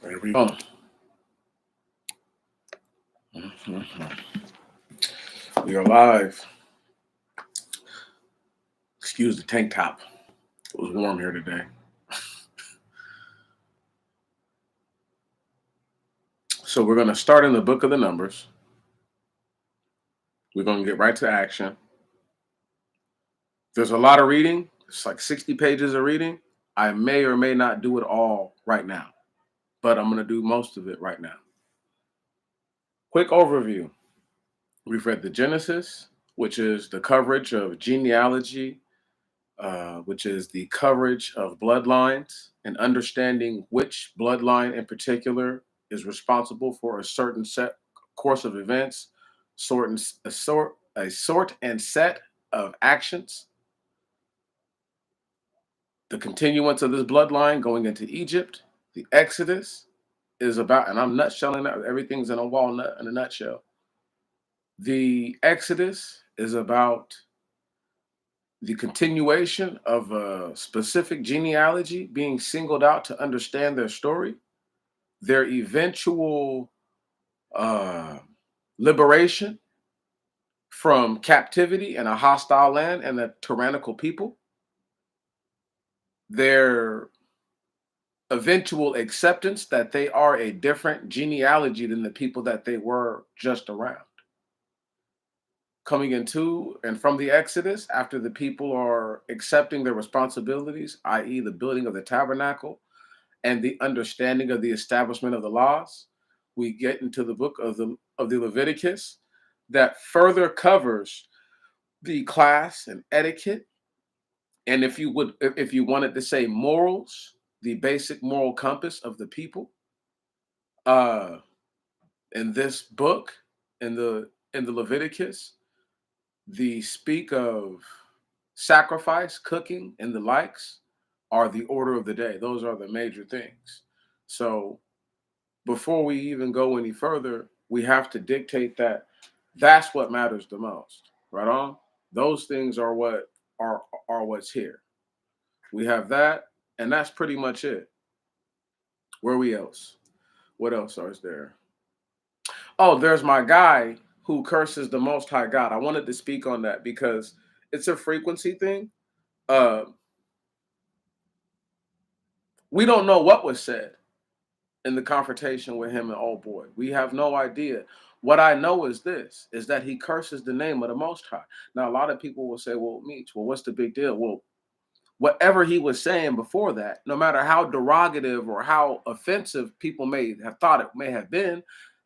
There we go. We are live. Excuse the tank top. It was warm here today. So we're going to start in the book of the Numbers. We're going to get right to action. There's a lot of reading. It's like 60 pages of reading. I may or may not do it all right now, but I'm going to do most of it right now. Quick overview. We've read the Genesis, which is the coverage of genealogy, which is the coverage of bloodlines and understanding which bloodline in particular is responsible for a certain set course of events, a sort and set of actions. The continuance of this bloodline going into Egypt, the Exodus is about, and I'm nutshelling that everything's in a walnut in a nutshell. The Exodus is about the continuation of a specific genealogy being singled out to understand their story, their eventual uh, liberation from captivity in a hostile land and a tyrannical people, their eventual acceptance that they are a different genealogy than the people that they were just around. Coming into and from the Exodus, after the people are accepting their responsibilities, i.e., the building of the tabernacle and the understanding of the establishment of the laws, we get into the book of the Leviticus that further covers the class and etiquette, and if you wanted to say morals, the basic moral compass of the people. Uh, in this book, in the Leviticus, the speak of sacrifice, cooking, and the likes are the order of the day. Those are the major things. So before we even go any further, we have to dictate that that's what matters the most. Right on? Those things are what are what's here. We have that, and that's pretty much it. Where we else? What else is there? Oh, there's my guy who curses the Most High God. I wanted to speak on that because it's a frequency thing. Uh, we don't know what was said in the confrontation with him and old boy. We have no idea. What I know is this, is that he curses the name of the Most High. Now, a lot of people will say, well, Meech, well, what's the big deal? Well, whatever he was saying before that, no matter how derogative or how offensive people may have thought it may have been,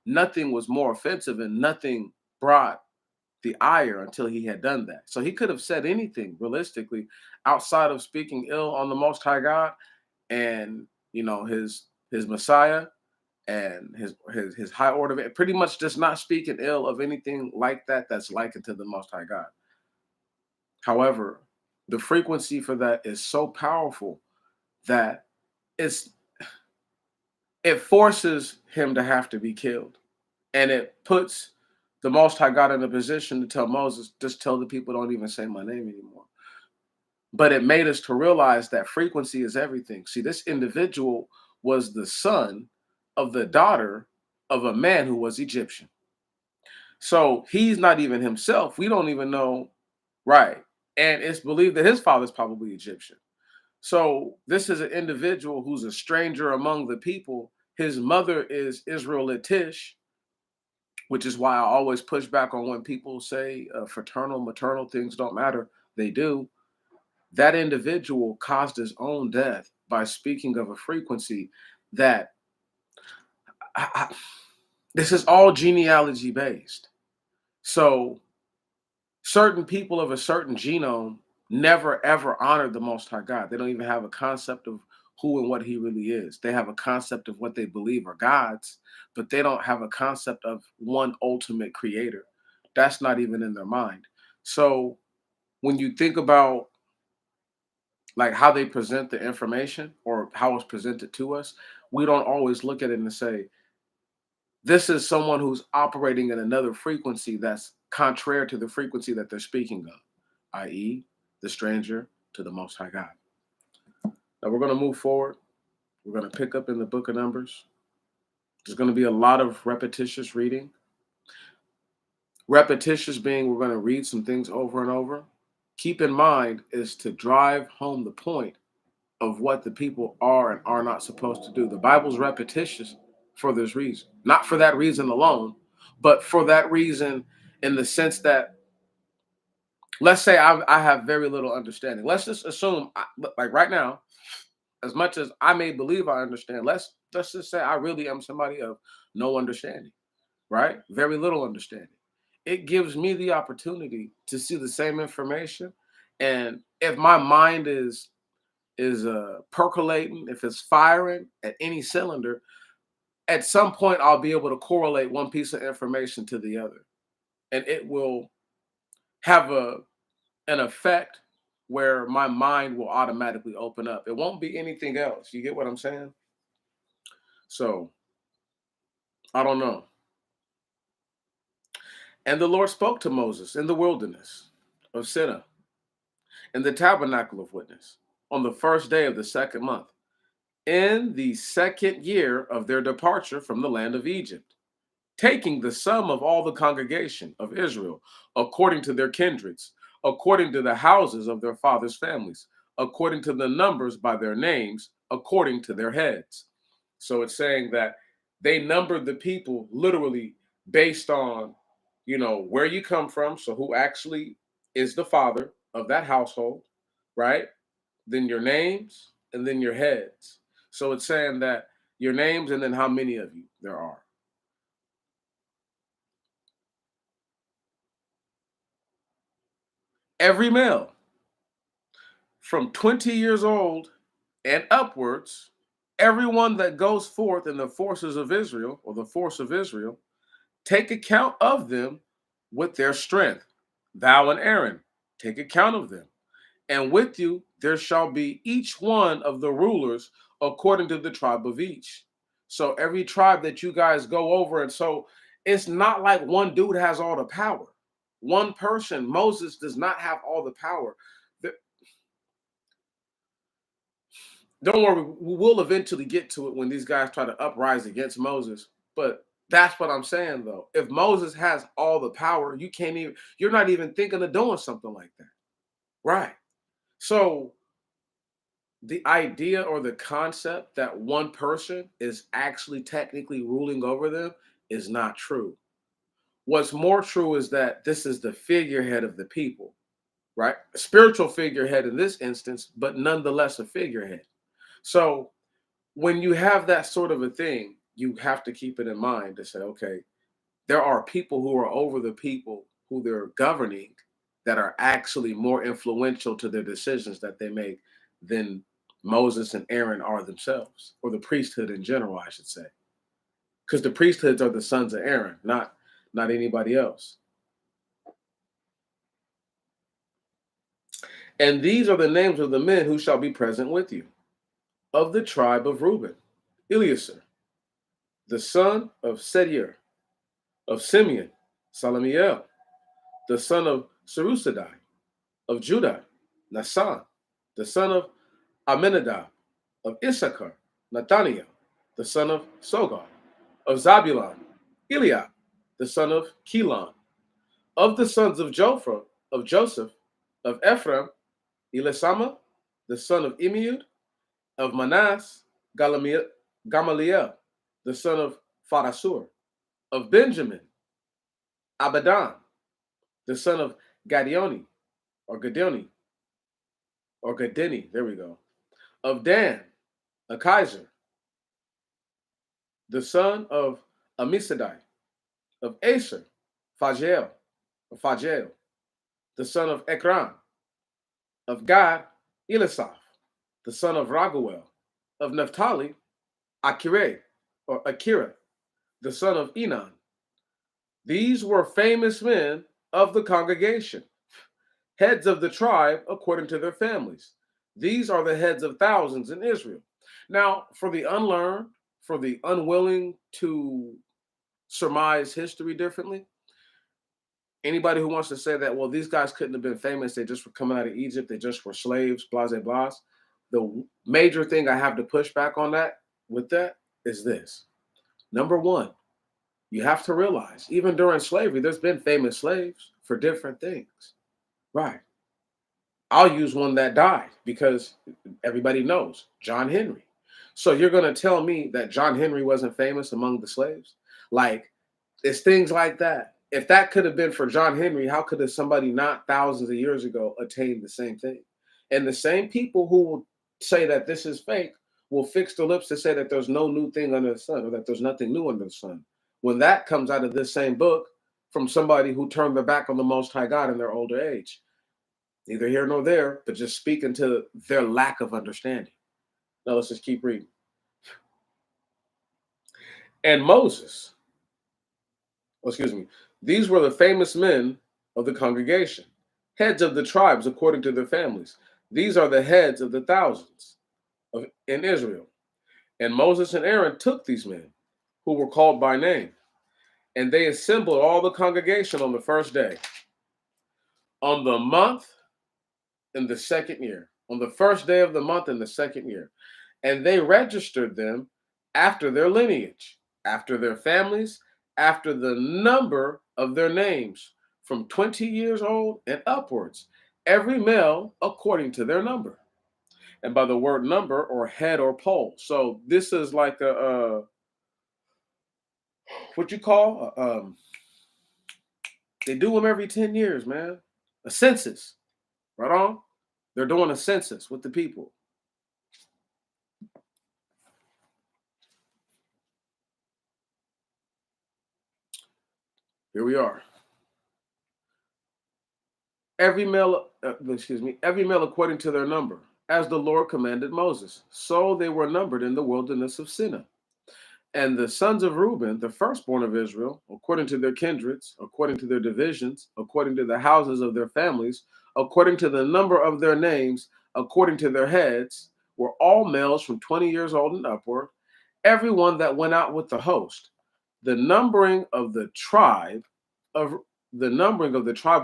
nothing was more offensive and nothing brought the ire until he had done that. So he could have said anything realistically outside of speaking ill on the Most High God and his Messiah and his high order. Pretty much just not speaking ill of anything like that that's likened to the Most High God. However, the frequency for that is so powerful that it's it forces him to have to be killed, and it puts the Most High God in a position to tell Moses, just tell the people don't even say my name anymore. But it made us to realize that frequency is everything. See, this individual was the son of the daughter of a man who was Egyptian. So he's not even himself. We don't even know, right? And it's believed that his father's probably Egyptian. So this is an individual who's a stranger among the people. His mother is Israelitish, which is why I always push back on when people say fraternal, maternal things don't matter. They do. That individual caused his own death by speaking of a frequency that this is all genealogy based. So certain people of a certain genome never ever honored the Most High God. They don't even have a concept of who and what he really is. They have a concept of what they believe are gods, but they don't have a concept of one ultimate creator. That's not even in their mind. So when you think about like how they present the information or how it's presented to us, we don't always look at it and say, this is someone who's operating in another frequency that's contrary to the frequency that they're speaking of, i.e., the stranger to the Most High God. Now we're going to move forward. We're going to pick up in the book of Numbers. There's going to be a lot of repetitious reading. Repetitious being we're going to read some things over and over. Keep in mind is to drive home the point of what the people are and are not supposed to do. The Bible's repetitious for this reason. Not for that reason alone, but for that reason in the sense that, let's say I have very little understanding. Let's just assume, like right now, as much as I may believe I understand, let's just say I really am somebody of no understanding, right? Very little understanding. It gives me the opportunity to see the same information, and if my mind is percolating, if it's firing at any cylinder, at some point I'll be able to correlate one piece of information to the other, and it will have an effect where my mind will automatically open up. It won't be anything else. You get what I'm saying? So I don't know. And the Lord spoke to Moses in the wilderness of Sinai, in the tabernacle of witness, on the first day of the second month, in the second year of their departure from the land of Egypt, taking the sum of all the congregation of Israel, according to their kindreds, according to the houses of their fathers' families, according to the numbers by their names, according to their heads. So it's saying that they numbered the people literally based on, where you come from. So who actually is the father of that household, right? Then your names and then your heads. So it's saying that your names and then how many of you there are. Every male from 20 years old and upwards, everyone that goes forth in the forces of Israel or the force of Israel, take account of them with their strength. Thou and Aaron, take account of them. And with you there shall be each one of the rulers according to the tribe of each. So every tribe that you guys go over, and so it's not like one dude has all the power. One person, Moses, does not have all the power. Don't worry, we will eventually get to it when these guys try to uprise against Moses. But that's what I'm saying, though. If Moses has all the power, you're not even thinking of doing something like that. Right. So the idea or the concept that one person is actually technically ruling over them is not true. What's more true is that this is the figurehead of the people, right? A spiritual figurehead in this instance, but nonetheless a figurehead. So when you have that sort of a thing, you have to keep it in mind to say, okay, there are people who are over the people who they're governing that are actually more influential to their decisions that they make than Moses and Aaron are themselves, or the priesthood in general, I should say. Because the priesthoods are the sons of Aaron, not anybody else. And these are the names of the men who shall be present with you. Of the tribe of Reuben, Eleazar, the son of Sedier; of Simeon, Salamiel, the son of Sarusadai; of Judah, Nasan, the son of Aminadab; of Issachar, Nathaniel, the son of Sogar; of Zabulon, Eliab, the son of Kelon; of the sons of Jophra, of Joseph; of Ephraim, Elisama, the son of Emiud; of Manas, Gamaliel, the son of Pharasur; of Benjamin, Abadan, the son of Gadioni, or Gadoni, or Gadeni, there we go; of Dan, Akizar, the son of Amisadai; of Aser, Phagiel, or Phagiel, the son of Ekran; of Gad, Elisaph, the son of Raguel; of Naphtali, Akire, or Akira, the son of Enan. These were famous men of the congregation, heads of the tribe according to their families. These are the heads of thousands in Israel. Now, for the unlearned, for the unwilling to surmise history differently, anybody who wants to say that, well, these guys couldn't have been famous, they just were coming out of Egypt, they just were slaves, blah, blah, blah. The major thing I have to push back on that with that is this. Number one, you have to realize, even during slavery, there's been famous slaves for different things. Right. I'll use one that died because everybody knows John Henry. So you're going to tell me that John Henry wasn't famous among the slaves? Like, it's things like that. If that could have been for John Henry, how could have somebody not thousands of years ago attained the same thing? And the same people who will say that this is fake will fix their lips to say that there's no new thing under the sun or that there's nothing new under the sun. When that comes out of this same book from somebody who turned their back on the Most High God in their older age. Neither here nor there, but just speaking to their lack of understanding. Now let's just keep reading. And Moses, excuse me, these were the famous men of the congregation, heads of the tribes according to their families. These are the heads of the thousands in Israel. And Moses and Aaron took these men, who were called by name, and they assembled all the congregation on the first day, on the month in the second year, on the first day of the month in the second year. And they registered them after their lineage, after their families, after the number of their names, from 20 years old and upwards, every male according to their number. And by the word number or head or poll. So this is like what you call, they do them every 10 years, man. A census, right on? They're doing a census with the people. Here we are. Every male, every male according to their number, as the Lord commanded Moses. So they were numbered in the wilderness of Sinai. And the sons of Reuben, the firstborn of Israel, according to their kindreds, according to their divisions, according to the houses of their families, according to the number of their names, according to their heads, were all males from 20 years old and upward, everyone that went out with the host. The numbering of the tribe of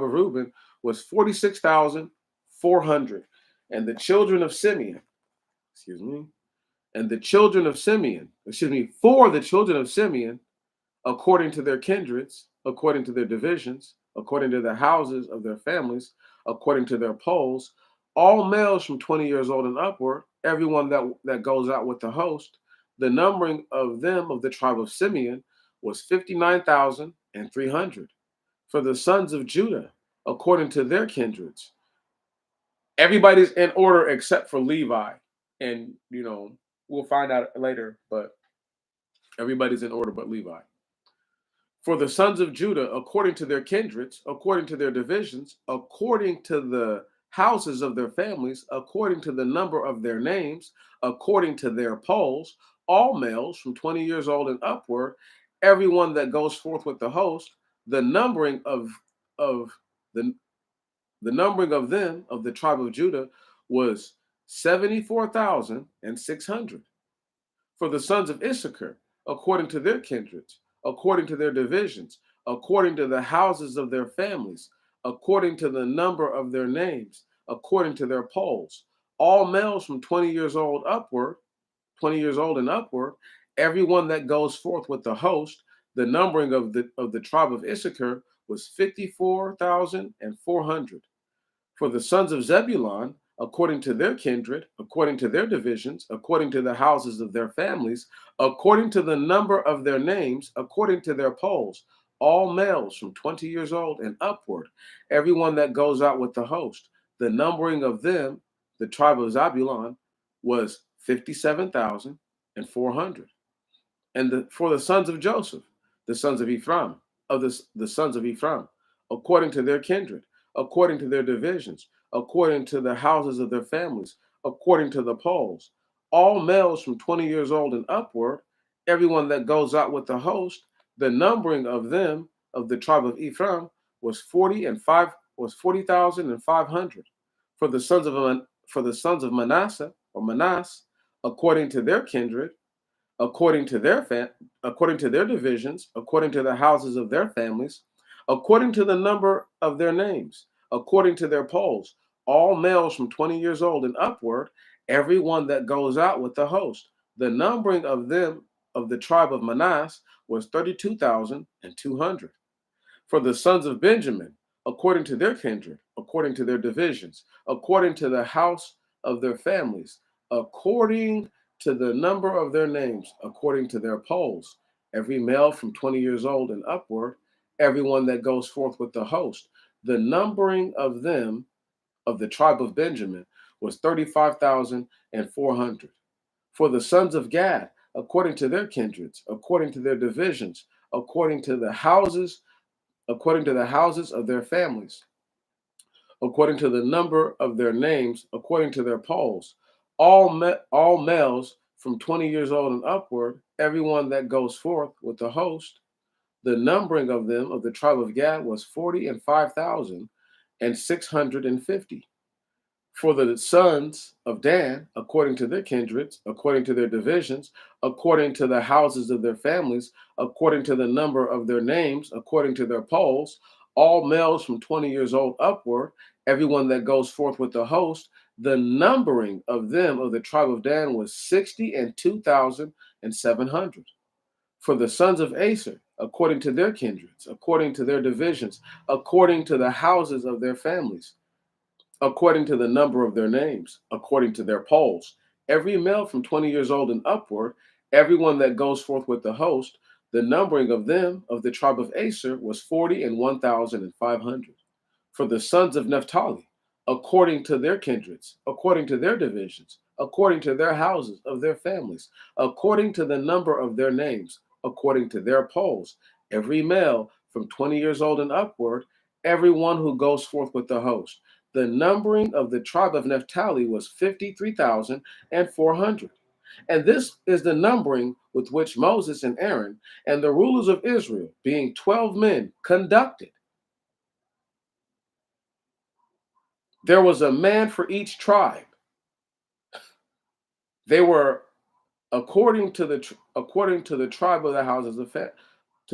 Reuben was 46,400. And the children of Simeon, excuse me, and the children of Simeon, for the children of Simeon, according to their kindreds, according to their divisions, according to the houses of their families, according to their polls, all males from 20 years old and upward, everyone that goes out with the host, the numbering of them of the tribe of Simeon was 59,300. For the sons of Judah, according to their kindreds, everybody's in order except for Levi. And, we'll find out later, but everybody's in order but Levi. For the sons of Judah, according to their kindreds, according to their divisions, according to the houses of their families, according to the number of their names, according to their polls, all males from 20 years old and upward, everyone that goes forth with the host, the numbering of the numbering of them of the tribe of Judah was 74,600. For the sons of Issachar, according to their kindreds, according to their divisions, according to the houses of their families, according to the number of their names, according to their polls, all males from 20 years old upward, 20 years old and upward, everyone that goes forth with the host, the numbering of the tribe of Issachar was 54,400. For the sons of Zebulun, according to their kindred, according to their divisions, according to the houses of their families, according to the number of their names, according to their polls, all males from 20 years old and upward, everyone that goes out with the host, the numbering of them, the tribe of Zebulun, was 57,400. And for the sons of Joseph, the sons of Ephraim, the sons of Ephraim, according to their kindred, according to their divisions, according to the houses of their families, according to the polls, all males from 20 years old and upward, everyone that goes out with the host, the numbering of them of the tribe of Ephraim was 40,500. For the sons of Manasseh or Manasseh, according to their kindred, according to their divisions, according to the houses of their families, according to the number of their names, according to their polls, all males from 20 years old and upward, everyone that goes out with the host. The numbering of them of the tribe of Manasseh was 32,200. For the sons of Benjamin, according to their kindred, according to their divisions, according to the house of their families, according to the number of their names, according to their polls, every male from 20 years old and upward, everyone that goes forth with the host. The numbering of them of the tribe of Benjamin was 35,400. For the sons of Gad, according to their kindreds, according to their divisions, according to the houses of their families, according to the number of their names, according to their polls, all males from 20 years old and upward, everyone that goes forth with the host. The numbering of them of the tribe of Gad was 45,650. For the sons of Dan, according to their kindreds, according to their divisions, according to the houses of their families, according to the number of their names, according to their polls, all males from 20 years old upward, everyone that goes forth with the host, the numbering of them of the tribe of Dan was 62,700. For the sons of Aser, according to their kindreds, according to their divisions, according to the houses of their families, according to the number of their names, according to their polls. Every male from 20 years old and upward, everyone that goes forth with the host, the numbering of them of the tribe of Aser was 41,500. For the sons of Naphtali, according to their kindreds, according to their divisions, according to their houses of their families, according to the number of their names, according to their polls, every male from 20 years old and upward, everyone who goes forth with the host. The numbering of the tribe of Naphtali was 53,400. And this is the numbering with which Moses and Aaron and the rulers of Israel, being 12 men, conducted. There was a man for each tribe. They were according to the tribe of the houses of to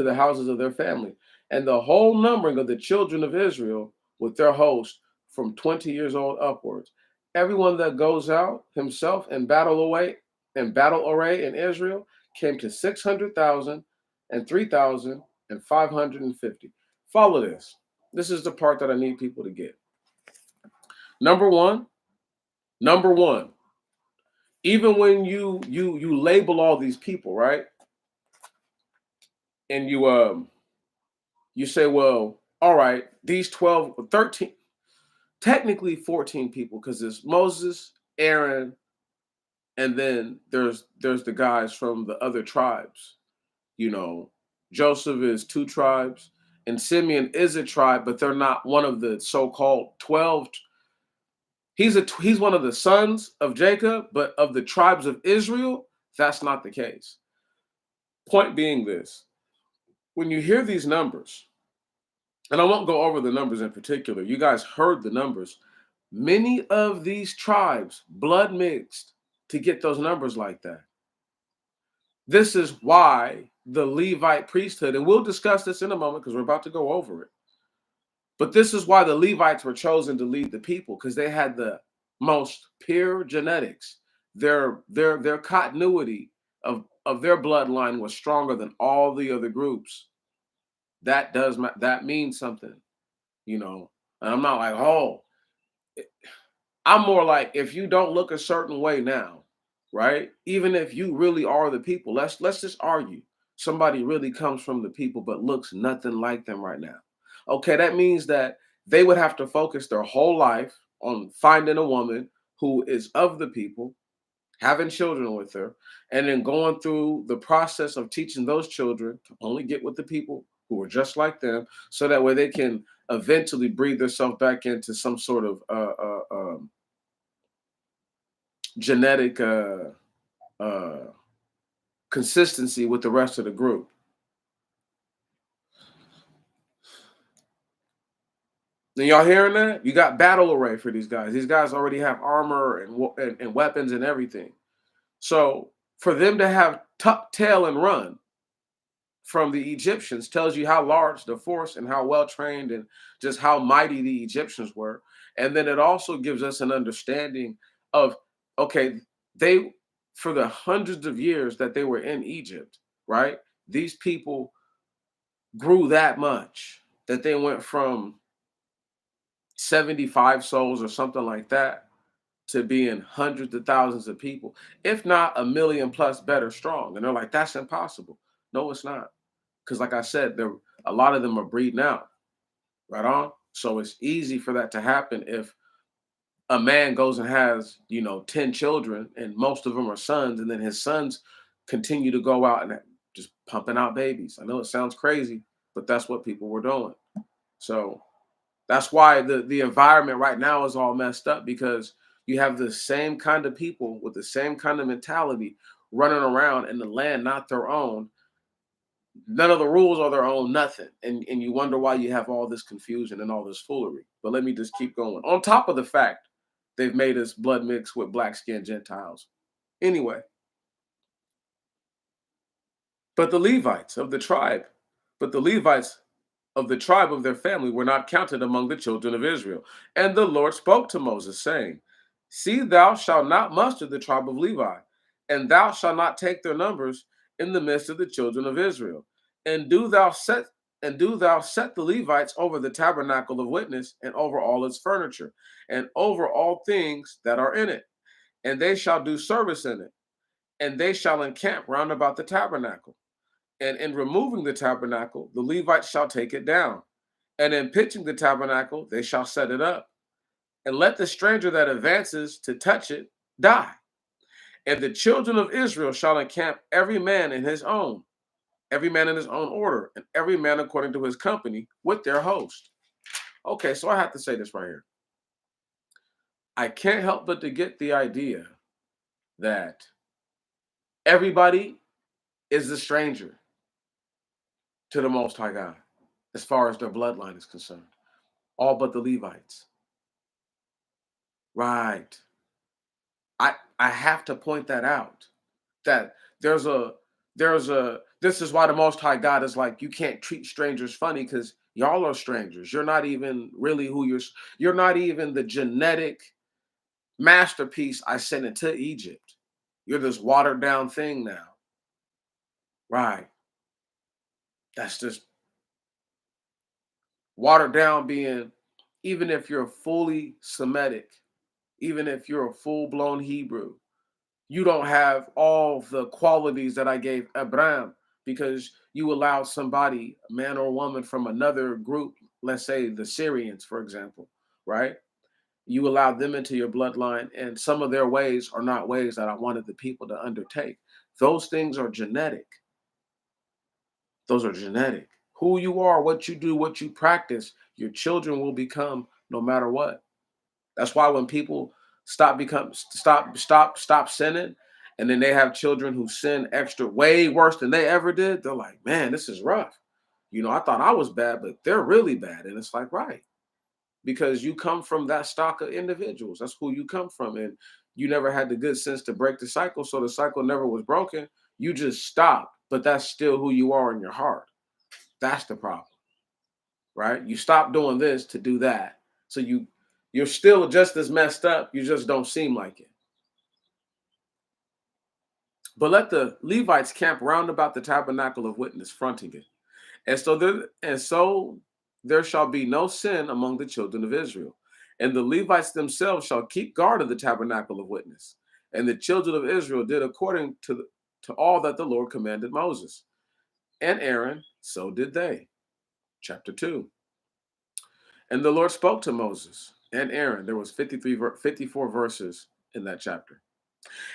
the houses of their family, and the whole numbering of the children of Israel with their host from 20 years old upwards. Everyone that goes out himself in battle array in Israel came to 600,000 and 3,550. Follow this. This is the part that I need people to get. Number one, number one. Even when you label all these people, right? And you say, well, all right, these 12, 13, technically 14 people, because there's Moses, Aaron, and then there's the guys from the other tribes. You know, Joseph is two tribes, and Simeon is a tribe, but they're not one of the so-called 12. He's one of the sons of Jacob, but of the tribes of Israel, that's not the case. Point being this, when you hear these numbers, and I won't go over the numbers in particular, you guys heard the numbers. Many of these tribes blood mixed to get those numbers like that. This is why the Levite priesthood, and we'll discuss this in a moment because we're about to go over it. But this is why the Levites were chosen to lead the people, because they had the most pure genetics. Their continuity of their bloodline was stronger than all the other groups. That means something, you know. And I'm not like, oh, I'm more like, if you don't look a certain way now, right? Even if you really are the people, let's just argue. Somebody really comes from the people but looks nothing like them right now. Okay, that means that they would have to focus their whole life on finding a woman who is of the people, having children with her, and then going through the process of teaching those children to only get with the people who are just like them, so that way they can eventually breed themselves back into some sort of genetic uh, consistency with the rest of the group. And y'all hearing that? You got battle array for these guys. These guys already have armor and weapons and everything. So for them to have tuck tail and run from the Egyptians tells you how large the force and how well trained and just how mighty the Egyptians were. And then it also gives us an understanding of, okay, they for the hundreds of years that they were in Egypt, right? These people grew that much that they went from 75 souls or something like that to being hundreds of thousands of people, if not a million plus better strong. And they're like, that's impossible. No, it's not. Because like I said, there a lot of them are breeding out. Right on. So it's easy for that to happen if a man goes and has, 10 children and most of them are sons, and then his sons continue to go out and just pumping out babies. I know it sounds crazy, but that's what people were doing. So that's why the environment right now is all messed up, because you have the same kind of people with the same kind of mentality running around in the land not their own. None of the rules are their own, nothing. And you wonder why you have all this confusion and all this foolery. But let me just keep going. On top of the fact they've made us blood mixed with black skinned Gentiles. Anyway, but the Levites of the tribe, but the Levites of the tribe of their family were not counted among the children of Israel. And the Lord spoke to Moses, saying, see, thou shalt not muster the tribe of Levi, and thou shalt not take their numbers in the midst of the children of Israel. And do thou set the Levites over the tabernacle of witness, and over all its furniture, and over all things that are in it. And they shall do service in it, and they shall encamp round about the tabernacle. And in removing the tabernacle, the Levites shall take it down. And in pitching the tabernacle, they shall set it up. And let the stranger that advances to touch it die. And the children of Israel shall encamp every man in his own order, and every man according to his company with their host. Okay, so I have to say this right here. I can't help but to get the idea that everybody is a stranger to the Most High God as far as their bloodline is concerned, all but the Levites. Right. I have to point that out. That this is why the Most High God is like, you can't treat strangers funny, because y'all are strangers. You're not even really you're not even the genetic masterpiece I sent into Egypt. You're this watered down thing now. Right. That's just watered down, being, even if you're fully Semitic, even if you're a full-blown Hebrew, you don't have all the qualities that I gave Abraham, because you allowed somebody, a man or a woman from another group, let's say the Syrians, for example, right? You allowed them into your bloodline, and some of their ways are not ways that I wanted the people to undertake. Those things are genetic. Those are genetic. Who you are, what you do, what you practice, your children will become no matter what. That's why when people stop sinning, and then they have children who sin extra way worse than they ever did, they're like, man, this is rough. I thought I was bad, but they're really bad. And it's like, right. Because you come from that stock of individuals. That's who you come from. And you never had the good sense to break the cycle. So the cycle never was broken. You just stopped, but that's still who you are in your heart. That's the problem, right? You stop doing this to do that. So you're still just as messed up. You just don't seem like it. But let the Levites camp round about the tabernacle of witness, fronting it. And so there shall be no sin among the children of Israel. And the Levites themselves shall keep guard of the tabernacle of witness. And the children of Israel did according to all that the Lord commanded Moses. And Aaron, so did they. Chapter 2. And the Lord spoke to Moses and Aaron. There was 54 verses in that chapter.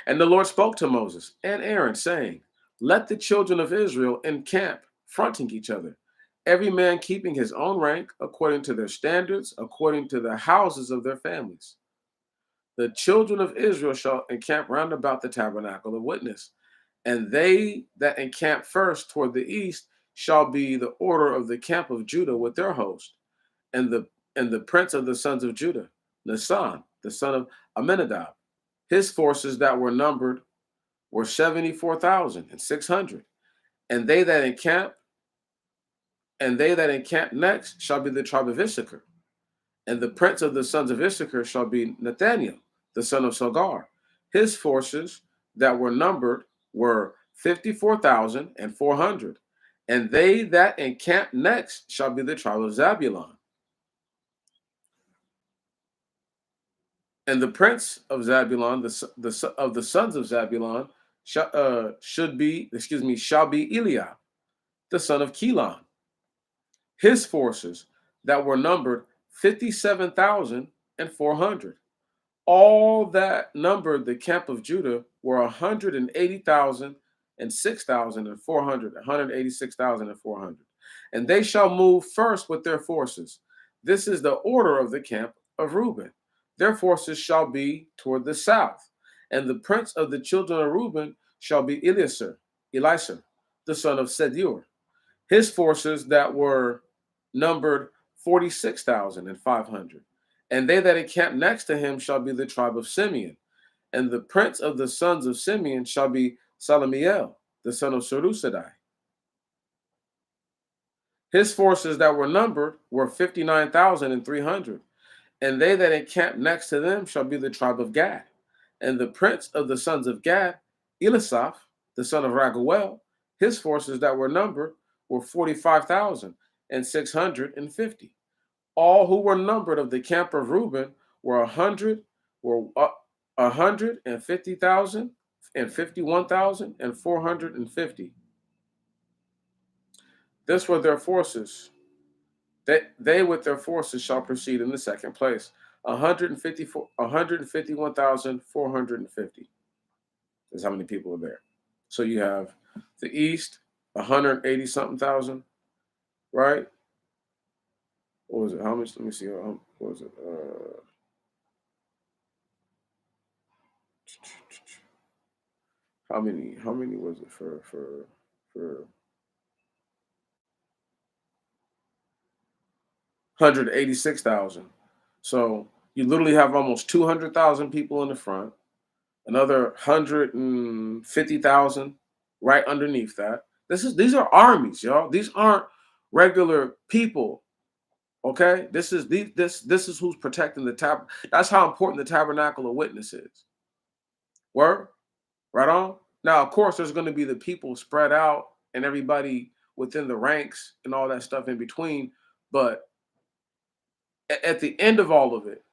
And the Lord spoke to Moses and Aaron, saying, let the children of Israel encamp, fronting each other, every man keeping his own rank, according to their standards, according to the houses of their families. The children of Israel shall encamp round about the tabernacle of witness, and they that encamp first toward the east shall be the order of the camp of Judah with their host, and the prince of the sons of Judah, Nasan, the son of Amminadab. His forces that were numbered were 74,600. And they that encamp next shall be the tribe of Issachar. And the prince of the sons of Issachar shall be Nathaniel, the son of Sagar. His forces that were numbered were 54,400. And they that encamp next shall be the tribe of Zabulon. And the prince of Zabulon, of the sons of Zabulon, shall be Eliab, the son of Kelon. His forces that were numbered 57,400. All that numbered the camp of Judah were 180,000 and 6,400, 186,400. And they shall move first with their forces. This is the order of the camp of Reuben. Their forces shall be toward the south. And the prince of the children of Reuben shall be Elisur, the son of Sedur. His forces that were numbered 46,500. And they that encamp next to him shall be the tribe of Simeon. And the prince of the sons of Simeon shall be Salamiel, the son of Sarusadai. His forces that were numbered were 59,300. And they that encamp next to them shall be the tribe of Gad. And the prince of the sons of Gad, Elisaph, the son of Raguel, his forces that were numbered were 45,650. All who were numbered of the camp of Reuben were 150,000 and 51,450. This were their forces. They with their forces shall proceed in the second place. 151,450 is how many people are there. So you have the east, 180 something thousand, right? What was it? How much? Let me see. What was it? How many? How many was it for 186,000? So you literally have almost 200,000 people in the front, another 150,000 right underneath that. These are armies, y'all. These aren't regular people. Okay, this is who's protecting the tab. That's how important the tabernacle of witness is. Word, right on. Now, of course, there's going to be the people spread out and everybody within the ranks and all that stuff in between. But at the end of all of it,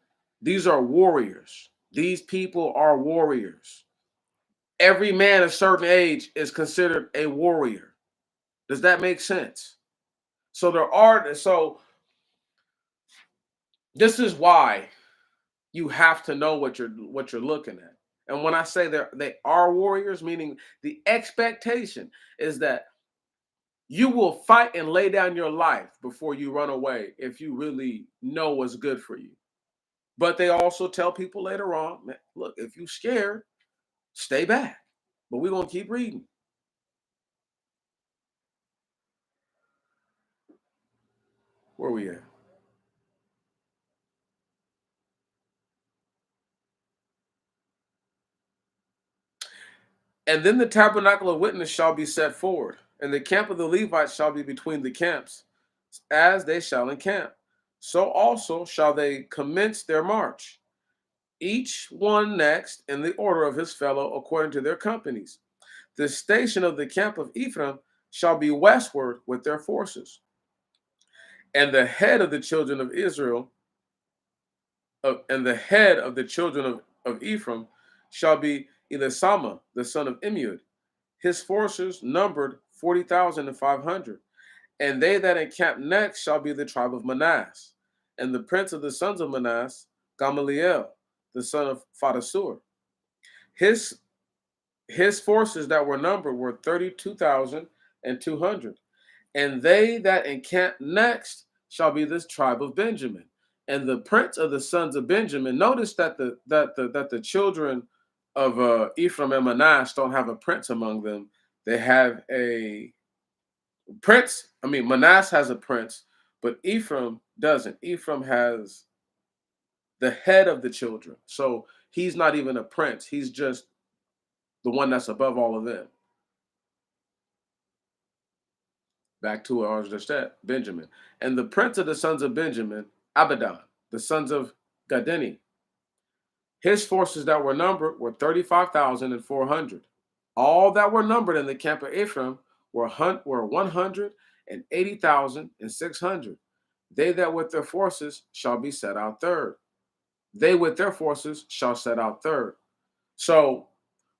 these are warriors. These people are warriors. Every man a certain age is considered a warrior. Does that make sense? So this is why you have to know what you're looking at. And when I say they are warriors, meaning the expectation is that you will fight and lay down your life before you run away if you really know what's good for you. But they also tell people later on, man, look, if you're scared, stay back. But we're gonna keep reading. Where we at? And then the tabernacle of witness shall be set forward, and the camp of the Levites shall be between the camps, as they shall encamp. So also shall they commence their march, each one next in the order of his fellow according to their companies. The station of the camp of Ephraim shall be westward with their forces. And the head of the children of Israel, and the head of the children of Ephraim shall be Elisama, the son of Amiud. His forces numbered 40,500. And they that encamp next shall be the tribe of Manasseh. And the prince of the sons of Manasseh, Gamaliel, the son of Phatasur. His forces that were numbered were 32,200. And they that encamp next shall be this tribe of Benjamin. And the prince of the sons of Benjamin. Notice that the children of Ephraim and Manasseh don't have a prince among them. They have a prince. I mean, Manasseh has a prince, but Ephraim doesn't. Ephraim has the head of the children. So he's not even a prince. He's just the one that's above all of them. Back to what I was just at, Benjamin. And the prince of the sons of Benjamin, Abidan, the sons of Gadeni. His forces that were numbered were 35,400. All that were numbered in the camp of Ephraim were 180,600. They that with their forces shall be set out third. They with their forces shall set out third. So,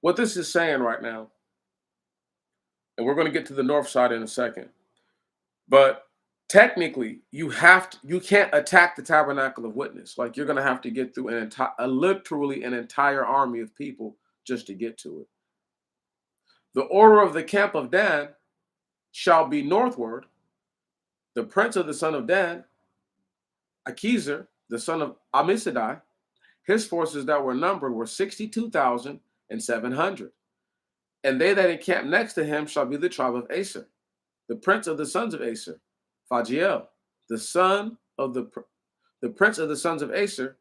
what this is saying right now, and we're going to get to the north side in a second, but technically, you can't attack the tabernacle of witness. Like you're going to have to get through literally an entire army of people just to get to it. The order of the camp of Dan shall be northward. The prince of the son of Dan, Achizar, the son of Amisadai, his forces that were numbered were 62,700. And they that encamp next to him shall be the tribe of Aser. The prince of the sons of Aser, Phagiel, the son of the prince of the sons of Aser,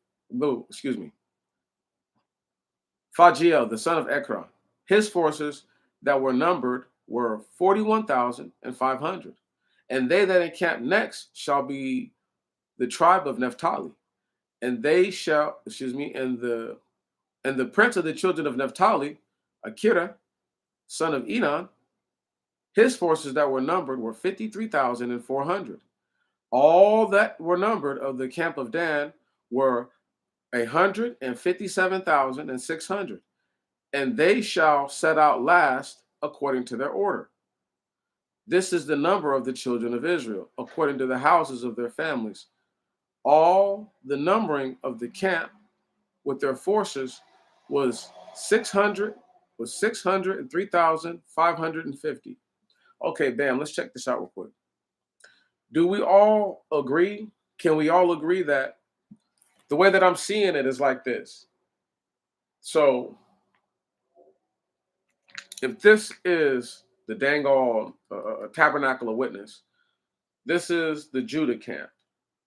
Phagiel, the son of Ekron. His forces that were numbered were 41,500. And they that encamp next shall be the tribe of Naphtali. And they shall, and the prince of the children of Naphtali, Akira, son of Enon, his forces that were numbered were 53,400. All that were numbered of the camp of Dan were 157,600. And they shall set out last according to their order. This is the number of the children of Israel, according to the houses of their families. All the numbering of the camp with their forces was 603,550. Okay, bam, let's check this out real quick. Do we all agree? Can we all agree that the way that I'm seeing it is like this? So, if this is the dang all tabernacle of witness, this is the Judah camp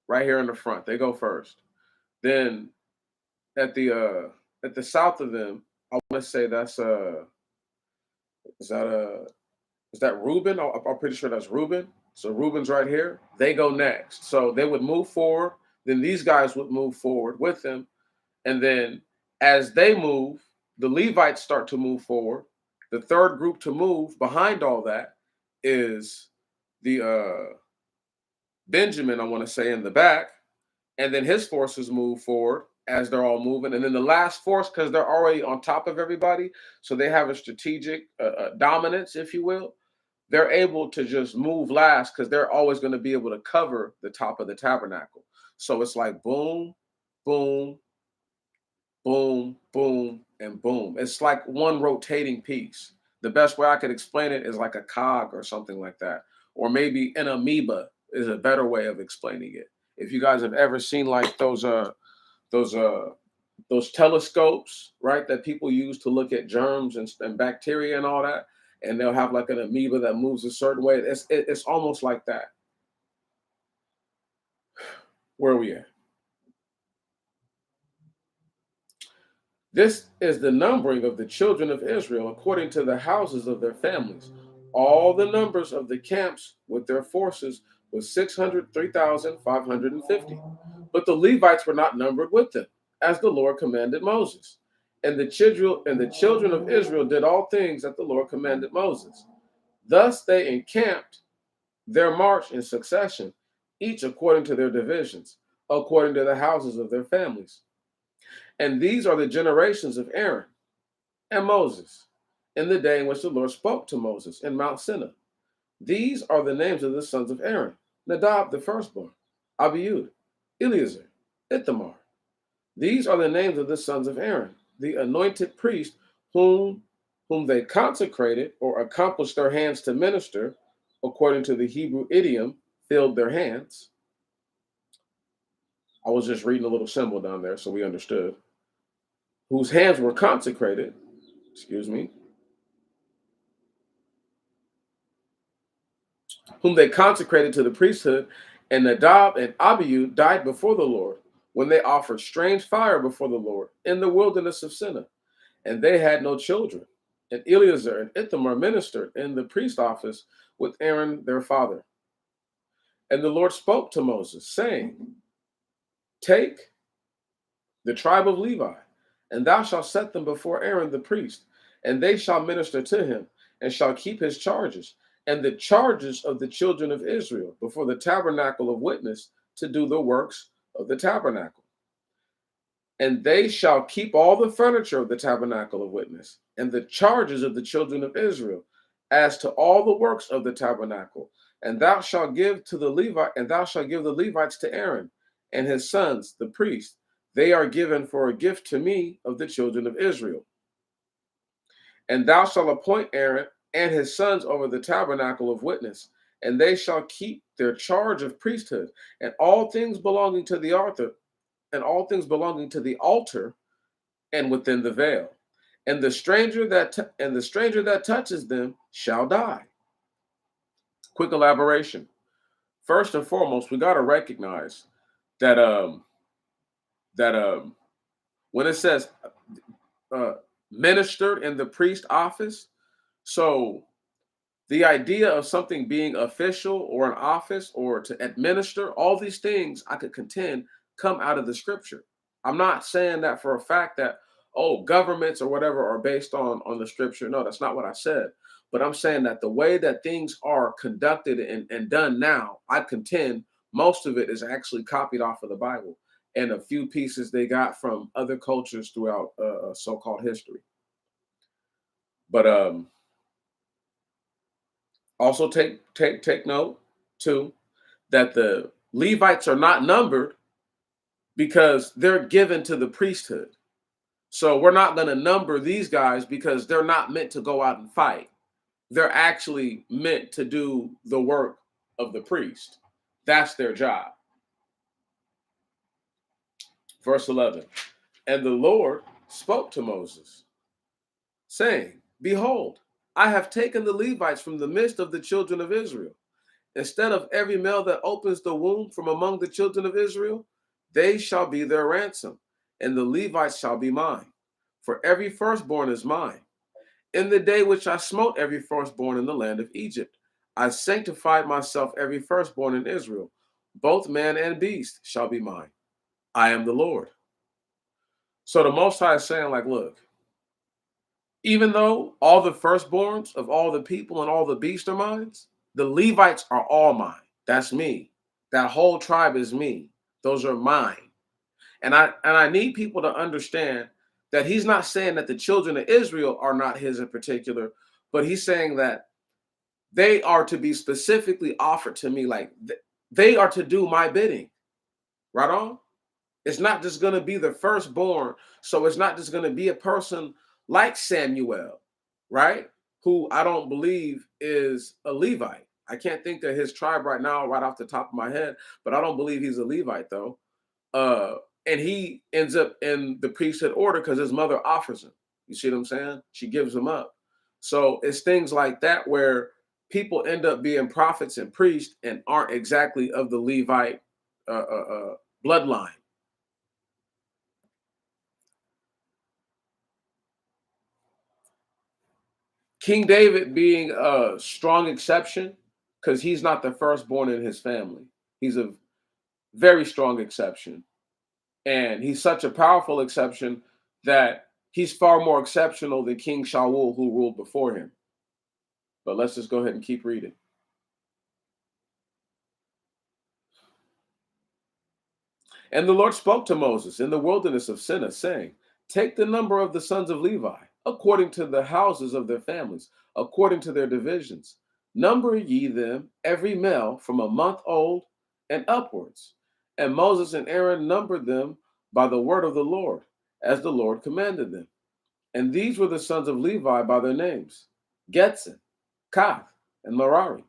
right here in the front. They go first. Then at the south of them, I want to say that's is that Reuben? I'm pretty sure that's Reuben. So Reuben's right here. They go next. So they would move forward. Then these guys would move forward with them. And then as they move, the Levites start to move forward. The third group to move behind all that is the Benjamin, I want to say, in the back. And then his forces move forward as they're all moving. And then the last force, because they're already on top of everybody, so they have a strategic dominance, if you will. They're able to just move last because they're always going to be able to cover the top of the tabernacle. So it's like boom, boom, boom, boom, and boom. It's like one rotating piece. The best way I could explain it is like a cog or something like that. Or maybe an amoeba is a better way of explaining it. If you guys have ever seen like those telescopes, right, that people use to look at germs and bacteria and all that, and they'll have like an amoeba that moves a certain way. It's almost like that. Where are we at? This is the numbering of the children of Israel according to the houses of their families. All the numbers of the camps with their forces was 603,550. But the Levites were not numbered with them, as the Lord commanded Moses. And the children of Israel did all things that the Lord commanded Moses. Thus they encamped their march in succession, each according to their divisions, according to the houses of their families. And these are the generations of Aaron and Moses in the day in which the Lord spoke to Moses in Mount Sinai. These are the names of the sons of Aaron: Nadab the firstborn, Abiud, Eleazar, Ithamar. These are the names of the sons of Aaron, the anointed priest whom they consecrated or accomplished their hands to minister, according to the Hebrew idiom, filled their hands. I was just reading a little symbol down there so we understood. Whose hands were consecrated, whom they consecrated to the priesthood, and Nadab and Abihu died before the Lord when they offered strange fire before the Lord in the wilderness of Sinai, and they had no children. And Eleazar and Ithamar ministered in the priest office with Aaron their father. And the Lord spoke to Moses, saying, Take the tribe of Levi And thou shalt set them before Aaron the priest, and they shall minister to him, and shall keep his charges, and the charges of the children of Israel before the tabernacle of witness to do the works of the tabernacle. And they shall keep all the furniture of the tabernacle of witness, and the charges of the children of Israel, as to all the works of the tabernacle. And thou shalt give to the Levite, and thou shalt give the Levites to Aaron and his sons, the priests. They are given for a gift to me of the children of Israel. And thou shalt appoint Aaron and his sons over the tabernacle of witness, and they shall keep their charge of priesthood, and all things belonging to the altar, and within the veil. And the stranger that touches them shall die. Quick elaboration. First and foremost, we got to recognize that when it says ministered in the priest office, so the idea of something being official or an office or to administer, all these things I could contend come out of the scripture. I'm not saying that for a fact that, oh, governments or whatever are based on the scripture. No, that's not what I said. But I'm saying that the way that things are conducted and done now, I contend most of it is actually copied off of the Bible and a few pieces they got from other cultures throughout so-called history. But also take note too that the Levites are not numbered because they're given to the priesthood. So we're not going to number these guys because they're not meant to go out and fight. They're actually meant to do the work of the priest. That's their job. Verse 11. And the Lord spoke to Moses, saying, Behold, I have taken the Levites from the midst of the children of Israel. Instead of every male that opens the womb from among the children of Israel, they shall be their ransom, and the Levites shall be mine. For every firstborn is mine. In the day which I smote every firstborn in the land of Egypt, I sanctified myself every firstborn in Israel. Both man and beast shall be mine. I am the Lord. So the Most High is saying, like, look, even though all the firstborns of all the people and all the beasts are mine, the Levites are all mine. That's me. That whole tribe is me. Those are mine. And I need people to understand that he's not saying that the children of Israel are not his in particular, but he's saying that they are to be specifically offered to me, like they are to do my bidding. Right on? It's not just going to be the firstborn. So it's not just going to be a person like Samuel, right? Who I don't believe is a Levite. I can't think of his tribe right now, right off the top of my head, but I don't believe he's a Levite though. And he ends up in the priesthood order because his mother offers him. You see what I'm saying? She gives him up. So it's things like that where people end up being prophets and priests and aren't exactly of the Levite bloodline. King David being a strong exception because he's not the firstborn in his family. He's a very strong exception. And he's such a powerful exception that he's far more exceptional than King Shaul, who ruled before him. But let's just go ahead and keep reading. And the Lord spoke to Moses in the wilderness of Sinai, saying, Take the number of the sons of Levi, according to the houses of their families, according to their divisions. Number ye them, every male, from a month old and upwards. And Moses and Aaron numbered them by the word of the Lord, as the Lord commanded them. And these were the sons of Levi by their names: Getson, Kath, and Merari.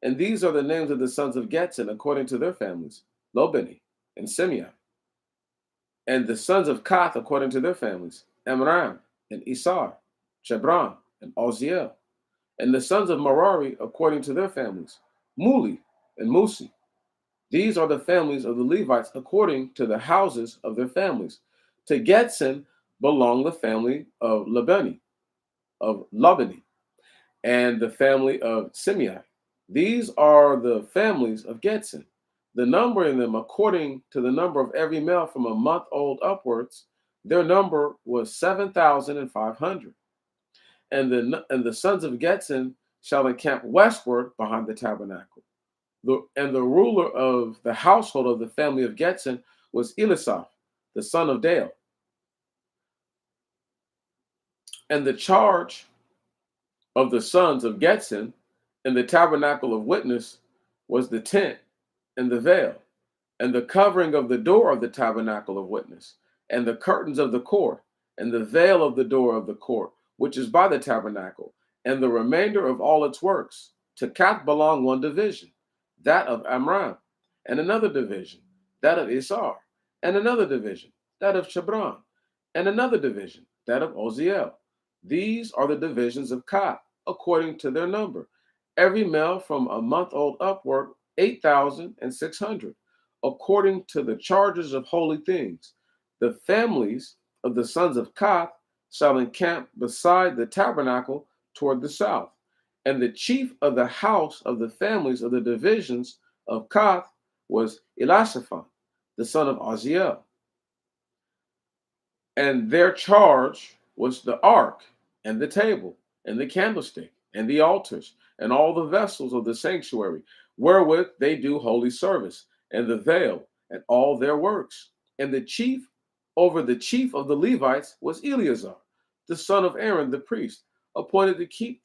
And these are the names of the sons of Getson according to their families: Lobeni and Simeon. And the sons of Kath according to their families: Amram and Isar, Chebron and Oziel. And the sons of Merari according to their families: Muli and Musi. These are the families of the Levites according to the houses of their families. To Getson belonged the family of Labani, and the family of Simeon. These are the families of Getson. The numbering them according to the number of every male from a month old upwards, Their number was 7,500. And the sons of Getzon shall encamp westward behind the tabernacle. And the ruler of the household of the family of Getzon was Elisaph, the son of Dale. And the charge of the sons of Getzon in the tabernacle of witness was the tent and the veil, and the covering of the door of the tabernacle of witness, and the curtains of the court, and the veil of the door of the court, which is by the tabernacle, and the remainder of all its works. To Kath belonged one division, that of Amram, and another division, that of Isar, and another division, that of Chebron, and another division, that of Oziel. These are the divisions of Kath, according to their number. Every male from a month old upward, 8,600 according to the charges of holy things. The families of the sons of Koth shall encamp beside the tabernacle toward the south. And the chief of the house of the families of the divisions of Koth was Elisaphan, the son of Aziel. And their charge was the ark, and the table, and the candlestick, and the altars, and all the vessels of the sanctuary, wherewith they do holy service, and the veil, and all their works. And the chief over the chief of the Levites was Eleazar, the son of Aaron the priest, appointed to keep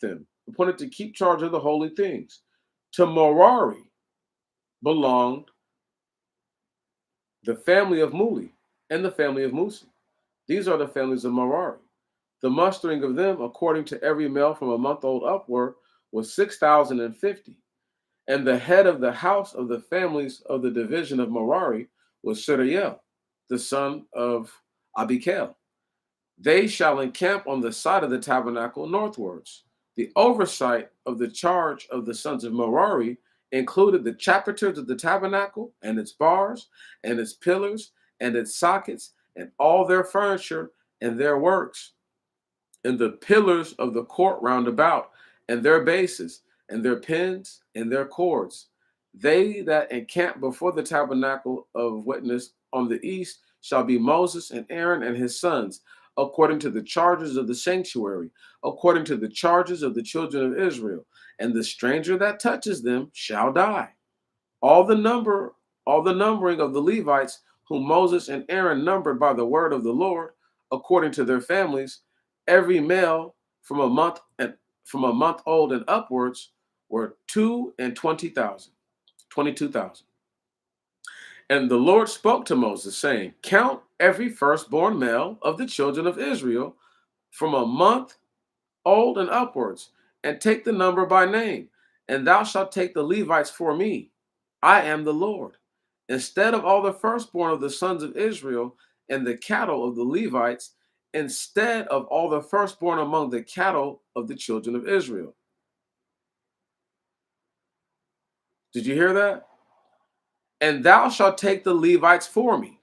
charge of the holy things. To Merari belonged the family of Muli and the family of Musi. These are the families of Merari. The mustering of them, according to every male from a month old upward, was 6,050. And the head of the house of the families of the division of Merari was Suriel, the son of Abikel. They shall encamp on the side of the tabernacle northwards. The oversight of the charge of the sons of Merari included the chapiters of the tabernacle and its bars and its pillars and its sockets and all their furniture and their works, and the pillars of the court round about, and their bases, and their pins, and their cords. They that encamp before the tabernacle of witness on the east shall be Moses and Aaron and his sons, according to the charges of the sanctuary, according to the charges of the children of Israel. And the stranger that touches them shall die. All the number, all the numbering of the Levites, whom Moses and Aaron numbered by the word of the Lord, according to their families, every male from a month old and upwards, were 22,000. 22,000. And the Lord spoke to Moses, saying, count every firstborn male of the children of Israel from a month old and upwards, and take the number by name, and thou shalt take the Levites for me. I am the Lord. Instead of all the firstborn of the sons of Israel and the cattle of the Levites, instead of all the firstborn among the cattle of the children of Israel. Did you hear that? And thou shalt take the Levites for me.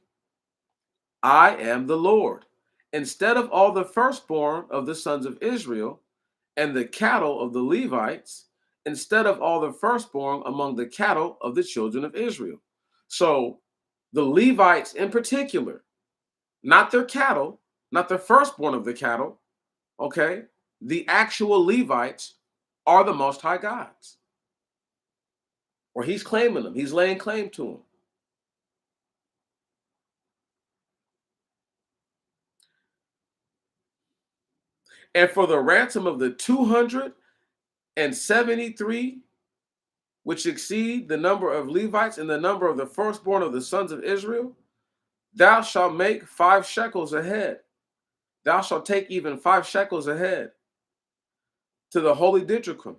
I am the Lord. Instead of all the firstborn of the sons of Israel and the cattle of the Levites, instead of all the firstborn among the cattle of the children of Israel. So the Levites in particular, not their cattle, not the firstborn of the cattle, okay? The actual Levites are the Most High God's. Or he's claiming them, he's laying claim to them. And for the ransom of the 273, which exceed the number of Levites and the number of the firstborn of the sons of Israel, thou shalt make 5 shekels a head. Thou shalt take even 5 shekels a head to the holy didrachim,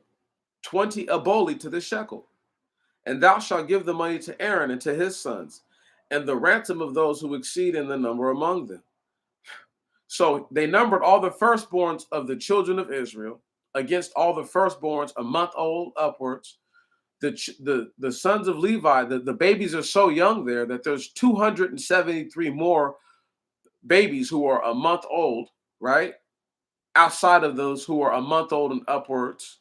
20 aboli to the shekel. And thou shalt give the money to Aaron and to his sons, and the ransom of those who exceed in the number among them. So they numbered all the firstborns of the children of Israel against all the firstborns a month old upwards. The sons of Levi, the babies are so young there that there's 273 more babies who are a month old, right? Outside of those who are a month old and upwards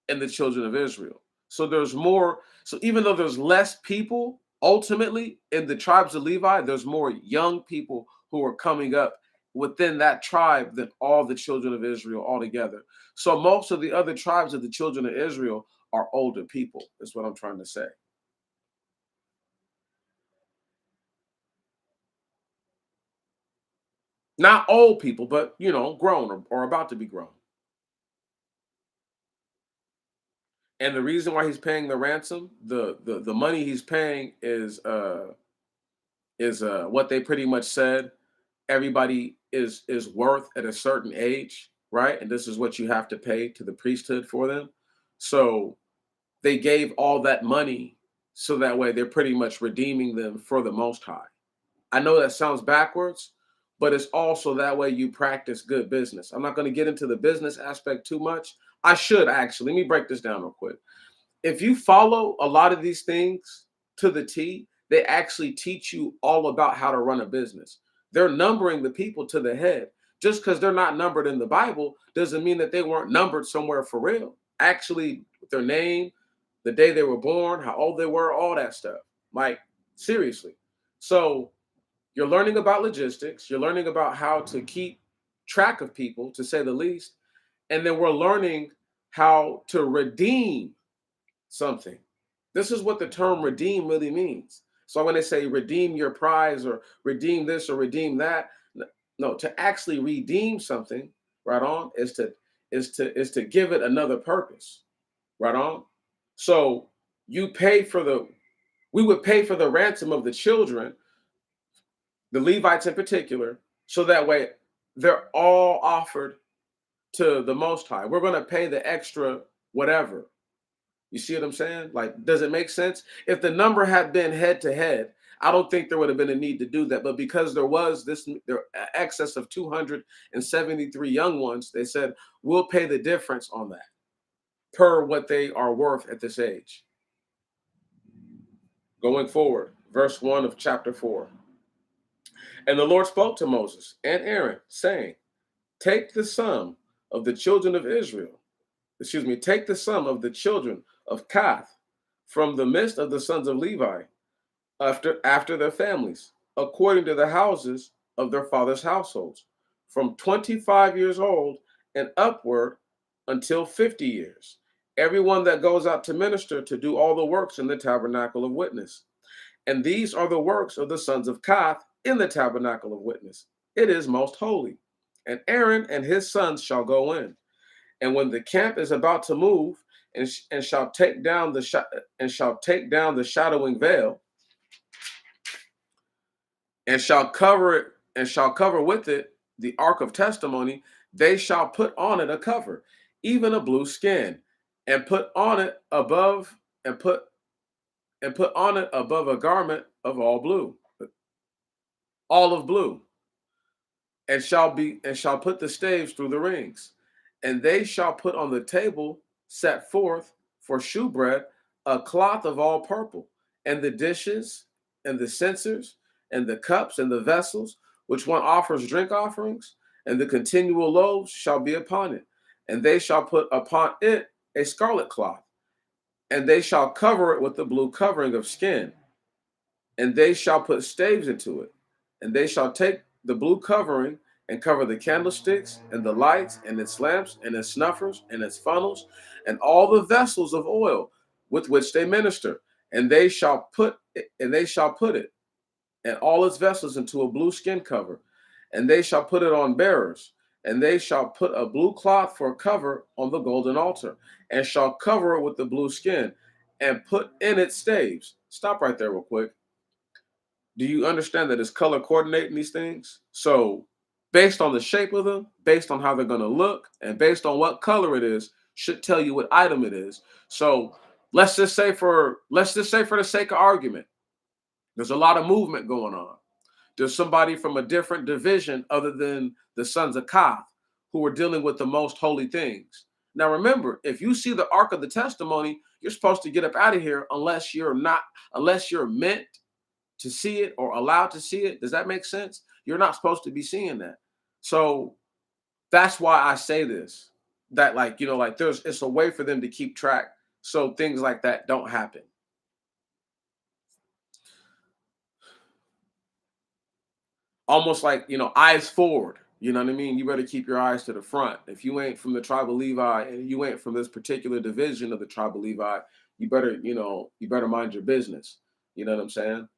in the children of Israel. So there's more. So even though there's less people ultimately in the tribes of Levi, there's more young people who are coming up within that tribe than all the children of Israel altogether. So most of the other tribes of the children of Israel are older people, is what I'm trying to say. Not old people, but grown or about to be grown. And the reason why he's paying the ransom, the money he's paying is what they pretty much said everybody is worth at a certain age, right? And this is what you have to pay to the priesthood for them. So they gave all that money so that way they're pretty much redeeming them for the Most High. I know that sounds backwards, but it's also that way you practice good business. I'm not going to get into the business aspect too much. I should actually. Let me break this down real quick. If you follow a lot of these things to the T, they actually teach you all about how to run a business. They're numbering the people to the head. Just because they're not numbered in the Bible doesn't mean that they weren't numbered somewhere for real. Actually, their name, the day they were born, how old they were, all that stuff. Like, seriously. So you're learning about logistics, you're learning about how to keep track of people, to say the least, and then we're learning how to redeem something. This is what the term redeem really means. So when they say redeem your prize or redeem this or redeem that, no, to actually redeem something, right on, is to give it another purpose, right on. So you pay for the we would pay for the ransom of the children, the Levites in particular, so that way they're all offered to the Most High. We're going to pay the extra whatever. You see what I'm saying? Like, does it make sense? If the number had been head to head, I don't think there would have been a need to do that. But because there was this there excess of 273 young ones, they said, we'll pay the difference on that per what they are worth at this age. Going forward, verse 1 of chapter 4. And the Lord spoke to Moses and Aaron, saying, Take the sum of the children of Israel, take the sum of the children of Kath from the midst of the sons of Levi, after their families, according to the houses of their fathers' households, from 25 years old and upward until 50 years. Everyone that goes out to minister to do all the works in the tabernacle of witness. And these are the works of the sons of Kath in the tabernacle of witness. It is most holy. And Aaron and his sons shall go in. And when the camp is about to move, and shall take down the shadowing veil, and shall cover with it the ark of testimony, they shall put on it a cover, even a blue skin, and put on it above a garment of olive blue, and shall put the staves through the rings. And they shall put on the table set forth for shewbread a cloth of all purple, and the dishes and the censers and the cups and the vessels which one offers drink offerings, and the continual loaves shall be upon it. And they shall put upon it a scarlet cloth, and they shall cover it with the blue covering of skin, and they shall put staves into it, and they shall take the blue covering and cover the candlesticks and the lights and its lamps and its snuffers and its funnels and all the vessels of oil with which they minister, and they shall put it and all its vessels into a blue skin cover, and they shall put it on bearers, and they shall put a blue cloth for a cover on the golden altar, and shall cover it with the blue skin, and put in it staves. Stop right there real quick. Do you understand that it's color coordinating these things? So based on the shape of them, based on how they're going to look, and based on what color it is, should tell you what item it is. So let's just say for the sake of argument, there's a lot of movement going on. There's somebody from a different division other than the sons of Koth who are dealing with the most holy things. Now remember, if you see the Ark of the Testimony, you're supposed to get up out of here unless you're meant to see it or allowed to see it. Does that make sense? You're not supposed to be seeing that. So that's why I say this. That it's a way for them to keep track so things like that don't happen. Almost like, eyes forward. You know what I mean? You better keep your eyes to the front. If you ain't from the tribe of Levi and you ain't from this particular division of the tribe of Levi, you better, you better mind your business. You know what I'm saying?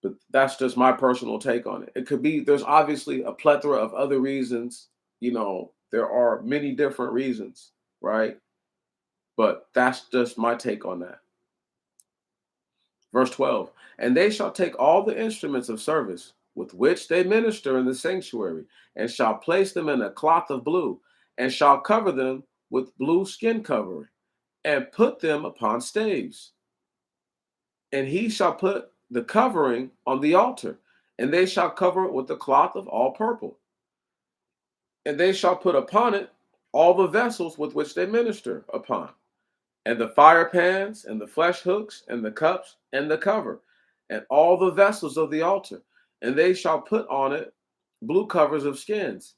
But that's just my personal take on it. It could be, there's obviously a plethora of other reasons. There are many different reasons, right? But that's just my take on that. Verse 12, and they shall take all the instruments of service with which they minister in the sanctuary, and shall place them in a cloth of blue, and shall cover them with blue skin covering, and put them upon staves. And he shall put the covering on the altar, and they shall cover it with the cloth of all purple. And they shall put upon it all the vessels with which they minister upon, and the fire pans, and the flesh hooks, and the cups, and the cover, and all the vessels of the altar. And they shall put on it blue covers of skins,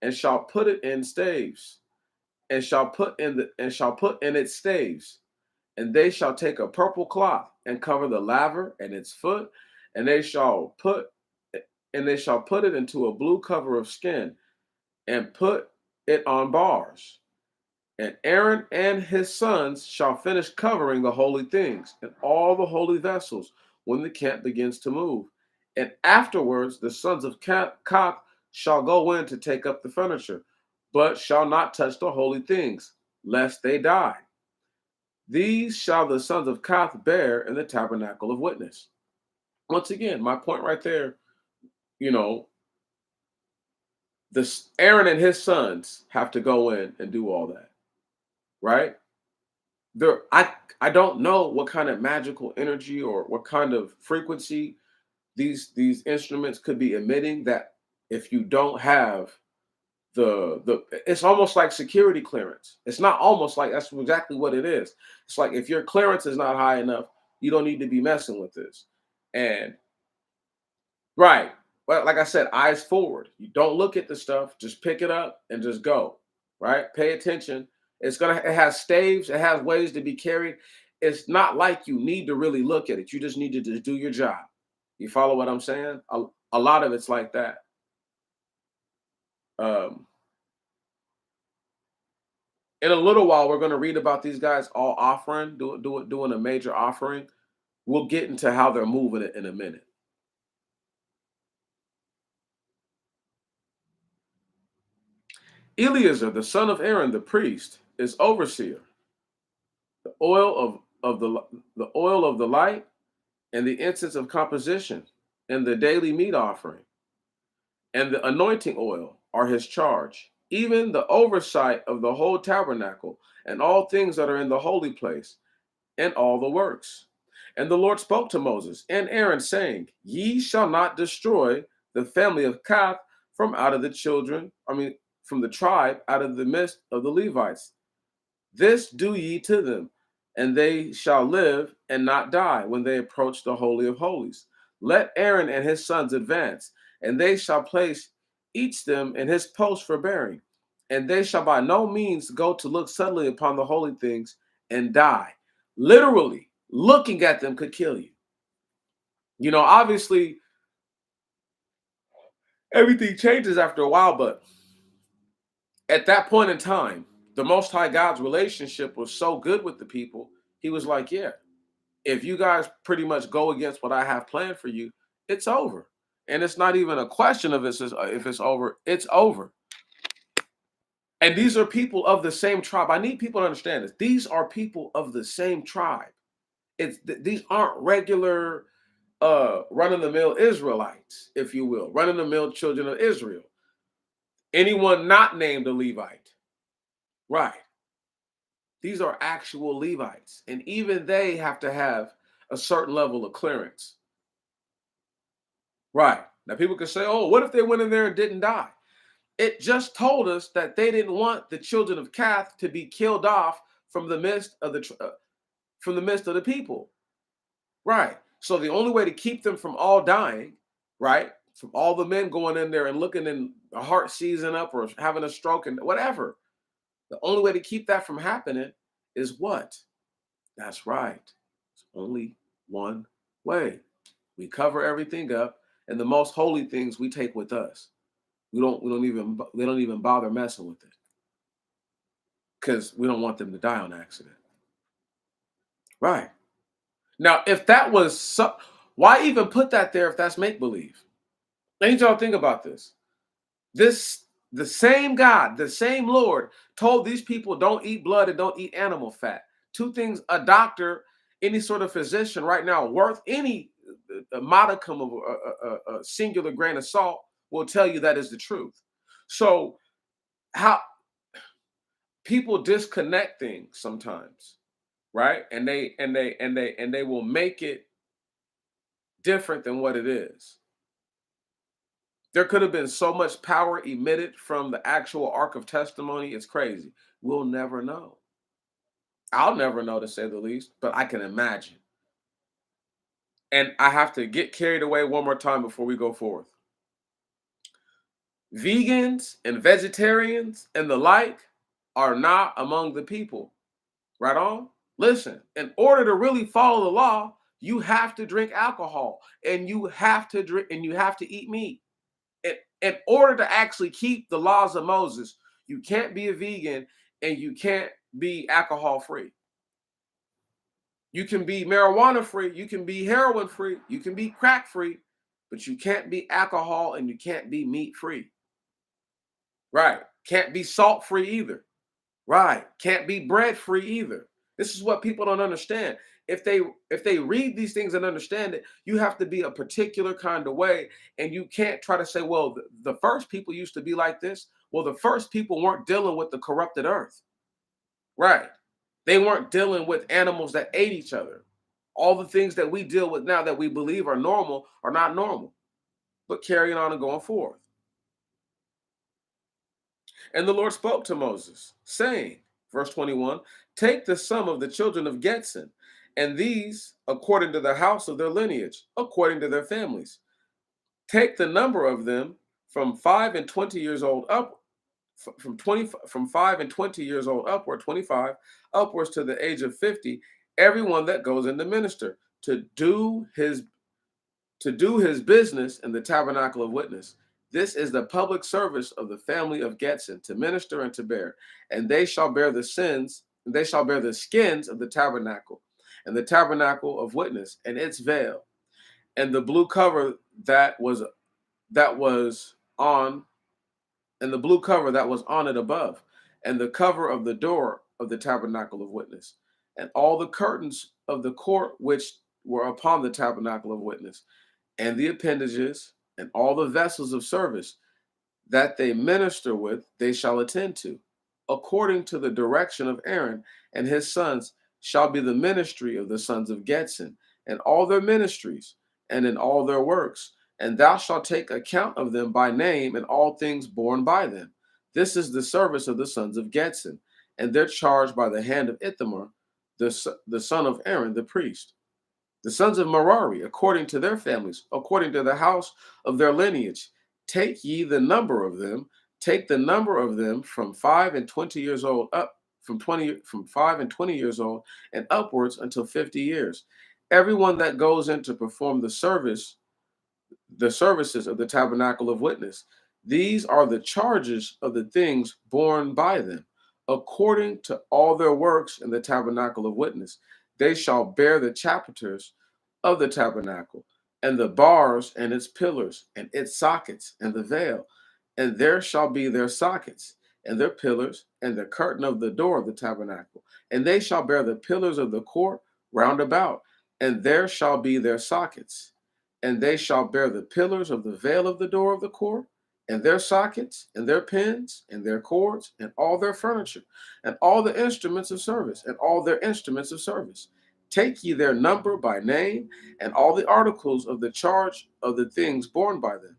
and shall put it in staves, and shall put in its staves. And they shall take a purple cloth and cover the laver and its foot, and they shall put it into a blue cover of skin, and put it on bars. And Aaron and his sons shall finish covering the holy things and all the holy vessels when the camp begins to move. And afterwards the sons of Koch shall go in to take up the furniture, but shall not touch the holy things, lest they die. These shall the sons of Koch bear in the tabernacle of witness. Once again, my point right there, you know, this Aaron and his sons have to go in and do all that, right? I don't know what kind of magical energy or what kind of frequency these instruments could be emitting, that if you don't have the it's almost like security clearance. It's not almost like, that's exactly what it is. It's like, if your clearance is not high enough, you don't need to be messing with this. And right. But like I said, eyes forward. You don't look at the stuff, just pick it up and just go. Right? Pay attention. It has staves, it has ways to be carried. It's not like you need to really look at it. You just need to just do your job. You follow what I'm saying? A lot of it's like that. Um, in a little while, we're going to read about these guys all offering, doing a major offering. We'll get into how they're moving it in a minute. Eleazar, the son of Aaron, the priest, is overseer. The oil the oil of the light, and the incense of composition, and the daily meat offering, and the anointing oil are his charge, even the oversight of the whole tabernacle, and all things that are in the holy place, and all the works. And the Lord spoke to Moses and Aaron, saying, Ye shall not destroy the family of Koch from out of the children, from the tribe out of the midst of the Levites. This do ye to them, and they shall live and not die when they approach the Holy of Holies. Let Aaron and his sons advance, and they shall place each them in his post for bearing. And they shall by no means go to look suddenly upon the holy things and die. Literally, looking at them could kill you. Obviously, everything changes after a while, but at that point in time, the Most High God's relationship was so good with the people, he was like, yeah, if you guys pretty much go against what I have planned for you, it's over. And it's not even a question of if it's over, it's over. And these are people of the same tribe. I need people to understand this. These are people of the same tribe. These aren't regular run-of-the-mill Israelites, if you will, run-of-the-mill children of Israel. Anyone not named a Levite. Right. These are actual Levites. And even they have to have a certain level of clearance. Right. Now people can say, oh, what if they went in there and didn't die? It just told us that they didn't want the children of Kath to be killed off from the midst of the people. Right. So the only way to keep them from all dying, right, from all the men going in there and looking in the heart seizing up or having a stroke and whatever, the only way to keep that from happening is what? That's right. It's only one way. We cover everything up, and the most holy things we take with us. They don't even bother messing with it because we don't want them to die on accident. Right. Now, if that was why even put that there if that's make believe? I need y'all to think about this. The same God, the same Lord told these people don't eat blood and don't eat animal fat. Two things a doctor, any sort of physician right now worth any modicum of a singular grain of salt will tell you that is the truth. So how people disconnect things sometimes, right? And they will make it different than what it is. There could have been so much power emitted from the actual Ark of Testimony. It's crazy. We'll never know. I'll never know, to say the least, but I can imagine. And I have to get carried away one more time before we go forth. Vegans and vegetarians and the like are not among the people. Right on? Listen, in order to really follow the law, you have to drink alcohol and you have to drink and you have to eat meat. In order to actually keep the laws of Moses, you can't be a vegan and you can't be alcohol free. You can be marijuana free, you can be heroin free, you can be crack free, but you can't be alcohol and you can't be meat free. Right. Can't be salt free either. Right. Can't be bread free either. This is what people don't understand. If they read these things and understand it, you have to be a particular kind of way, and you can't try to say, well, the first people used to be like this. Well, the first people weren't dealing with the corrupted earth. Right. They weren't dealing with animals that ate each other. All the things that we deal with now that we believe are normal are not normal. But carrying on and going forth. And the Lord spoke to Moses, saying, verse 21, take the sum of the children of Getson, and these according to the house of their lineage, according to their families. Take the number of them from 5 and 20 years old up, from 5 and 20 years old upward, 25 upwards to the age of 50, everyone that goes in to minister to do his business in the tabernacle of witness. This is the public service of the family of Getson, to minister and to bear. And they shall bear the skins of the tabernacle, and the tabernacle of witness, and its veil, and the blue cover that was on, and the blue cover that was on it above, and the cover of the door of the tabernacle of witness, and all the curtains of the court which were upon the tabernacle of witness, and the appendages, and all the vessels of service that they minister with, they shall attend to, according to the direction of Aaron and his sons shall be the ministry of the sons of Getson, and all their ministries, and in all their works. And thou shalt take account of them by name and all things borne by them. This is the service of the sons of Getson, and their charge by the hand of Ithamar, the son of Aaron the priest. The sons of Merari, according to their families, according to the house of their lineage, take ye the number of them. Take the number of them from 5 and 20 years old up, from 5 and 20 years old and upwards until 50 years. Everyone that goes in to perform the services of the tabernacle of witness. These are the charges of the things borne by them, according to all their works in the tabernacle of witness. They shall bear the chapiters of the tabernacle, and the bars and its pillars, and its sockets, and the veil. And there shall be their sockets, and their pillars, and the curtain of the door of the tabernacle. And they shall bear the pillars of the court round about, and there shall be their sockets. And they shall bear the pillars of the veil of the door of the court, and their sockets, and their pins, and their cords, and all their furniture, and all the instruments of service, and all their instruments of service. Take ye their number by name, and all the articles of the charge of the things borne by them.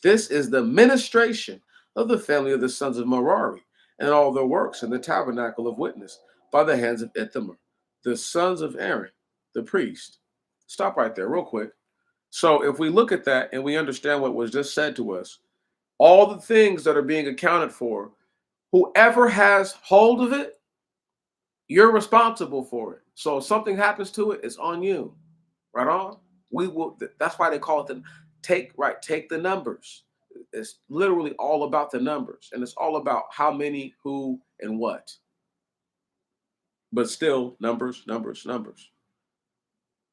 This is the ministration of the family of the sons of Merari, and all their works in the tabernacle of witness, by the hands of Ithamar, the sons of Aaron, the priest. Stop right there, real quick. So if we look at that and we understand what was just said to us, all the things that are being accounted for, whoever has hold of it, you're responsible for it. So if something happens to it, it's on you. Right on? We will. That's why they call it take the numbers. It's literally all about the numbers, and it's all about how many, who, and what. But still, numbers, numbers, numbers.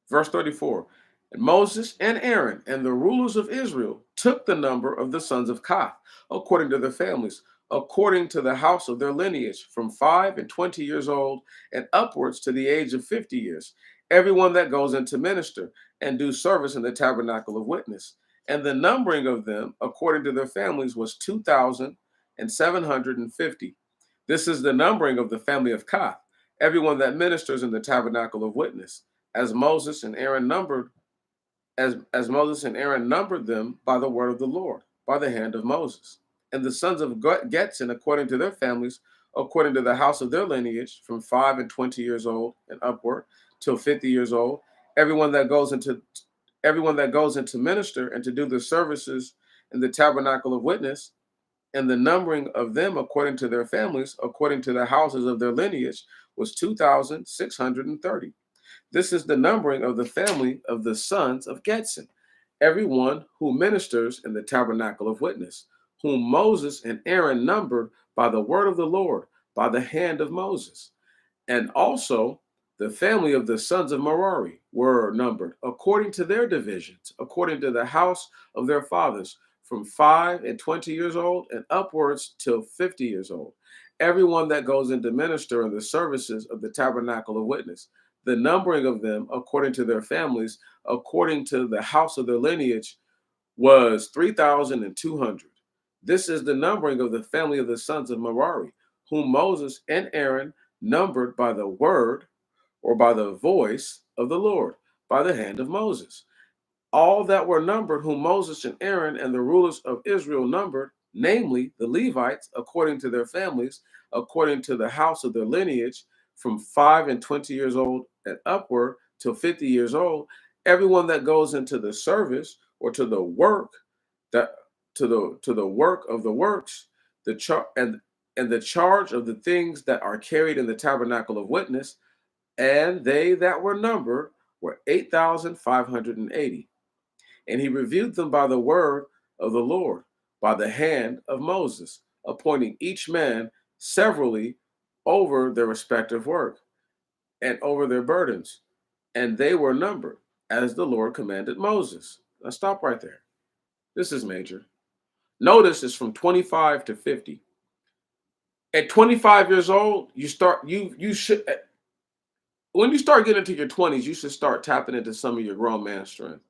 Verse 34. And Moses and Aaron and the rulers of Israel took the number of the sons of Kohath, according to their families, according to the house of their lineage, from 5 and 20 years old and upwards to the age of 50 years, everyone that goes in to minister and do service in the tabernacle of witness. And the numbering of them, according to their families, was 2,750. This is the numbering of the family of Kohath, everyone that ministers in the tabernacle of witness, as Moses and Aaron numbered, as Moses and Aaron numbered them by the word of the Lord, by the hand of Moses. And the sons of Getzon, according to their families, according to the house of their lineage, from 5 and 20 years old and upward till 50 years old, everyone that goes into minister and to do the services in the tabernacle of witness, and the numbering of them according to their families, according to the houses of their lineage, was 2,630. This is the numbering of the family of the sons of Getzon, everyone who ministers in the tabernacle of witness, whom Moses and Aaron numbered by the word of the Lord, by the hand of Moses. And also the family of the sons of Merari were numbered according to their divisions, according to the house of their fathers, from 5 and 20 years old and upwards till 50 years old. Everyone that goes in to minister in the services of the tabernacle of witness, the numbering of them according to their families, according to the house of their lineage, was 3,200. This is the numbering of the family of the sons of Merari, whom Moses and Aaron numbered by the word or by the voice of the Lord, by the hand of Moses. All that were numbered, whom Moses and Aaron and the rulers of Israel numbered, namely the Levites, according to their families, according to the house of their lineage, from 5 and 20 years old and upward till 50 years old, everyone that goes into the service or to the work, that to the work of the works, the char and the charge of the things that are carried in the tabernacle of witness, and they that were numbered were 8,580. And he reviewed them by the word of the Lord, by the hand of Moses, appointing each man severally over their respective work and over their burdens. And they were numbered as the Lord commanded Moses. Now stop right there. This is major. Notice it's from 25 to 50. At 25 years old, you should, when you start getting into your 20s, you should start tapping into some of your grown man strength.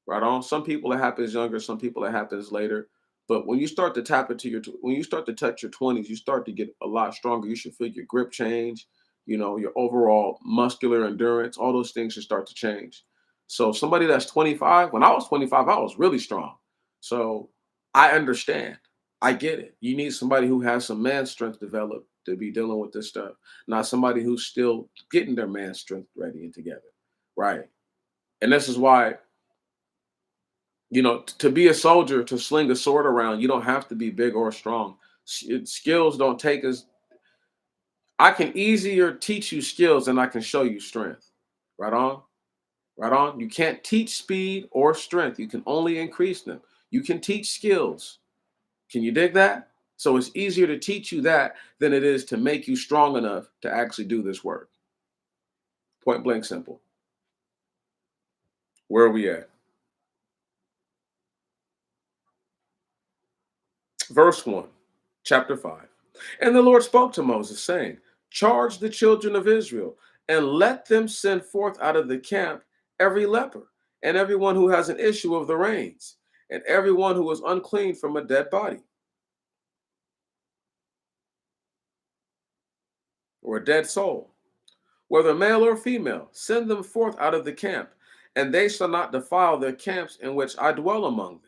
Right on. Some people it happens younger, some people it happens later. But when you start to tap into when you start to touch your 20s, you start to get a lot stronger. You should feel your grip change, your overall muscular endurance, all those things should start to change. So somebody that's 25, when I was 25, I was really strong. So I understand. I get it. You need somebody who has some man strength developed to be dealing with this stuff, not somebody who's still getting their man strength ready and together. Right. And this is why, to be a soldier, to sling a sword around, you don't have to be big or strong. Skills don't take us. I can easier teach you skills than I can show you strength. Right on? Right on? You can't teach speed or strength. You can only increase them. You can teach skills. Can you dig that? So it's easier to teach you that than it is to make you strong enough to actually do this work. Point blank simple. Where are we at? Verse 1, chapter 5. And the Lord spoke to Moses, saying, charge the children of Israel, and let them send forth out of the camp every leper, and everyone who has an issue of the reins, and everyone who is unclean from a dead body, or a dead soul, whether male or female, send them forth out of the camp, and they shall not defile their camps in which I dwell among them.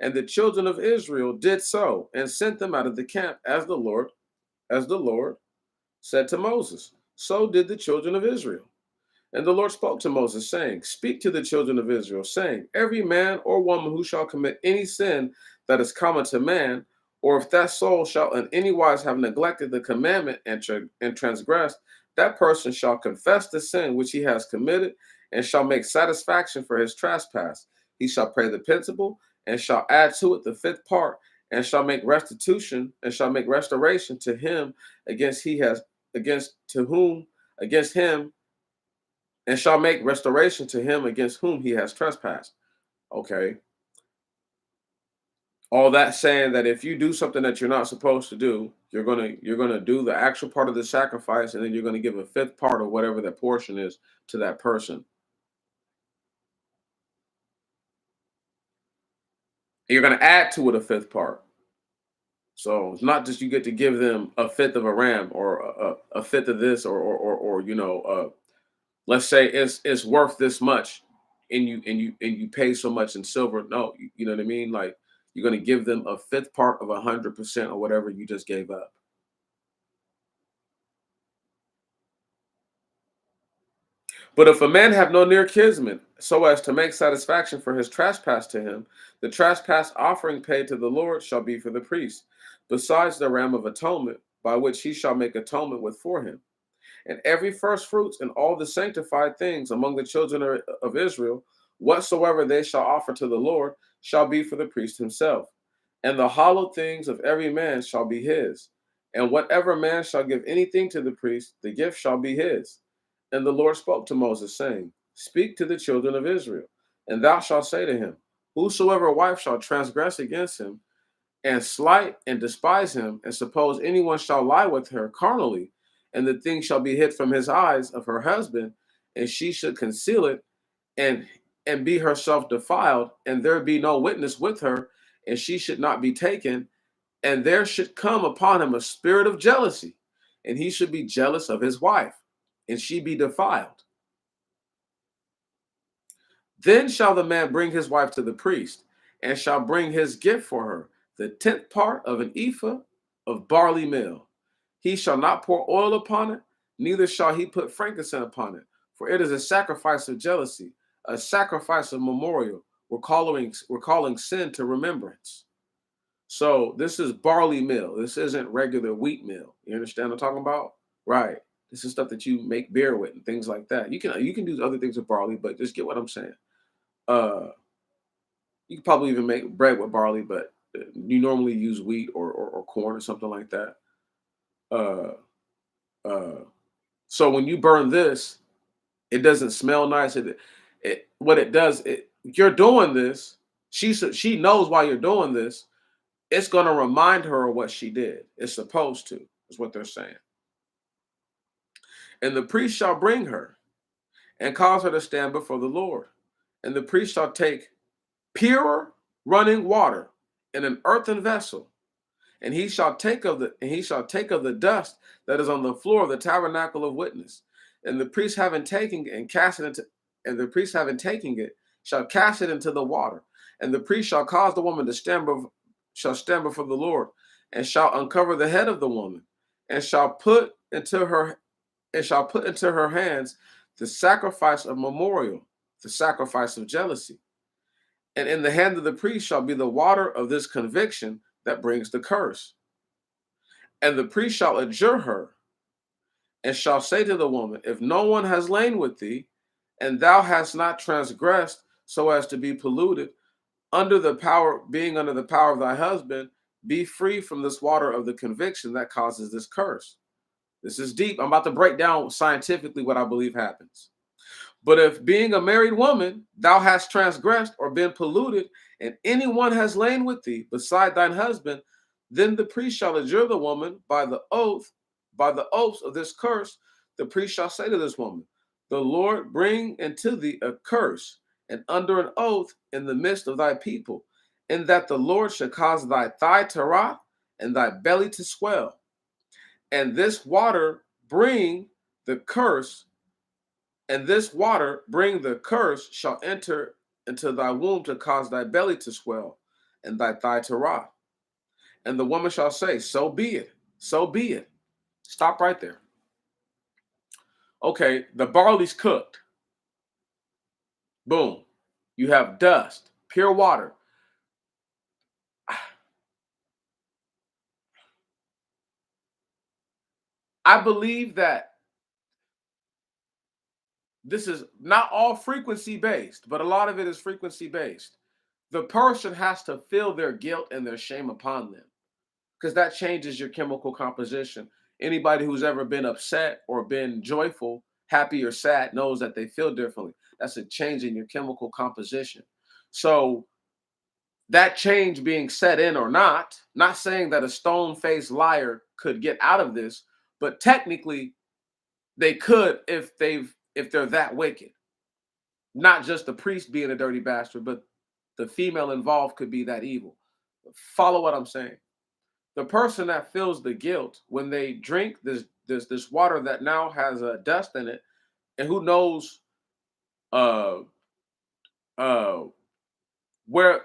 And the children of Israel did so, and sent them out of the camp as the Lord said to Moses. So did the children of Israel. And the Lord spoke to Moses, saying, speak to the children of Israel, saying, every man or woman who shall commit any sin that is common to man, or if that soul shall in any wise have neglected the commandment and transgressed, that person shall confess the sin which he has committed, and shall make satisfaction for his trespass. He shall pay the principal, and shall add to it the fifth part, and shall make restitution, and shall make restoration to him against he has against to whom against him, and shall make restoration to him against whom he has trespassed. Okay. All that saying that if you do something that you're not supposed to do, you're gonna do the actual part of the sacrifice, and then you're gonna give a fifth part of whatever that portion is to that person. And you're gonna add to it a fifth part. So it's not just you get to give them a fifth of a ram or a fifth of this or let's say it's worth this much, and you pay so much in silver. No, you know what I mean. Like you're gonna give them a fifth part of 100% or whatever you just gave up. But if a man have no near kinsman, so as to make satisfaction for his trespass to him, the trespass offering paid to the Lord shall be for the priest, besides the ram of atonement, by which he shall make atonement with for him. And every first fruits and all the sanctified things among the children of Israel, whatsoever they shall offer to the Lord, shall be for the priest himself. And the hallowed things of every man shall be his. And whatever man shall give anything to the priest, the gift shall be his. And the Lord spoke to Moses, saying, Speak to the children of Israel, and thou shalt say to him, Whosoever wife shall transgress against him, and slight and despise him, and suppose anyone shall lie with her carnally, and the thing shall be hid from his eyes of her husband, and she should conceal it, and be herself defiled, and there be no witness with her, and she should not be taken, and there should come upon him a spirit of jealousy, and he should be jealous of his wife, and she be defiled. Then shall the man bring his wife to the priest, and shall bring his gift for her, the tenth part of an ephah of barley meal. He shall not pour oil upon it, neither shall he put frankincense upon it, for it is a sacrifice of jealousy, a sacrifice of memorial. We're calling sin to remembrance. So this is barley meal. This isn't regular wheat meal. You understand what I'm talking about? Right. This is stuff that you make beer with and things like that. You can do other things with barley, but just get what I'm saying. Uh, you could probably even make bread with barley, but you normally use wheat or corn or something like that. Uh, uh, so when you burn this, it doesn't smell nice. It what it does, you're doing this. She knows why you're doing this. It's going to remind her of what she did. It's supposed to, is what they're saying. And the priest shall bring her and cause her to stand before the Lord. And the priest shall take pure running water in an earthen vessel, and he shall take of the dust that is on the floor of the tabernacle of witness. And the priest having taken it and cast it into and the priest having taken it shall cast it into the water. And the priest shall cause the woman to stand before the Lord, and shall uncover the head of the woman, and shall put into her hands the sacrifice of memorial, the sacrifice of jealousy. And in the hand of the priest shall be the water of this conviction that brings the curse. And the priest shall adjure her, and shall say to the woman, If no one has lain with thee, and thou hast not transgressed so as to be polluted, being under the power of thy husband, be free from this water of the conviction that causes this curse. This is deep. I'm about to break down scientifically what I believe happens. But if being a married woman, thou hast transgressed or been polluted, and anyone has lain with thee beside thine husband, then the priest shall adjure the woman by the oaths of this curse. The priest shall say to this woman, The Lord bring into thee a curse, and under an oath in the midst of thy people, in that the Lord should cause thy thigh to rot and thy belly to swell. And this water bring the curse and this water, bring the curse, shall enter into thy womb to cause thy belly to swell and thy thigh to rot. And the woman shall say, So be it, so be it. Stop right there. Okay, the barley's cooked. Boom. You have dust, pure water. I believe that this is not all frequency based, but a lot of it is frequency based. The person has to feel their guilt and their shame upon them, because that changes your chemical composition. Anybody who's ever been upset or been joyful, happy or sad knows that they feel differently. That's a change in your chemical composition. So that change being set in or not saying that a stone-faced liar could get out of this, but technically they could if they're that wicked. Not just the priest being a dirty bastard, but the female involved could be that evil. Follow what I'm saying. The person that feels the guilt when they drink this water that now has dust in it, and who knows uh uh where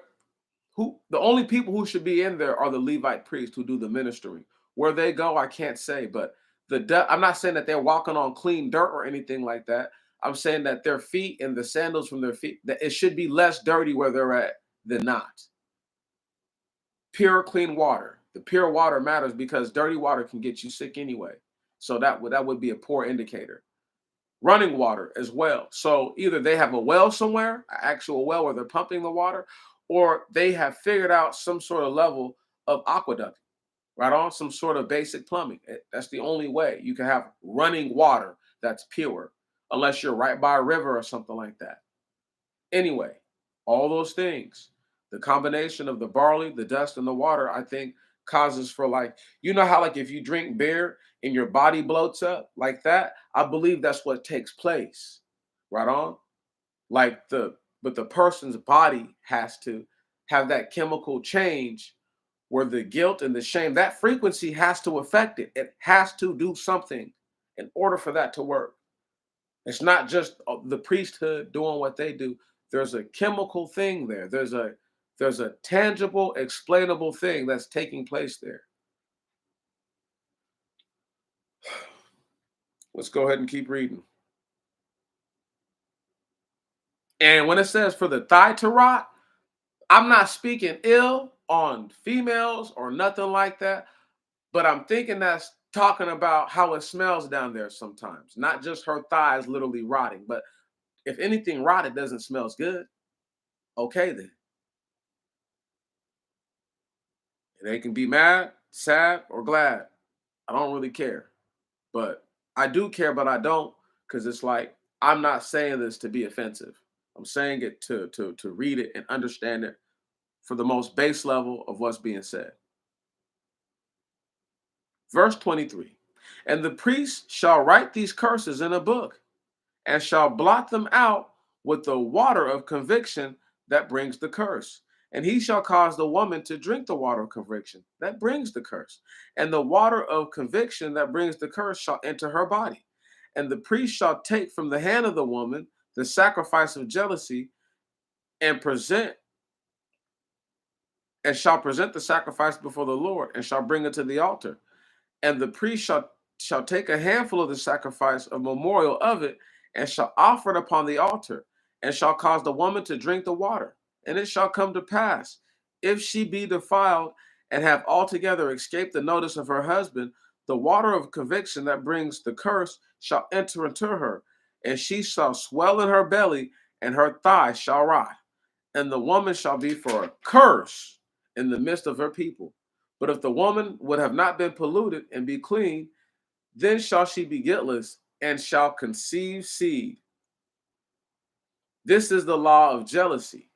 who the only people who should be in there are the Levite priests who do the ministering. Where they go, I can't say, but I'm not saying that they're walking on clean dirt or anything like that. I'm saying that their feet and the sandals from their feet, that it should be less dirty where they're at than not. Pure, clean water. The pure water matters because dirty water can get you sick anyway. So that would be a poor indicator. Running water as well. So either they have a well somewhere, an actual well where they're pumping the water, or they have figured out some sort of level of aqueduct, right on some sort of basic plumbing. That's the only way you can have running water that's pure, unless you're right by a river or something like that. Anyway, all those things, the combination of the barley, the dust, and the water, I think causes for, like, you know how, like, if you drink beer and your body bloats up like that, I believe that's what takes place. Right on? Like but the person's body has to have that chemical change where the guilt and the shame, that frequency has to affect it. It has to do something in order for that to work. It's not just the priesthood doing what they do. There's a chemical thing there. There's a tangible, explainable thing that's taking place there. Let's go ahead and keep reading. And when it says for the thigh to rot, I'm not speaking ill on females or nothing like that, but I'm thinking that's talking about how it smells down there sometimes. Not just her thighs literally rotting, but if anything rotted doesn't smell good, okay then. They can be mad, sad, or glad. I don't really care. But I do care, but I don't, because it's like I'm not saying this to be offensive. I'm saying it to read it and understand it for the most base level of what's being said. Verse 23. And the priest shall write these curses in a book, and shall blot them out with the water of conviction that brings the curse. And he shall cause the woman to drink the water of conviction that brings the curse. And the water of conviction that brings the curse shall enter her body. And the priest shall take from the hand of the woman the sacrifice of jealousy and shall present the sacrifice before the Lord, and shall bring it to the altar. And the priest shall take a handful of the sacrifice of memorial of it, and shall offer it upon the altar, and shall cause the woman to drink the water. And it shall come to pass, if she be defiled and have altogether escaped the notice of her husband, the water of conviction that brings the curse shall enter into her, and she shall swell in her belly, and her thigh shall rot. And the woman shall be for a curse in the midst of her people. But if the woman would have not been polluted and be clean, then shall she be guiltless and shall conceive seed. This is the law of jealousy,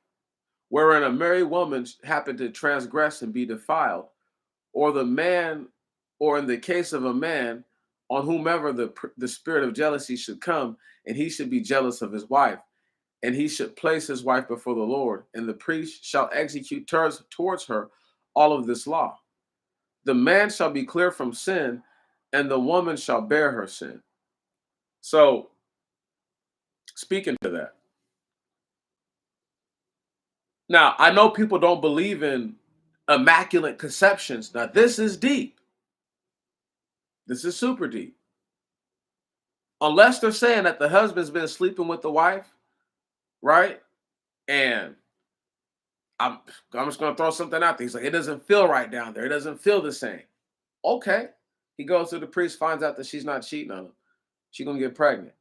wherein a married woman happen to transgress and be defiled, or the man, or in the case of a man, on whomever the spirit of jealousy should come, and he should be jealous of his wife, and he should place his wife before the Lord, and the priest shall execute towards her all of this law. The man shall be clear from sin, and the woman shall bear her sin. So, speaking to that, now I know people don't believe in immaculate conceptions. Now, this is deep. This is super deep. Unless they're saying that the husband's been sleeping with the wife, right? And I'm, I'm just going to throw something out there. He's like, it doesn't feel right down there. It doesn't feel the same. Okay. He goes to the priest, finds out that she's not cheating on him. She's going to get pregnant.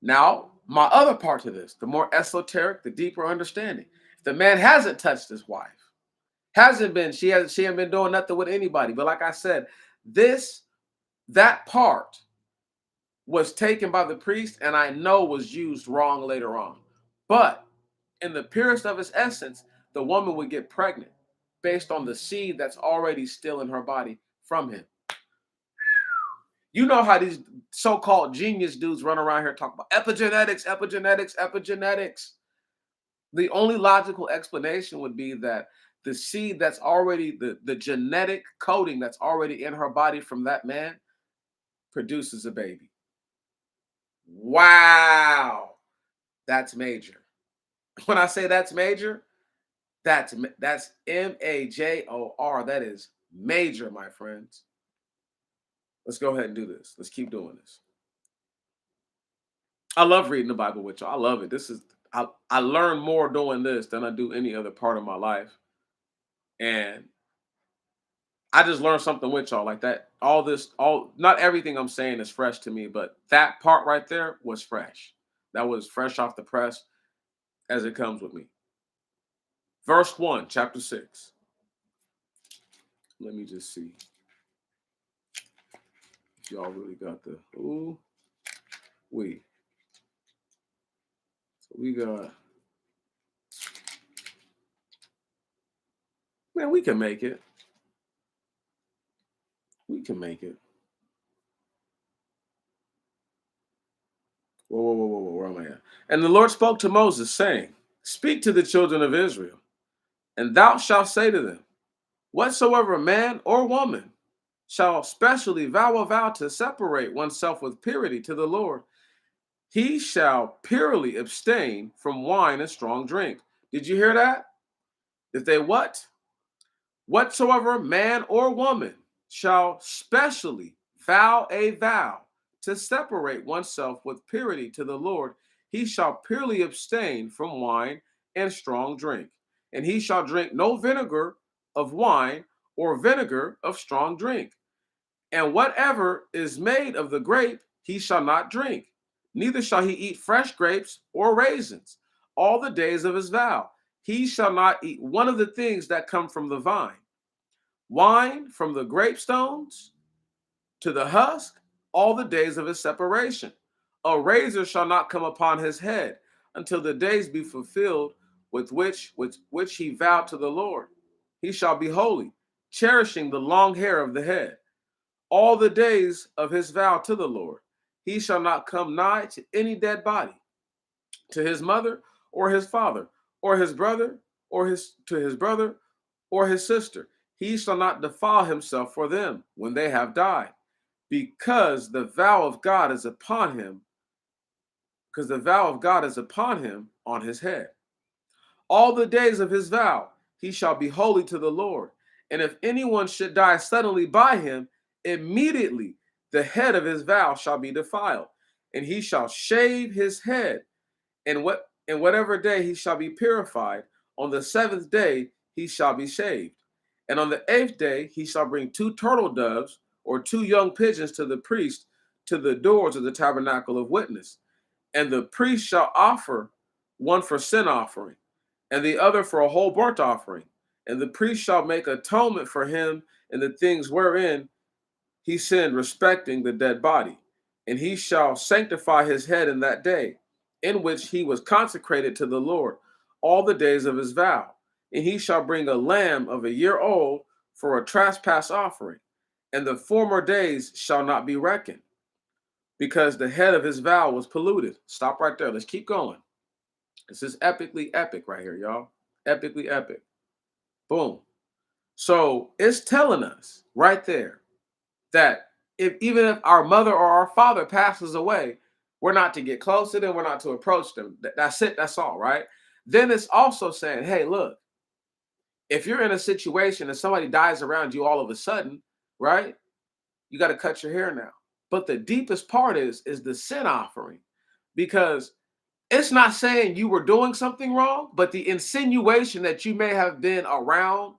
Now, my other part to this, the more esoteric, the deeper understanding. If the man hasn't touched his wife, hasn't been, she hasn't been doing nothing with anybody. But like I said, this that part was taken by the priest, and I know was used wrong later on. But in the purest of its essence, the woman would get pregnant based on the seed that's already still in her body from him. You know how these so-called genius dudes run around here talking about epigenetics, epigenetics, epigenetics. The only logical explanation would be that the seed that's already, the genetic coding that's already in her body from that man produces a baby. Wow. That's major. When I say that's major, that's major. That is major, my friends. Let's go ahead and do this. Let's keep doing this. I love reading the Bible with y'all. I love it. I learn more doing this than I do any other part of my life. And I just learned something with y'all like that. Not everything I'm saying is fresh to me, but that part right there was fresh. That was fresh off the press as it comes with me. Verse 1, chapter 6. Let me just see if y'all really got the ooh we. So we got, man, we can make it. We can make it. Whoa, where am I at? And the Lord spoke to Moses, saying, speak to the children of Israel, and thou shalt say to them, whatsoever man or woman shall specially vow a vow to separate oneself with purity to the Lord, he shall purely abstain from wine and strong drink. Did you hear that? If they what? Whatsoever man or woman shall specially vow a vow to separate oneself with purity to the Lord, he shall purely abstain from wine and strong drink. And he shall drink no vinegar of wine or vinegar of strong drink. And whatever is made of the grape, he shall not drink, neither shall he eat fresh grapes or raisins all the days of his vow. He shall not eat one of the things that come from the vine. Wine from the grapestones to the husk all the days of his separation. A razor shall not come upon his head until the days be fulfilled with which he vowed to the Lord. He shall be holy, cherishing the long hair of the head all the days of his vow to the Lord. He shall not come nigh to any dead body, to his mother or his father, or his brother, or his brother, or his sister. He shall not defile himself for them when they have died, because the vow of God is upon him, because the vow of God is upon him on his head. All the days of his vow he shall be holy to the Lord. And if anyone should die suddenly by him, immediately the head of his vow shall be defiled, and he shall shave his head, and whatever day he shall be purified. On the seventh day he shall be shaved. And on the eighth day he shall bring two turtle doves or two young pigeons to the priest to the doors of the tabernacle of witness. And the priest shall offer one for sin offering, and the other for a whole burnt offering. And the priest shall make atonement for him in the things wherein he sinned respecting the dead body. And he shall sanctify his head in that day, in which he was consecrated to the Lord all the days of his vow. And he shall bring a lamb of a year old for a trespass offering. And the former days shall not be reckoned, because the head of his vow was polluted. Stop right there. Let's keep going. This is epically epic right here, y'all. Epically epic. Boom. So it's telling us right there that even if our mother or our father passes away, we're not to get close to them, we're not to approach them. That's it, that's all, right? Then it's also saying, hey, look, if you're in a situation and somebody dies around you all of a sudden, right? You got to cut your hair now. But the deepest part is the sin offering, because it's not saying you were doing something wrong, but the insinuation that you may have been around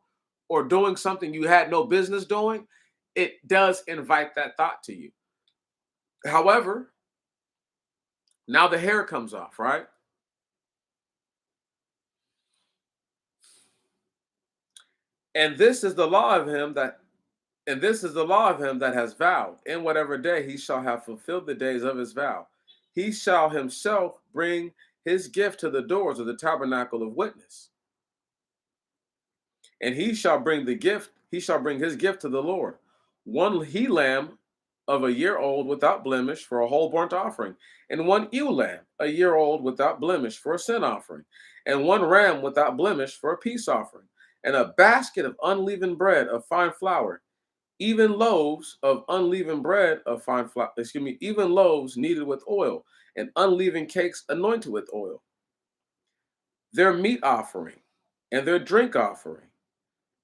or doing something you had no business doing, it does invite that thought to you. However, now the hair comes off, right? And this is the law of him that and this is the law of him that has vowed, in whatever day he shall have fulfilled the days of his vow. He shall himself bring his gift to the doors of the tabernacle of witness, and he shall bring his gift to the Lord. One he lamb of a year old without blemish for a whole burnt offering, and one ewe lamb a year old without blemish for a sin offering, and one ram without blemish for a peace offering, and a basket of unleavened bread of fine flour, even loaves of unleavened bread of fine flour, even loaves kneaded with oil, and unleavened cakes anointed with oil, their meat offering, and their drink offering.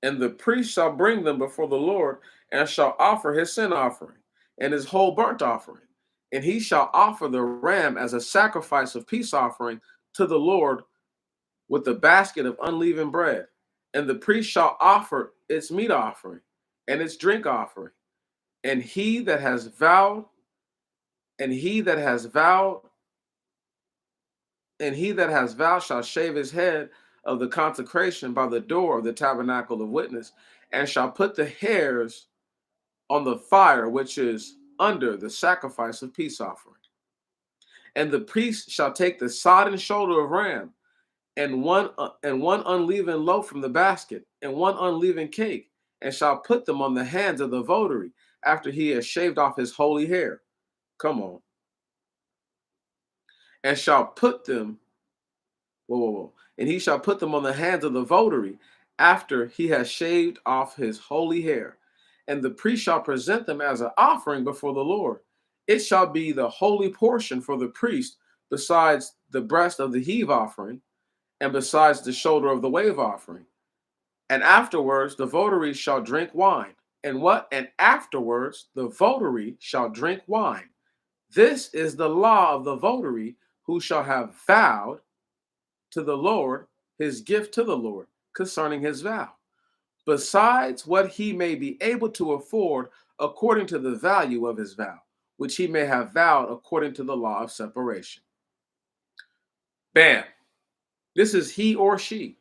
And the priest shall bring them before the Lord, and shall offer his sin offering, and his whole burnt offering. And he shall offer the ram as a sacrifice of peace offering to the Lord with the basket of unleavened bread. And the priest shall offer its meat offering and its drink offering. And he that has vowed, and he that has vowed, and he that has vowed shall shave his head of the consecration by the door of the tabernacle of witness, and shall put the hairs on the fire which is under the sacrifice of peace offering. And the priest shall take the sodden shoulder of ram, and one unleavened loaf from the basket, and one unleavened cake, and shall put them on the hands of the votary after he has shaved off his holy hair. Come on. And shall put them, and he shall put them on the hands of the votary after he has shaved off his holy hair. And the priest shall present them as an offering before the Lord. It shall be the holy portion for the priest, besides the breast of the heave offering, and besides the shoulder of the wave offering. And afterwards the votary shall drink wine. And what? And afterwards the votary shall drink wine. This is the law of the votary who shall have vowed to the Lord his gift to the Lord concerning his vow, besides what he may be able to afford according to the value of his vow, which he may have vowed according to the law of separation. Bam. This is he or she,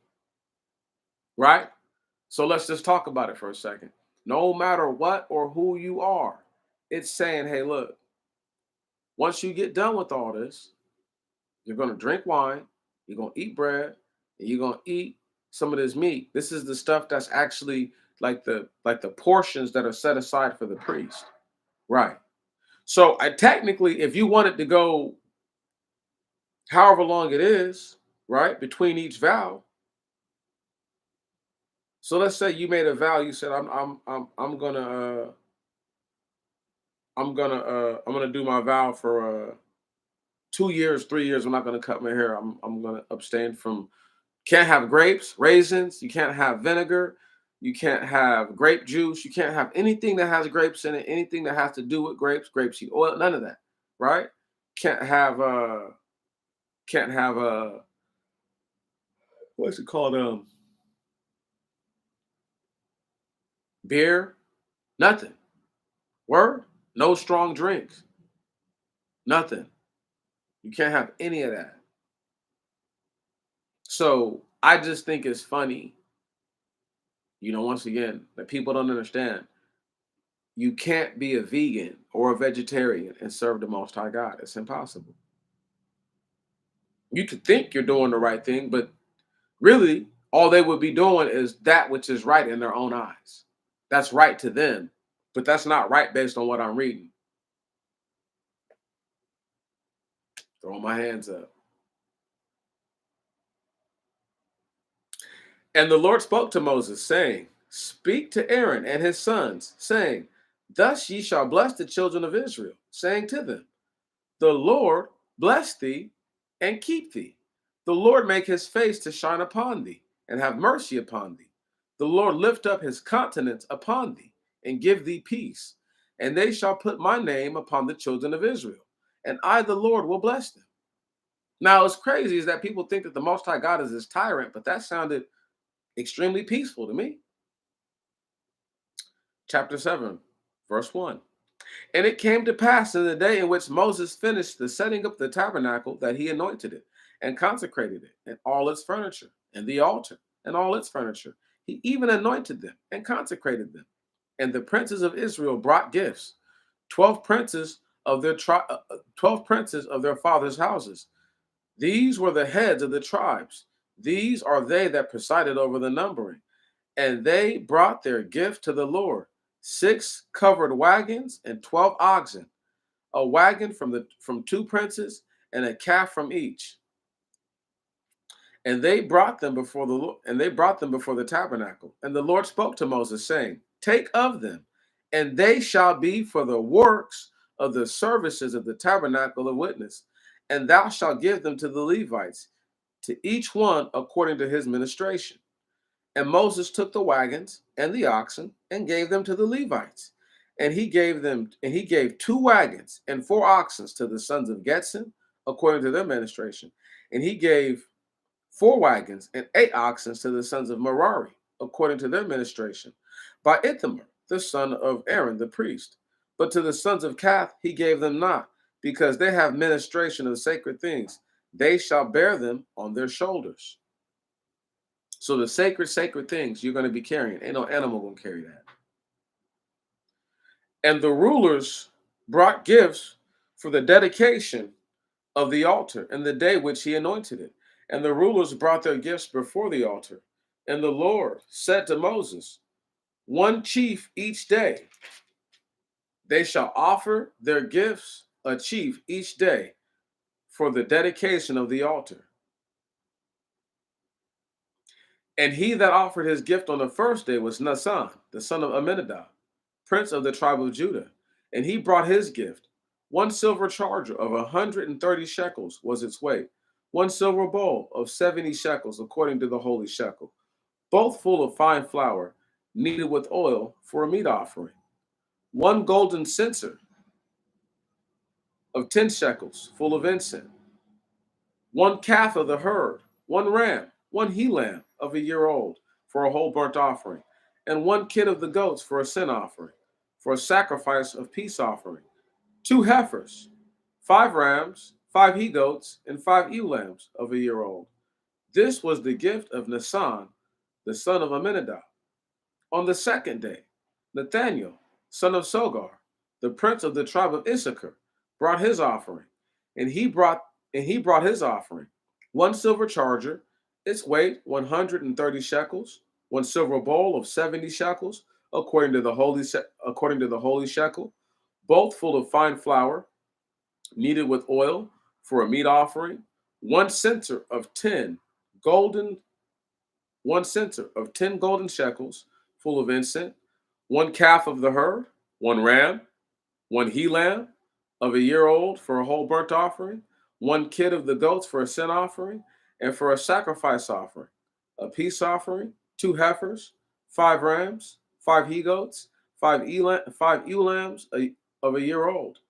right? So let's just talk about it for a second. No matter what or who you are, it's saying, hey, look, once you get done with all this, you're going to drink wine, you're going to eat bread, and you're going to eat some of this meat. This is the stuff that's actually like the portions that are set aside for the priest. Right. So I technically, if you wanted to go however long it is, right, between each vow. So let's say you made a vow, you said I'm gonna do my vow for 2 years, 3 years, I'm not gonna cut my hair. I'm gonna abstain from. Can't have grapes, raisins, you can't have vinegar, you can't have grape juice, you can't have anything that has grapes in it, anything that has to do with grapes, grapeseed oil, none of that, right? Can't have can't have what's it called? Beer, nothing. Word? No strong drinks, nothing. You can't have any of that. So I just think it's funny, once again, that people don't understand. You can't be a vegan or a vegetarian and serve the Most High God. It's impossible. You could think you're doing the right thing, but really, all they would be doing is that which is right in their own eyes. That's right to them, but that's not right based on what I'm reading. Throw my hands up. And the Lord spoke to Moses, saying, speak to Aaron and his sons, saying, thus ye shall bless the children of Israel, saying to them, the Lord bless thee and keep thee. The Lord make his face to shine upon thee and have mercy upon thee. The Lord lift up his countenance upon thee and give thee peace. And they shall put my name upon the children of Israel, and I, the Lord, will bless them. Now, what's crazy is that people think that the Most High God is this tyrant, but that sounded extremely peaceful to me. Chapter 7, verse 1. And it came to pass in the day in which Moses finished the setting up the tabernacle that he anointed it and consecrated it and all its furniture and the altar and all its furniture. He even anointed them and consecrated them. And the princes of Israel brought gifts, 12 princes of their 12 princes of their fathers' houses. These were the heads of the tribes. These are they that presided over the numbering. And they brought their gift to the Lord, 6 covered wagons and 12 oxen, a wagon from 2 princes and a calf from each. And they brought them before the Lord, and they brought them before the tabernacle. And the Lord spoke to Moses, saying, Take of them, and they shall be for the works of the services of the tabernacle of witness. And thou shalt give them to the Levites, to each one according to his ministration. And Moses took the wagons and the oxen and gave them to the Levites. And he gave 2 wagons and 4 oxen to the sons of Getson, according to their ministration. And he gave 4 wagons and 8 oxen to the sons of Merari, according to their ministration, by Ithamar, the son of Aaron the priest. But to the sons of Kath he gave them not, because they have ministration of sacred things. They shall bear them on their shoulders. So the sacred things you're going to be carrying. Ain't no animal going to carry that. And the rulers brought gifts for the dedication of the altar and the day which he anointed it. And the rulers brought their gifts before the altar. And the Lord said to Moses, 1 chief each day. They shall offer their gifts, a chief each day, for the dedication of the altar. And he that offered his gift on the first day was Naasson, the son of Amminadab, prince of the tribe of Judah. And he brought his gift. 1 silver charger of 130 shekels was its weight. 1 silver bowl of 70 shekels, according to the holy shekel, both full of fine flour, kneaded with oil for a meat offering. 1 golden censer of 10 shekels, full of incense. 1 calf of the herd, 1 ram, 1 he-lamb of a year old, for a whole burnt offering, and 1 kid of the goats for a sin offering, for a sacrifice of peace offering. 2 heifers, 5 rams, 5 he-goats, and 5 ewe-lambs of a year old. This was the gift of Naasson, the son of Amminadab. On the second day, Nathaniel, son of Sogar, the prince of the tribe of Issachar, brought his offering, and he brought his offering, 1 silver charger, its weight 130 shekels, 1 silver bowl of 70 shekels, according to the holy shekel, both full of fine flour, kneaded with oil for a meat offering, 1 censer of 10 golden 1 censer of 10 golden shekels, full of incense, 1 calf of the herd, 1 ram, 1 he-lamb of a year old for a whole burnt offering, 1 kid of the goats for a sin offering, and for a sacrifice offering, a peace offering, 2 heifers, 5 rams, 5 he-goats, 5 ewe-lambs of a year old.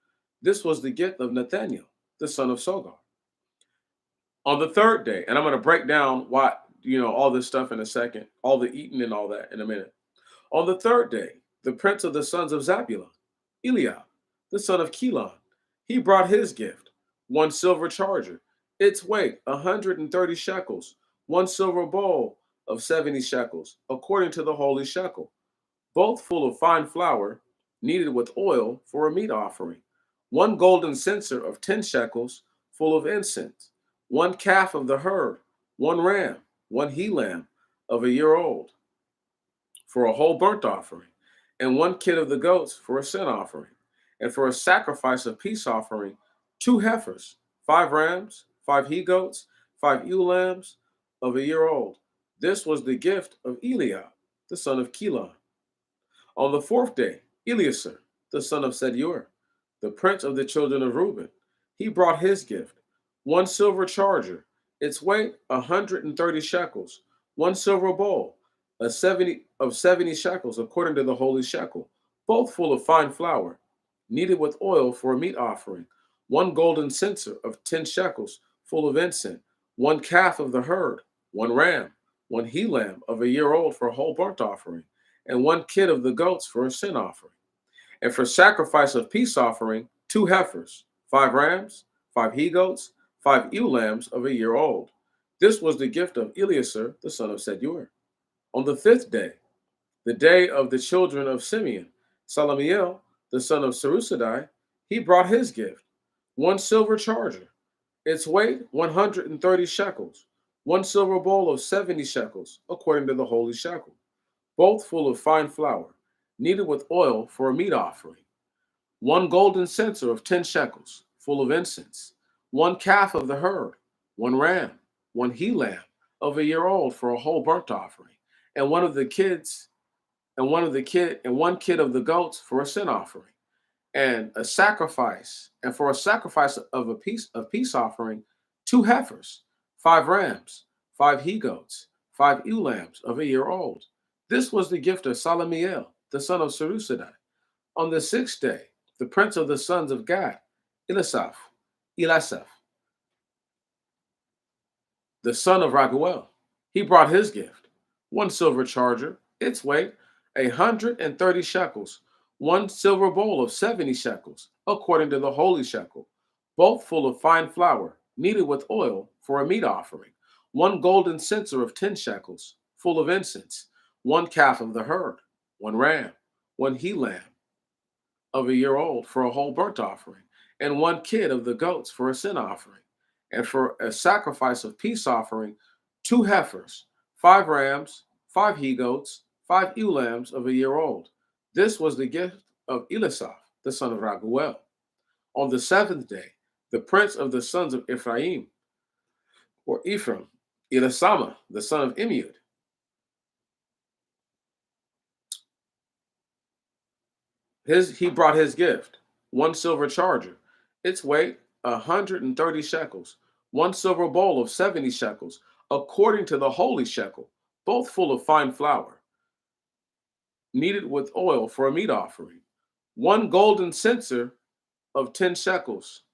This was the gift of Nathaniel, the son of Sogar. On the third day, and I'm going to break down all this stuff in a second, all the eating and all that in a minute. On the third day, the prince of the sons of Zabulon, Eliab, the son of Kelon, he brought his gift, 1 silver charger, its weight 130 shekels, 1 silver bowl of 70 shekels, according to the holy shekel, both full of fine flour, kneaded with oil for a meat offering, 1 golden censer of 10 shekels, full of incense, 1 calf of the herd, 1 ram, 1 he-lamb of a year old, for a whole burnt offering, and 1 kid of the goats for a sin offering, and for a sacrifice of peace offering, 2 heifers, 5 rams, 5 he-goats, 5 ewe-lambs of a year old. This was the gift of Eliab, the son of Kelon. On the fourth day, Eleazar, the son of Sedeur, the prince of the children of Reuben, he brought his gift, 1 silver charger, its weight 130 shekels, 1 silver bowl of 70 shekels, according to the holy shekel, both full of fine flour, kneaded with oil for a meat offering, 1 golden censer of 10 shekels, full of incense, 1 calf of the herd, 1 ram, 1 he-lamb of a year old for a whole burnt offering, and 1 kid of the goats for a sin offering. And for sacrifice of peace offering, 2 heifers, 5 rams, 5 he-goats, 5 ewe-lambs of a year old. This was the gift of Eleazar, the son of Sedeur. On the fifth day, the day of the children of Simeon, Salamiel, the son of Sarusadai, he brought his gift, one silver charger, its weight 130 shekels, one silver bowl of 70 shekels, according to the holy shekel, both full of fine flour, kneaded with oil for a meat offering, one golden censer of 10 shekels, full of incense, one calf of the herd, one ram, one he lamb of a year old for a whole burnt offering, and one of the kids, and one kid of the goats for a sin offering, and a sacrifice, and for a sacrifice of a peace offering, two heifers, five rams, five he goats, five ewe lambs of a year old. This was the gift of Salamiel, the son of Sarusadai. On the sixth day, the prince of the sons of Gad, Elisaph, the son of Raguel, he brought his gift, one silver charger, its weight 130 shekels, one silver bowl of 70 shekels, according to the holy shekel, both full of fine flour, kneaded with oil for a meat offering, one golden censer of 10 shekels, full of incense, one calf of the herd, one ram, one he lamb of a year old for a whole burnt offering, and one kid of the goats for a sin offering, and for a sacrifice of peace offering, two heifers, five rams, five he goats, five ewe lambs of a year old. This was the gift of Elisaph, the son of Raguel. On the seventh day, the prince of the sons of Ephraim, or Ephraim, Elisama, the son of Immiud, he brought his gift, one silver charger, its weight 130 shekels, one silver bowl of 70 shekels, according to the holy shekel, both full of fine flour, kneaded with oil for a meat offering, one golden censer of 10 shekels,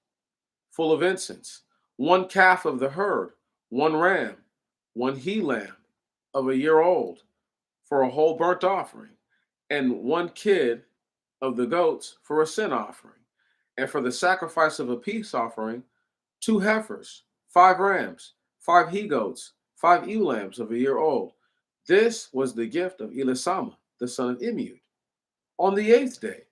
full of incense, one calf of the herd, one ram, one he lamb of a year old for a whole burnt offering, and one kid of the goats for a sin offering, and for the sacrifice of a peace offering, two heifers, five rams, five he goats, five ewe lambs of a year old. This was the gift of Elisama, the son of Immiud. On the eighth day,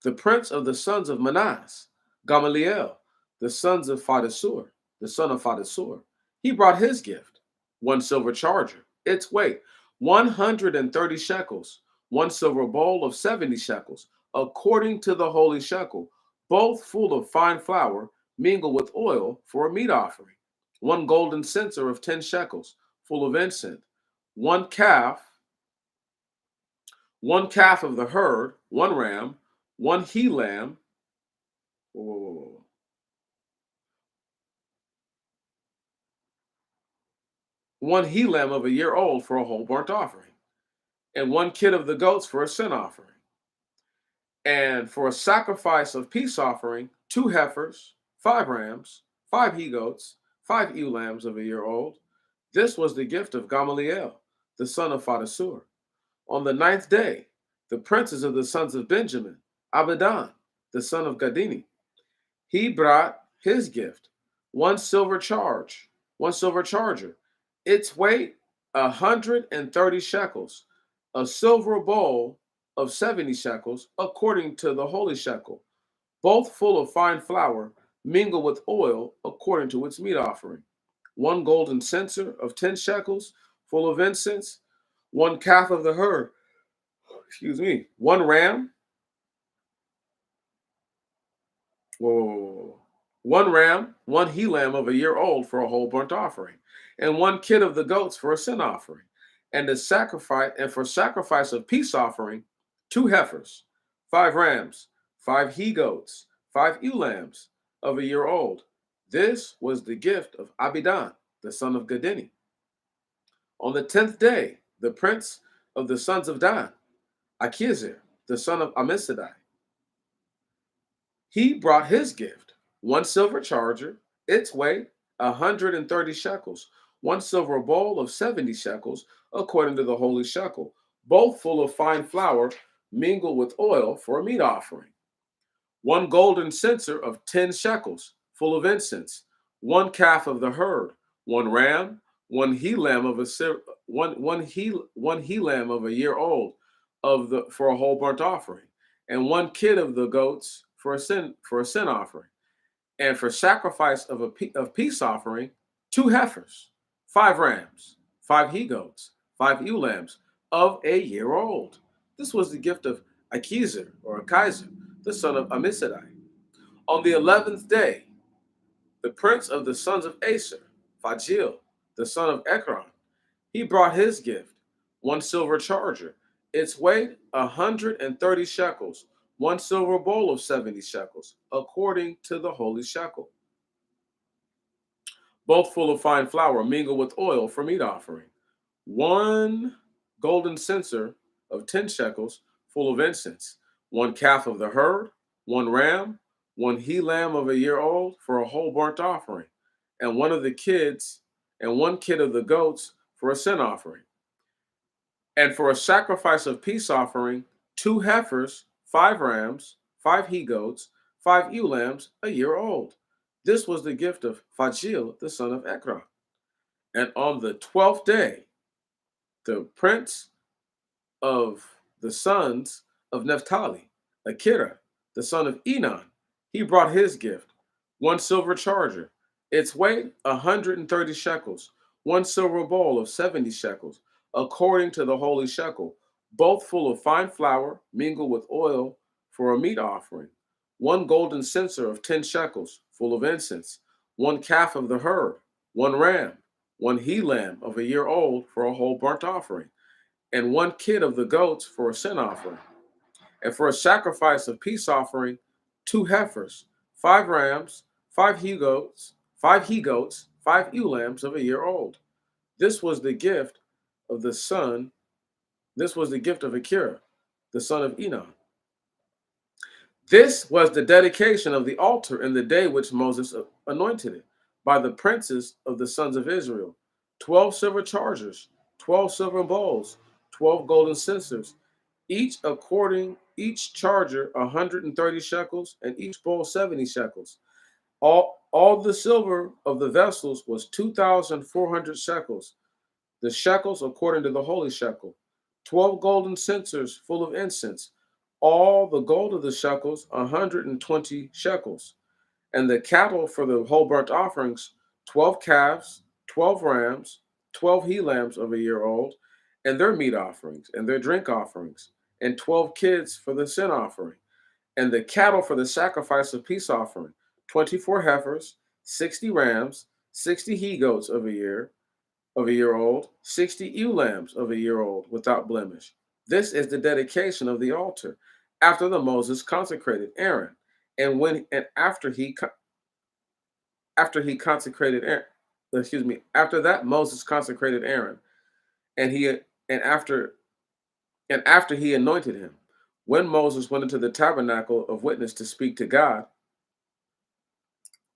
the prince of the sons of Manas, Gamaliel, the sons of Fadasur, the son of Fadasur, he brought his gift, one silver charger, its weight 130 shekels, one silver bowl of 70 shekels, according to the holy shekel, both full of fine flour, mingled with oil for a meat offering, one golden censer of 10 shekels, full of incense, one calf, one calf of the herd, one ram, one he lamb, one he lamb of a year old for a whole burnt offering, and one kid of the goats for a sin offering. And for a sacrifice of peace offering, two heifers, five rams, five he goats, five ewe lambs of a year old. This was the gift of Gamaliel, the son of Fadasur. On the ninth day, the princes of the sons of Benjamin, Abidan, the son of Gadini, he brought his gift, one silver charger, its weight 130 shekels, a silver bowl of 70 shekels, according to the holy shekel, both full of fine flour, mingled with oil, according to its meat offering, one golden censer of 10 shekels, full of incense, one calf of the herd, one ram, whoa, one ram, one he lamb of a year old for a whole burnt offering, and one kid of the goats for a sin offering, and for sacrifice of peace offering, two heifers, five rams, five he goats, five ewe lambs of a year old. This was the gift of Abidan, the son of Gadini. On the 10th day, the prince of the sons of Dan, Achiezer, the son of Amisadai, he brought his gift, one silver charger, its weight 130 shekels, one silver bowl of 70 shekels, according to the holy shekel, both full of fine flour, mingled with oil for a meat offering, one golden censer of 10 shekels, full of incense, one calf of the herd, one ram, one he lamb of a year old of the for a whole burnt offering, and one kid of the goats for a sin offering, and for sacrifice of of peace offering, two heifers, five rams, five he goats, five ewe lambs of a year old. This was the gift of Achizar or Achizar, the son of Amisadai. On the 11th day, the prince of the sons of Aser, Phagil, the son of Ekron, he brought his gift, one silver charger, its weight 130 shekels, one silver bowl of 70 shekels, according to the holy shekel, both full of fine flour mingled with oil for meat offering, one golden censer of 10 shekels full of incense, one calf of the herd, one ram, one he lamb of a year old for a whole burnt offering, and one of the kids, and one kid of the goats for a sin offering. And for a sacrifice of peace offering, two heifers, five rams, five he goats, five ewe lambs a year old. This was the gift of Phagil, the son of Ekron. And on the 12th day, the prince of the sons of Naphtali, Akira, the son of Enon, he brought his gift, one silver charger, its weight 130 shekels, one silver bowl of 70 shekels, according to the holy shekel, both full of fine flour mingled with oil for a meat offering, one golden censer of 10 shekels, full of incense, one calf of the herd, one ram, one he lamb of a year old for a whole burnt offering, and one kid of the goats for a sin offering, and for a sacrifice of peace offering, two heifers, five rams, five he goats, five ewe lambs of a year old. This was the gift of the son. This was the gift of Akira, the son of Enon. This was the dedication of the altar in the day which Moses anointed it by the princes of the sons of Israel: 12 silver chargers, 12 silver bowls, 12 golden censers, each charger 130 shekels, and each bowl 70 shekels. All the silver of the vessels was 2,400 shekels, the shekels according to the holy shekel. 12 golden censers full of incense, all the gold of the shekels 120 shekels, and the cattle for the whole burnt offerings, 12 calves, 12 rams, 12 he lambs of a year old, and their meat offerings and their drink offerings, and 12 kids for the sin offering, and the cattle for the sacrifice of peace offering, 24 heifers, 60 rams, 60 he goats of a year old, 60 ewe lambs of a year old without blemish. This is the dedication of the altar after the Moses consecrated Aaron, and when and after he consecrated Aaron, after that Moses consecrated Aaron, and he and after he anointed him. When Moses went into the tabernacle of witness to speak to God,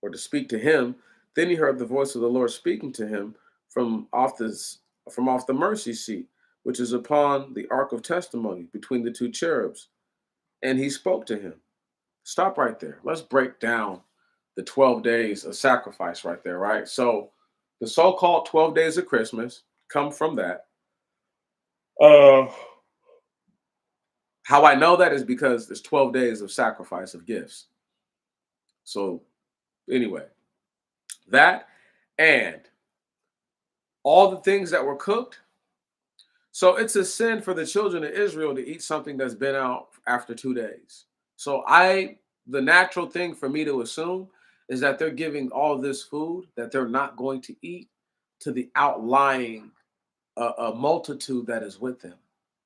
or to speak to him, then he heard the voice of the Lord speaking to him from off this from off the mercy seat, which is upon the ark of testimony between the two cherubs, and he spoke to him. Stop right there. Let's break down the 12 days of sacrifice right there, right? So the so-called 12 days of Christmas come from that. Uh how I know that is because there's 12 days of sacrifice of gifts. So anyway, that and all the things that were cooked. So it's a sin for the children of Israel to eat something that's been out after 2 days. So the natural thing for me to assume is that they're giving all this food that they're not going to eat to the outlying a multitude that is with them.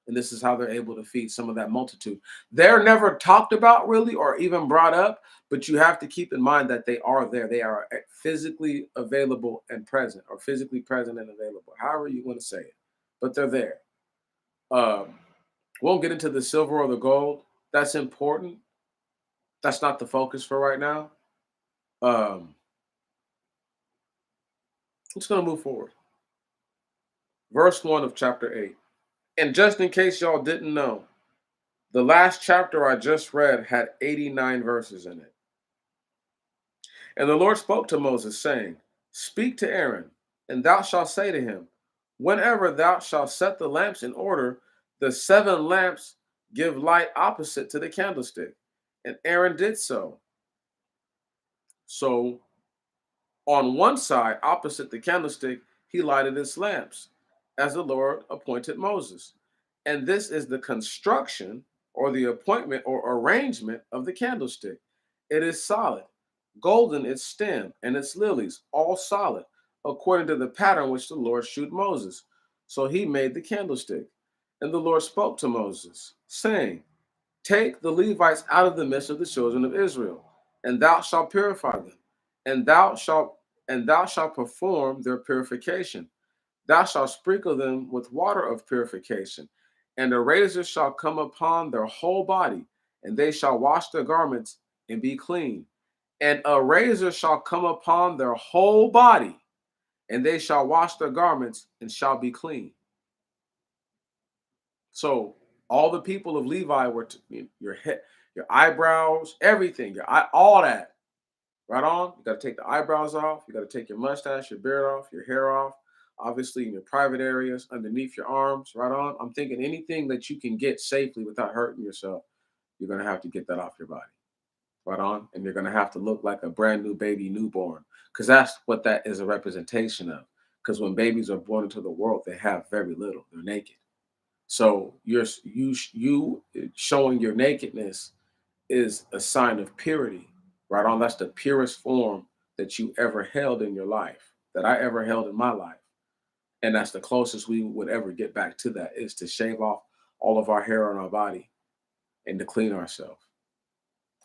And this is how they're able to feed some of that multitude. They're never talked about really or even brought up, but you have to keep in mind that they are there. They are physically available and present, or physically present and available, however you want to say it. But they're there. Um, won't get into the silver or the gold. That's important. That's not the focus for right now. Um, let's going to move forward. Verse 1 of chapter 8. And just in case y'all didn't know, the last chapter I just read had 89 verses in it. And the Lord spoke to Moses, saying, Speak to Aaron And thou shalt say to him, whenever thou shalt set the lamps in order, the 7 lamps give light opposite to the candlestick. And Aaron did so. So on one side, opposite the candlestick, he lighted its lamps, as the Lord appointed Moses. And this is the construction or the appointment or arrangement of the candlestick. It is solid, golden its stem and its lilies, all solid, according to the pattern which the Lord shewed Moses. So he made the candlestick. And the Lord spoke to Moses, saying, take the Levites out of the midst of the children of Israel, and thou shalt purify them, and thou shalt perform their purification. Thou shalt sprinkle them with water of purification, and a razor shall come upon their whole body, and they shall wash their garments and be clean. And a razor shall come upon their whole body, and they shall wash their garments and shall be clean. So all the people of Levi were your head, your eyebrows, everything, your eye, all that. Right on. You got to take the eyebrows off. You got to take your mustache, your beard off, your hair off. Obviously, in your private areas, underneath your arms. Right on. I'm thinking anything that you can get safely without hurting yourself, you're gonna have to get that off your body. Right on. And you're gonna have to look like a brand new baby newborn, because that's what that is a representation of. Because when babies are born into the world, they have very little. They're naked. So you showing your nakedness is a sign of purity, right on. That's the purest form that you ever held in your life, that I ever held in my life. And that's the closest we would ever get back to that, is to shave off all of our hair on our body and to clean ourselves.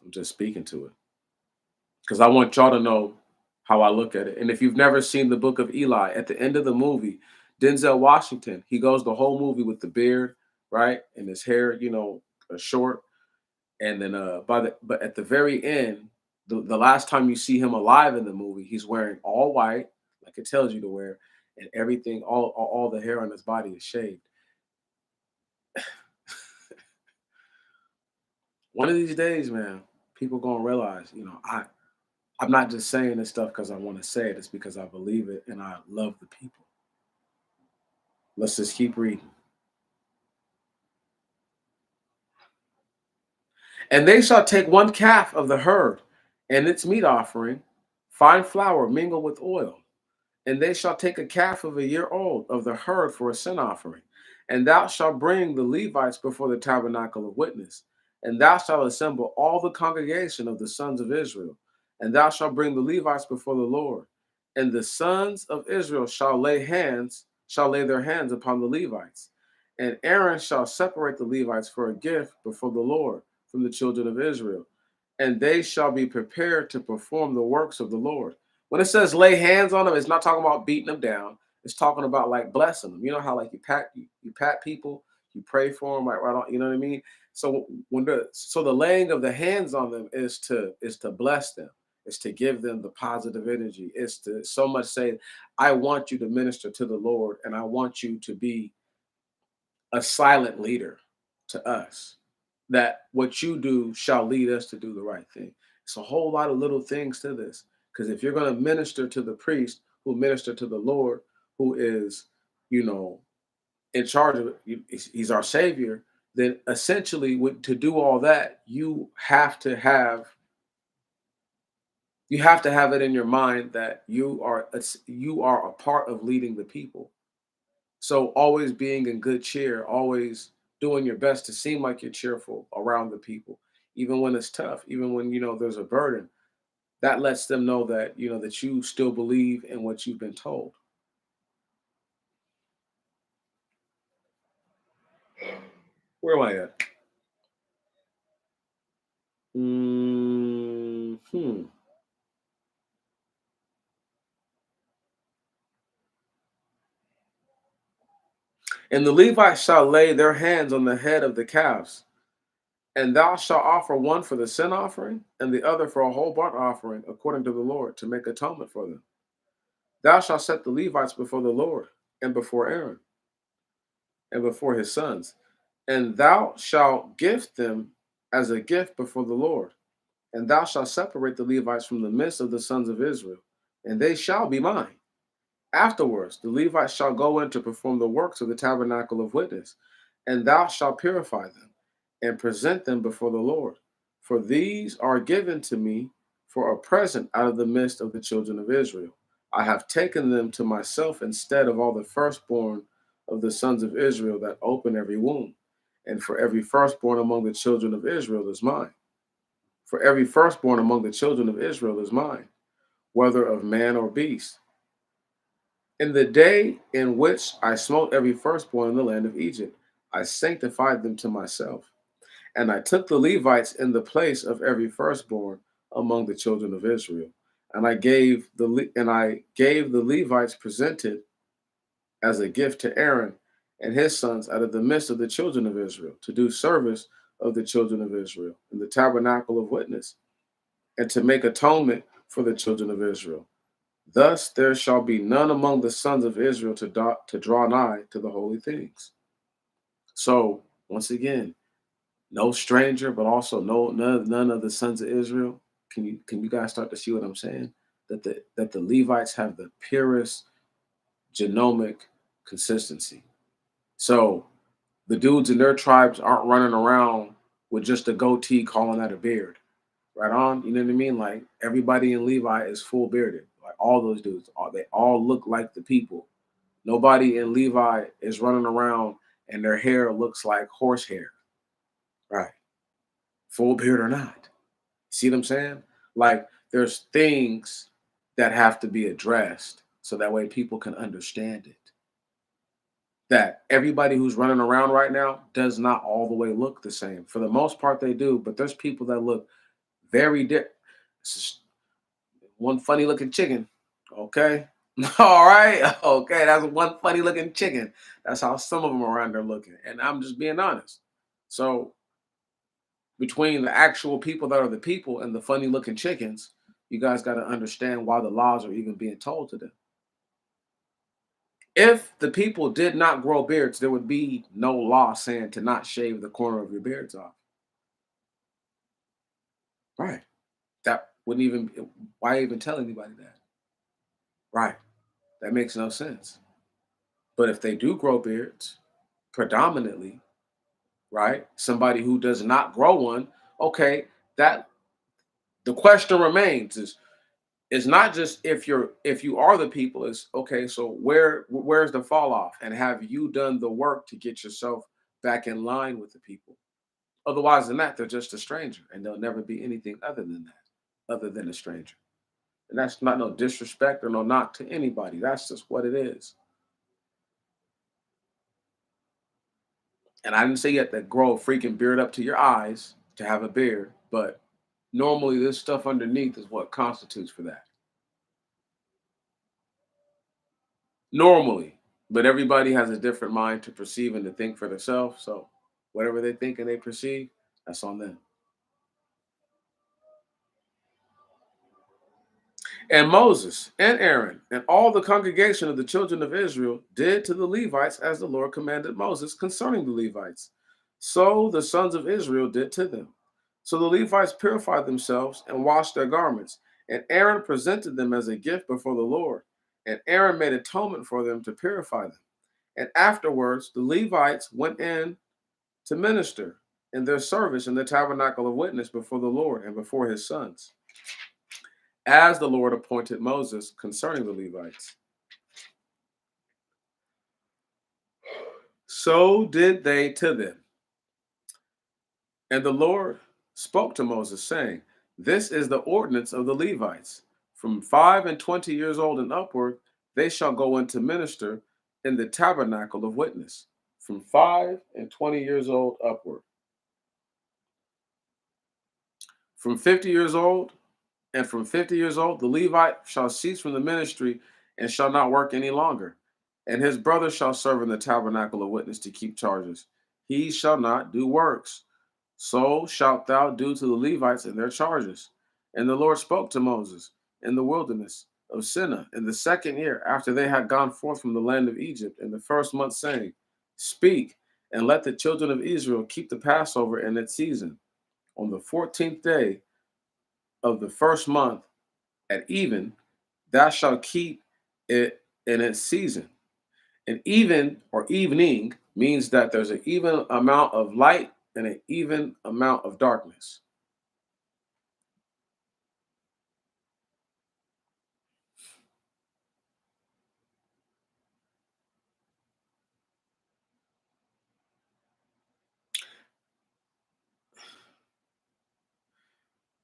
I'm just speaking to it because I want y'all to know how I look at it. And if you've never seen the book of Eli, at the end of the movie, Denzel Washington, he goes the whole movie with the beard, right? And his hair, short. And then but at the very end, the last time you see him alive in the movie, he's wearing all white, like it tells you to wear, and everything, all the hair on his body is shaved. One of these days, man, people gonna realize, I'm not just saying this stuff because I want to say it, it's because I believe it and I love the people. Let's just keep reading. And they shall take one calf of the herd and its meat offering, fine flour mingled with oil. And they shall take a calf of a year old of the herd for a sin offering. And thou shalt bring the Levites before the tabernacle of witness. And thou shalt assemble all the congregation of the sons of Israel. And thou shalt bring the Levites before the Lord. And the sons of Israel shall lay their hands upon the Levites. And Aaron shall separate the Levites for a gift before the Lord from the children of Israel. And they shall be prepared to perform the works of the Lord. When it says lay hands on them, it's not talking about beating them down. It's talking about like blessing them. You know how like you pat people, you pray for them, right on. You know what I mean? So the laying of the hands on them is to bless them. It's to give them the positive energy. It's to so much say, I want you to minister to the Lord, and I want you to be a silent leader to us, that what you do shall lead us to do the right thing. It's a whole lot of little things to this. Because if you're going to minister to the priest who minister to the Lord, who is, in charge of it, he's our savior, then essentially to do all that, you have to have it in your mind that you are a part of leading the people. So always being in good cheer, always doing your best to seem like you're cheerful around the people, even when it's tough, even when there's a burden. That lets them know that that you still believe in what you've been told. Where am I at? Hmm. And the Levites shall lay their hands on the head of the calves, and thou shalt offer one for the sin offering, and the other for a whole burnt offering, according to the Lord, to make atonement for them. Thou shalt set the Levites before the Lord, and before Aaron, and before his sons, and thou shalt gift them as a gift before the Lord. And thou shalt separate the Levites from the midst of the sons of Israel, and they shall be mine. Afterwards, the Levites shall go in to perform the works of the tabernacle of witness, and thou shalt purify them and present them before the Lord. For these are given to me for a present out of the midst of the children of Israel. I have taken them to myself instead of all the firstborn of the sons of Israel that open every womb. And for every firstborn among the children of Israel is mine. For every firstborn among the children of Israel is mine, whether of man or beast. In the day in which I smote every firstborn in the land of Egypt, I sanctified them to myself, and I took the Levites in the place of every firstborn among the children of Israel, and I gave the Levites presented as a gift to Aaron and his sons out of the midst of the children of Israel to do service of the children of Israel in the tabernacle of witness and to make atonement for the children of Israel. Thus there shall be none among the sons of Israel to draw nigh to the holy things. So once again, no stranger, but also none of the sons of Israel. Can you guys start to see what I'm saying? That the Levites have the purest genomic consistency. So the dudes in their tribes aren't running around with just a goatee calling that a beard. Right on, you know what I mean? Like everybody in Levi is full bearded. Like all those dudes, they all look like the people. Nobody in Levi is running around and their hair looks like horse hair. Right. Full beard or not. See what I'm saying? Like there's things that have to be addressed so that way people can understand it. That everybody who's running around right now does not all the way look the same. For the most part, they do, but there's people that look very different. One funny looking chicken. Okay. All right. Okay. That's one funny looking chicken. That's how some of them around there looking. And I'm just being honest. So between the actual people that are the people and the funny looking chickens, you guys got to understand why the laws are even being told to them. If the people did not grow beards, there would be no law saying to not shave the corner of your beards off. Right. That wouldn't even, why even tell anybody that? Right. That makes no sense. But if they do grow beards, predominantly, right, somebody who does not grow one, okay, that the question remains is not just if you are the people, is okay, so where's the fall off? And have you done the work to get yourself back in line with the people? Otherwise than that, they're just a stranger and they'll never be anything other than that, other than a stranger. And that's not no disrespect or no knock to anybody. That's just what it is. And I didn't say you have to grow a freaking beard up to your eyes to have a beard, but normally this stuff underneath is what constitutes for that. Normally. But everybody has a different mind to perceive and to think for themselves. So whatever they think and they perceive, that's on them. And Moses and Aaron and all the congregation of the children of Israel did to the Levites as the Lord commanded Moses concerning the Levites. So the sons of Israel did to them. So the Levites purified themselves and washed their garments. And Aaron presented them as a gift before the Lord. And Aaron made atonement for them to purify them. And afterwards, the Levites went in to minister in their service in the tabernacle of witness before the Lord and before his sons, as the Lord appointed Moses concerning the Levites. So did they to them. And the Lord spoke to Moses, saying, This is the ordinance of the Levites. From 25 years old and upward, they shall go in to minister in the tabernacle of witness. From 25 years old upward. From 50 years old, and from 50 years old, the Levite shall cease from the ministry and shall not work any longer. And his brother shall serve in the tabernacle of witness to keep charges. He shall not do works. So shalt thou do to the Levites in their charges. And the Lord spoke to Moses in the wilderness of Sinai in the 2nd year after they had gone forth from the land of Egypt in the 1st month, saying, Speak, and let the children of Israel keep the Passover in its season. On the 14th day of the 1st month at even, thou shalt keep it in its season. An even or evening means that there's an even amount of light and an even amount of darkness.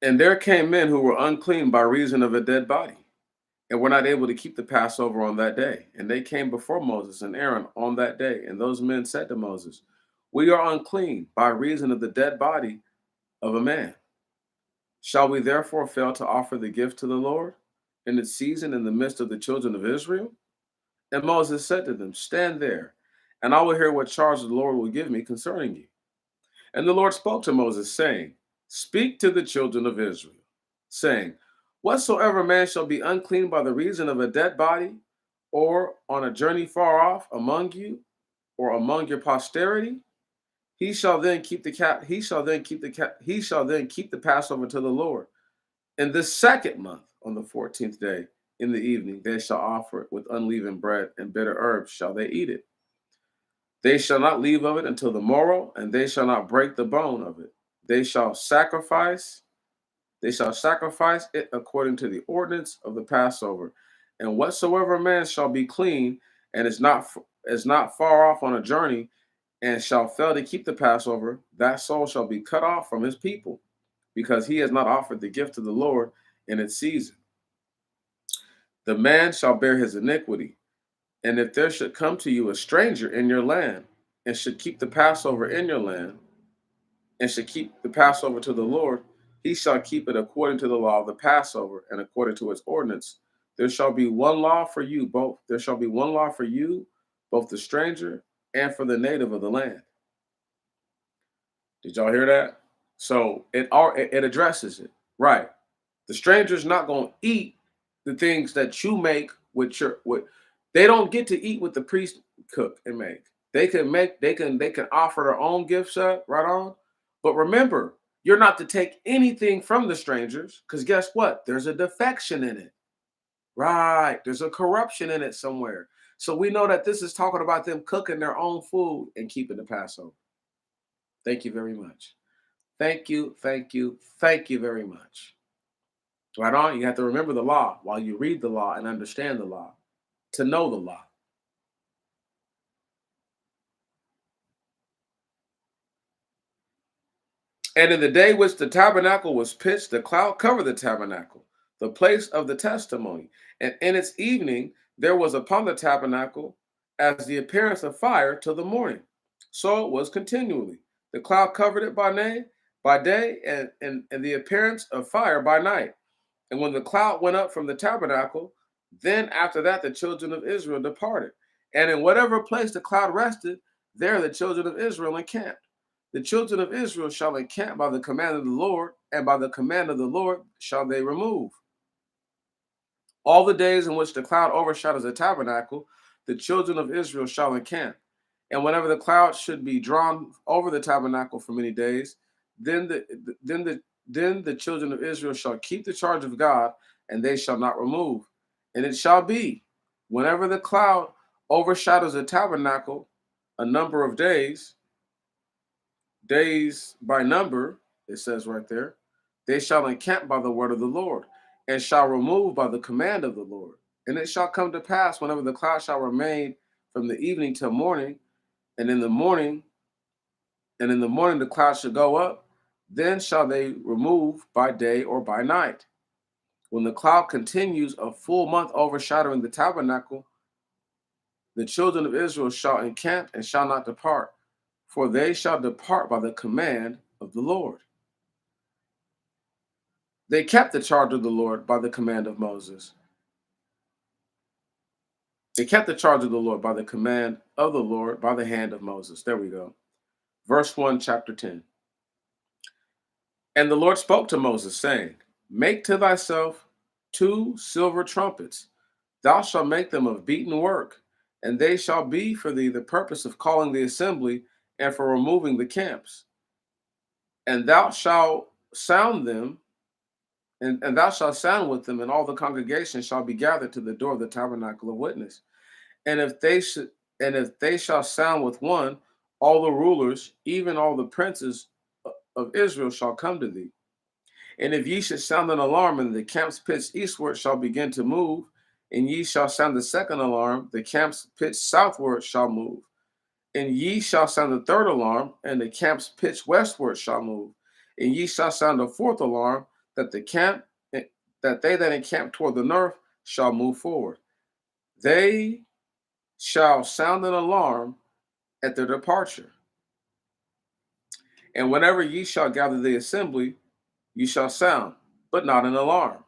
And there came men who were unclean by reason of a dead body, and were not able to keep the Passover on that day. And they came before Moses and Aaron on that day. And those men said to Moses, "We are unclean by reason of the dead body of a man. Shall we therefore fail to offer the gift to the Lord in its season in the midst of the children of Israel?" And Moses said to them, "Stand there, and I will hear what charge the Lord will give me concerning you." And the Lord spoke to Moses, saying, "Speak to the children of Israel, saying, Whatsoever man shall be unclean by the reason of a dead body, or on a journey far off among you, or among your posterity, he shall then keep the he shall then keep the Passover to the Lord. In the second month, on the 14th day, in the evening, they shall offer it with unleavened bread and bitter herbs shall they eat it. They shall not leave of it until the morrow, and they shall not break the bone of it. They shall sacrifice, they shall sacrifice it according to the ordinance of the Passover. And whatsoever man shall be clean and is not far off on a journey, and shall fail to keep the Passover, that soul shall be cut off from his people, because he has not offered the gift to the Lord in its season. The man shall bear his iniquity. And if there should come to you a stranger in your land, and should keep the Passover in your land, and should keep the Passover to the Lord, he shall keep it according to the law of the Passover and according to its ordinance. There shall be one law for you both. There shall be one law for you, both the stranger and for the native of the land. Did y'all hear that? So it addresses it. Right. The stranger's not going to eat the things that you make with your with. They don't get to eat what the priest cook and make. They can offer their own gifts up, right on. But remember, you're not to take anything from the strangers, because guess what? There's a defection in it. Right. There's a corruption in it somewhere. So we know that this is talking about them cooking their own food and keeping the Passover. Thank you very much. Thank you, thank you, thank you very much. Right on. You have to remember the law while you read the law and understand the law, to know the law. And in the day which the tabernacle was pitched, the cloud covered the tabernacle, the place of the testimony. And in its evening, there was upon the tabernacle as the appearance of fire till the morning. So it was continually. The cloud covered it by day, and the appearance of fire by night. And when the cloud went up from the tabernacle, then after that the children of Israel departed. And in whatever place the cloud rested, there the children of Israel encamped. The children of Israel shall encamp by the command of the Lord, and by the command of the Lord shall they remove. All the days in which the cloud overshadows the tabernacle, the children of Israel shall encamp. And whenever the cloud should be drawn over the tabernacle for many days, then the children of Israel shall keep the charge of God, and they shall not remove. And it shall be, whenever the cloud overshadows the tabernacle a number of days, days by number, it says right there, they shall encamp by the word of the Lord, and shall remove by the command of the Lord. And it shall come to pass, whenever the cloud shall remain from the evening till morning, and in the morning, the cloud shall go up, then shall they remove by day or by night. When the cloud continues a full month overshadowing the tabernacle, the children of Israel shall encamp and shall not depart, for they shall depart by the command of the Lord. They kept the charge of the Lord by the command of Moses. They kept the charge of the Lord by the command of the Lord by the hand of Moses. There we go. Verse 1, chapter 10. And the Lord spoke to Moses, saying, Make to thyself 2 silver trumpets. Thou shalt make them of beaten work, and they shall be for thee the purpose of calling the assembly and for removing the camps. And thou shalt sound them, and thou shalt sound with them, and all the congregation shall be gathered to the door of the tabernacle of witness. And if they should, and if they shall sound with one, all the rulers, even all the princes of Israel, shall come to thee. And if ye should sound an alarm, and the camps pitched eastward shall begin to move, and ye shall sound the second alarm, the camps pitched southward shall move. And ye shall sound the third alarm, and the camps pitched westward shall move. And ye shall sound the fourth alarm, that the camp that they that encamp toward the north shall move forward. They shall sound an alarm at their departure. And whenever ye shall gather the assembly, ye shall sound, but not an alarm.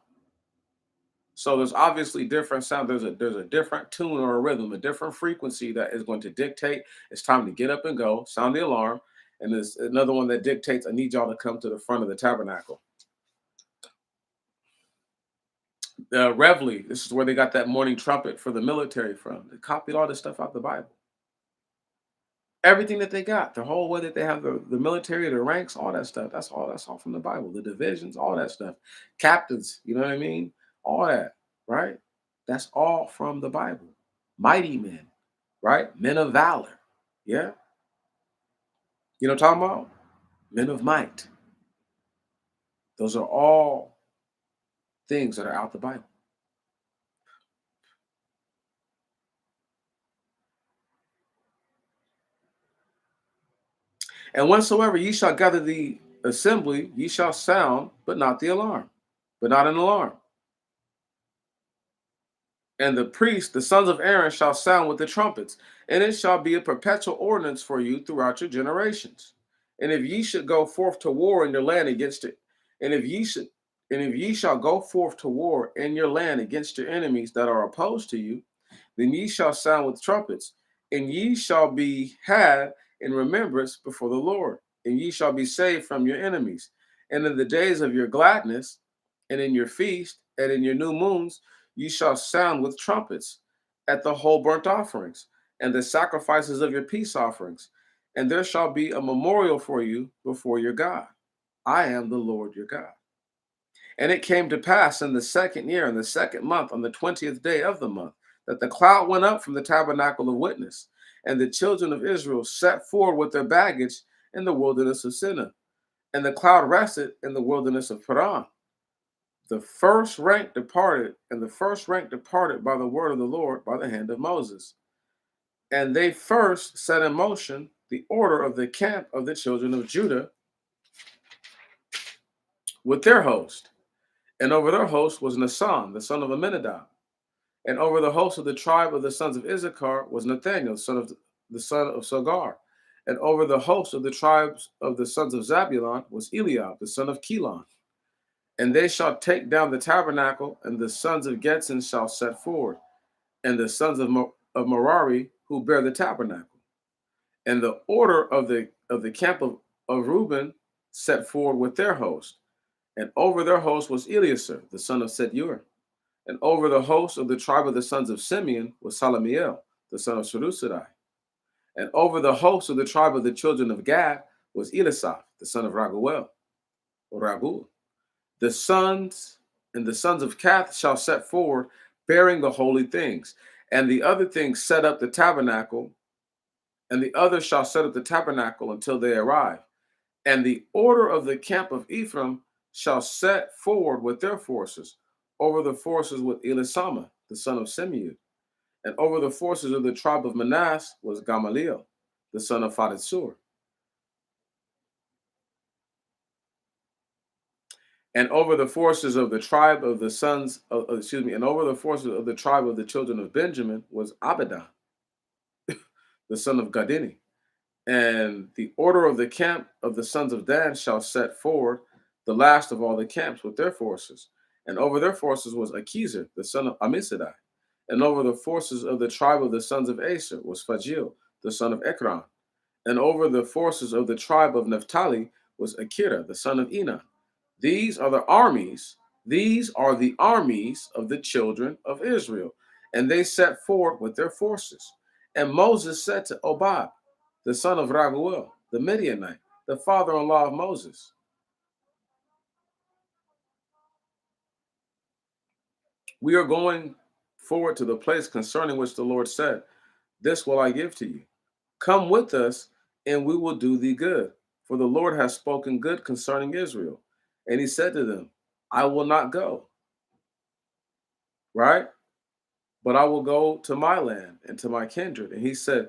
So there's obviously different sound. There's a different tune or a rhythm, a different frequency that is going to dictate it's time to get up and go, sound the alarm. And there's another one that dictates I need y'all to come to the front of the tabernacle. The Reveille, this is where they got that morning trumpet for the military from. They copied all this stuff out the Bible. Everything that they got, the whole way that they have the military, the ranks, all that stuff. That's all from the Bible. The divisions, all that stuff. Captains, you know what I mean? All that, right? That's all from the Bible. Mighty men, right? Men of valor. Yeah. You know what I'm talking about? Men of might. Those are all things that are out the Bible. And whensoever ye shall gather the assembly, ye shall sound, but not the alarm, but not an alarm. And the priests, the sons of Aaron, shall sound with the trumpets, and it shall be a perpetual ordinance for you throughout your generations. And if ye should go forth to war in your land against it, and if ye should, and if ye shall go forth to war in your land against your enemies that are opposed to you, then ye shall sound with trumpets, and ye shall be had in remembrance before the Lord, and ye shall be saved from your enemies. And in the days of your gladness, and in your feast, and in your new moons, ye shall sound with trumpets at the whole burnt offerings, and the sacrifices of your peace offerings. And there shall be a memorial for you before your God. I am the Lord your God. And it came to pass in the second year, in the second month, on the 20th day of the month, that the cloud went up from the tabernacle of witness, and the children of Israel set forward with their baggage in the wilderness of Sinai. And the cloud rested in the wilderness of Paran. The first rank departed, and the first rank departed by the word of the Lord by the hand of Moses. And they first set in motion the order of the camp of the children of Judah with their host. And over their host was Nasan, the son of Amminadab. And over the host of the tribe of the sons of Issachar was Nathaniel, the son of Sagar. And over the host of the tribes of the sons of Zabulon was Eliab, the son of Kelon. And they shall take down the tabernacle, and the sons of Getson shall set forward, and the sons of Merari who bear the tabernacle. And the order of the camp of Reuben set forward with their host. And over their host was Eleazar, the son of Sethur. And over the host of the tribe of the sons of Simeon was Salamiel, the son of Sarusadai. And over the host of the tribe of the children of Gad was Elisaph, the son of Raguel, or Raguel. The sons and the sons of Kath shall set forward, bearing the holy things. And the other things set up the tabernacle, and the others shall set up the tabernacle until they arrive. And the order of the camp of Ephraim shall set forward with their forces, over the forces with Elisama, the son of Simeon. And over the forces of the tribe of Manasseh was Gamaliel, the son of Phadsur. And over the forces of the tribe of the sons of, and over the forces of the tribe of the children of Benjamin was Abidan, the son of Gadini. And the order of the camp of the sons of Dan shall set forward, the last of all the camps with their forces. And over their forces was Achizar, the son of Amisadai. And over the forces of the tribe of the sons of Aser was Phagil, the son of Ekron. And over the forces of the tribe of Naphtali was Akira, the son of Enan. These are the armies, these are the armies of the children of Israel. And they set forward with their forces. And Moses said to Obad, the son of Raguel, the Midianite, the father-in-law of Moses, we are going forward to the place concerning which the Lord said, this will I give to you. Come with us, and we will do thee good. For the Lord has spoken good concerning Israel. And he said to them, I will not go, right? But I will go to my land and to my kindred. And he said,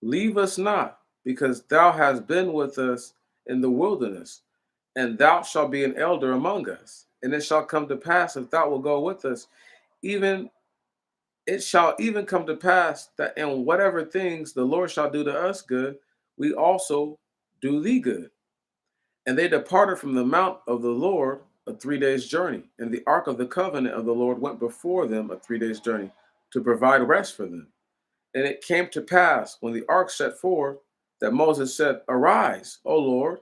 leave us not, because thou hast been with us in the wilderness, and thou shalt be an elder among us. And it shall come to pass, if thou wilt go with us, even it shall even come to pass that in whatever things the Lord shall do to us good, we also do thee good. And they departed from the mount of the Lord a 3 days' journey. And the ark of the covenant of the Lord went before them a 3 days' journey to provide rest for them. And it came to pass when the ark set forth that Moses said, arise, O Lord,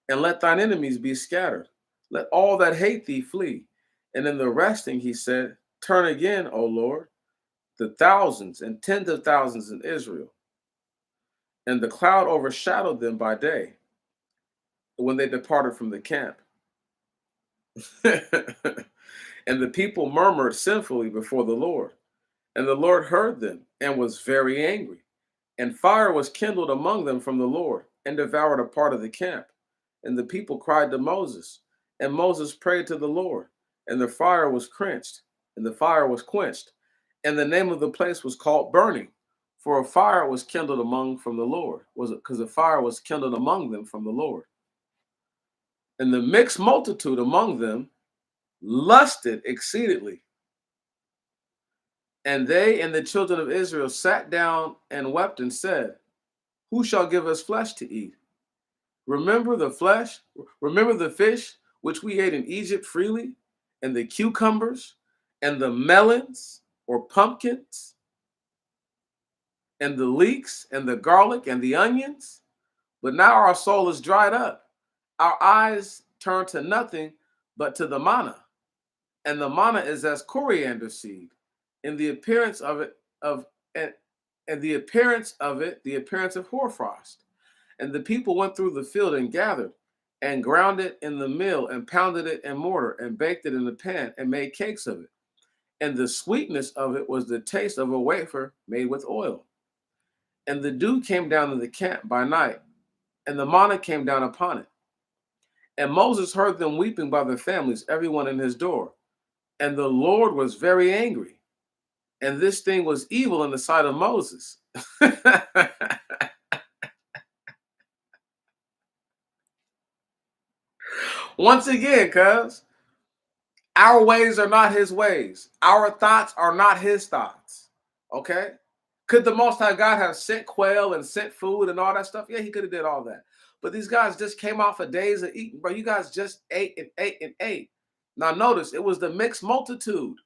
and let thine enemies be scattered. Let all that hate thee flee. And in the resting he said, turn again, O Lord, the thousands and tens of thousands in Israel. And the cloud overshadowed them by day when they departed from the camp. And the people murmured sinfully before the Lord. And the Lord heard them and was very angry. And fire was kindled among them from the Lord and devoured a part of the camp. And the people cried to Moses. And Moses prayed to the Lord. And the fire was quenched. And the fire was quenched. And the name of the place was called Burning. For a fire was kindled among from the Lord. Was it because the fire was kindled among them from the Lord? And the mixed multitude among them lusted exceedingly. And they and the children of Israel sat down and wept and said, who shall give us flesh to eat? Remember the flesh, remember the fish which we ate in Egypt freely, and the cucumbers, and the melons or pumpkins, and the leeks, and the garlic, and the onions. But now our soul is dried up. Our eyes turn to nothing but to the manna. And the manna is as coriander seed, in the appearance of it of and the appearance of it, the appearance of hoarfrost. And the people went through the field and gathered, and ground it in the mill, and pounded it in mortar, and baked it in the pan, and made cakes of it. And the sweetness of it was the taste of a wafer made with oil. And the dew came down in the camp by night, and the manna came down upon it. And Moses heard them weeping by their families, everyone in his door. And the Lord was very angry. And this thing was evil in the sight of Moses. Once again, cuz our ways are not his ways. Our thoughts are not his thoughts. Okay? Could the Most High God have sent quail and sent food and all that stuff? Yeah, he could have did all that. But these guys just came off of days of eating, bro. You guys just ate and ate and ate. Now notice, it was the mixed multitude.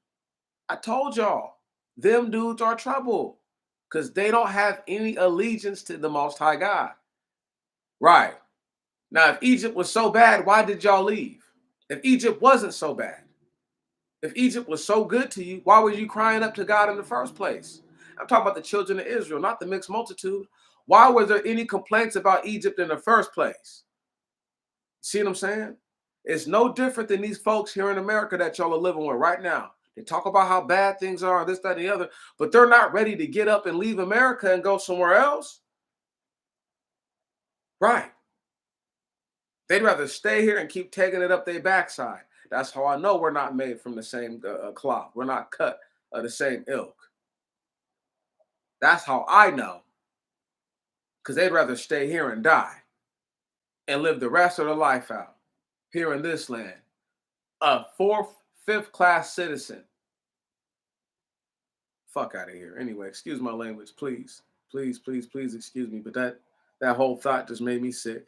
I told y'all, them dudes are trouble because they don't have any allegiance to the Most High God. Right. Now, if Egypt was so bad, why did y'all leave? If Egypt wasn't so bad, if Egypt was so good to you, why were you crying up to God in the first place? I'm talking about the children of Israel, not the mixed multitude. Why were there any complaints about Egypt in the first place? See what I'm saying? It's no different than these folks here in America that y'all are living with right now. They talk about how bad things are, this, that, and the other, but they're not ready to get up and leave America and go somewhere else. Right. They'd rather stay here and keep taking it up their backside. That's how I know we're not made from the same cloth. We're not cut of the same ilk. That's how I know. Because they'd rather stay here and die and live the rest of their life out here in this land. A fourth, fifth class citizen. Fuck out of here. Anyway, excuse my language, please. Please, please, please excuse me. But that whole thought just made me sick.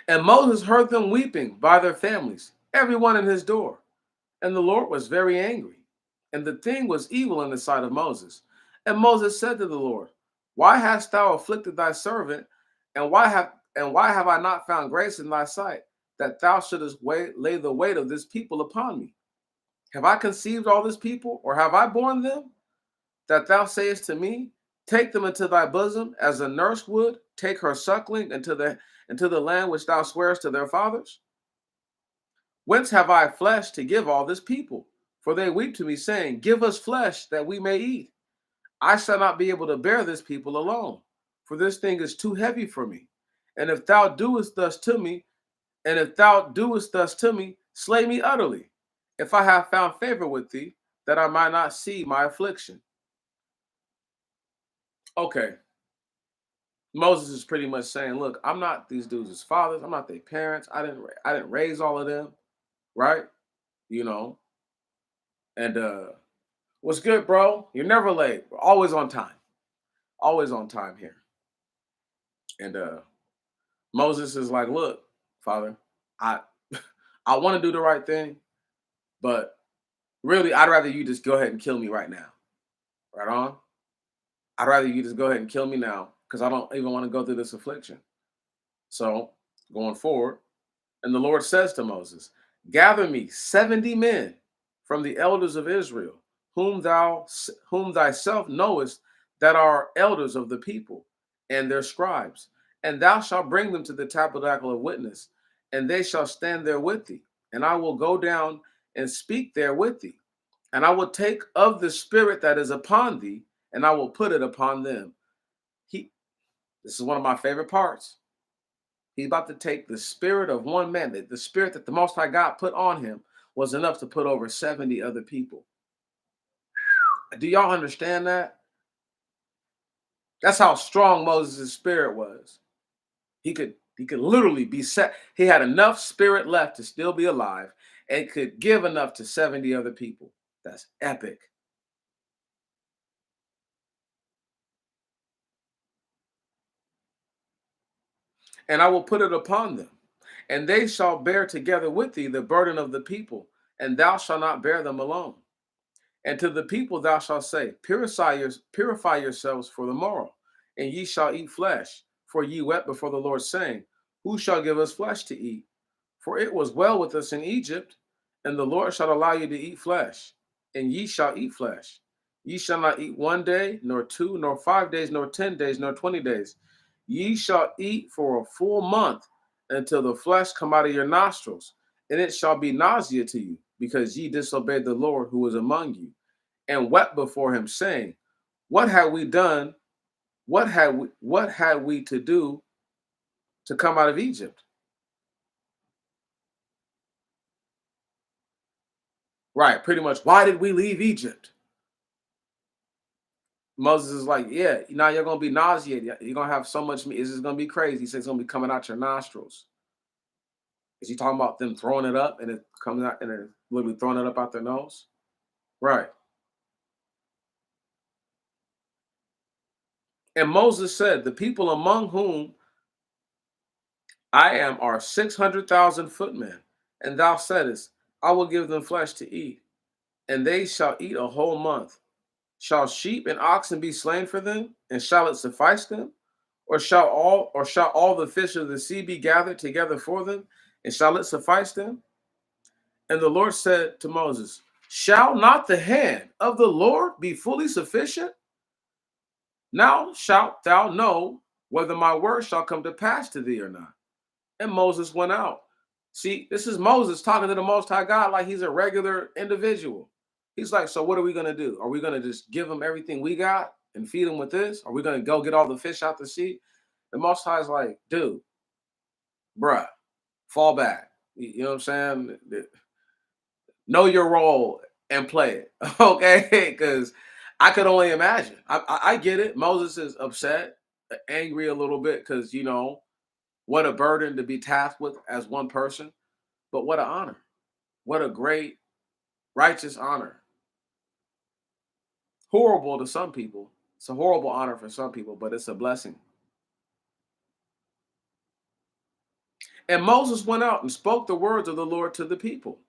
And Moses heard them weeping by their families, everyone in his door. And the Lord was very angry. And the thing was evil in the sight of Moses. And Moses said to the Lord, why hast thou afflicted thy servant? And why have I not found grace in thy sight, that thou shouldest lay the weight of this people upon me? Have I conceived all this people, or have I borne them? That thou sayest to me, take them into thy bosom, as a nurse would take her suckling into the land which thou swearest to their fathers? Whence have I flesh to give all this people? For they weep to me, saying, Give us flesh that we may eat. I shall not be able to bear this people alone, for this thing is too heavy for me. And if thou doest thus to me, slay me utterly, if I have found favor with thee, that I might not see my affliction. Okay, Moses is pretty much saying, look, I'm not these dudes' fathers, I'm not their parents. I didn't raise all of them, right? You know, and what's good, bro? You're never late. We're always on time. Always on time here. And Moses is like, look, Father, I I want to do the right thing, but really, I'd rather you just go ahead and kill me right now. Right on? I'd rather you just go ahead and kill me now because I don't even want to go through this affliction. So, going forward, and the Lord says to Moses, Gather me 70 men from the elders of Israel, whom thyself knowest that are elders of the people, and their scribes, and thou shalt bring them to the tabernacle of witness, and they shall stand there with thee. And I will go down and speak there with thee. And I will take of the spirit that is upon thee, and I will put it upon them. He This is one of my favorite parts. He's about to take the spirit of one man. The spirit that the Most High God put on him was enough to put over 70 other people. Do y'all understand that? That's how strong Moses' spirit was. He could literally be set. He had enough spirit left to still be alive and could give enough to 70 other people. That's epic. And I will put it upon them, and they shall bear together with thee the burden of the people, and thou shalt not bear them alone. And to the people thou shalt say, Purify yourselves for the morrow, and ye shall eat flesh. For ye wept before the Lord, saying, Who shall give us flesh to eat? For it was well with us in Egypt, and the Lord shall allow you to eat flesh, and ye shall eat flesh. Ye shall not eat 1 day, nor 2, nor 5 days, nor 10 days, nor 20 days. Ye shall eat for a full month until the flesh come out of your nostrils, and it shall be nausea to you, because ye disobeyed the Lord who was among you, and wept before him, saying, What had we done? What had we to do to come out of Egypt? Right, pretty much. Why did we leave Egypt? Moses is like, yeah, now you're gonna be nauseated. You're gonna have so much meat. It's just gonna be crazy. He says it's gonna be coming out your nostrils. Is he talking about them throwing it up and it comes out and they're literally throwing it up out their nose? Right. And Moses said, The people among whom I am are 600,000 footmen. And thou saidest, I will give them flesh to eat, and they shall eat a whole month. Shall sheep and oxen be slain for them, and shall it suffice them? Or shall all the fish of the sea be gathered together for them, and shall it suffice them? And the Lord said to Moses, Shall not the hand of the Lord be fully sufficient? Now shalt thou know whether my word shall come to pass to thee or not. And Moses went out. See, this is Moses talking to the Most High God like he's a regular individual. He's like, so what are we going to do? Are we going to just give him everything we got and feed him with this? Are we going to go get all the fish out the sea? The Most High is like, dude, bruh, fall back. You know what I'm saying? Know your role and play it, okay? Because I could only imagine. I get it. Moses is upset, angry a little bit because, what a burden to be tasked with as one person, but what an honor. What a great, righteous honor. Horrible to some people. It's a horrible honor for some people, but it's a blessing. And Moses went out and spoke the words of the Lord to the people,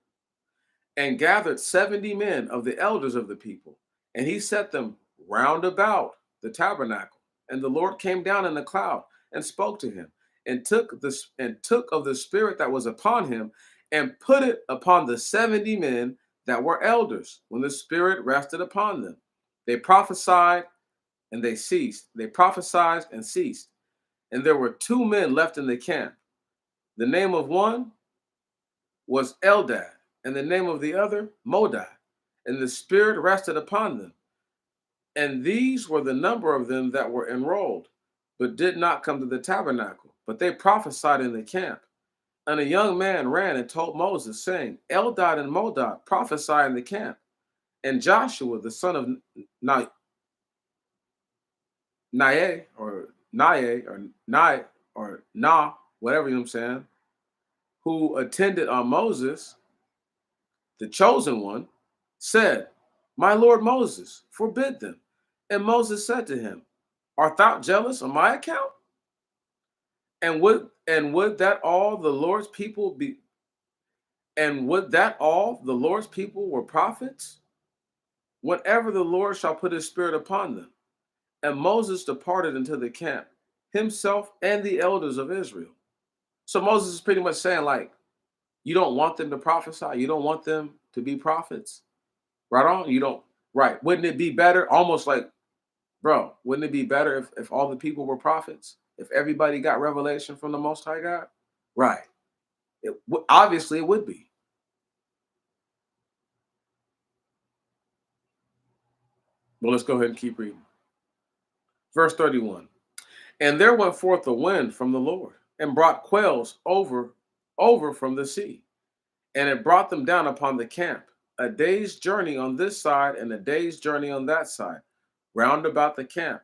and gathered 70 men of the elders of the people. And he set them round about the tabernacle. And the Lord came down in the cloud and spoke to him, and took of the spirit that was upon him, and put it upon the 70 men that were elders. When the spirit rested upon them, they prophesied and they ceased. They prophesied and ceased. And there were 2 men left in the camp. The name of one was Eldad, and the name of the other Modai, and the Spirit rested upon them. And these were the number of them that were enrolled, but did not come to the tabernacle, but they prophesied in the camp. And a young man ran and told Moses, saying, Eldad and Modad prophesy in the camp. And Joshua, the son of Nae, or Nae, or Nai, or Na, whatever you know what I'm saying, who attended on Moses, the chosen one, said, My Lord Moses, forbid them. And Moses said to him, Art thou jealous on my account? And would that all the Lord's people be and would that all the Lord's people were prophets? Whenever the Lord shall put his spirit upon them. And Moses departed into the camp, himself and the elders of Israel. So Moses is pretty much saying, like, you don't want them to prophesy, you don't want them to be prophets. Right on? You don't, right. Wouldn't it be better? Almost like, bro, wouldn't it be better if all the people were prophets? If everybody got revelation from the Most High God? Right. Obviously, it would be. Well, let's go ahead and keep reading. Verse 31. And there went forth a wind from the Lord, and brought quails over from the sea, and it brought them down upon the camp, a day's journey on this side and a day's journey on that side, round about the camp,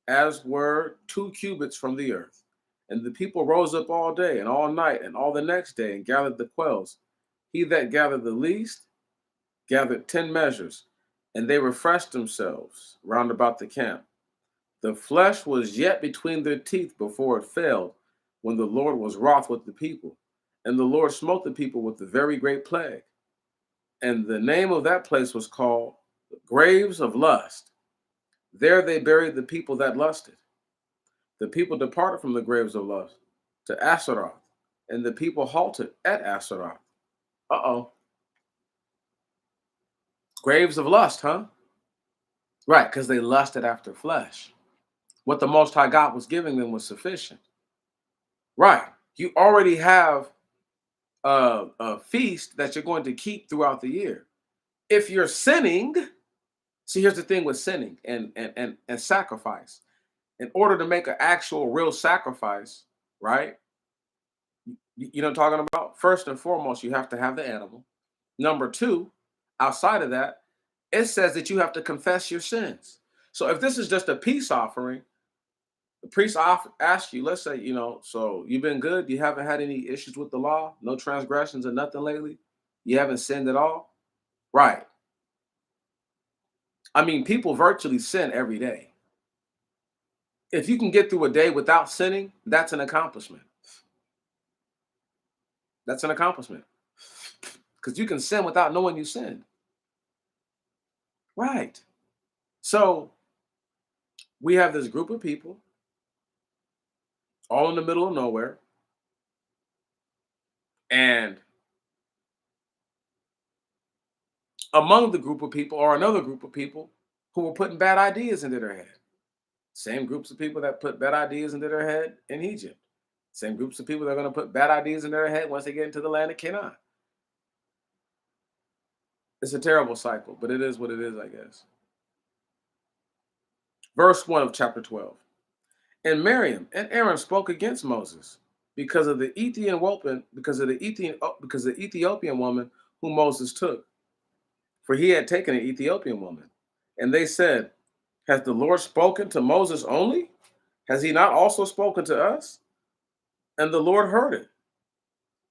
as were 2 cubits from the earth. And the people rose up all day and all night and all the next day, and gathered the quails. He that gathered the least gathered 10 measures, and they refreshed themselves round about the camp. The flesh was yet between their teeth before it failed, when the Lord was wroth with the people. And the Lord smote the people with a very great plague. And the name of that place was called Graves of Lust. There they buried the people that lusted. The people departed from the graves of lust to Asaroth, and the people halted at Asaroth. Uh-oh. Graves of lust, huh? Right, because they lusted after flesh. What the Most High God was giving them was sufficient. Right. You already have a feast that you're going to keep throughout the year. If you're sinning, see, here's the thing with sinning and sacrifice. In order to make an actual real sacrifice, right? You know what I'm talking about? First and foremost, you have to have the animal. Number two, outside of that, it says that you have to confess your sins. So if this is just a peace offering, the priest asks you, let's say, so you've been good. You haven't had any issues with the law, no transgressions or nothing lately. You haven't sinned at all. Right. I mean, people virtually sin every day. If you can get through a day without sinning, that's an accomplishment. That's an accomplishment. Because you can sin without knowing you sinned. Right. So we have this group of people all in the middle of nowhere. And among the group of people or another group of people who were putting bad ideas into their head. Same groups of people that put bad ideas into their head in Egypt. Same groups of people that are going to put bad ideas in their head once they get into the land of Canaan. It's a terrible cycle, but it is what it is, I guess. Verse 1 of chapter 12. And Miriam and Aaron spoke against Moses because of the Ethiopian woman whom Moses took. For he had taken an Ethiopian woman. And they said, Has the Lord spoken to Moses only? Has he not also spoken to us? And the Lord heard it.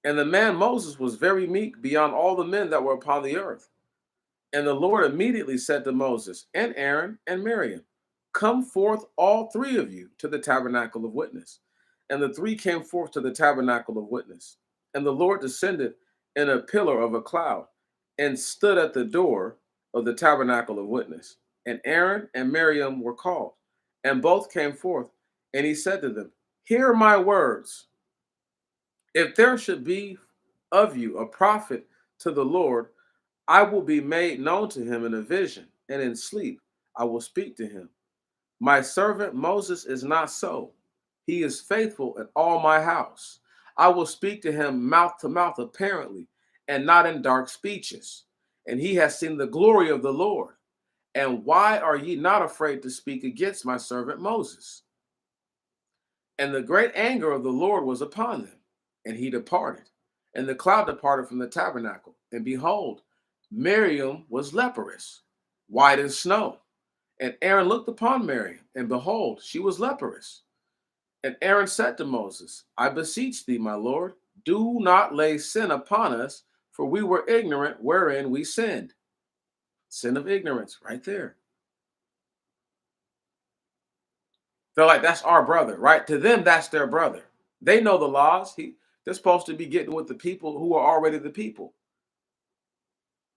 And the man Moses was very meek beyond all the men that were upon the earth. And the Lord immediately said to Moses and Aaron and Miriam, Come forth, all three of you, to the tabernacle of witness. And the three came forth to the tabernacle of witness. And the Lord descended in a pillar of a cloud and stood at the door of the tabernacle of witness. And Aaron and Miriam were called, and both came forth. And he said to them, Hear my words. If there should be of you a prophet to the Lord, I will be made known to him in a vision, and in sleep I will speak to him. My servant Moses is not so. He is faithful in all my house. I will speak to him mouth to mouth apparently, and not in dark speeches. And he has seen the glory of the Lord. And why are ye not afraid to speak against my servant Moses? And the great anger of the Lord was upon them, and he departed. And the cloud departed from the tabernacle. And behold, Miriam was leprous, white as snow. And Aaron looked upon Miriam, and behold, she was leprous. And Aaron said to Moses, I beseech thee, my Lord, do not lay sin upon us, for we were ignorant wherein we sinned. Sin of ignorance, right there. They're like, that's our brother, right? To them, that's their brother. They know the laws. They're supposed to be getting with the people who are already the people.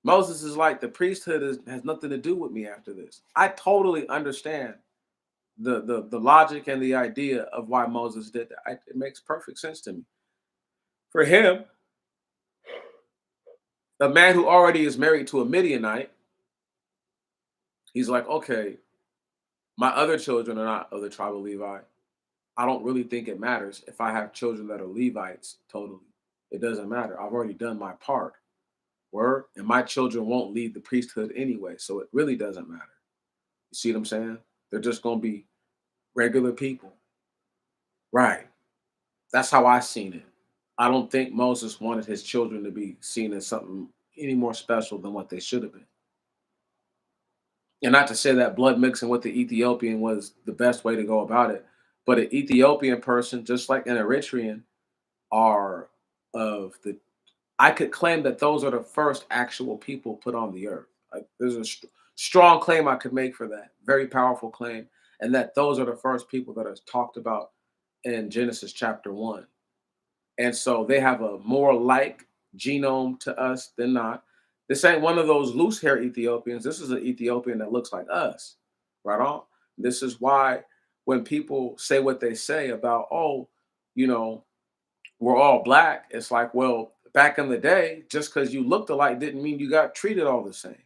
Moses is like, the priesthood has nothing to do with me after this. I totally understand the logic and the idea of why Moses did that. It makes perfect sense to me. For him, a man who already is married to a Midianite, he's like, okay, my other children are not of the tribe of Levi. I don't really think it matters if I have children that are Levites totally. It doesn't matter. I've already done my part. Word. And my children won't leave the priesthood anyway. So it really doesn't matter. You see what I'm saying? They're just going to be regular people. Right. That's how I seen it. I don't think Moses wanted his children to be seen as something any more special than what they should have been. And not to say that blood mixing with the Ethiopian was the best way to go about it, but an Ethiopian person, just like an Eritrean, are of the. I could claim that those are the first actual people put on the earth. There's a strong claim I could make for that. Very powerful claim, and that those are the first people that are talked about in Genesis chapter 1. And so they have a more like genome to us than not. This ain't one of those loose hair Ethiopians. This is an Ethiopian that looks like us. Right on. This is why when people say what they say about, oh, you know, we're all black, it's like, well, back in the day, just because you looked alike didn't mean you got treated all the same.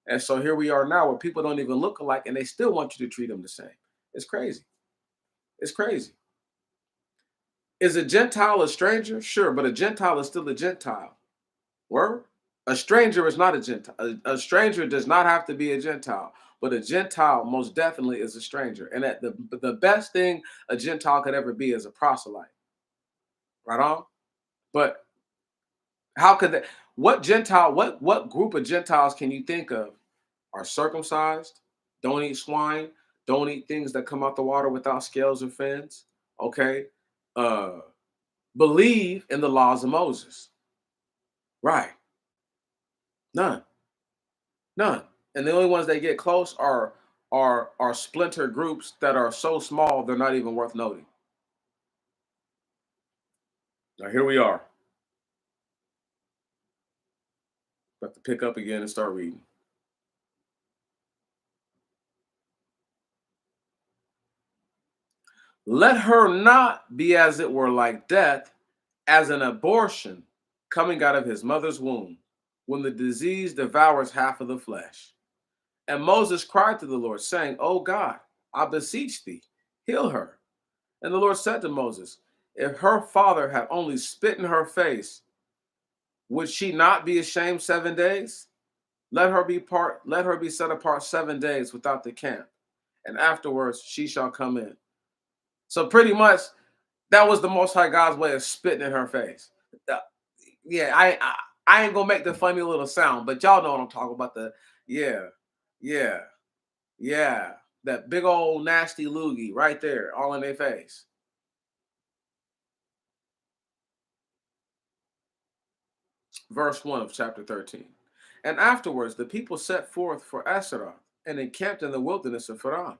And so here we are now where people don't even look alike and they still want you to treat them the same. It's crazy. It's crazy. Is a Gentile a stranger? Sure, but a Gentile is still a Gentile. Word? A stranger is not a Gentile. A stranger does not have to be a Gentile, but a Gentile most definitely is a stranger. And that the best thing a Gentile could ever be is a proselyte. Right on? But how could that? What Gentile? What group of Gentiles can you think of are circumcised? Don't eat swine. Don't eat things that come out the water without scales or fins. Okay. Uh, believe in the laws of Moses. Right. None. None. And the only ones that get close are splinter groups that are so small they're not even worth noting. Now here we are. About to pick up again and start reading. Let her not be as it were like death, as an abortion coming out of his mother's womb, when the disease devours half of the flesh. And Moses cried to the Lord, saying, O God, I beseech thee, heal her. And the Lord said to Moses, if her father had only spit in her face, would she not be ashamed 7 days? Let her be set apart 7 days without the camp, and afterwards she shall come in. So pretty much that was the Most High God's way of spitting in her face. Uh, Yeah, I ain't gonna make the funny little sound, but y'all know what I'm talking about. Yeah, yeah, yeah. That big old nasty loogie right there, all in their face. Verse 1 of chapter 13. And afterwards the people set forth for Asaroth and encamped in the wilderness of Paran.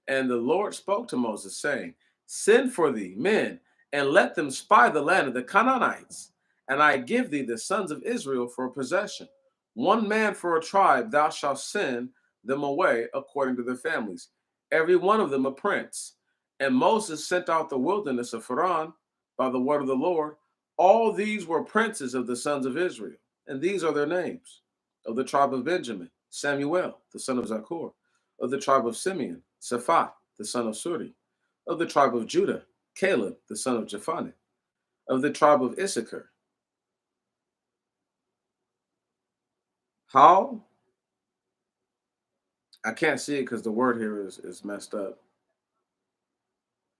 And the Lord spoke to Moses, saying, send for thee men, and let them spy the land of the Canaanites. And I give thee the sons of Israel for a possession. One man for a tribe, thou shalt send them away according to their families, every one of them a prince. And Moses sent out the wilderness of Paran by the word of the Lord. All these were princes of the sons of Israel, and these are their names. Of the tribe of Benjamin, Samuel, the son of Zachor. Of the tribe of Simeon, Saphat, the son of Suri. Of the tribe of Judah, Caleb, the son of Jephunneh. Of the tribe of Issachar, How? I can't see it because the word here is messed up.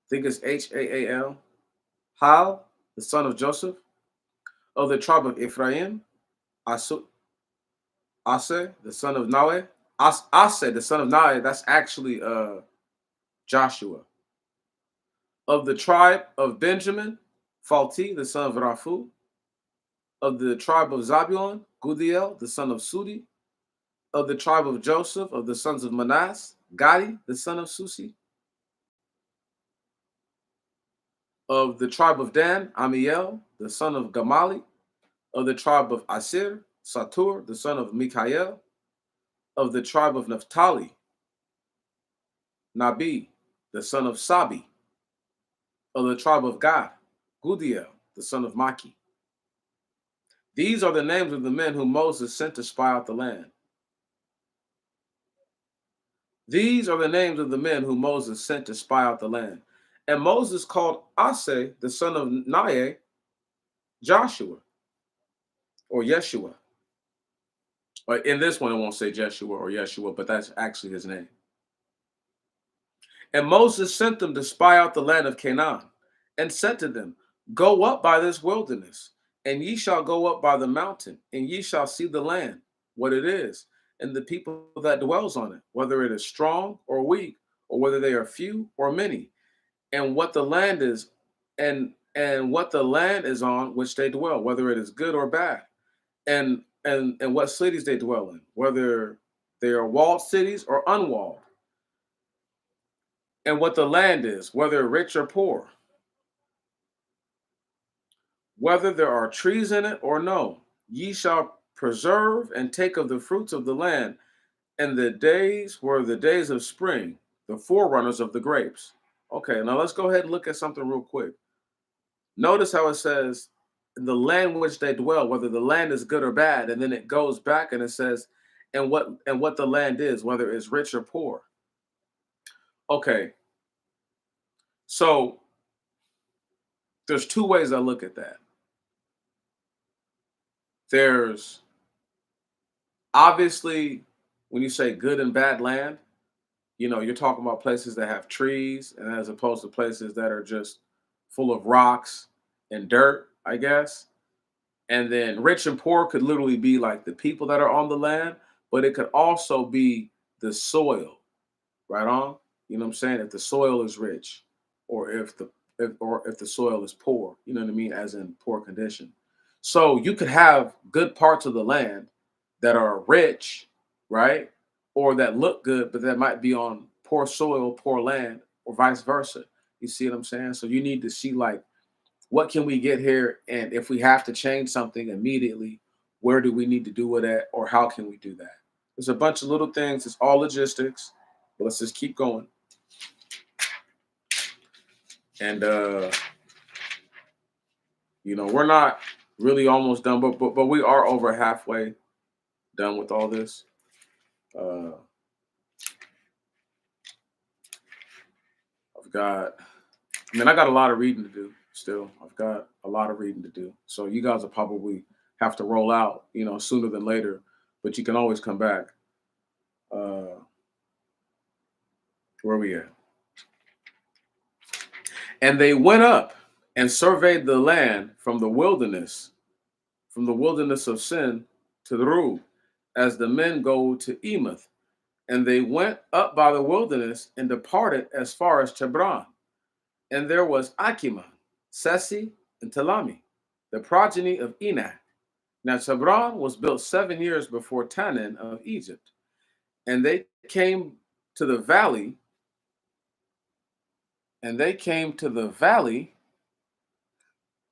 I think it's Haal. Hal, the son of Joseph, of the tribe of Ephraim. Asu, Ase, the son of Nae. Ase, the son of Nae. That's actually Joshua. Of the tribe of Benjamin, Phalti, the son of Raphu. Of the tribe of Zabulon, Gudiel, the son of Sudi. Of the tribe of Joseph, of the sons of Manas, Gadi, the son of Susi. Of the tribe of Dan, Amiel, the son of Gamali. Of the tribe of Asir, Satur, the son of Mikael. Of the tribe of Naphtali, Nabi, the son of Sabi. Of the tribe of Gad, Gudiel, the son of Maki. These are the names of the men whom Moses sent to spy out the land. These are the names of the men whom Moses sent to spy out the land. And Moses called Ase, the son of Nae, Joshua, or Yeshua. Or in this one, it won't say Jeshua or Yeshua, but that's actually his name. And Moses sent them to spy out the land of Canaan, and said to them, go up by this wilderness, and ye shall go up by the mountain, and ye shall see the land, what it is, and the people that dwells on it, whether it is strong or weak, or whether they are few or many, and what the land is, and what the land is on which they dwell, whether it is good or bad, and what cities they dwell in, whether they are walled cities or unwalled, and what the land is, whether rich or poor, whether there are trees in it or no. Ye shall preserve and take of the fruits of the land, and the days were the days of spring, the forerunners of the grapes. Okay, now let's go ahead and look at something real quick. Notice how it says the land which they dwell, whether the land is good or bad, and then it goes back and it says, and what the land is, whether it's rich or poor. Okay, so there's two ways I look at that. There's obviously when you say good and bad land, you're talking about places that have trees, and as opposed to places that are just full of rocks and dirt, I guess. And then rich and poor could literally be like the people that are on the land, but it could also be the soil, right on? You know what I'm saying? If the soil is rich, or if the soil is poor, you know what I mean, as in poor condition. So you could have good parts of the land that are rich, right? Or that look good, but that might be on poor soil, poor land, or vice versa. You see what I'm saying? So you need to see like what can we get here, and if we have to change something immediately, where do we need to do it at, or how can we do that? There's a bunch of little things. It's all logistics. But let's just keep going. And we're not really almost done, but we are over halfway done with all this. Uh, I've got, I got a lot of reading to do still. I've got a lot of reading to do. So you guys will probably have to roll out, sooner than later, but you can always come back. Uh, where we at? And they went up and surveyed the land from the wilderness of Sin to the Ru, as the men go to Emath. And they went up by the wilderness and departed as far as Chebron. And there was Achiman, Sesi, and Talami, the progeny of Enak. Now Chebron was built 7 years before Tanan of Egypt. And they came to the valley,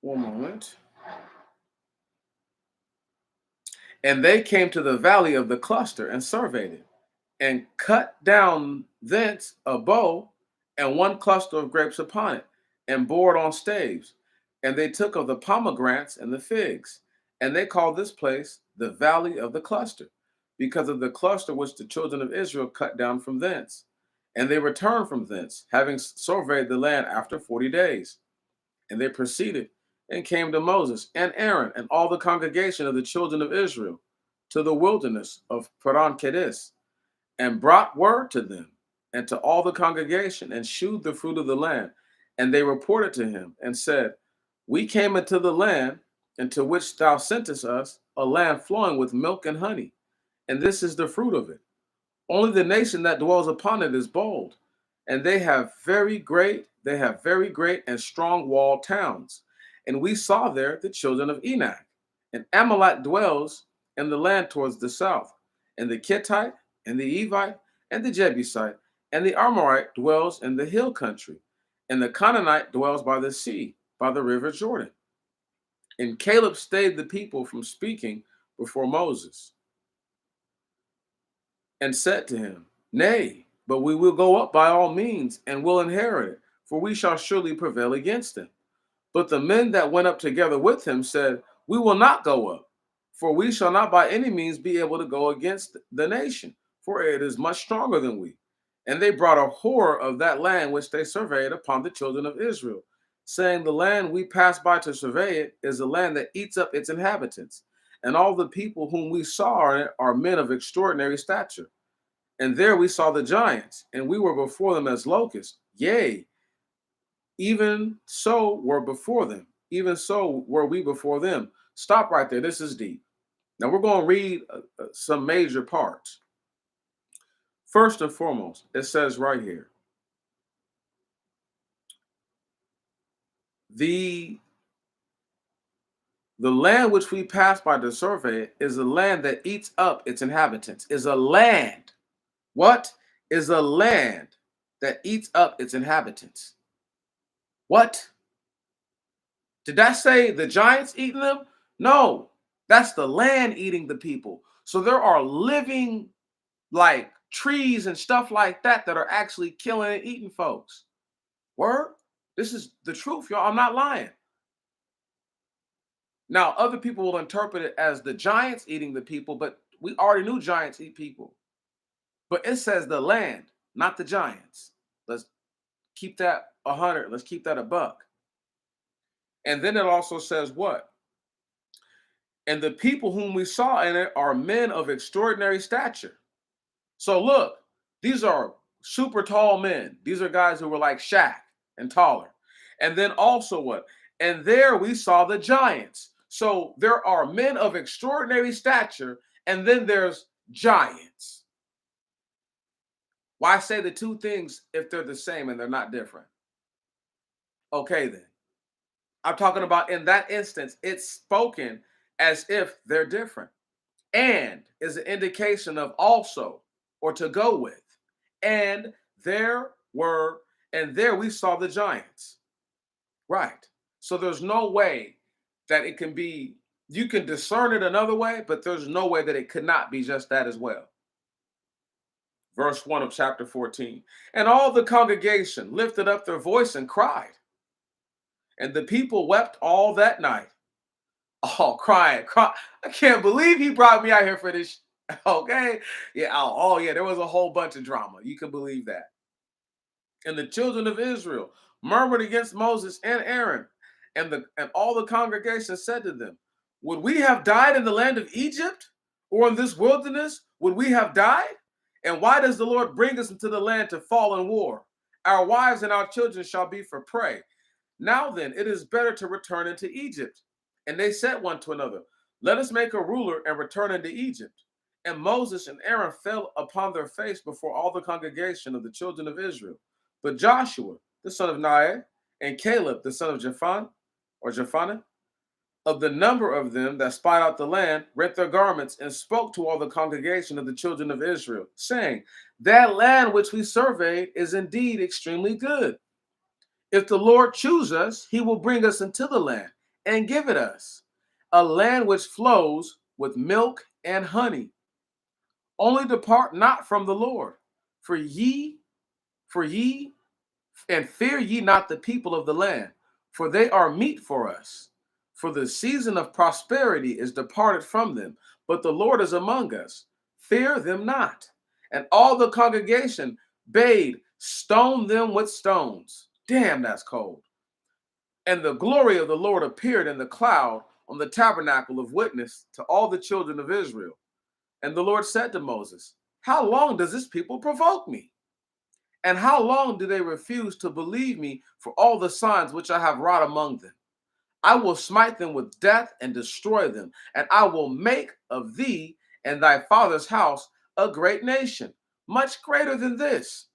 one moment. And they came to the valley of the cluster and surveyed it, and cut down thence a bow and one cluster of grapes upon it, and bore it on staves. And they took of the pomegranates and the figs, and they called this place the valley of the cluster, because of the cluster which the children of Israel cut down from thence. And they returned from thence, having surveyed the land after 40 days. And they proceeded and came to Moses and Aaron and all the congregation of the children of Israel to the wilderness of Paran Kadesh, and brought word to them and to all the congregation, and shewed the fruit of the land. And they reported to him and said, We came into the land into which thou sentest us, a land flowing with milk and honey, and this is the fruit of it. Only the nation that dwells upon it is bold, and they have very great and strong walled towns. And we saw there the children of Enak. And Amalek dwells in the land towards the south, and the Kittite, and the Evite, and the Jebusite, and the Amorite dwells in the hill country, and the Canaanite dwells by the sea, by the river Jordan. And Caleb stayed the people from speaking before Moses, and said to him, Nay, but we will go up by all means, and will inherit it, for we shall surely prevail against them. But the men that went up together with him said, We will not go up, for we shall not by any means be able to go against the nation, for it is much stronger than we. And they brought a horror of that land which they surveyed upon the children of Israel, saying, The land we passed by to survey it is a land that eats up its inhabitants. And all the people whom we saw are men of extraordinary stature. And there we saw the giants, and we were before them as locusts. Yea, even so were before them. Even so were we before them. Stop right there. This is deep. Now we're going to read some major parts. First and foremost, it says right here, the land which we passed by to survey is a land that eats up its inhabitants. Is a land. What is a land that eats up its inhabitants? What? Did that say the giants eating them? No, that's the land eating the people. So there are living like trees and stuff like that are actually killing and eating folks. Word? This is the truth, y'all. I'm not lying. Now, other people will interpret it as the giants eating the people, but we already knew giants eat people. But it says the land, not the giants. Let's keep that 100. Let's keep that a buck. And then it also says what? And the people whom we saw in it are men of extraordinary stature. So look, these are super tall men. These are guys who were like Shaq and taller. And then also what? And there we saw the giants. So there are men of extraordinary stature, and then there's giants. Why say the two things if they're the same and they're not different? Okay, then. I'm talking about in that instance, it's spoken as if they're different. And is an indication of also or to go with. And there we saw the giants. Right. So there's no way that it can be, you can discern it another way, but there's no way that it could not be just that as well. Verse 1 of chapter 14. And all the congregation lifted up their voice and cried. And the people wept all that night. Oh, crying. I can't believe he brought me out here for this. Okay. Yeah. Oh, yeah. There was a whole bunch of drama. You can believe that. And the children of Israel murmured against Moses and Aaron. And all the congregation said to them, Would we have died in the land of Egypt, or in this wilderness? Would we have died? And why does the Lord bring us into the land to fall in war? Our wives and our children shall be for prey. Now then, it is better to return into Egypt. And they said one to another, Let us make a ruler and return into Egypt. And Moses and Aaron fell upon their face before all the congregation of the children of Israel. But Joshua, the son of Nun, and Caleb, the son of Jephunneh, of the number of them that spied out the land, rent their garments and spoke to all the congregation of the children of Israel, saying, That land which we surveyed is indeed extremely good. If the Lord choose us, he will bring us into the land and give it us, a land which flows with milk and honey. Only depart not from the Lord, for ye, and fear ye not the people of the land, for they are meat for us. For the season of prosperity is departed from them, but the Lord is among us. Fear them not. And all the congregation bade stone them with stones. Damn, that's cold. And the glory of the Lord appeared in the cloud on the tabernacle of witness to all the children of Israel. And the Lord said to Moses, how long does this people provoke me? And how long do they refuse to believe me for all the signs which I have wrought among them? I will smite them with death and destroy them, and I will make of thee and thy father's house a great nation, much greater than this.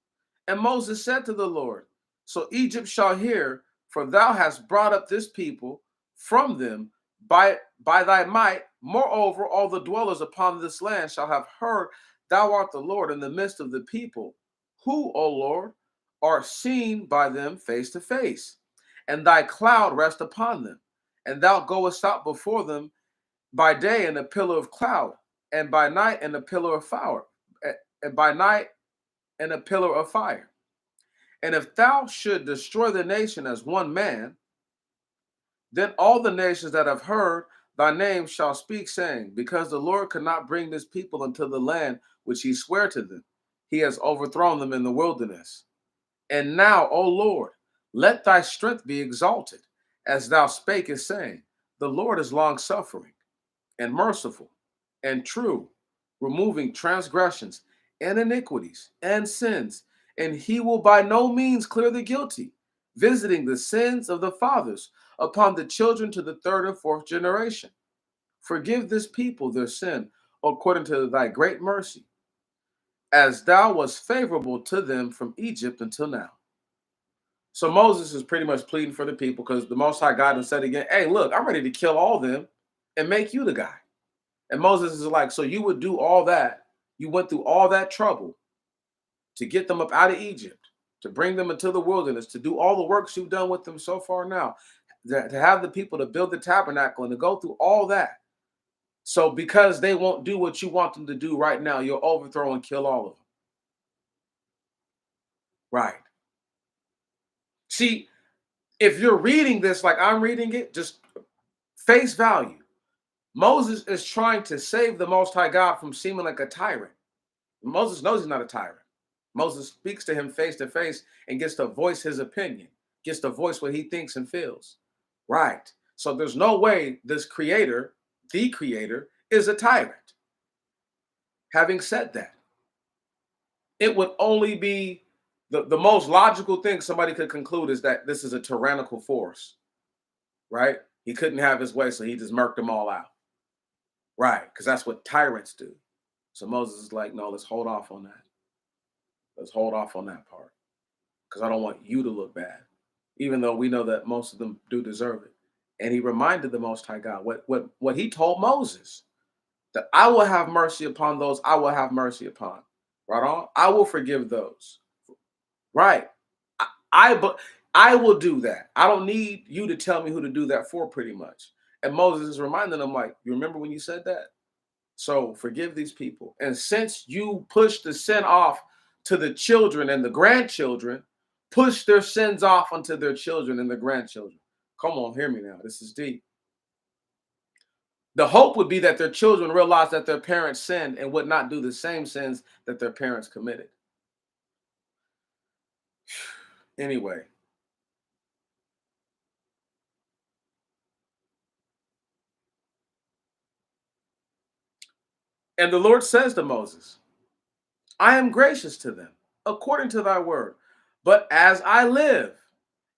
And Moses said to the Lord, so Egypt shall hear, for thou hast brought up this people from them by thy might. Moreover, all the dwellers upon this land shall have heard thou art the Lord in the midst of the people, who, O Lord, are seen by them face to face, and thy cloud rest upon them, and thou goest out before them by day in a pillar of cloud, and by night in a pillar of fire, and by night in a pillar of fire. And if thou should destroy the nation as one man, then all the nations that have heard thy name shall speak, saying, because the Lord could not bring this people into the land which he sware to them, he has overthrown them in the wilderness. And now, O Lord, let thy strength be exalted, as thou spakest, saying, the Lord is long suffering and merciful and true, removing transgressions and iniquities and sins, and he will by no means clear the guilty, visiting the sins of the fathers upon the children to the third and fourth generation. Forgive this people their sin according to thy great mercy, as thou wast favorable to them from Egypt until now. So Moses is pretty much pleading for the people because the Most High God has said again, hey, look, I'm ready to kill all of them and make you the guy. And Moses is like, so you would do all that. You went through all that trouble to get them up out of Egypt, to bring them into the wilderness, to do all the works you've done with them so far now, to have the people to build the tabernacle and to go through all that. So because they won't do what you want them to do right now, you'll overthrow and kill all of them. Right. See, if you're reading this like I'm reading it, just face value. Moses is trying to save the Most High God from seeming like a tyrant. Moses knows he's not a tyrant. Moses speaks to him face to face and gets to voice his opinion, gets to voice what he thinks and feels. Right. So there's no way this creator, the creator, is a tyrant. Having said that, it would only be the most logical thing somebody could conclude is that this is a tyrannical force, right? He couldn't have his way, so he just murked them all out. Right, because that's what tyrants do. So Moses is like, no, let's hold off on that. Let's hold off on that part. Because I don't want you to look bad, even though we know that most of them do deserve it. And he reminded the Most High God what he told Moses, that I will have mercy upon those I will have mercy upon. Right on? I will forgive those. Right. But I will do that. I don't need you to tell me who to do that for, pretty much. And Moses is reminding them, like, you remember when you said that? So forgive these people. And since you push the sin off to the children and the grandchildren, push their sins off onto their children and their grandchildren. Come on, hear me now. This is deep. The hope would be that their children realize that their parents sinned and would not do the same sins that their parents committed. Anyway, and the Lord says to Moses, I am gracious to them, according to thy word. But as I live,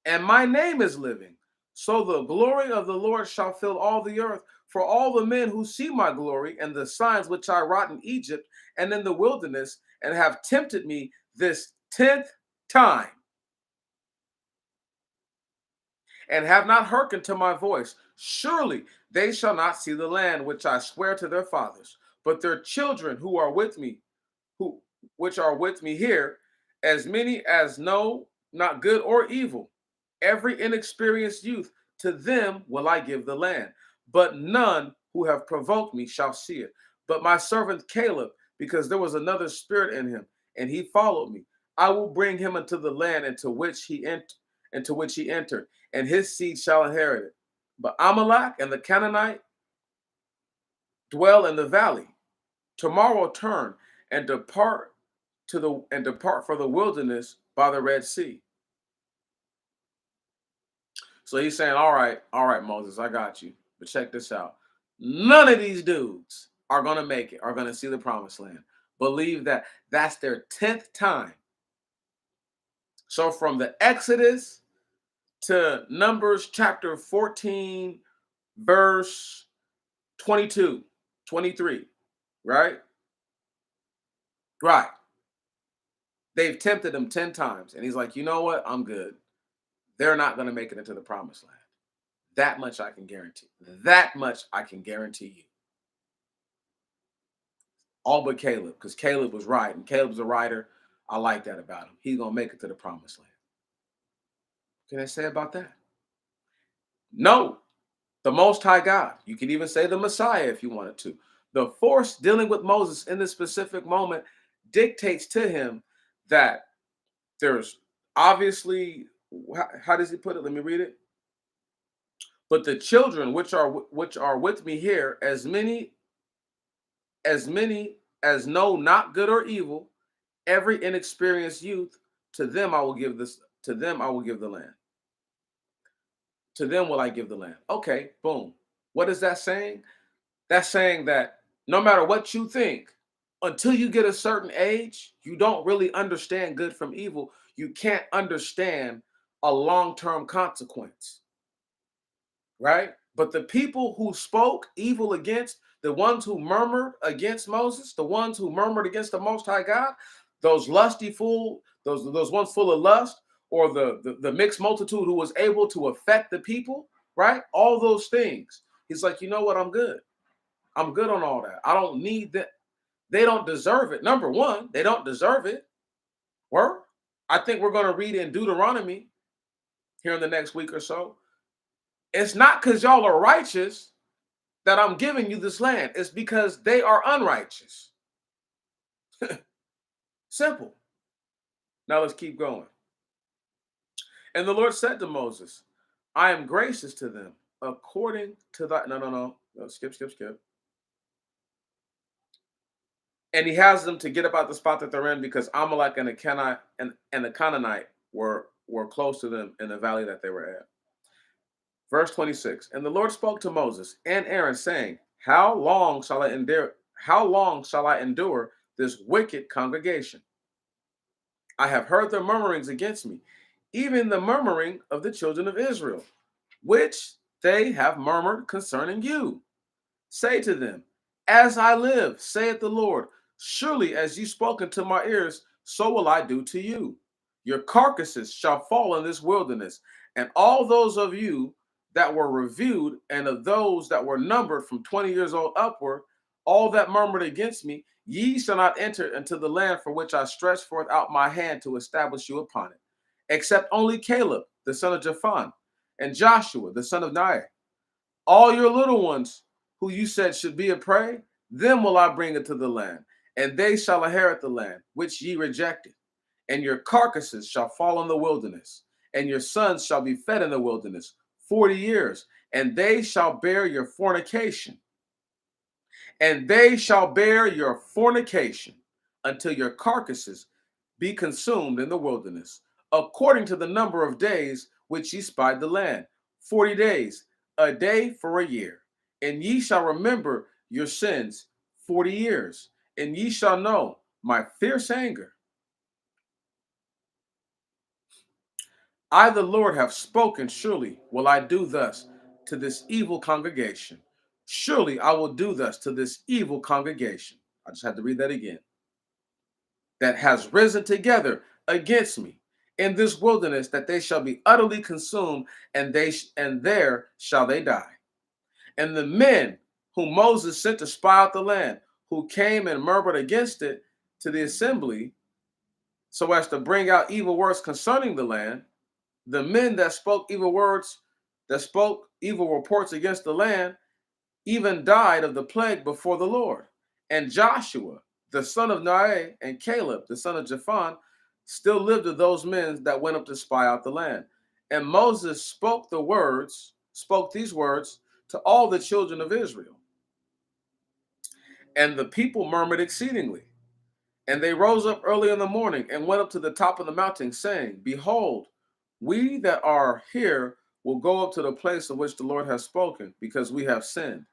and my name is living, so the glory of the Lord shall fill all the earth. For all the men who see my glory and the signs which I wrought in Egypt and in the wilderness, and have tempted me this 10th time, and have not hearkened to my voice, surely they shall not see the land which I swear to their fathers, but their children who are with me, who which are with me here, as many as know not good or evil, every inexperienced youth, to them will I give the land. But none who have provoked me shall see it. But my servant Caleb, because there was another spirit in him, and he followed me, I will bring him into the land into which he entered, and his seed shall inherit it. But Amalek and the Canaanite dwell in the valley. Tomorrow turn and depart for the wilderness by the Red Sea. So he's saying, all right, Moses, I got you. But check this out. None of these dudes are going to make it, are going to see the promised land. Believe that that's their 10th time. So from the Exodus to Numbers chapter 14, verse 22, 23, right? Right. They've tempted him 10 times. And he's like, you know what? I'm good. They're not going to make it into the promised land. That much I can guarantee. That much I can guarantee you. All but Caleb, because Caleb was right. And Caleb's a writer. I like that about him. He's going to make it to the promised land. What can I say about that? No, the Most High God. You can even say the Messiah if you wanted to. The force dealing with Moses in this specific moment dictates to him that there's obviously, how does he put it? Let me read it. But the children which are with me here, as know not good or evil, every inexperienced youth, to them I will give this, to them I will give the land. To them will I give the land. Okay, boom. What is that saying? That's saying that no matter what you think, until you get a certain age, you don't really understand good from evil. You can't understand a long-term consequence, right? But the people who spoke evil against, the ones who murmured against Moses, the ones who murmured against the Most High God, those lusty fool, those ones full of lust, or the mixed multitude who was able to affect the people, right? All those things. He's like, you know what? I'm good. I'm good on all that. I don't need that. They don't deserve it. Number one, they don't deserve it. Word. I think we're going to read in Deuteronomy here in the next week or so. It's not because y'all are righteous that I'm giving you this land. It's because they are unrighteous. Simple. Now let's keep going. And the Lord said to Moses, I am gracious to them according to thy. No. Skip. And he has them to get about the spot that they're in because Amalek and the Kenite and the Canaanite were close to them in the valley that they were at. Verse 26. And the Lord spoke to Moses and Aaron, saying, How long shall I endure this wicked congregation? I have heard their murmurings against me, even the murmuring of the children of Israel, which they have murmured concerning you. Say to them, As I live, saith the Lord, surely as you spoke into my ears, so will I do to you. Your carcasses shall fall in this wilderness, and all those of you that were reviewed, and of those that were numbered from 20 years old upward, all that murmured against me, ye shall not enter into the land for which I stretch forth out my hand to establish you upon it, except only Caleb, the son of Jephthah, and Joshua, the son of Nun. All your little ones who you said should be a prey, them will I bring into the land, and they shall inherit the land which ye rejected. And your carcasses shall fall in the wilderness, and your sons shall be fed in the wilderness 40 years, and they shall bear your fornication. And they shall bear your fornication until your carcasses be consumed in the wilderness, according to the number of days which ye spied the land, 40 days, a day for a year. And ye shall remember your sins 40 years, and ye shall know my fierce anger. I, the Lord, have spoken. Surely will I do thus to this evil congregation. Surely I will do thus to this evil congregation. I just had to read that again. That has risen together against me in this wilderness, that they shall be utterly consumed, and there shall they die. And the men whom Moses sent to spy out the land, who came and murmured against it to the assembly, so as to bring out evil words concerning the land, the men that spoke evil words, that spoke evil reports against the land, even died of the plague before the Lord. And Joshua, the son of Nun, and Caleb, the son of Jephthah, still lived of those men that went up to spy out the land. And Moses spoke these words to all the children of Israel. And the people murmured exceedingly. And they rose up early in the morning and went up to the top of the mountain, saying, Behold, we that are here will go up to the place of which the Lord has spoken, because we have sinned.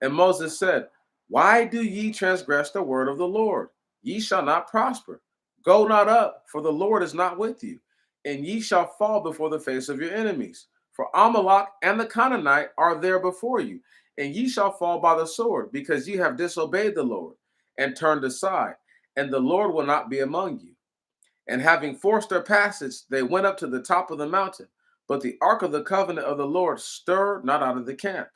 And Moses said, Why do ye transgress the word of the Lord? Ye shall not prosper. Go not up, for the Lord is not with you, and ye shall fall before the face of your enemies. For Amalek and the Canaanite are there before you, and ye shall fall by the sword, because ye have disobeyed the Lord, and turned aside, and the Lord will not be among you. And having forced their passage, they went up to the top of the mountain. But the ark of the covenant of the Lord stirred not out of the camp.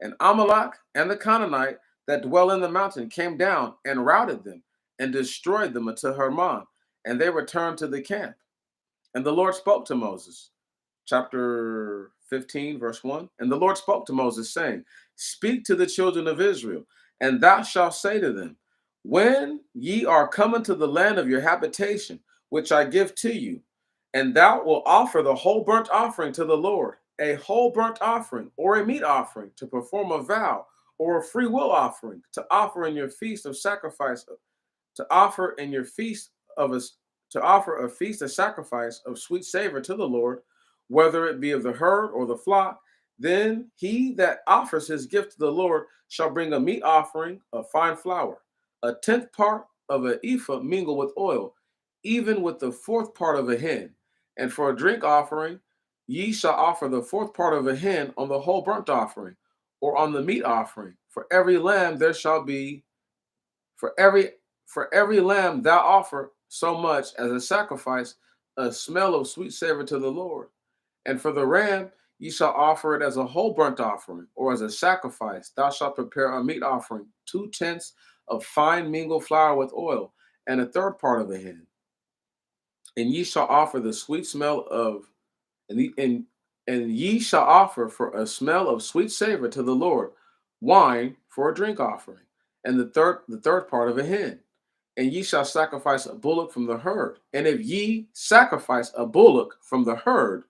And Amalek and the Canaanite that dwell in the mountain came down and routed them and destroyed them unto Hermon. And they returned to the camp. And the Lord spoke to Moses, chapter 15, verse 1. And the Lord spoke to Moses, saying, Speak to the children of Israel, and thou shalt say to them, When ye are come into the land of your habitation, which I give to you, and thou wilt offer the whole burnt offering to the Lord, a whole burnt offering, or a meat offering, to perform a vow, or a free will offering, to offer in your feast of sacrifice to offer in your feast of a to offer a feast of sacrifice of sweet savor to the Lord, whether it be of the herd or the flock, then he that offers his gift to the Lord shall bring a meat offering of fine flour, a tenth part of an ephah mingled with oil, even with the fourth part of a hin. And for a drink offering, ye shall offer the fourth part of a hin on the whole burnt offering, or on the meat offering. For every lamb there shall be for every lamb thou offer so much as a sacrifice, a smell of sweet savor to the Lord. And for the ram ye shall offer it as a whole burnt offering, or as a sacrifice. Thou shalt prepare a meat offering, 2/10 of fine mingled flour with oil, and a third part of a hin. And ye shall offer the sweet smell of and, the, and ye shall offer for a smell of sweet savor to the Lord wine for a drink offering, and the third part of a hin. And ye shall sacrifice a bullock from the herd. And if ye sacrifice a bullock from the herd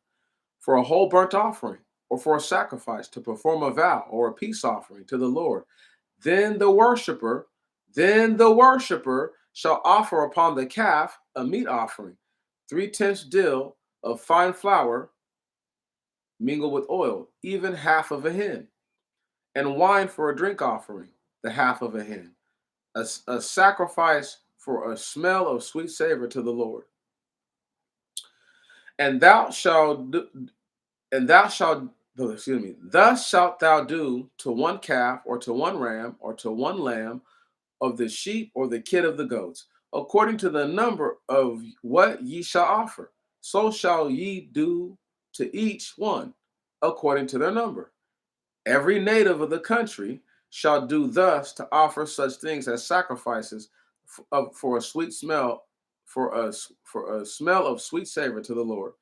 for a whole burnt offering, or for a sacrifice to perform a vow or a peace offering to the Lord, then the worshiper, then the worshiper shall offer upon the calf a meat offering, 3/10 dill of fine flour mingled with oil, even half of a hin, and wine for a drink offering, the half of a hin, a sacrifice for a smell of sweet savor to the Lord. And thou shalt do, and thou shalt no, excuse me, thus shalt thou do to one calf, or to one ram, or to one lamb of the sheep, or the kid of the goats, according to the number of what ye shall offer. So shall ye do to each one according to their number. Every native of the country shall do thus to offer such things as sacrifices for a sweet smell, for a smell of sweet savor to the Lord.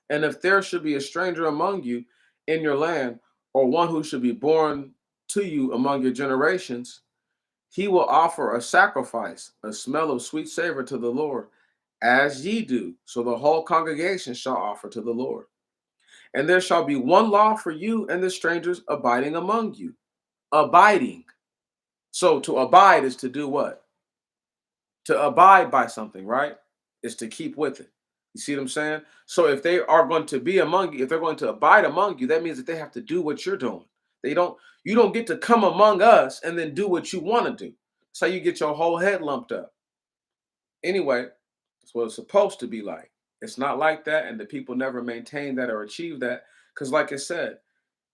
And if there should be a stranger among you in your land, or one who should be born to you among your generations, he will offer a sacrifice, a smell of sweet savor to the Lord, as ye do. So the whole congregation shall offer to the Lord. And there shall be one law for you and the strangers abiding among you. Abiding. So to abide is to do what? To abide by something, right? Is to keep with it. You see what I'm saying? So if they are going to be among you, if they're going to abide among you, that means that they have to do what you're doing. You don't get to come among us and then do what you want to do. That's how you get your whole head lumped up. Anyway, that's what it's supposed to be like. It's not like that, and the people never maintain that or achieve that. Because, like I said,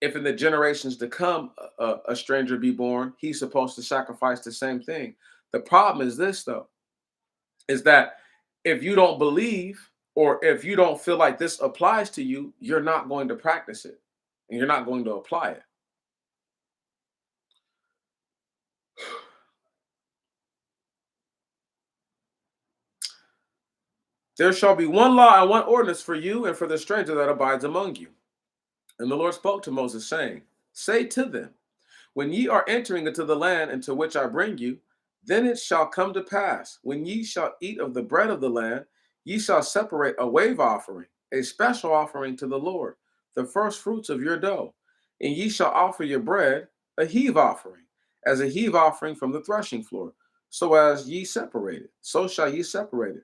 if in the generations to come a stranger be born, he's supposed to sacrifice the same thing. The problem is this, though, is that if you don't believe, or if you don't feel like this applies to you, you're not going to practice it, and you're not going to apply it. There shall be one law and one ordinance for you and for the stranger that abides among you. And the Lord spoke to Moses, saying, Say to them, when ye are entering into the land into which I bring you, then it shall come to pass, when ye shall eat of the bread of the land, ye shall separate a wave offering, a special offering to the Lord, the first fruits of your dough. And ye shall offer your bread a heave offering, as a heave offering from the threshing floor. So as ye separate it, so shall ye separate it.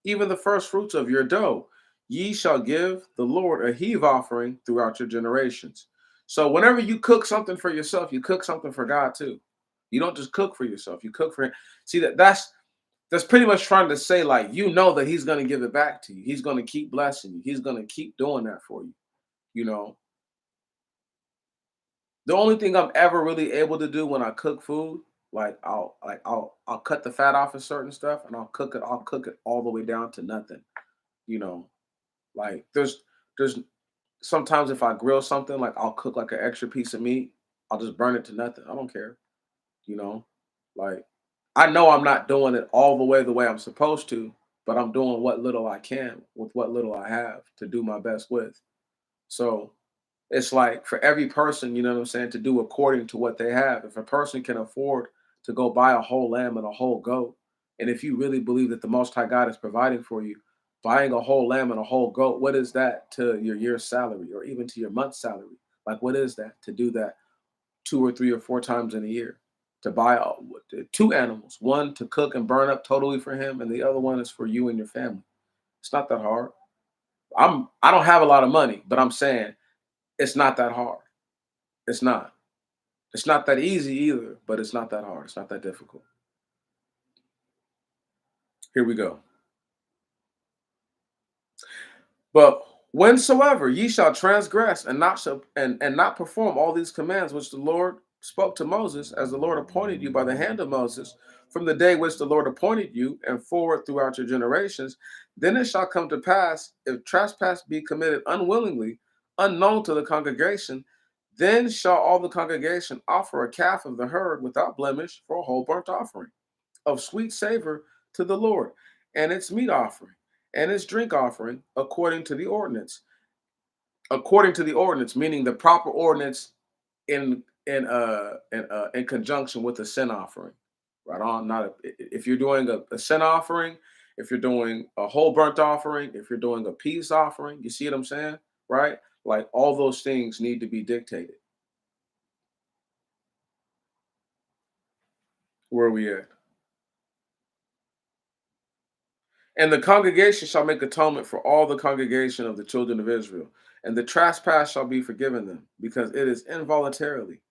Even the first fruits of your dough, ye shall give the Lord a heave offering throughout your generations. So whenever you cook something for yourself, you cook something for God too. You don't just cook for yourself. You cook for him. See that's pretty much trying to say, like, you know that he's gonna give it back to you. He's gonna keep blessing you. He's gonna keep doing that for you. You know, the only thing I'm ever really able to do when I cook food, I'll cut the fat off of certain stuff and I'll cook it all the way down to nothing. You know, like there's sometimes if I grill something, like I'll cook like an extra piece of meat, I'll just burn it to nothing. I don't care. You know, like I know I'm not doing it all the way I'm supposed to, but I'm doing what little I can with what little I have to do my best with. So it's like for every person, you know what I'm saying, to do according to what they have. If a person can afford to go buy a whole lamb and a whole goat, and if you really believe that the Most High God is providing for you, buying a whole lamb and a whole goat, what is that to your year's salary or even to your month's salary? Like, what is that to do that 2 or 3 or 4 times in a year? To buy two animals, one to cook and burn up totally for him, and the other one is for you and your family. It's not that hard. I don't have a lot of money, but I'm saying it's not that hard. It's not. It's not that easy either, but it's not that hard. It's not that difficult. Here we go. But whensoever ye shall transgress and not perform all these commands which the Lord spoke to Moses, as the Lord appointed you by the hand of Moses, from the day which the Lord appointed you and forward throughout your generations, then it shall come to pass, if trespass be committed unwillingly, unknown to the congregation, then shall all the congregation offer a calf of the herd without blemish for a whole burnt offering of sweet savor to the Lord, and its meat offering, and its drink offering, according to the ordinance, meaning the proper ordinance in conjunction with the sin offering. Right on. Not if you're doing a sin offering, if you're doing a whole burnt offering, if you're doing a peace offering, you see what I'm saying, right? Like all those things need to be dictated. Where are we at? And the congregation shall make atonement for all the congregation of the children of Israel, and the trespass shall be forgiven them, because it is involuntarily.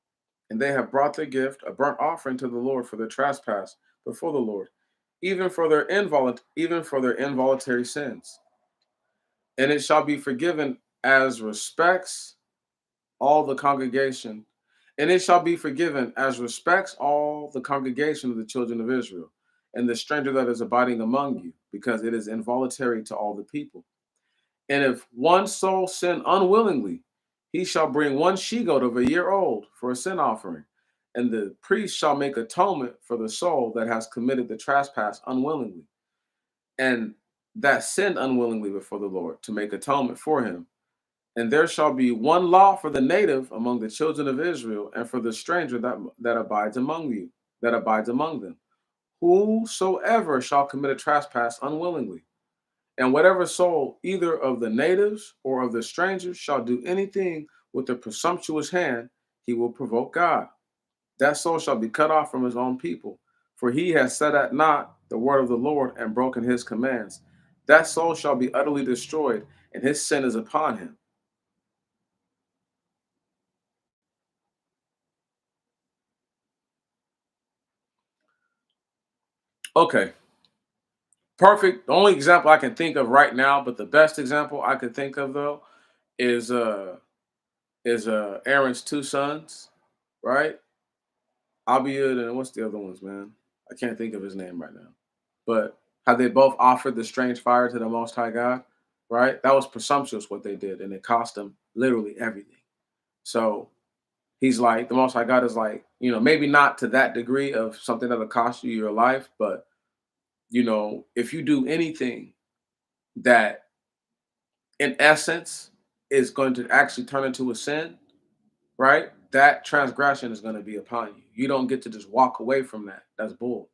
And they have brought their gift, a burnt offering to the Lord for their trespass before the Lord, even for their involuntary sins. And it shall be forgiven as respects all the congregation, and it shall be forgiven as respects all the congregation of the children of Israel, and the stranger that is abiding among you, because it is involuntary to all the people. And if one soul sin unwillingly, he shall bring one she goat of a year old for a sin offering, and the priest shall make atonement for the soul that has committed the trespass unwillingly, and that sinned unwillingly before the Lord, to make atonement for him. And there shall be one law for the native among the children of Israel, and for the stranger that abides among you, that abides among them. Whosoever shall commit a trespass unwillingly, and whatever soul, either of the natives or of the strangers, shall do anything with a presumptuous hand, he will provoke God. That soul shall be cut off from his own people, for he has set at naught the word of the Lord and broken his commands. That soul shall be utterly destroyed, and his sin is upon him. Okay, perfect. The only example I can think of right now, but the best example I could think of though is Aaron's two sons, right? Abiud and what's the other ones, man? I can't think of his name right now. But how they both offered the strange fire to the Most High God, right? That was presumptuous what they did, and it cost them literally everything. So he's like, the Most High God is like, maybe not to that degree of something that'll cost you your life, but if you do anything that in essence is going to actually turn into a sin, right? That transgression is going to be upon you. You don't get to just walk away from that. That's bull.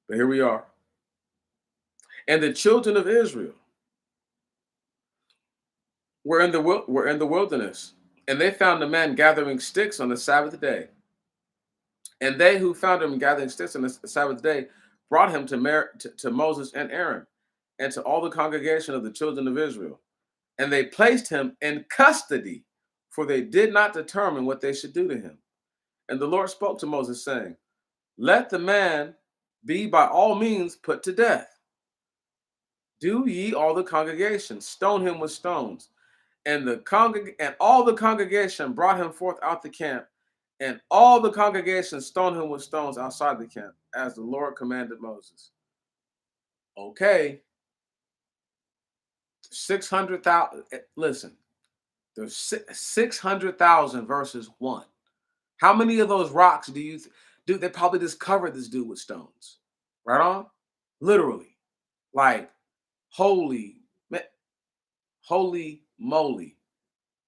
But here we are. And the children of Israel were in the wilderness, and they found a man gathering sticks on the Sabbath day. And they who found him gathering sticks on the Sabbath day brought him to Moses and Aaron, and to all the congregation of the children of Israel. And they placed him in custody, for they did not determine what they should do to him. And the Lord spoke to Moses, saying, let the man be by all means put to death. Do ye all the congregation stone him with stones. And all the congregation brought him forth out the camp, and all the congregation stoned him with stones outside the camp, as the Lord commanded Moses. Okay, 600,000. Listen, there's 600,000 versus 1. How many of those rocks do you do? They probably just covered this dude with stones. Right on? Literally. Like, holy, holy moly.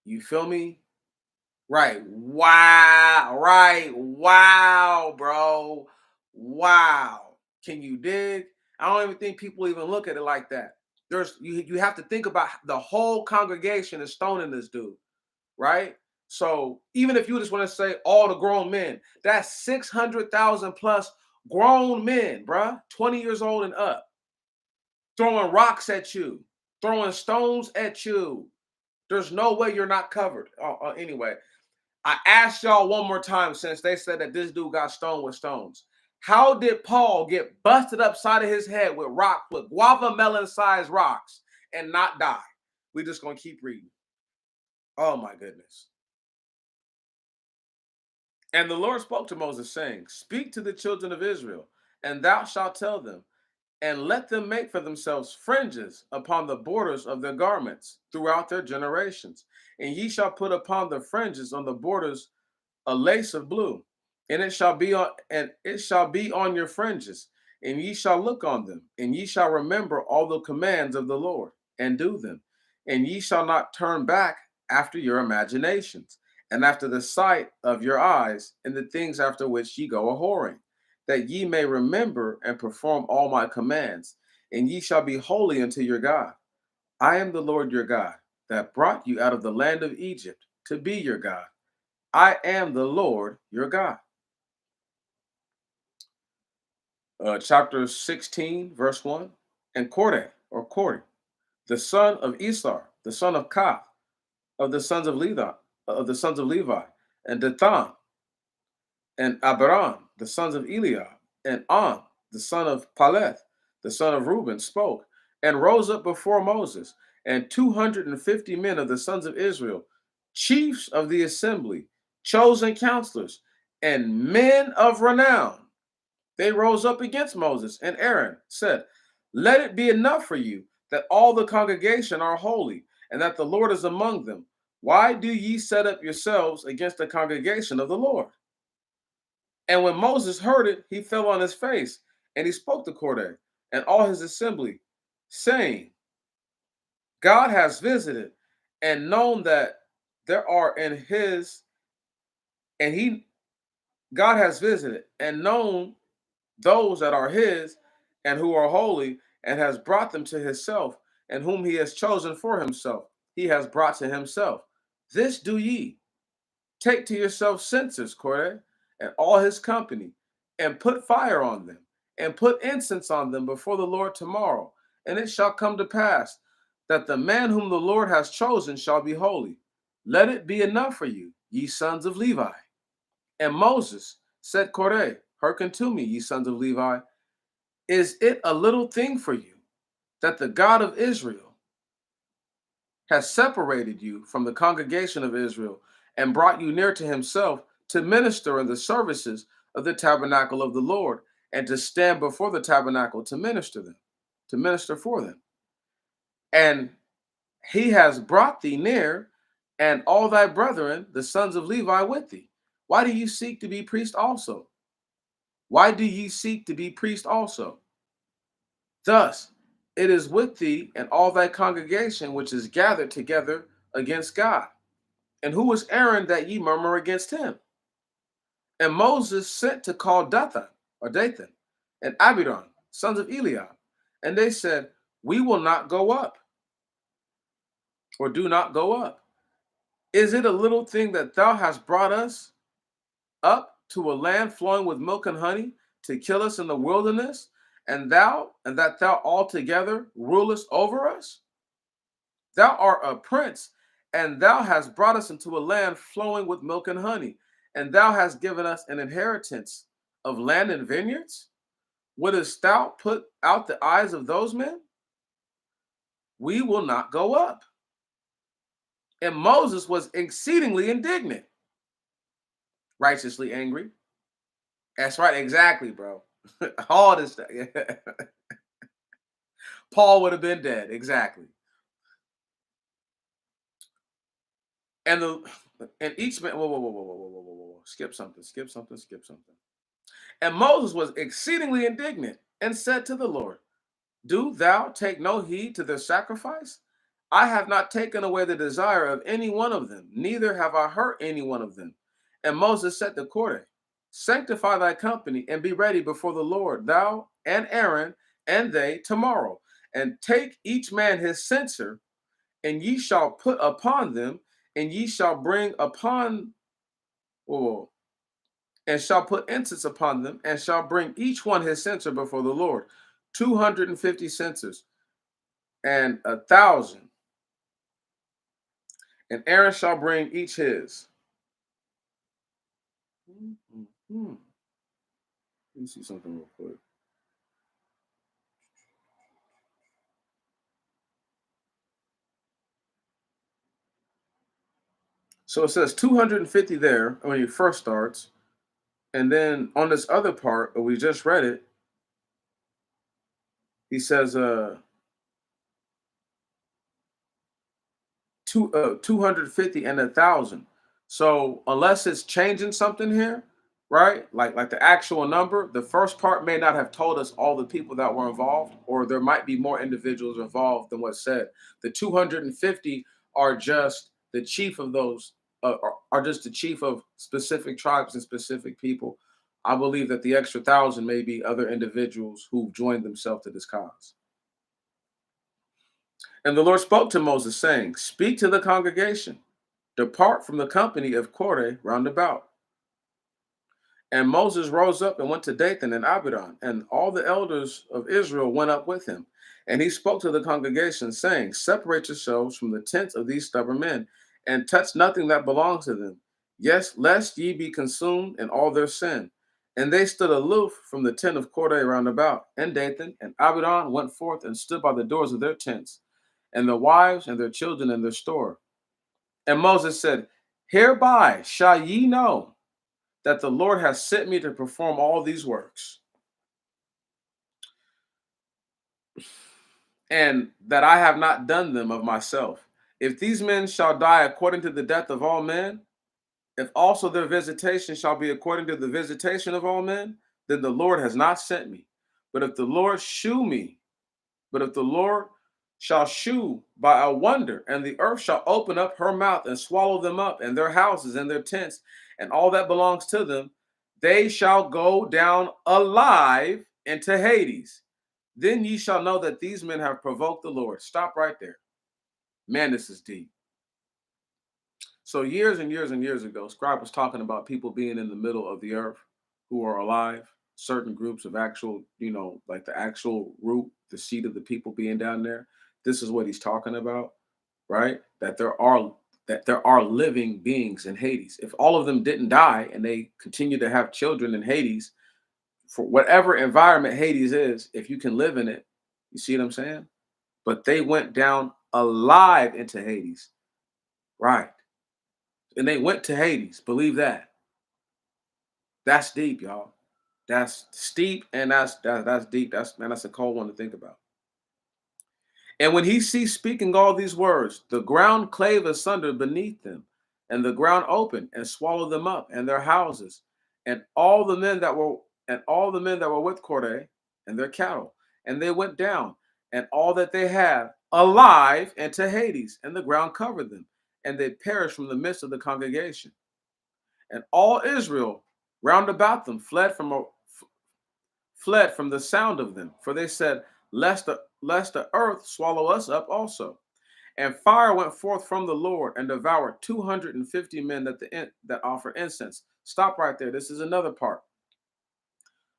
You feel me? Right. Wow. Right. Wow, bro. Wow. Can you dig? I don't even think people even look at it like that. You have to think about the whole congregation is stoning this dude, right? So even if you just want to say all the grown men, that's 600,000 plus grown men, bruh, 20 years old and up, throwing rocks at you, throwing stones at you. There's no way you're not covered. Anyway, I asked y'all one more time since they said that this dude got stoned with stones. How did Paul get busted upside of his head with guava melon sized rocks and not die? We just gonna keep reading. Oh my goodness. And the Lord spoke to Moses, saying, speak to the children of Israel, and thou shalt tell them, and let them make for themselves fringes upon the borders of their garments throughout their generations. And ye shall put upon the fringes on the borders a lace of blue, and it shall be on your fringes, and ye shall look on them, and ye shall remember all the commands of the Lord, and do them, and ye shall not turn back after your imaginations, and after the sight of your eyes, and the things after which ye go a whoring, that ye may remember and perform all my commands, and ye shall be holy unto your God. I am the Lord your God, that brought you out of the land of Egypt to be your God. I am the Lord your God. Chapter 16, verse 1. And Kore, the son of Esar, the son of Kath, of the sons of Levi, and Dathan, and Abiram, the sons of Eliab, and On, the son of Paleth, the son of Reuben, spoke, and rose up before Moses, and 250 men of the sons of Israel, chiefs of the assembly, chosen counselors, and men of renown. They rose up against Moses, and Aaron said, let it be enough for you that all the congregation are holy, and that the Lord is among them. Why do ye set up yourselves against the congregation of the Lord? And when Moses heard it, he fell on his face, and he spoke to Kore and all his assembly, saying, God has visited and known that there are in his, and he, God has visited and known those that are his and who are holy, and has brought them to himself, and whom he has chosen for himself, he has brought to himself. This do ye. Take to yourself censers, Kore, and all his company, and put fire on them, and put incense on them before the Lord tomorrow. And it shall come to pass that the man whom the Lord has chosen shall be holy. Let it be enough for you, ye sons of Levi. And Moses said, Kore, hearken to me, ye sons of Levi. Is it a little thing for you that the God of Israel has separated you from the congregation of Israel and brought you near to himself to minister in the services of the tabernacle of the Lord, and to stand before the tabernacle to minister for them? And he has brought thee near, and all thy brethren, the sons of Levi, with thee. Why do you seek to be priest also? Why do ye seek to be priest also? Thus it is with thee and all thy congregation which is gathered together against God. And who is Aaron that ye murmur against him? And Moses sent to call Dathan, and Abiram, sons of Eliab. And they said, we will not go up, or do not go up. Is it a little thing that thou hast brought us up to a land flowing with milk and honey, to kill us in the wilderness, and that thou altogether rulest over us? Thou art a prince, and thou hast brought us into a land flowing with milk and honey, and thou hast given us an inheritance of land and vineyards? Wouldest thou put out the eyes of those men? We will not go up. And Moses was exceedingly indignant, righteously angry. That's right, exactly, bro. All this stuff. Paul would have been dead, exactly. And the and each man, whoa. Skip something, skip something, skip something. And Moses was exceedingly indignant and said to the Lord, do thou take no heed to their sacrifice? I have not taken away the desire of any one of them, neither have I hurt any one of them. And Moses said to Korah, sanctify thy company and be ready before the Lord, thou and Aaron and they tomorrow, and take each man his censer, and ye shall put upon them, and ye shall bring upon, oh, and shall put incense upon them, and shall bring each one his censer before the Lord, 250 censers, and 1,000. And Aaron shall bring each his. Let me see something real quick. So it says 250 there when it first starts. And then on this other part, we just read it, he says 250 and 1,000. So unless it's changing something here, right? Like the actual number, the first part may not have told us all the people that were involved, or there might be more individuals involved than what's said. The 250 are just the chief of those, are just the chief of specific tribes and specific people. I believe that the extra 1,000 may be other individuals who've joined themselves to this cause. And the Lord spoke to Moses, saying, speak to the congregation, depart from the company of Korah round about. And Moses rose up and went to Dathan and Abiram, and all the elders of Israel went up with him. And he spoke to the congregation, saying, separate yourselves from the tents of these stubborn men, and touch nothing that belongs to them. Yes, lest ye be consumed in all their sin. And they stood aloof from the tent of Korah round about. And Dathan and Abiram went forth and stood by the doors of their tents, and their wives and their children in their store. And Moses said, hereby shall ye know that the Lord has sent me to perform all these works, and that I have not done them of myself. If these men shall die according to the death of all men, if also their visitation shall be according to the visitation of all men, then the Lord has not sent me. But if the Lord shew me, but if the Lord shall shew by a wonder, and the earth shall open up her mouth and swallow them up, and their houses and their tents, and all that belongs to them, they shall go down alive into Hades. Then ye shall know that these men have provoked the Lord. Stop right there. Man, this is deep. So years and years and years ago, Scribe was talking about people being in the middle of the earth who are alive, certain groups of actual, like the actual root, the seed of the people being down there. This is what he's talking about, right? That there are living beings in Hades. If all of them didn't die and they continue to have children in Hades, for whatever environment Hades is, if you can live in it, you see what I'm saying? But they went down alive into Hades, right? And they went to Hades. Believe that. That's deep, y'all. That's steep, and that's deep. That's a cold one to think about. And when he ceased speaking all these words, the ground clave asunder beneath them, and the ground opened and swallowed them up and their houses, and all the men that were with Korah and their cattle, and they went down, and all that they had alive into Hades, and the ground covered them, and they perished from the midst of the congregation. And all Israel round about them fled from the sound of them, for they said, lest the earth swallow us up also. And fire went forth from the Lord and devoured 250 men that offer incense. Stop right there. This is another part.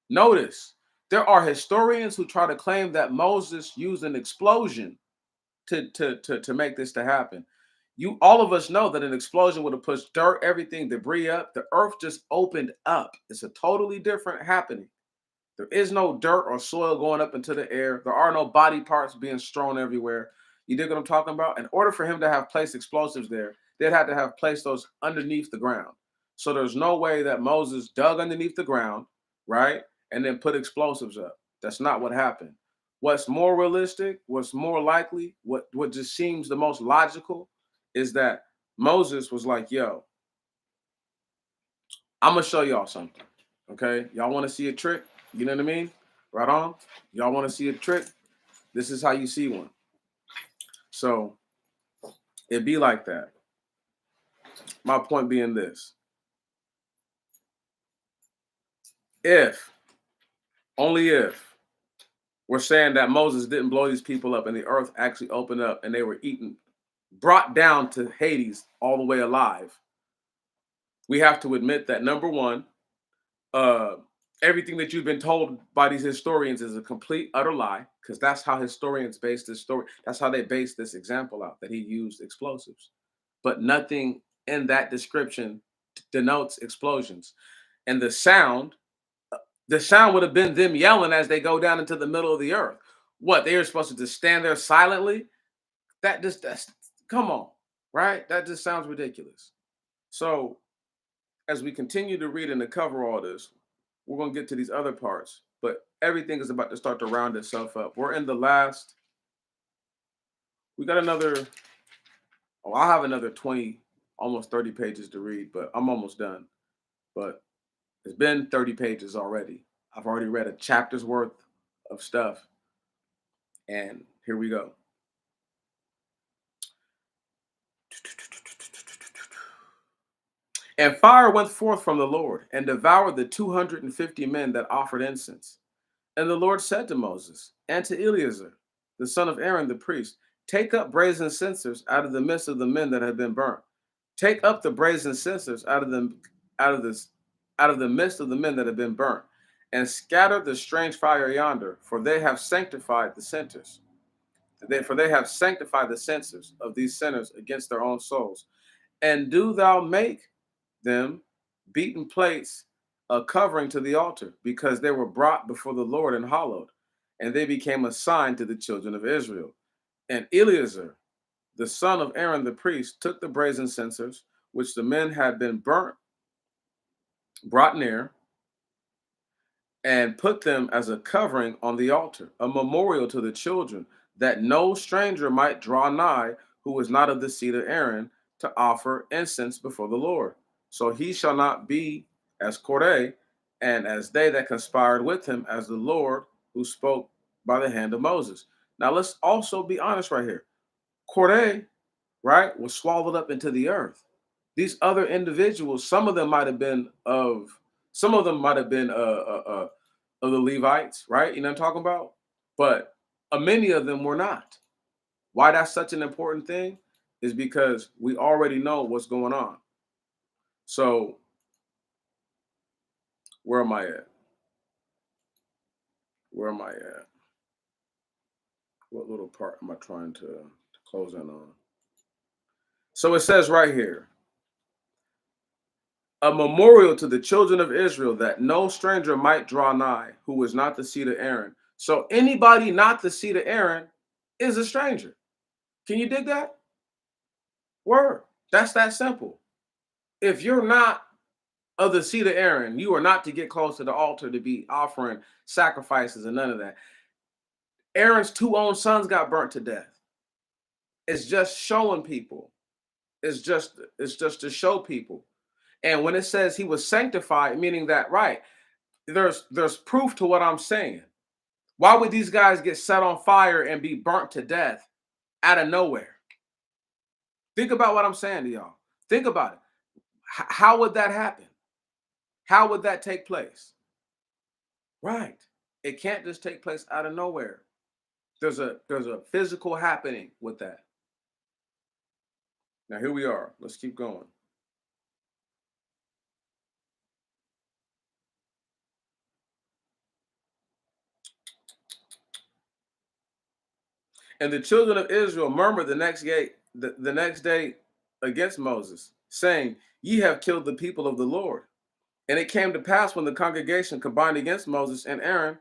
Notice there are historians who try to claim that Moses used an explosion to make this to happen. All of us know that an explosion would have pushed dirt, everything, debris up. The earth just opened up. It's a totally different happening. There is no dirt or soil going up into the air. There are no body parts being strewn everywhere. You dig what I'm talking about? In order for him to have placed explosives there, they'd have to have placed those underneath the ground. So there's no way that Moses dug underneath the ground, right? And then put explosives up. That's not what happened. What's more realistic, what's more likely, what just seems the most logical is that Moses was like, yo, I'm gonna show y'all something. Okay. Y'all want to see a trick? You know what I mean? Right on. Y'all want to see a trick? This is how you see one. So it be like that. My point being this. If, only if, we're saying that Moses didn't blow these people up and the earth actually opened up and they were eaten, brought down to Hades all the way alive, we have to admit that number one, uh, everything that you've been told by these historians is a complete utter lie, because that's how historians base this story. That's how they base this example out, that he used explosives. But nothing in that description denotes explosions. And the sound would have been them yelling as they go down into the middle of the earth. What, they were supposed to just stand there silently? That's come on, right? That just sounds ridiculous. So as we continue to read and to cover all this, we're going to get to these other parts, but everything is about to start to round itself up. We're in the last, we got another, oh, I have another 20, almost 30 pages to read, but I'm almost done. But it's been 30 pages already. I've already read a chapter's worth of stuff. And here we go. And fire went forth from the Lord and devoured the 250 men that offered incense. And the Lord said to Moses and to Eleazar, the son of Aaron the priest, take up brazen censers out of the midst of the men that have been burnt. Take up the brazen censers out of this out of the midst of the men that have been burnt, and scatter the strange fire yonder, for they have sanctified the censers. For they have sanctified the censers of these sinners against their own souls. And do thou make them beaten plates a covering to the altar, because they were brought before the Lord and hallowed, and they became a sign to the children of Israel. And Eleazar, the son of Aaron the priest, took the brazen censers which the men had been brought near, and put them as a covering on the altar, a memorial to the children, that no stranger might draw nigh who was not of the seed of Aaron to offer incense before the Lord. So he shall not be as Korah, and as they that conspired with him, as the Lord who spoke by the hand of Moses. Now let's also be honest right here. Korah, right, was swallowed up into the earth. These other individuals, some of them might have been of the Levites, right? You know what I'm talking about? But many of them were not. Why that's such an important thing is because we already know what's going on. So where am I at? Where am I at? What little part am I trying to close in on? So it says right here, a memorial to the children of Israel, that no stranger might draw nigh who was not the seed of Aaron. So anybody not the seed of Aaron is a stranger. Can you dig that? Word. That's that simple. If you're not of the seed of Aaron, you are not to get close to the altar to be offering sacrifices and none of that. Aaron's two own sons got burnt to death. It's just showing people. It's just to show people. And when it says he was sanctified, meaning that, right, there's proof to what I'm saying. Why would these guys get set on fire and be burnt to death out of nowhere? Think about what I'm saying to y'all. Think about it. How would that happen? How would that take place? Right. It can't just take place out of nowhere. There's a physical happening with that. Now here we are. Let's keep going. And the children of Israel murmured the next day against Moses, saying, Ye have killed the people of the Lord. And it came to pass when the congregation combined against Moses and Aaron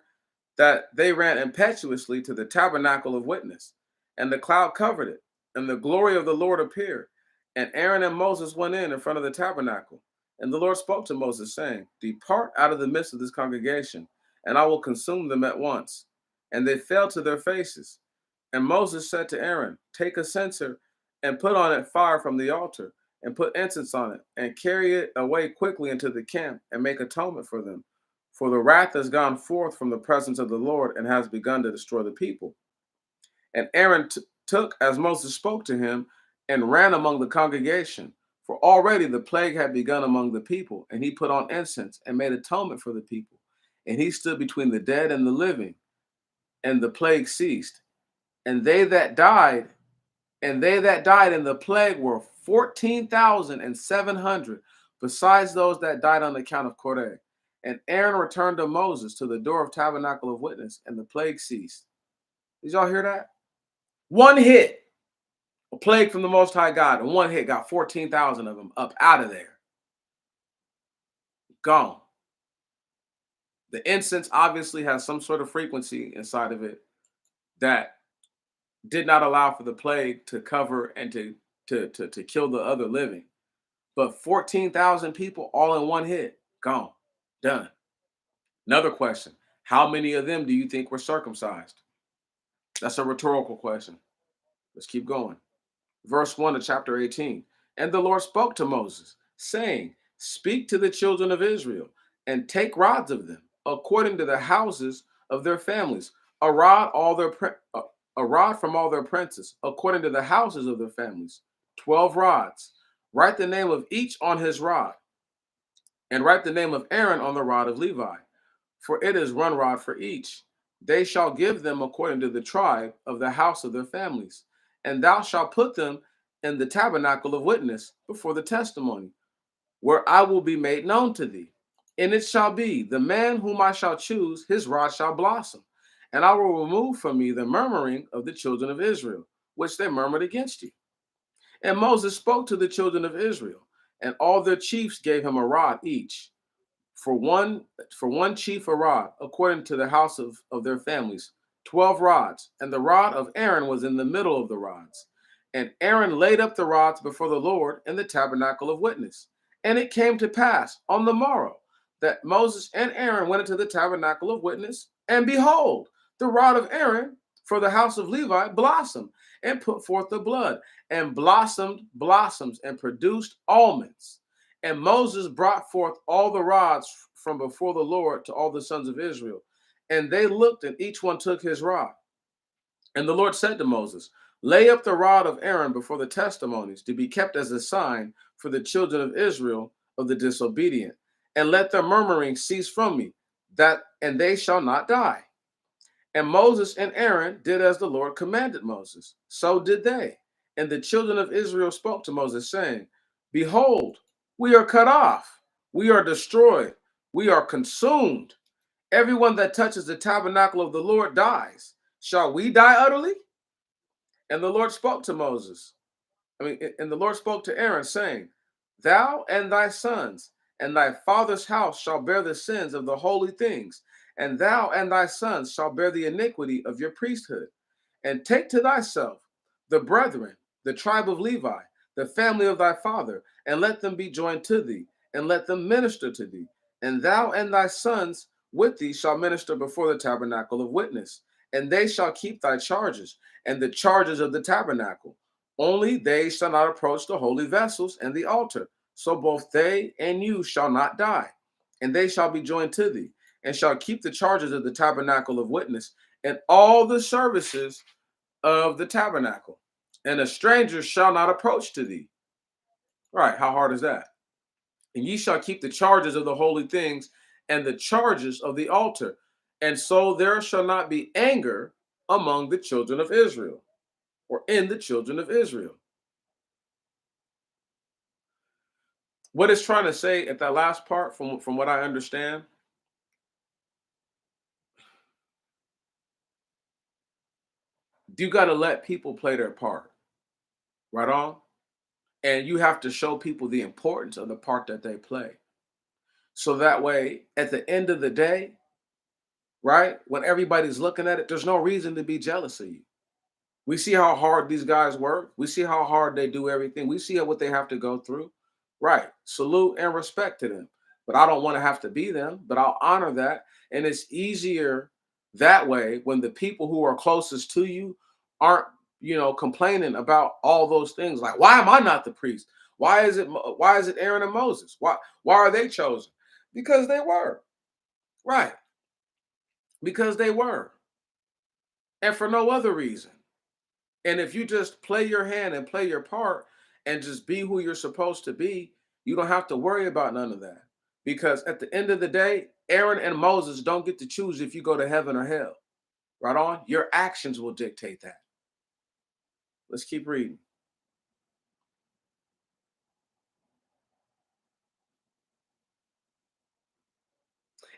that they ran impetuously to the tabernacle of witness, and the cloud covered it, and the glory of the Lord appeared. And Aaron and Moses went in front of the tabernacle. And the Lord spoke to Moses, saying, Depart out of the midst of this congregation, and I will consume them at once. And they fell to their faces. And Moses said to Aaron, Take a censer and put on it fire from the altar, and put incense on it, and carry it away quickly into the camp, and make atonement for them. For the wrath has gone forth from the presence of the Lord, and has begun to destroy the people. And Aaron took as Moses spoke to him, and ran among the congregation. For already the plague had begun among the people, and he put on incense, and made atonement for the people. And he stood between the dead and the living, and the plague ceased. And they that died in the plague were 14,700, besides those that died on account of Korah. And Aaron returned to Moses to the door of tabernacle of witness, and the plague ceased. Did y'all hear that? One hit, a plague from the Most High God, and one hit got 14,000 of them up out of there. Gone. The incense obviously has some sort of frequency inside of it that did not allow for the plague to cover and to kill the other living. But 14,000 people all in one hit, gone, done. Another question: how many of them do you think were circumcised? That's a rhetorical question. Let's keep going. Verse 1 of chapter 18. And the Lord spoke to Moses, saying, Speak to the children of Israel, and take rods of them, according to the houses of their families, a rod, a rod from all their princes, according to the houses of their families, 12 rods. Write the name of each on his rod, and write the name of Aaron on the rod of Levi, for it is one rod for each. They shall give them according to the tribe of the house of their families. And thou shalt put them in the tabernacle of witness before the testimony, where I will be made known to thee. And it shall be, the man whom I shall choose, his rod shall blossom. And I will remove from me the murmuring of the children of Israel, which they murmured against you. And Moses spoke to the children of Israel, and all their chiefs gave him a rod each, for one chief a rod, according to the house of their families, 12 rods. And the rod of Aaron was in the middle of the rods. And Aaron laid up the rods before the Lord in the tabernacle of witness. And it came to pass on the morrow that Moses and Aaron went into the tabernacle of witness, and behold, the rod of Aaron for the house of Levi blossomed, and put forth the blood, and blossomed blossoms, and produced almonds. And Moses brought forth all the rods from before the Lord to all the sons of Israel. And they looked, and each one took his rod. And the Lord said to Moses, Lay up the rod of Aaron before the testimonies, to be kept as a sign for the children of Israel of the disobedient. And let their murmuring cease from me, and they shall not die. And Moses and Aaron did as the Lord commanded Moses. So did they. And the children of Israel spoke to Moses, saying, Behold, we are cut off, we are destroyed, we are consumed. Everyone that touches the tabernacle of the Lord dies. Shall we die utterly? And the Lord spoke to Moses. And the Lord spoke to Aaron, saying, Thou and thy sons and thy father's house shall bear the sins of the holy things, and thou and thy sons shall bear the iniquity of your priesthood. And take to thyself the brethren, the tribe of Levi, the family of thy father, and let them be joined to thee, and let them minister to thee. And thou and thy sons with thee shall minister before the tabernacle of witness, and they shall keep thy charges, and the charges of the tabernacle. Only they shall not approach the holy vessels and the altar. So both they and you shall not die, and they shall be joined to thee, and shall keep the charges of the tabernacle of witness, and all the services of the tabernacle. And a stranger shall not approach to thee. All right, how hard is that? And ye shall keep the charges of the holy things and the charges of the altar. And so there shall not be anger among the children of Israel, or in the children of Israel. What it's trying to say at that last part, from what I understand, you got to let people play their part. Right on? And you have to show people the importance of the part that they play. So that way, at the end of the day, right, when everybody's looking at it, there's no reason to be jealous of you. We see how hard these guys work. We see how hard they do everything. We see what they have to go through. Right. Salute and respect to them. But I don't want to have to be them, but I'll honor that. And it's easier that way when the people who are closest to you aren't, complaining about all those things. Like, why am I not the priest? Why is it Aaron and Moses? Why are they chosen? Because they were. Right. Because they were. And for no other reason. And if you just play your hand and play your part and just be who you're supposed to be, you don't have to worry about none of that. Because at the end of the day, Aaron and Moses don't get to choose if you go to heaven or hell. Right on? Your actions will dictate that. Let's keep reading.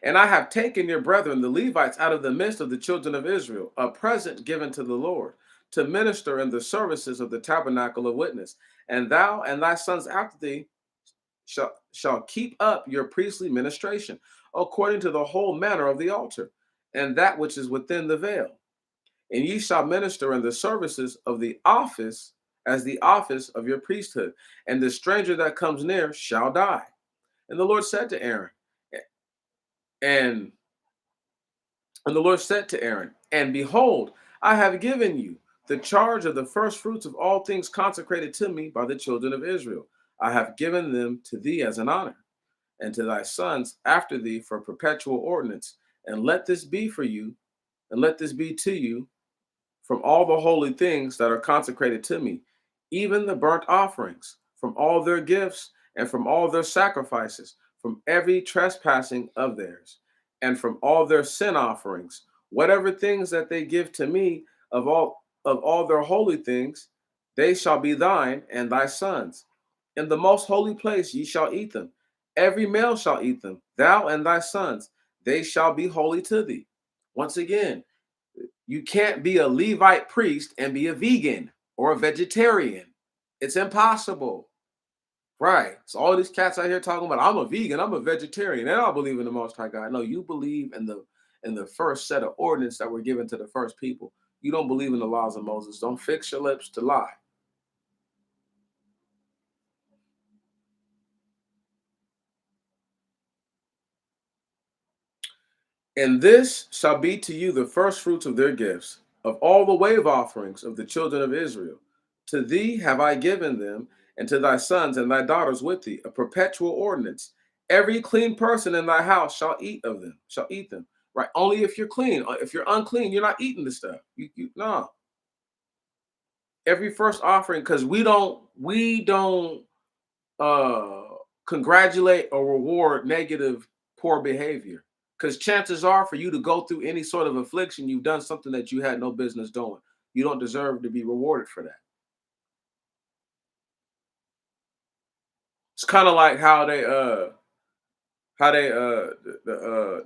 And I have taken your brethren, the Levites, out of the midst of the children of Israel, a present given to the Lord, to minister in the services of the tabernacle of witness. And thou and thy sons after thee shall keep up your priestly ministration according to the whole manner of the altar and that which is within the veil. And ye shall minister in the services of the office as the office of your priesthood. And the stranger that comes near shall die. And the Lord said to Aaron, and and the Lord said to Aaron, and behold, I have given you the charge of the first fruits of all things consecrated to me by the children of Israel. I have given them to thee as an honor, and to thy sons after thee for perpetual ordinance. And let this be for you, and let this be to you from all the holy things that are consecrated to me, even the burnt offerings, from all their gifts, and from all their sacrifices, from every trespassing of theirs, and from all their sin offerings, whatever things that they give to me of all their holy things, they shall be thine and thy sons. In the most holy place ye shall eat them. Every male shall eat them, thou and thy sons. They shall be holy to thee. Once again, you can't be a Levite priest and be a vegan or a vegetarian. It's impossible. Right. So all these cats out here talking about I'm a vegan, I'm a vegetarian, and I don't believe in the most high God. No, you believe in the first set of ordinance that were given to the first people. You don't believe in the laws of Moses. Don't fix your lips to lie. And this shall be to you the first fruits of their gifts, of all the wave offerings of the children of Israel. To thee have I given them, and to thy sons and thy daughters with thee, a perpetual ordinance. Every clean person in thy house shall eat of them, shall eat them. Right? Only if you're clean. If you're unclean, you're not eating the stuff. No. Every first offering, because we don't uh congratulate or reward negative poor behavior, because chances are for you to go through any sort of affliction, you've done something that you had no business doing. You don't deserve to be rewarded for that. It's kind of like how they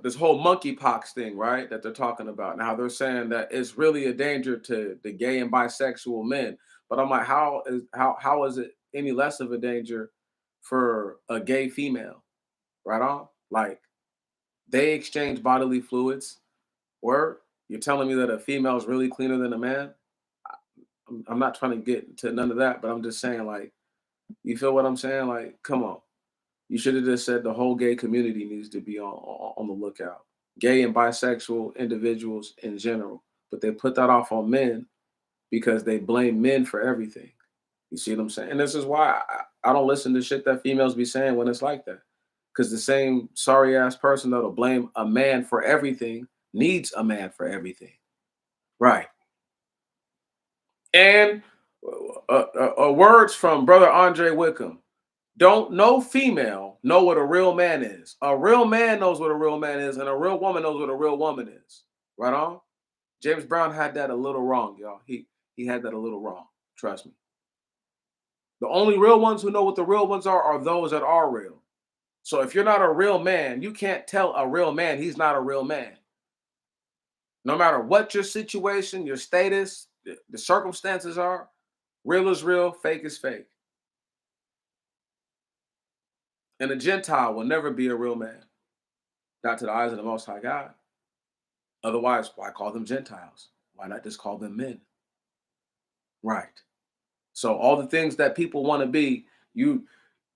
this whole monkeypox thing, right, that they're talking about now. They're saying that it's really a danger to the gay and bisexual men, but I'm like, how is it any less of a danger for a gay female? Right on. Like, they exchange bodily fluids. Or you're telling me that a female is really cleaner than a man? I'm not trying to get to none of that, but I'm just saying, like, you feel what I'm saying? Like, come on. You should have just said the whole gay community needs to be on the lookout. Gay and bisexual individuals in general. But they put that off on men because they blame men for everything. You see what I'm saying? And this is why I don't listen to shit that females be saying when it's like that. Because the same sorry ass person that'll blame a man for everything needs a man for everything. Right. And words from Brother Andre Wickham. Don't no female know what a real man is. A real man knows what a real man is, and a real woman knows what a real woman is. Right on? James Brown had that a little wrong, y'all. He had that a little wrong. Trust me. The only real ones who know what the real ones are those that are real. So if you're not a real man, you can't tell a real man he's not a real man. No matter what your situation, your status, the circumstances are, real is real, fake is fake. And a Gentile will never be a real man, not to the eyes of the Most High God. Otherwise, why call them Gentiles? Why not just call them men? Right. So all the things that people want to be, you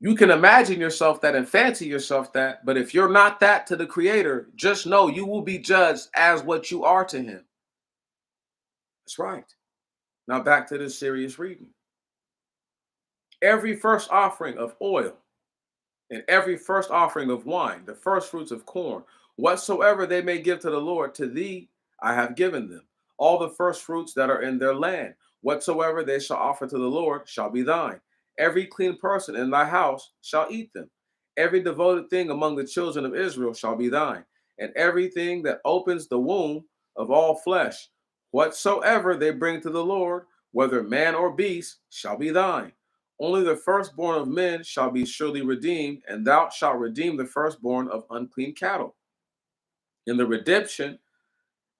you can imagine yourself that and fancy yourself that, but if you're not that to the Creator, just know you will be judged as what you are to Him. That's right. Now back to this serious reading. Every first offering of oil and every first offering of wine, the first fruits of corn, whatsoever they may give to the Lord, to thee I have given them. All the first fruits that are in their land, whatsoever they shall offer to the Lord, shall be thine. Every clean person in thy house shall eat them. Every devoted thing among the children of Israel shall be thine. And everything that opens the womb of all flesh, whatsoever they bring to the Lord, whether man or beast, shall be thine. Only the firstborn of men shall be surely redeemed, and thou shalt redeem the firstborn of unclean cattle. And the redemption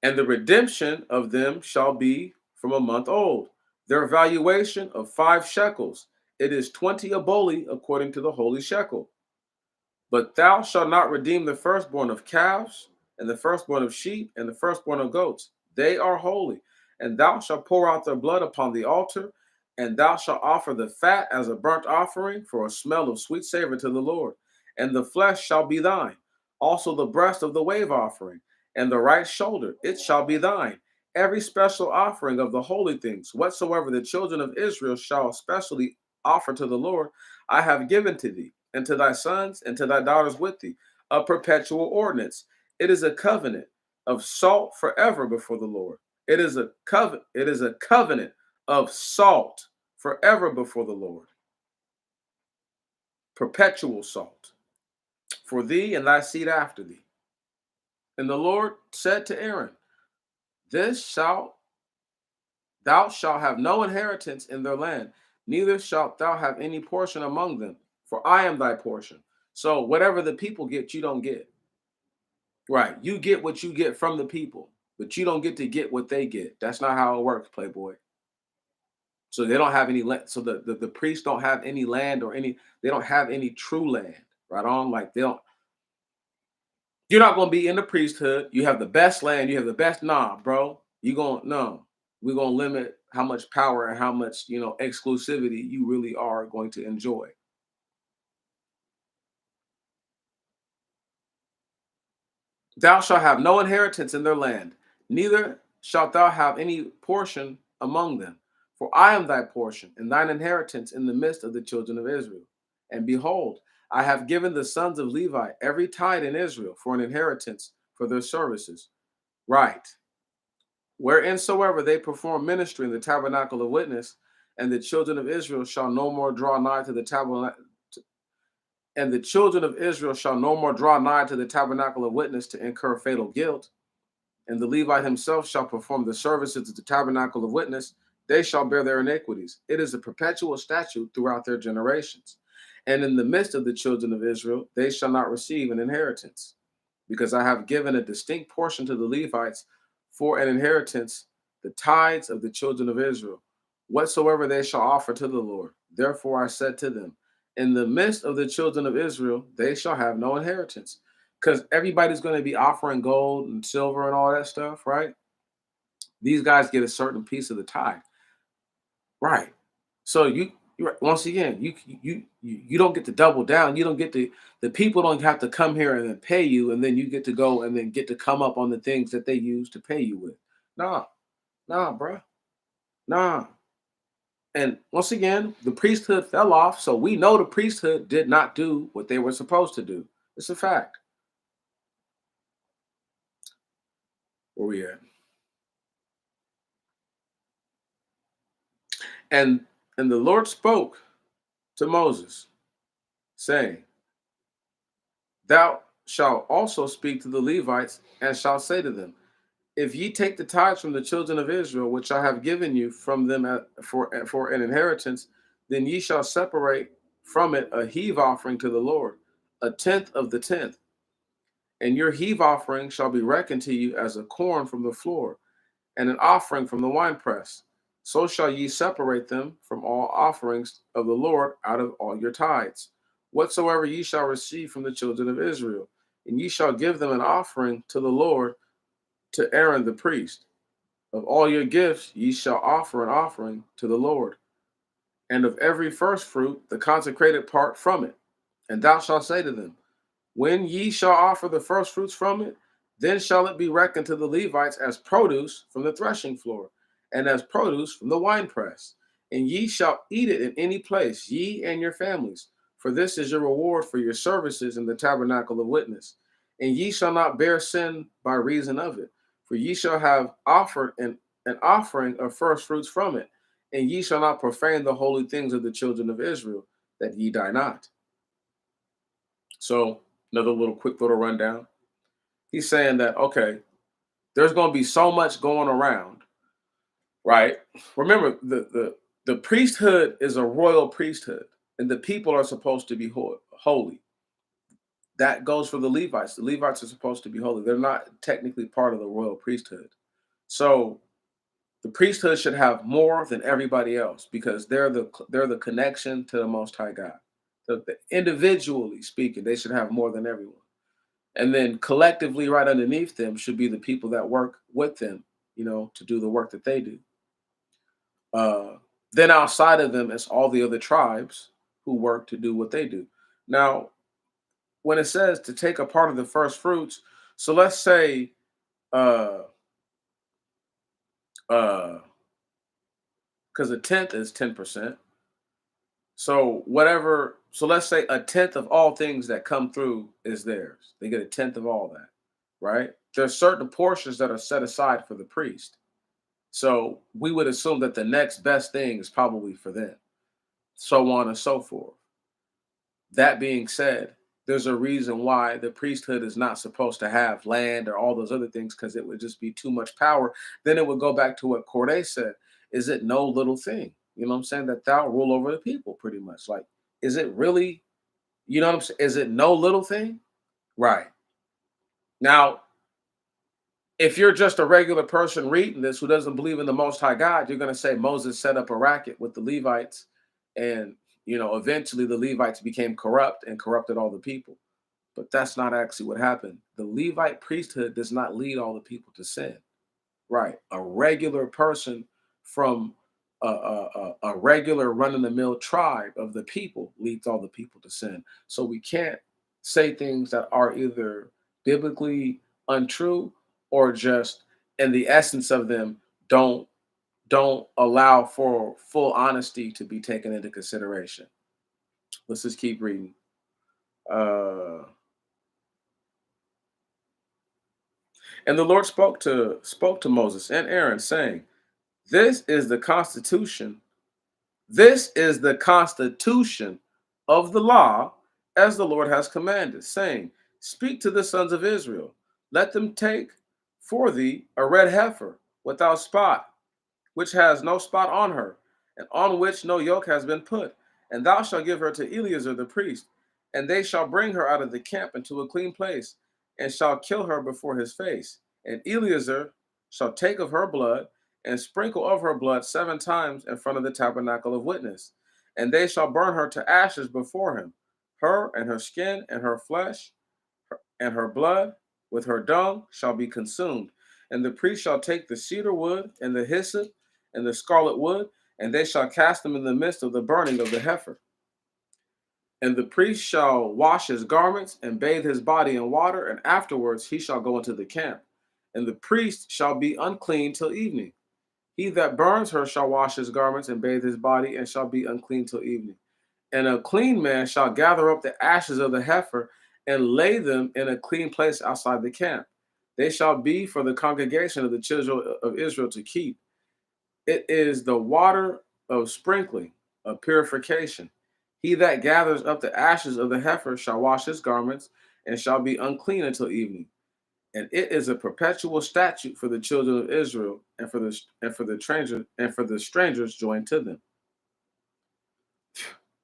of them shall be from a month old. Their valuation of 5 shekels. It is 20 oboli according to the holy shekel. But thou shalt not redeem the firstborn of calves, and the firstborn of sheep, and the firstborn of goats. They are holy. And thou shalt pour out their blood upon the altar, and thou shalt offer the fat as a burnt offering for a smell of sweet savor to the Lord. And the flesh shall be thine. Also the breast of the wave offering, and the right shoulder, it shall be thine. Every special offering of the holy things, whatsoever the children of Israel shall specially offer to the Lord, I have given to thee and to thy sons and to thy daughters with thee, a perpetual ordinance. It is a covenant of salt forever before the Lord. It is a covenant of salt forever before the Lord. Perpetual salt for thee and thy seed after thee. And the Lord said to Aaron, This shalt thou shalt have no inheritance in their land, neither shalt thou have any portion among them, for I am thy portion. So whatever the people get, you don't get. Right. You get what you get from the people, but you don't get to get what they get. That's not how it works, Playboy. So they don't have any land. So the priests don't have any land or they don't have any true land. Right on. Like they don't, you're not gonna be in the priesthood. You have the best land, you have the best, nah, bro. You gonna no. We're gonna limit how much power and how much, exclusivity you really are going to enjoy. Thou shalt have no inheritance in their land, neither shalt thou have any portion among them. For I am thy portion, and thine inheritance in the midst of the children of Israel. And behold, I have given the sons of Levi every tithe in Israel for an inheritance for their services. Right. Whereinsoever they perform ministry in the tabernacle of witness, and the children of Israel shall no more draw nigh to the tabernacle. And the children of Israel shall no more draw nigh to the tabernacle of witness to incur fatal guilt. And the Levite himself shall perform the services of the tabernacle of witness, they shall bear their iniquities. It is a perpetual statute throughout their generations. And in the midst of the children of Israel, they shall not receive an inheritance, because I have given a distinct portion to the Levites for an inheritance, the tithes of the children of Israel, whatsoever they shall offer to the Lord. Therefore I said to them, in the midst of the children of Israel, they shall have no inheritance, because everybody's going to be offering gold and silver and all that stuff, right? These guys get a certain piece of the tithe, right? So you once again you don't get to double down. You don't get to the people don't have to come here and then pay you, and then you get to go and then get to come up on the things that they use to pay you with. Nah, nah, bruh, nah. And once again, the priesthood fell off, so we know the priesthood did not do what they were supposed to do. It's a fact. Where we at? And and the Lord spoke to Moses, saying, Thou shalt also speak to the Levites, and shalt say to them, If ye take the tithes from the children of Israel, which I have given you from them for an inheritance, then ye shall separate from it a heave offering to the Lord, a tenth of the tenth. And your heave offering shall be reckoned to you as a corn from the floor, and an offering from the winepress. So shall ye separate them from all offerings of the Lord out of all your tithes. whatsoever ye shall receive from the children of Israel, and ye shall give them an offering to the Lord, to Aaron the priest. Of all your gifts ye shall offer an offering to the Lord, and of every first fruit the consecrated part from it. And thou shalt say to them, when ye shall offer the first fruits from it, then shall it be reckoned to the Levites as produce from the threshing floor, and as produce from the winepress. And ye shall eat it in any place, ye and your families, for this is your reward for your services in the tabernacle of witness. And ye shall not bear sin by reason of it, for ye shall have offered an offering of first fruits from it, and ye shall not profane the holy things of the children of Israel, that ye die not. So, another quick little rundown. He's saying that, okay, there's going to be so much going around, right? Remember, the priesthood is a royal priesthood, and the people are supposed to be holy. That goes for the Levites. The Levites are supposed to be holy. They're not technically part of the royal priesthood. So the priesthood should have more than everybody else because they're the connection to the Most High God. Individually speaking, they should have more than everyone. And then collectively, right underneath them, should be the people that work with them, to do the work that they do. Then outside of them, it's all the other tribes who work to do what they do. Now, when it says to take a part of the first fruits, so let's say, because a tenth is 10%. So let's say a tenth of all things that come through is theirs. They get a tenth of all that, right? There's certain portions that are set aside for the priest. So we would assume that the next best thing is probably for them, so on and so forth. That being said, there's a reason why the priesthood is not supposed to have land or all those other things, because it would just be too much power. Then it would go back to what Corday said. Is it no little thing? You know what I'm saying? That thou rule over the people, pretty much. Like, is it really, you know what I'm saying? Is it no little thing? Right. Now, if you're just a regular person reading this who doesn't believe in the Most High God, you're going to say Moses set up a racket with the Levites, and eventually the Levites became corrupt and corrupted all the people. But that's not actually what happened. The Levite priesthood does not lead all the people to sin. Right? A regular person from a regular run-of-the-mill tribe of the people leads all the people to sin. So we can't say things that are either biblically untrue or just in the essence of them don't allow for full honesty to be taken into consideration. Let's just keep reading. And the Lord spoke to Moses and Aaron, saying, This is the constitution. This is the constitution of the law, as the Lord has commanded, saying, Speak to the sons of Israel. Let them take for thee a red heifer without spot, which has no spot on her, and on which no yoke has been put. And thou shalt give her to Eleazar the priest, and they shall bring her out of the camp into a clean place, and shall kill her before his face. And Eleazar shall take of her blood, and sprinkle of her blood 7 times in front of the tabernacle of witness. And they shall burn her to ashes before him, her and her skin and her flesh, and her blood with her dung shall be consumed. And the priest shall take the cedar wood and the hyssop and the scarlet wood, and they shall cast them in the midst of the burning of the heifer. And the priest shall wash his garments and bathe his body in water, and afterwards he shall go into the camp. And the priest shall be unclean till evening. He that burns her shall wash his garments and bathe his body, and shall be unclean till evening. And a clean man shall gather up the ashes of the heifer and lay them in a clean place outside the camp. They shall be for the congregation of the children of Israel to keep. It is the water of sprinkling, of purification. He that gathers up the ashes of the heifer shall wash his garments and shall be unclean until evening. And it is a perpetual statute for the children of Israel and for the strangers joined to them.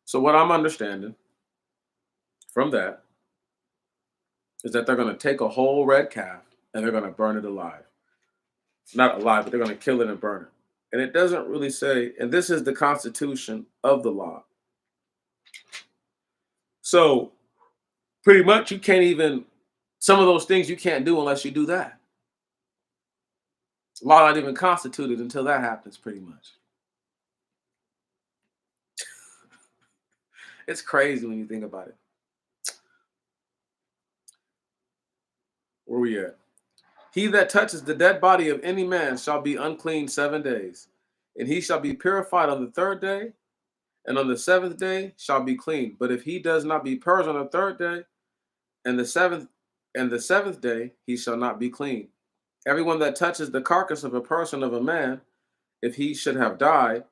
So what I'm understanding from that is that they're going to take a whole red calf and they're going to burn it alive. Not alive, but they're going to kill it and burn it. And it doesn't really say, and this is the constitution of the law. So pretty much you can't even, some of those things you can't do unless you do that. Law not even constituted until that happens, pretty much. It's crazy when you think about it. Where we at? He that touches the dead body of any man shall be unclean 7 days, and he shall be purified on the third day, and on the seventh day shall be clean. But if he does not be purged on the third day, and the seventh day, he shall not be clean. Everyone that touches the carcass of a person of a man, if he should have died,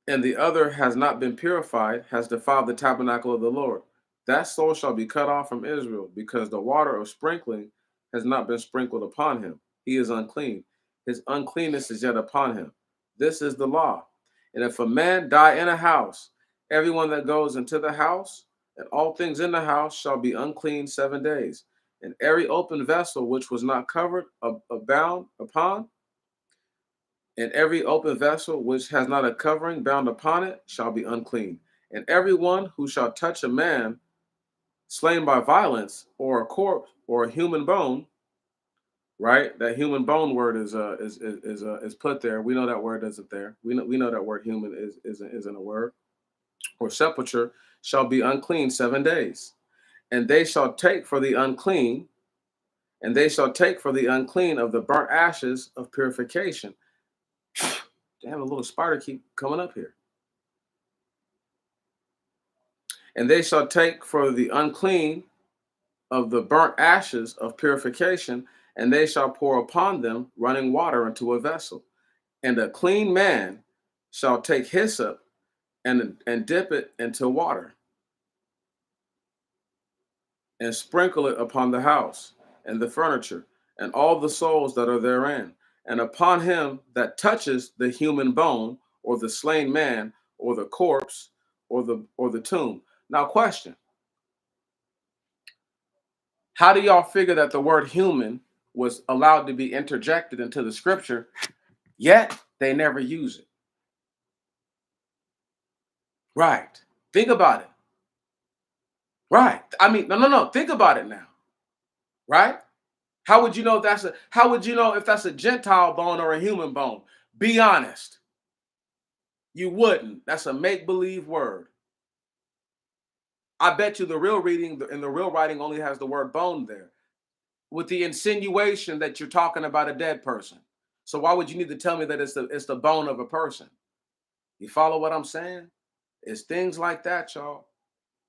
and the other has not been purified, has defiled the tabernacle of the Lord. That soul shall be cut off from Israel, because the water of sprinkling has not been sprinkled upon him. He is unclean. His uncleanness is yet upon him. This is the law. And if a man die in a house, everyone that goes into the house and all things in the house shall be unclean 7 days. And every open vessel which was not covered, bound upon, and every open vessel which has not a covering bound upon it shall be unclean. And everyone who shall touch a man slain by violence, or a corpse, or a human bone, right? That human bone word is put there. We know that word isn't there. We know that word human isn't a word. Or sepulture shall be unclean 7 days. And they shall take for the unclean, and they shall take for the unclean of the burnt ashes of purification. Damn, a little spider keep coming up here. And they shall take for the unclean of the burnt ashes of purification, and they shall pour upon them running water into a vessel. And a clean man shall take hyssop and dip it into water, and sprinkle it upon the house and the furniture and all the souls that are therein, and upon him that touches the human bone, or the slain man, or the corpse, or the tomb. Now, question: how do y'all figure that the word human was allowed to be interjected into the scripture, yet they never use it? Right. Think about it. Right. I mean, no. Think about it now. Right? How would you know if that's a Gentile bone or a human bone? Be honest. You wouldn't. That's a make-believe word. I bet you the real reading and the real writing only has the word bone there, with the insinuation that you're talking about a dead person. So why would you need to tell me that it's the bone of a person? You follow what I'm saying? It's things like that, y'all.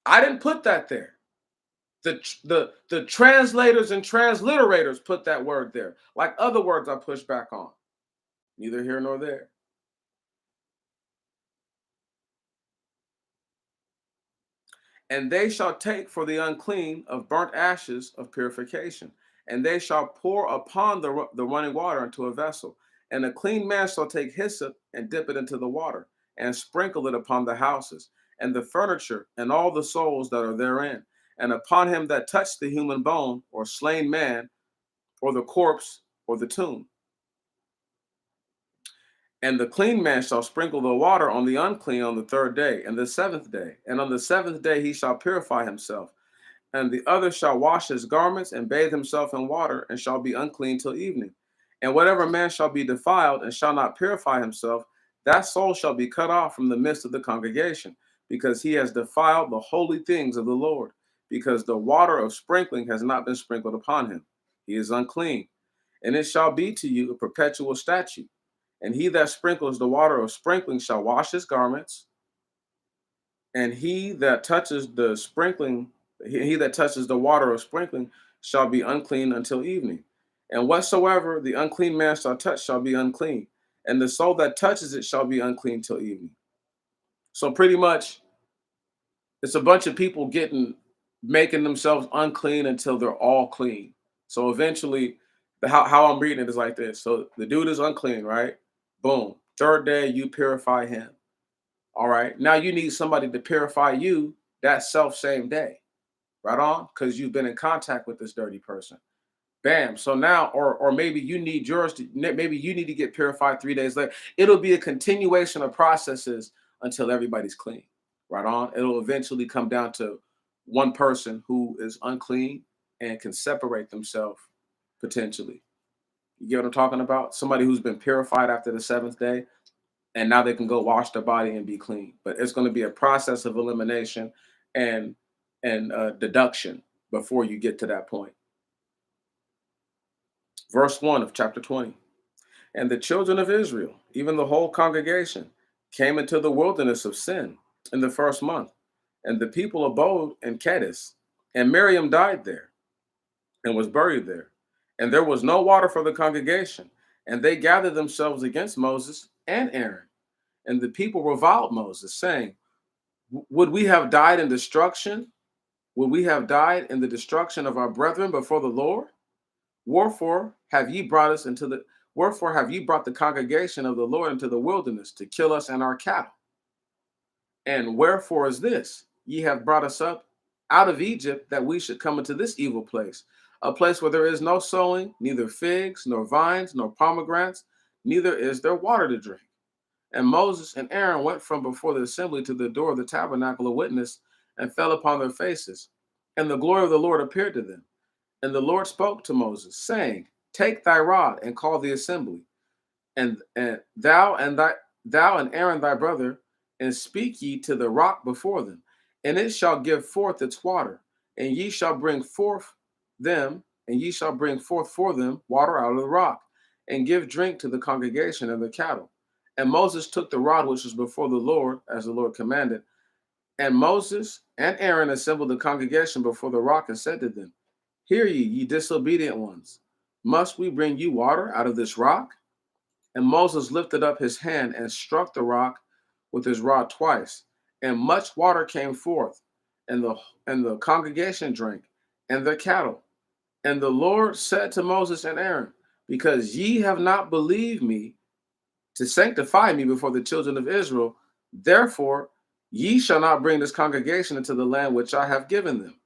I didn't put that there. The translators and transliterators put that word there. Like other words I push back on. Neither here nor there. And they shall take for the unclean of burnt ashes of purification, and they shall pour upon the running water into a vessel. And a clean man shall take hyssop and dip it into the water, and sprinkle it upon the houses, and the furniture, and all the souls that are therein, and upon him that touched the human bone, or slain man, or the corpse, or the tomb. And the clean man shall sprinkle the water on the unclean on the third day, and the seventh day. And on the seventh day he shall purify himself. And the other shall wash his garments and bathe himself in water, and shall be unclean till evening. And whatever man shall be defiled and shall not purify himself, that soul shall be cut off from the midst of the congregation, because he has defiled the holy things of the Lord, because the water of sprinkling has not been sprinkled upon him. He is unclean. And it shall be to you a perpetual statute. And he that sprinkles the water of sprinkling shall wash his garments, and he that touches the sprinkling, he that touches the water of sprinkling shall be unclean until evening. And whatsoever the unclean man shall touch shall be unclean, and the soul that touches it shall be unclean till evening. So pretty much, it's a bunch of people making themselves unclean until they're all clean. So eventually, how I'm reading it is like this. So the dude is unclean, right? Boom. Third day, you purify him. All right. Now you need somebody to purify you that same day. Right on? Because you've been in contact with this dirty person. Bam. So now, or maybe you need maybe you need to get purified 3 days later. It'll be a continuation of processes until everybody's clean. Right on. It'll eventually come down to one person who is unclean and can separate themselves potentially. You get what I'm talking about? Somebody who's been purified after the seventh day, and now they can go wash their body and be clean. But it's going to be a process of elimination and deduction before you get to that point. Verse 1 of chapter 20. And the children of Israel, even the whole congregation, came into the wilderness of Sin in the first month. And the people abode in Kadesh. And Miriam died there and was buried there. And there was no water for the congregation. And they gathered themselves against Moses and Aaron. And the people reviled Moses, saying, would we have died in destruction? Would we have died in the destruction of our brethren before the Lord? Wherefore have ye brought us into the Wherefore have ye brought the congregation of the Lord into the wilderness to kill us and our cattle? And wherefore is this? Ye have brought us up out of Egypt that we should come into this evil place, a place where there is no sowing, neither figs, nor vines, nor pomegranates, neither is there water to drink. And Moses and Aaron went from before the assembly to the door of the tabernacle of witness and fell upon their faces. And the glory of the Lord appeared to them. And the Lord spoke to Moses, saying, take thy rod and call the assembly, and thou and Aaron thy brother, and speak ye to the rock before them, and it shall give forth its water, and ye shall bring forth for them water out of the rock, and give drink to the congregation and the cattle. And Moses took the rod which was before the Lord, as the Lord commanded. And Moses and Aaron assembled the congregation before the rock and said to them, hear ye, ye disobedient ones, must we bring you water out of this rock? And Moses lifted up his hand and struck the rock with his rod twice, and much water came forth, and the congregation drank, and the cattle. And the Lord said to Moses and Aaron, because ye have not believed me to sanctify me before the children of Israel, therefore ye shall not bring this congregation into the land which I have given them.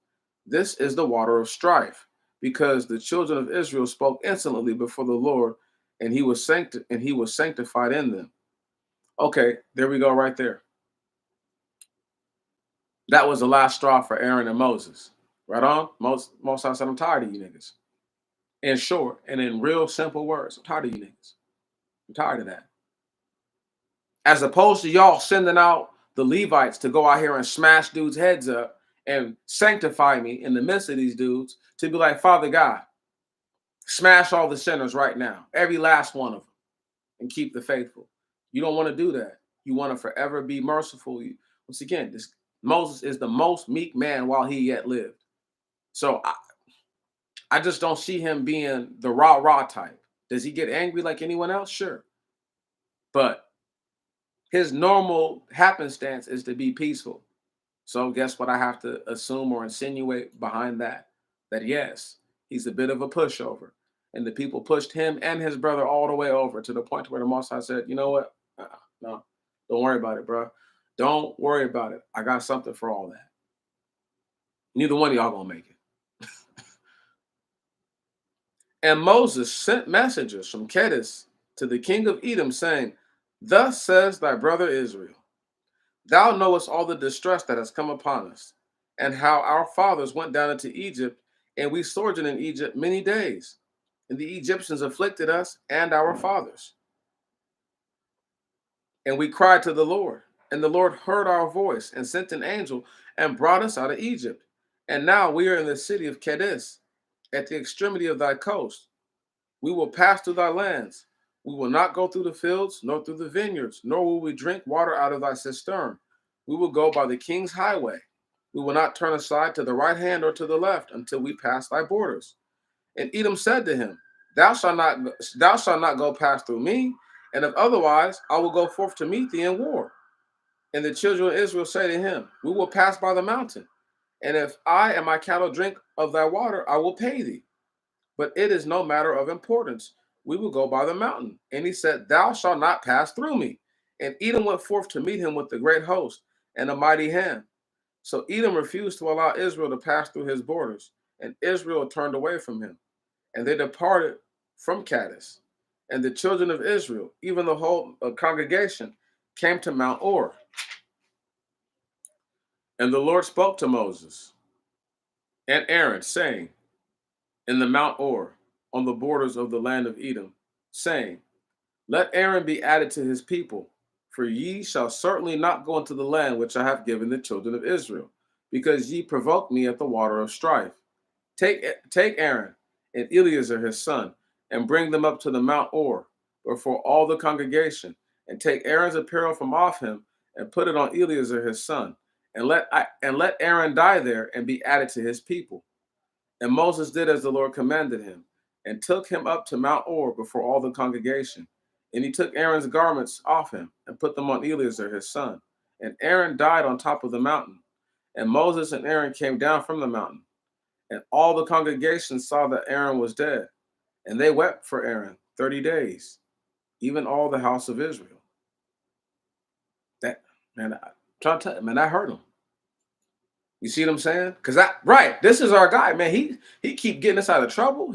This is the water of strife, because the children of Israel spoke insolently before the Lord, and he was sanctified in them. Okay, there we go right there. That was the last straw for Aaron and Moses. Right on? Most I said, I'm tired of you niggas. In short, and in real simple words, I'm tired of you niggas. I'm tired of that. As opposed to y'all sending out the Levites to go out here and smash dudes' heads up and sanctify me in the midst of these dudes, to be like, Father God, smash all the sinners right now, every last one of them, and keep the faithful. You don't want to do that. You want to forever be merciful. Once again, Moses is the most meek man while he yet lived. So I just don't see him being the rah-rah type. Does he get angry like anyone else? Sure. But his normal happenstance is to be peaceful. So guess what I have to assume or insinuate behind that? That yes, he's a bit of a pushover. And the people pushed him and his brother all the way over to the point where the Most High said, you know what? No, don't worry about it, bro. Don't worry about it. I got something for all that. Neither one of y'all gonna make it. And Moses sent messengers from Kadesh to the king of Edom, saying, thus says thy brother Israel, thou knowest all the distress that has come upon us, and how our fathers went down into Egypt, and we sojourned in Egypt many days. And the Egyptians afflicted us and our fathers. And we cried to the Lord, and the Lord heard our voice and sent an angel and brought us out of Egypt. And now we are in the city of Kadesh, at the extremity of thy coast. We will pass through thy lands. We will not go through the fields, nor through the vineyards, nor will we drink water out of thy cistern. We will go by the king's highway. We will not turn aside to the right hand or to the left until we pass thy borders. And Edom said to him, thou shalt not go past through me, and if otherwise, I will go forth to meet thee in war. And the children of Israel say to him, we will pass by the mountain, and if I and my cattle drink of thy water, I will pay thee. But it is no matter of importance. We will go by the mountain. And he said, thou shalt not pass through me. And Edom went forth to meet him with the great host and a mighty hand. So Edom refused to allow Israel to pass through his borders, and Israel turned away from him. And they departed from Kadesh. And the children of Israel, even the whole congregation, came to Mount Or. And the Lord spoke to Moses and Aaron, saying, in the Mount Or, on the borders of the land of Edom, saying, let Aaron be added to his people, for ye shall certainly not go into the land which I have given the children of Israel, because ye provoked me at the water of strife. Take Aaron and Eleazar his son, and bring them up to the Mount Or before all the congregation, and take Aaron's apparel from off him, and put it on Eleazar his son, and let Aaron die there and be added to his people. And Moses did as the Lord commanded him, and took him up to Mount Or before all the congregation. And he took Aaron's garments off him, and put them on Eleazar his son. And Aaron died on top of the mountain. And Moses and Aaron came down from the mountain. And all the congregation saw that Aaron was dead. And they wept for Aaron 30 days, even all the house of Israel. That man, I'm trying to tell you, man, that hurt him. You see what I'm saying? Because this is our guy, man. He keep getting us out of trouble.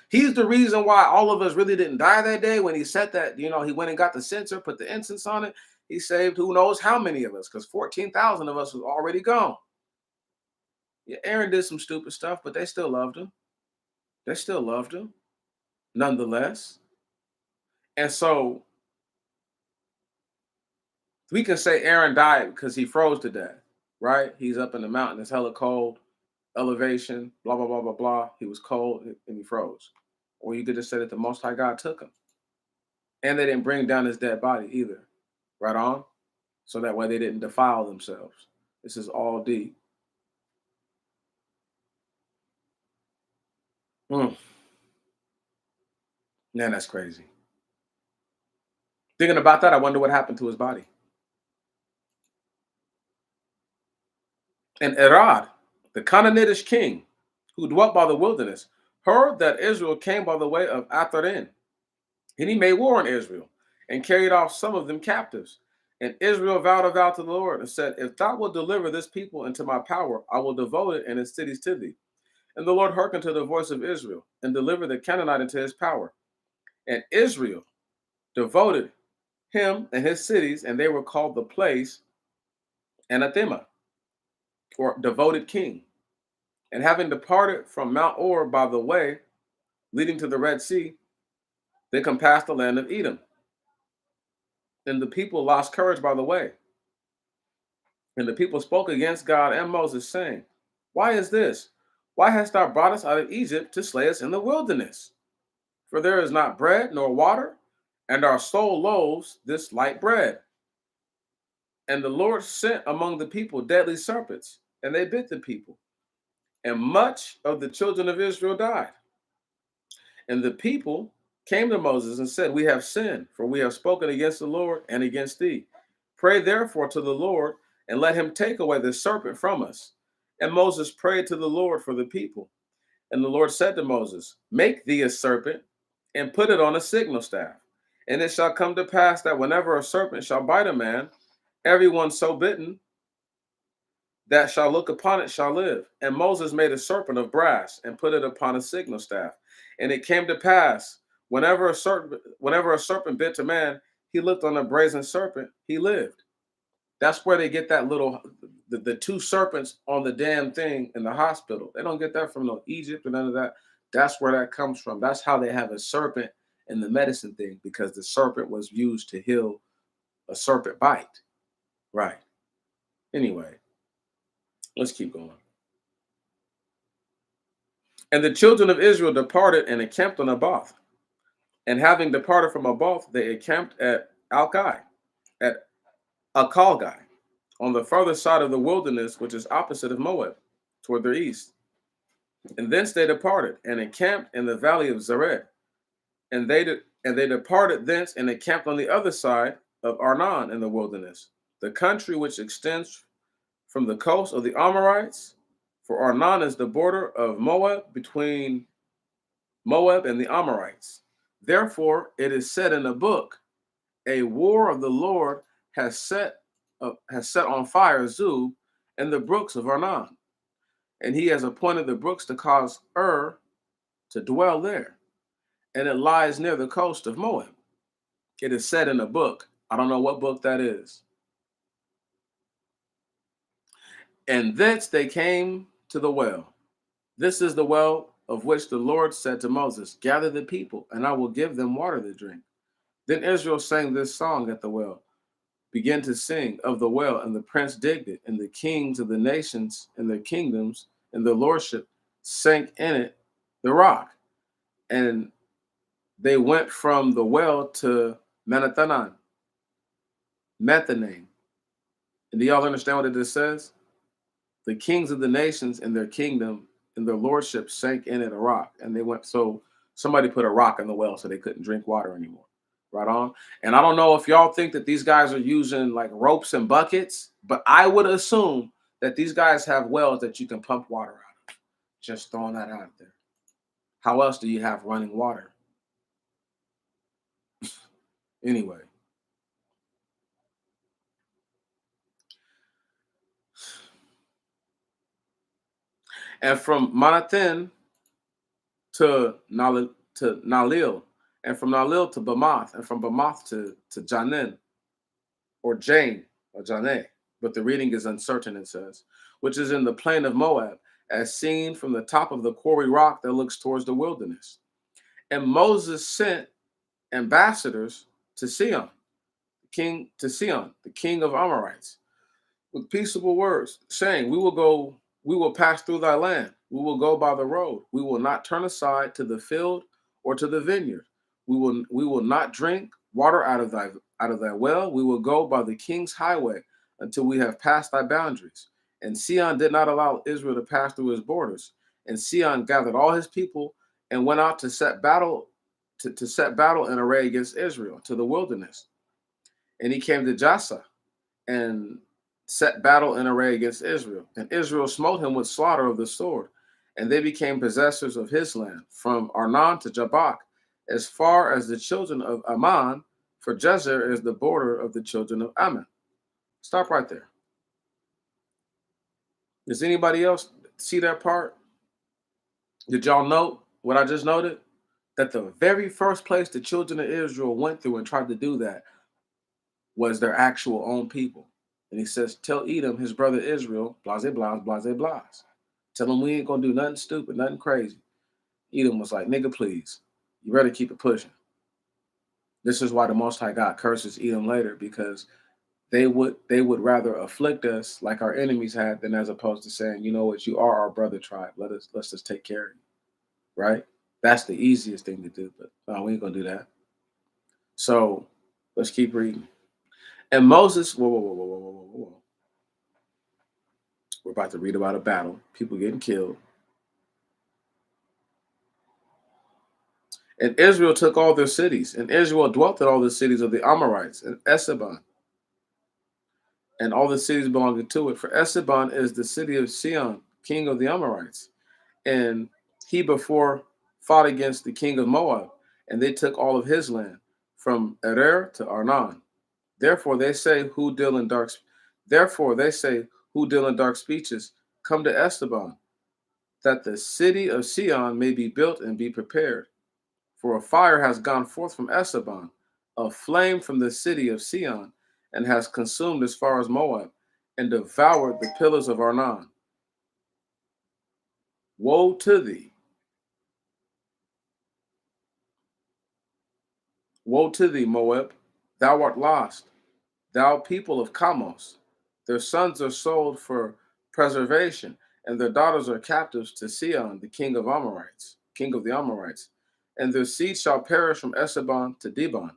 He's the reason why all of us really didn't die that day when he said that. He went and got the censer, put the incense on it. He saved who knows how many of us, because 14,000 of us was already gone. Yeah, Aaron did some stupid stuff, but they still loved him. They still loved him, nonetheless. And so we can say Aaron died because he froze to death, right? He's up in the mountain. It's hella cold, elevation, blah, blah, blah, blah, blah. He was cold and he froze. Or you could just say that the Most High God took him. And they didn't bring down his dead body either. Right on? So that way they didn't defile themselves. This is all deep. Man, that's crazy. Thinking about that, I wonder what happened to his body. And Erad, the Canaanitish king, who dwelt by the wilderness, heard that Israel came by the way of Atharim. And he made war on Israel and carried off some of them captives. And Israel vowed a vow to the Lord and said, if thou wilt deliver this people into my power, I will devote it and its cities to thee. And the Lord hearkened to the voice of Israel and delivered the Canaanite into his power. And Israel devoted him and his cities, and they were called the place Anathema, or devoted king. And having departed from Mount Or by the way leading to the Red Sea, they compassed the land of Edom. And the people lost courage by the way. And the people spoke against God and Moses, saying, why is this? Why hast thou brought us out of Egypt to slay us in the wilderness? For there is not bread nor water, and our soul loathes this light bread. And the Lord sent among the people deadly serpents, and they bit the people. And much of the children of Israel died. And the people came to Moses and said, we have sinned, for we have spoken against the Lord and against thee. Pray therefore to the Lord, and let him take away the serpent from us. And Moses prayed to the Lord for the people. And the Lord said to Moses, make thee a serpent, and put it on a signal staff. And it shall come to pass that whenever a serpent shall bite a man, everyone so bitten that shall look upon it shall live. And Moses made a serpent of brass and put it upon a signal staff. And it came to pass, whenever a serpent bit a man, he looked on a brazen serpent, he lived. That's where they get that the two serpents on the damn thing in the hospital. They don't get that from no Egypt or none of that. That's where that comes from. That's how they have a serpent in the medicine thing, because the serpent was used to heal a serpent bite. Right. Anyway, let's keep going. And the children of Israel departed and encamped on Abath. And having departed from Abath, they encamped at at Akalgai, on the further side of the wilderness, which is opposite of Moab, toward their east. And thence they departed and encamped in the valley of Zered. And they departed thence and encamped on the other side of Arnon in the wilderness, the country which extends from the coast of the Amorites. For Arnon is the border of Moab, between Moab and the Amorites. Therefore, it is said in the book, a war of the Lord has set on fire Zub and the brooks of Arnon. And he has appointed the brooks to cause to dwell there. And it lies near the coast of Moab. It is said in a book. I don't know what book that is. And thence they came to the well. This is the well of which the Lord said to Moses, gather the people, and I will give them water to drink. Then Israel sang this song at the well, began to sing of the well, and the prince digged it, and the kings of the nations and their kingdoms and their lordship sank in it the rock. And they went from the well to Manathanan, Methanane. And do y'all understand what it says? The kings of the nations and their kingdom and their lordship sank in it a rock. And they went, so somebody put a rock in the well so they couldn't drink water anymore. Right on. And I don't know if y'all think that these guys are using like ropes and buckets, but I would assume that these guys have wells that you can pump water out of. Just throwing that out there. How else do you have running water? Anyway. And from Manathin to Nalil, and from Nalil to Bamoth, and from Bamoth to Janin, or Jane, or Janeh, but the reading is uncertain, it says, which is in the plain of Moab, as seen from the top of the quarry rock that looks towards the wilderness. And Moses sent ambassadors to Sion, the king of Amorites, with peaceable words, saying, we will pass through thy land. We will go by the road. We will not turn aside to the field or to the vineyard. We will not drink water out of thy well. We will go by the king's highway until we have passed thy boundaries. And Sion did not allow Israel to pass through his borders. And Sion gathered all his people and went out to set battle in array against Israel to the wilderness. And he came to Jassa and set battle in array against Israel. And Israel smote him with slaughter of the sword. And they became possessors of his land, from Arnon to Jabbok, as far as the children of Ammon, for Jezer is the border of the children of Ammon. Stop right there. Does anybody else see that part? Did y'all note what I just noted? That the very first place the children of Israel went through and tried to do that was their actual own people. And he says, tell Edom, his brother Israel, blase, blase, blase, blase. Tell him we ain't going to do nothing stupid, nothing crazy. Edom was like, nigga, please, you better keep it pushing. This is why the Most High God curses Edom later, because they would rather afflict us like our enemies had than as opposed to saying, you know what, you are our brother tribe. Let's just take care of you, right? That's the easiest thing to do, but no, we ain't going to do that. So let's keep reading. And Moses, whoa. We're about to read about a battle, people getting killed. And Israel took all their cities, and Israel dwelt in all the cities of the Amorites, and Esabon, and all the cities belonging to it. For Esabon is the city of Sion, king of the Amorites. And he before fought against the king of Moab, and they took all of his land, from Erer to Arnon. Therefore they say who deal in dark speeches, come to Esabon, that the city of Sion may be built and be prepared. For a fire has gone forth from Esabon, a flame from the city of Sion, and has consumed as far as Moab, and devoured the pillars of Arnon. Woe to thee! Woe to thee, Moab! Thou art lost, thou people of Chamos. Their sons are sold for preservation, and their daughters are captives to Sion, the king of the Amorites. And their seed shall perish from Esabon to Dibon,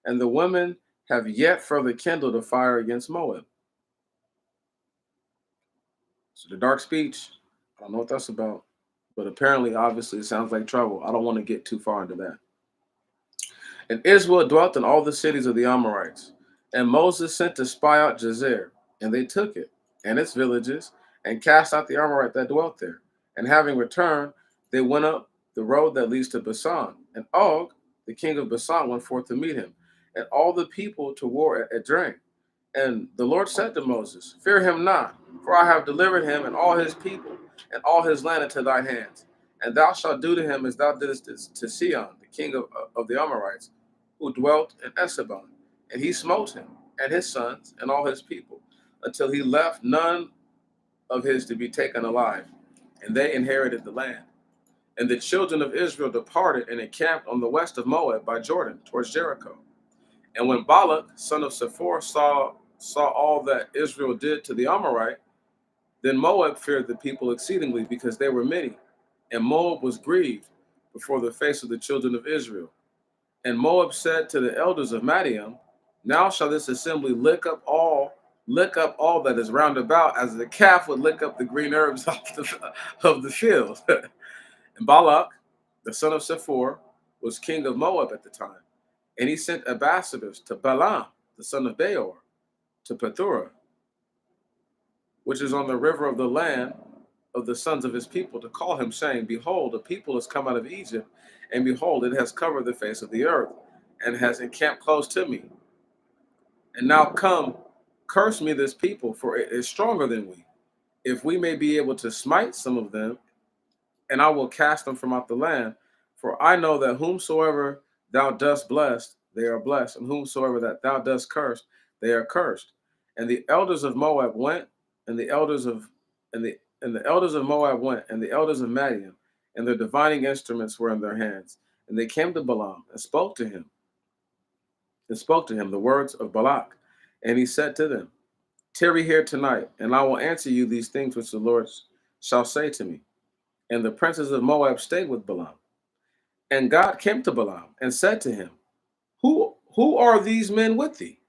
and the women have yet further kindled a fire against Moab. So the dark speech, I don't know what that's about, but apparently, obviously, it sounds like trouble. I don't want to get too far into that. And Israel dwelt in all the cities of the Amorites. And Moses sent to spy out Jazer, and they took it and its villages, and cast out the Amorite that dwelt there. And having returned, they went up the road that leads to Basan. And Og, the king of Basan, went forth to meet him, and all the people to war at Edrei. And the Lord said to Moses, fear him not, for I have delivered him and all his people and all his land into thy hands. And thou shalt do to him as thou didst to Sihon, the king of the Amorites, who dwelt in Esabon. And he smote him and his sons and all his people, until he left none of his to be taken alive, and they inherited the land. And the children of Israel departed and encamped on the west of Moab by Jordan towards Jericho. And when Balak, son of Sephor, saw all that Israel did to the Amorite, then Moab feared the people exceedingly because they were many, and Moab was grieved before the face of the children of Israel. And Moab said to the elders of Madian, now shall this assembly lick up all that is round about, as the calf would lick up the green herbs of the field. And Balak, the son of Sephor, was king of Moab at the time. And he sent ambassadors to Balaam, the son of Beor, to Pethora, which is on the river of the land of the sons of his people, to call him, saying, behold, a people has come out of Egypt, and behold, it has covered the face of the earth, and has encamped close to me. And now come, curse me this people, for it is stronger than we, if we may be able to smite some of them, and I will cast them from out the land. For I know that whomsoever thou dost bless, they are blessed, and whomsoever that thou dost curse, they are cursed. And the elders of Moab went, and the elders of Moab went, and the elders of Madian, and their divining instruments were in their hands. And they came to Balaam and spoke to him the words of Balak. And he said to them, tarry here tonight, and I will answer you these things which the Lord shall say to me. And the princes of Moab stayed with Balaam. And God came to Balaam and said to him, Who are these men with thee?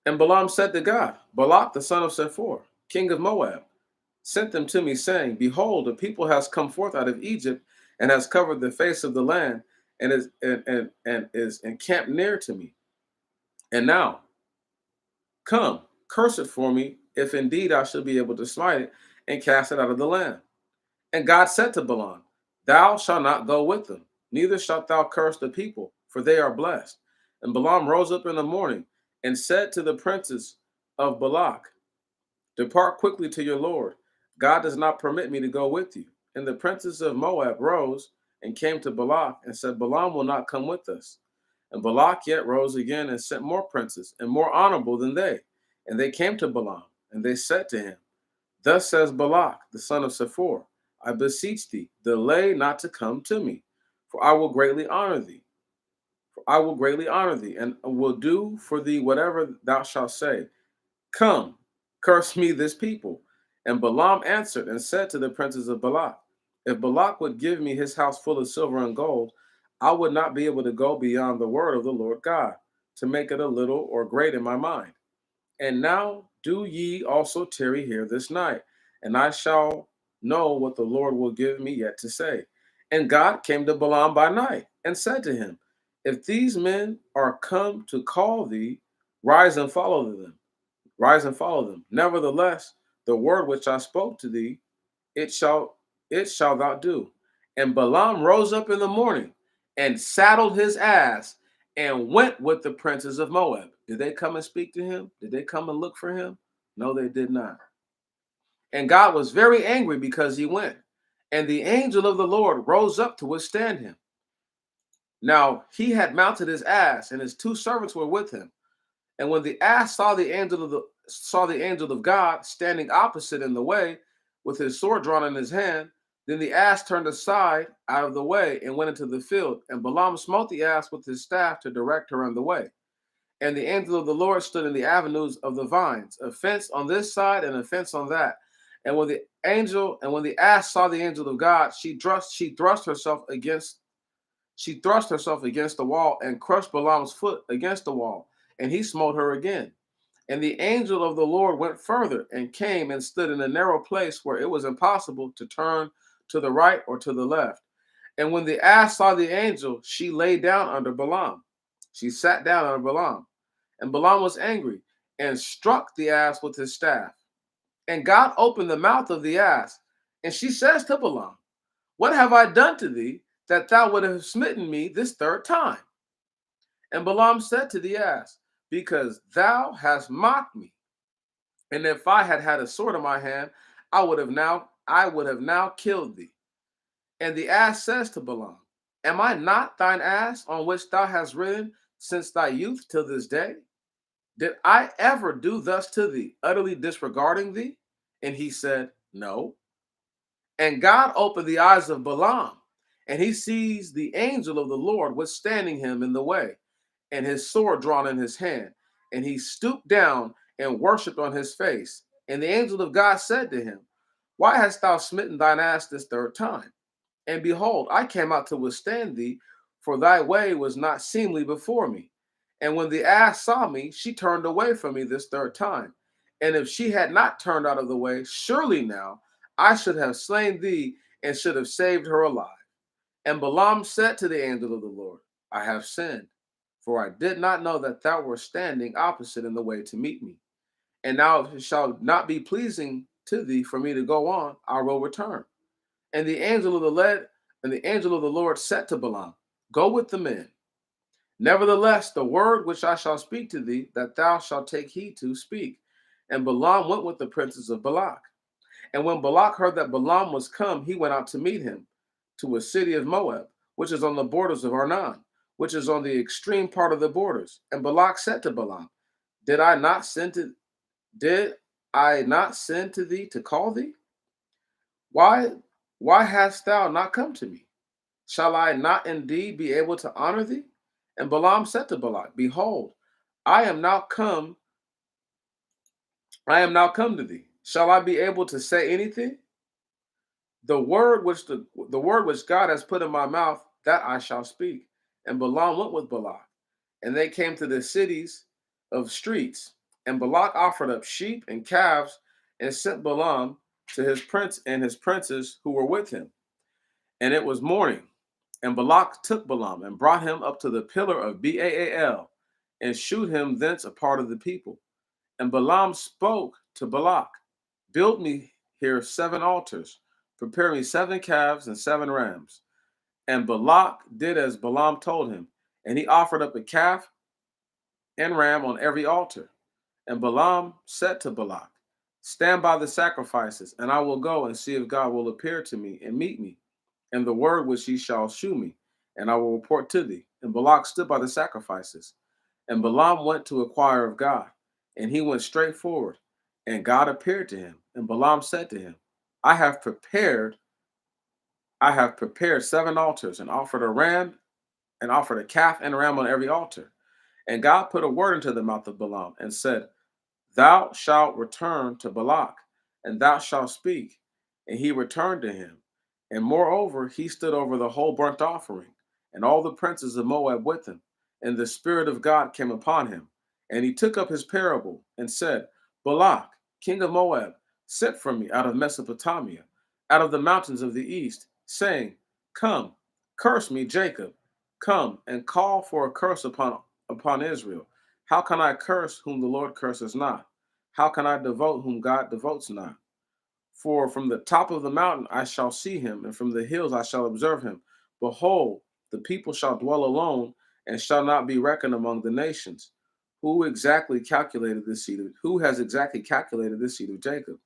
And Balaam said to God, Balak the son of Sephor, king of Moab, sent them to me, saying, behold, a people has come forth out of Egypt, and has covered the face of the land, and is encamped near to me. And now, come, curse it for me, if indeed I should be able to smite it, and cast it out of the land. And God said to Balaam, thou shalt not go with them, neither shalt thou curse the people, for they are blessed. And Balaam rose up in the morning and said to the princes of Balak, depart quickly to your Lord. God does not permit me to go with you. And the princes of Moab rose and came to Balak and said, Balaam will not come with us. And Balak yet rose again and sent more princes, and more honorable than they. And they came to Balaam, and they said to him, thus says Balak, the son of Sephor, I beseech thee, delay not to come to me, for I will greatly honor thee. And will do for thee whatever thou shalt say. Come, curse me this people. And Balaam answered and said to the princes of Balak, if Balak would give me his house full of silver and gold, I would not be able to go beyond the word of the Lord God, to make it a little or great in my mind. And now do ye also tarry here this night, and I shall know what the Lord will give me yet to say. And God came to Balaam by night and said to him, if these men are come to call thee, rise and follow them. Rise and follow them. Nevertheless, the word which I spoke to thee, it shall thou do. And Balaam rose up in the morning and saddled his ass and went with the princes of Moab. Did they come and speak to him? Did they come and look for him? No, they did not. And God was very angry because he went. And the angel of the Lord rose up to withstand him. Now he had mounted his ass, and his two servants were with him. And when the ass saw the angel of God standing opposite in the way, with his sword drawn in his hand, then the ass turned aside out of the way and went into the field. And Balaam smote the ass with his staff to direct her in the way. And the angel of the Lord stood in the avenues of the vines, a fence on this side and a fence on that. And when the ass saw the angel of God, she thrust herself against the wall and crushed Balaam's foot against the wall, and he smote her again. And the angel of the Lord went further and came and stood in a narrow place where it was impossible to turn to the right or to the left. And when the ass saw the angel, she lay down under Balaam. She sat down under Balaam. And Balaam was angry and struck the ass with his staff. And God opened the mouth of the ass. And she says to Balaam, what have I done to thee that thou would have smitten me this third time? And Balaam said to the ass, because thou hast mocked me. And if I had had a sword in my hand, I would have now killed thee. And the ass says to Balaam, am I not thine ass on which thou hast ridden since thy youth till this day? Did I ever do thus to thee, utterly disregarding thee? And he said, no. And God opened the eyes of Balaam, and he sees the angel of the Lord withstanding him in the way, and his sword drawn in his hand. And he stooped down and worshipped on his face. And the angel of God said to him, why hast thou smitten thine ass this third time? And behold, I came out to withstand thee, for thy way was not seemly before me. And when the ass saw me, she turned away from me this third time. And if she had not turned out of the way, surely now I should have slain thee and should have saved her alive. And Balaam said to the angel of the Lord, I have sinned, for I did not know that thou wert standing opposite in the way to meet me. And now if it shall not be pleasing to thee for me to go on, I will return. And the angel of the Lord said to Balaam, go with the men. Nevertheless, the word which I shall speak to thee, that thou shalt take heed to speak. And Balaam went with the princes of Balak. And when Balak heard that Balaam was come, he went out to meet him to a city of Moab, which is on the borders of Arnon, which is on the extreme part of the borders. And Balak said to Balaam, Did I not send to thee to call thee? Why hast thou not come to me? Shall I not indeed be able to honor thee? And Balaam said to Balak, Behold, I am now come, to thee. Shall I be able to say anything? The word which God has put in my mouth, that I shall speak. And Balaam went with Balak, and they came to the cities of streets. And Balak offered up sheep and calves, and sent Balaam to his prince and his princes who were with him. And it was morning, and Balak took Balaam and brought him up to the pillar of Baal, and shewed him thence a part of the people. And Balaam spoke to Balak, Build me here 7 altars, prepare me 7 calves and 7 rams. And Balak did as Balaam told him, and he offered up a calf and ram on every altar. And Balaam said to Balak, Stand by the sacrifices, and I will go and see if God will appear to me and meet me, and the word which he shall shew me, and I will report to thee. And Balak stood by the sacrifices. And Balaam went to inquire of God, and he went straight forward, and God appeared to him. And Balaam said to him, I have prepared 7 altars, and offered a calf and a ram on every altar. And God put a word into the mouth of Balaam, and said, Thou shalt return to Balak, and thou shalt speak. And he returned to him. And moreover, he stood over the whole burnt offering, and all the princes of Moab with him. And the Spirit of God came upon him. And he took up his parable, and said, Balak, king of Moab, sent from me out of Mesopotamia, out of the mountains of the east, saying, Come, curse me, Jacob. Come and call for a curse upon Israel. How can I curse whom the Lord curses not? How can I devote whom God devotes not? For from the top of the mountain I shall see him, and from the hills I shall observe him. Behold, the people shall dwell alone, and shall not be reckoned among the nations. Who has exactly calculated this seed of Jacob?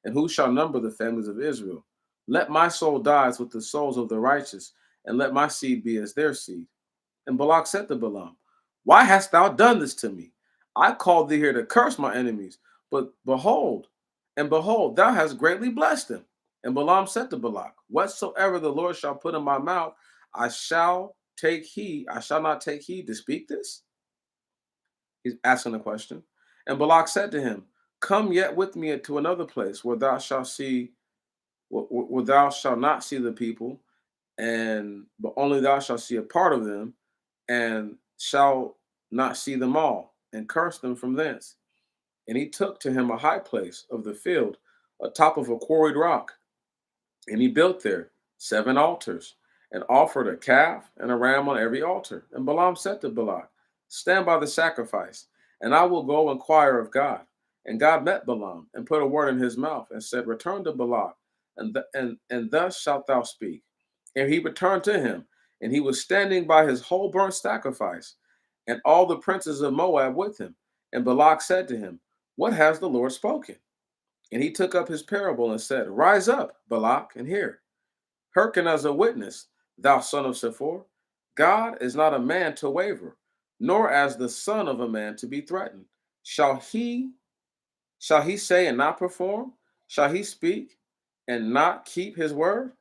And who shall number the families of Israel? Let my soul die with the souls of the righteous, and let my seed be as their seed. And Balak said to Balaam, Why hast thou done this to me? I called thee here to curse my enemies, but behold, thou hast greatly blessed them. And Balaam said to Balak, Whatsoever the Lord shall put in my mouth, I shall not take heed to speak this. He's asking a question. And Balak said to him, Come yet with me to another place where thou shalt not see the people, but only thou shalt see a part of them, and shall not see them all, and curse them from thence. And he took to him a high place of the field, atop of a quarried rock, and he built there 7 altars, and offered a calf and a ram on every altar. And Balaam said to Balak, Stand by the sacrifice, and I will go inquire of God. And God met Balaam, and put a word in his mouth, and said, Return to Balak, and thus shalt thou speak. And he returned to him, and he was standing by his whole burnt sacrifice, and all the princes of Moab with him. And Balak said to him, What has the Lord spoken? And he took up his parable and said, Rise up, Balak, and hear. Hearken as a witness, thou son of Sephor. God is not a man to waver, nor as the son of a man to be threatened. Shall he say and not perform? Shall he speak and not keep his word?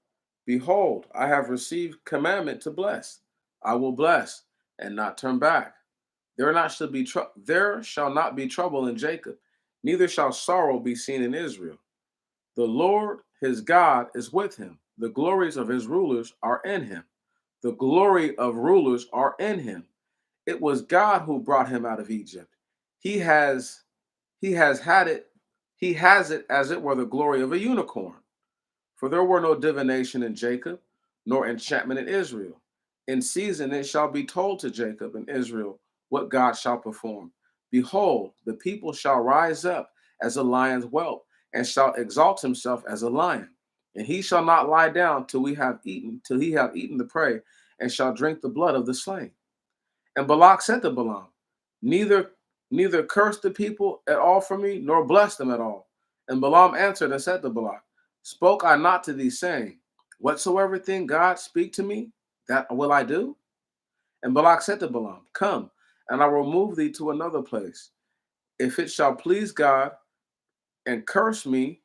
Behold, I have received commandment to bless. I will bless and not turn back. There shall not be trouble in Jacob, neither shall sorrow be seen in Israel. The Lord his God is with him. The glories of his rulers are in him. The glory of rulers are in him. It was God who brought him out of Egypt. He has he has had it, he has it as it were the glory of a unicorn. For there were no divination in Jacob, nor enchantment in Israel. In season it shall be told to Jacob and Israel what God shall perform. Behold, the people shall rise up as a lion's whelp, and shall exalt himself as a lion. And he shall not lie down till he have eaten the prey, and shall drink the blood of the slain. And Balak said to Balaam, Neither neither curse the people at all for me, nor bless them at all. And Balaam answered and said to Balak, Spoke I not to thee, saying, Whatsoever thing God speak to me, that will I do? And Balak said to Balaam, Come, and I will move thee to another place. If it shall please God, and curse me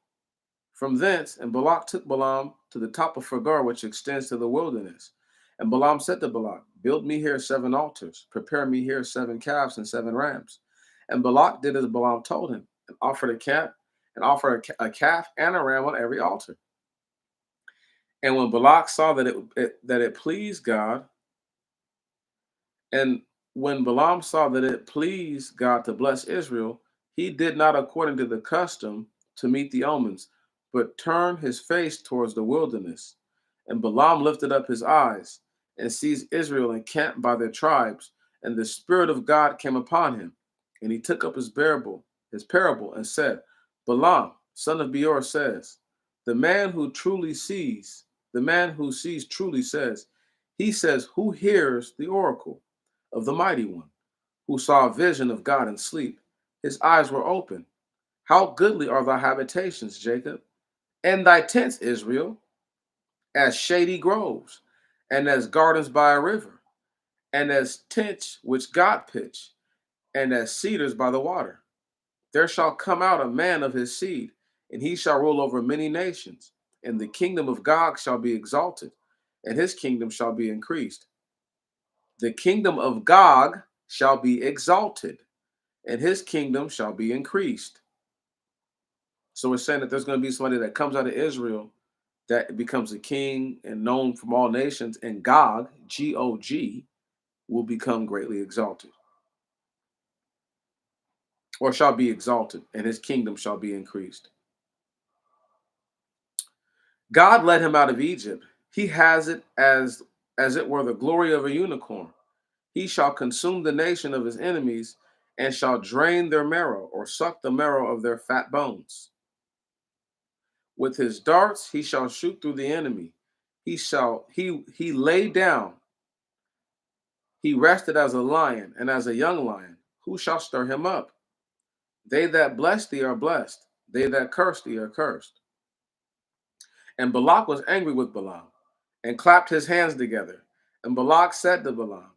from thence. And Balak took Balaam to the top of Fergar, which extends to the wilderness. And Balaam said to Balak, Build me here 7 altars, prepare me here 7 calves and 7 rams. And Balak did as Balaam told him, and offered a calf and a ram on every altar. And when Balak saw that it pleased God, and when Balaam saw that it pleased God to bless Israel, he did not according to the custom to meet the omens, but turned his face towards the wilderness. And Balaam lifted up his eyes and sees Israel encamped by their tribes, and the Spirit of God came upon him. And he took up his parable, and said, Balaam, son of Beor, says, the man who sees truly says, he says, Who hears the oracle of the mighty one, who saw a vision of God in sleep? His eyes were open. How goodly are thy habitations, Jacob, and thy tents, Israel, as shady groves, and as gardens by a river, and as tents which God pitched, and as cedars by the water. There shall come out a man of his seed, and he shall rule over many nations, and the kingdom of God shall be exalted, and his kingdom shall be increased. The kingdom of Gog shall be exalted, and his kingdom shall be increased. So we're saying that there's going to be somebody that comes out of Israel that becomes a king and known from all nations, and Gog, Gog, will become greatly exalted, or shall be exalted, and his kingdom shall be increased. God led him out of Egypt. He has it as it were the glory of a unicorn. He shall consume the nation of his enemies, and shall drain their marrow, or suck the marrow of their fat bones. With his darts he shall shoot through the enemy. He lay down, he rested as a lion, and as a young lion. Who shall stir him up? They that bless thee are blessed, they that curse thee are cursed. And Balak was angry with Balaam, and clapped his hands together. And Balak said to Balaam,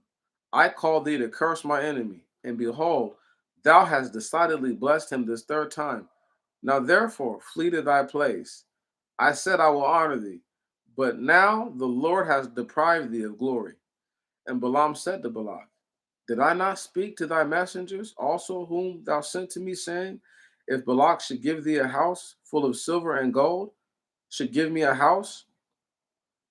I call thee to curse my enemy, and behold, thou hast decidedly blessed him this 3rd time. Now therefore flee to thy place. I said I will honor thee, but now the Lord has deprived thee of glory. And Balaam said to Balak, Did I not speak to thy messengers also whom thou sent to me, saying, If Balak should give thee a house full of silver and gold, should give me a house,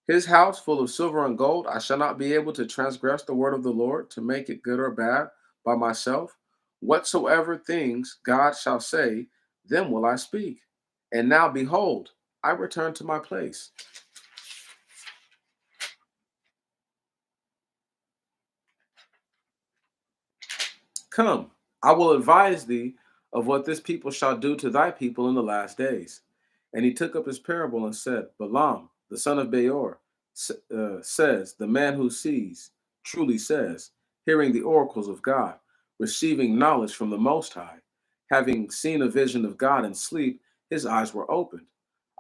his house full of silver and gold, I shall not be able to transgress the word of the Lord, to make it good or bad by myself. Whatsoever things God shall say, them will I speak. And now behold, I return to my place. Come, I will advise thee of what this people shall do to thy people in the last days. And he took up his parable and said, Balaam, the son of Beor, says, the man who sees, truly says, hearing the oracles of God, receiving knowledge from the Most High, having seen a vision of God in sleep, his eyes were opened.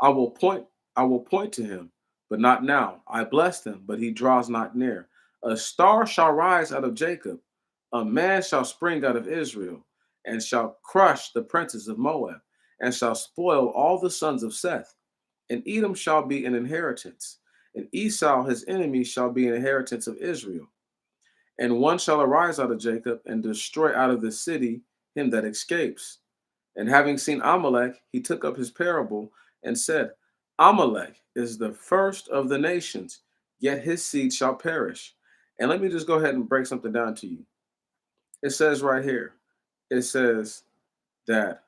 I will point, I will point to him, but not now. I blessed him, but he draws not near. A star shall rise out of Jacob, a man shall spring out of Israel, and shall crush the princes of Moab, and shall spoil all the sons of Seth. And Edom shall be an inheritance, and Esau his enemy shall be an inheritance of Israel. And one shall arise out of Jacob and destroy out of the city him that escapes. And having seen Amalek, he took up his parable and said, Amalek is the first of the nations, yet his seed shall perish. And let me just go ahead and break something down to you. It says right here, it says that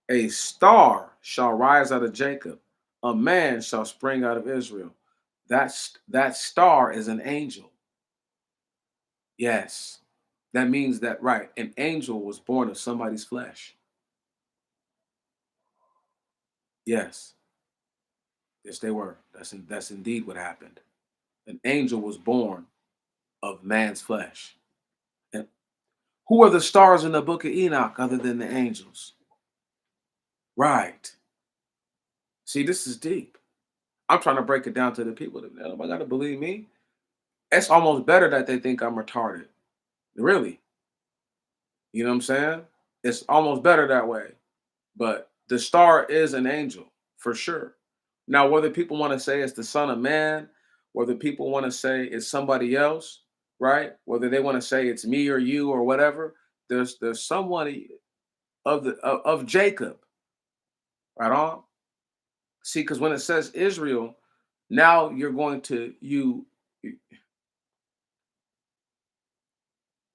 a star shall rise out of Jacob, a man shall spring out of Israel. That star is an angel. Yes. That means that, right, an angel was born of somebody's flesh. Yes. Yes, they were. That's indeed what happened. An angel was born of man's flesh. And who are the stars in the book of Enoch other than the angels? Right. See, this is deep. I'm trying to break it down to the people that nobody got to believe me. It's almost better that they think I'm retarded. Really. You know what I'm saying? It's almost better that way. But the star is an angel for sure. Now, whether people want to say it's the son of man, whether people want to say it's somebody else, right? Whether they want to say it's me or you or whatever, there's somebody of Jacob, right on. See, because when it says Israel, now you're going to you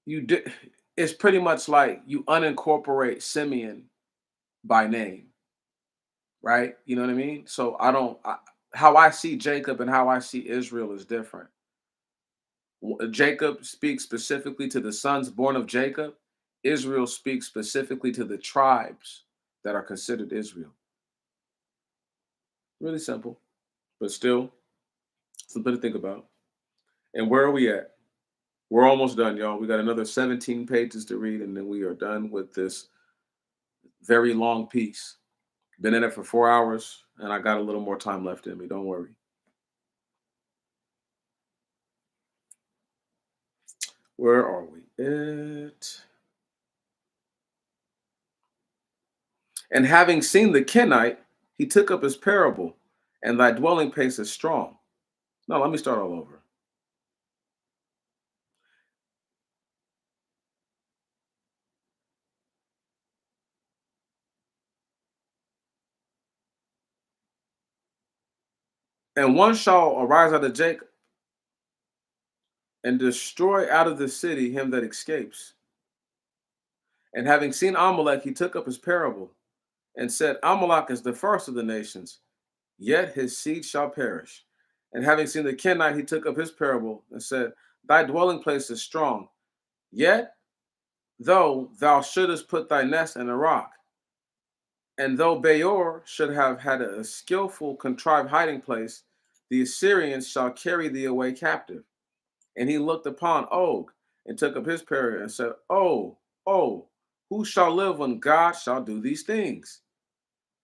did. It's pretty much like you unincorporate Simeon by name, right? You know what I mean? So how I see Jacob and how I see Israel is different. Jacob speaks specifically to the sons born of Jacob. Israel speaks specifically to the tribes that are considered Israel. Really simple, but still something to think about. And where are we at? We're almost done, y'all. We got another 17 pages to read, and then we are done with this very long piece. Been in it for 4 hours, and I got a little more time left in me. Don't worry. Where are we at? And having seen the Kenite, he took up his parable, and thy dwelling place is strong. No, let me start all over. And one shall arise out of Jacob and destroy out of the city him that escapes. And having seen Amalek, he took up his parable and said, Amalek is the first of the nations, yet his seed shall perish. And having seen the Kenite, he took up his parable and said, thy dwelling place is strong, yet though thou shouldest put thy nest in a rock, and though Beor should have had a skillful contrived hiding place, the Assyrians shall carry thee away captive. And he looked upon Og and took up his parable and said, Oh, who shall live when God shall do these things?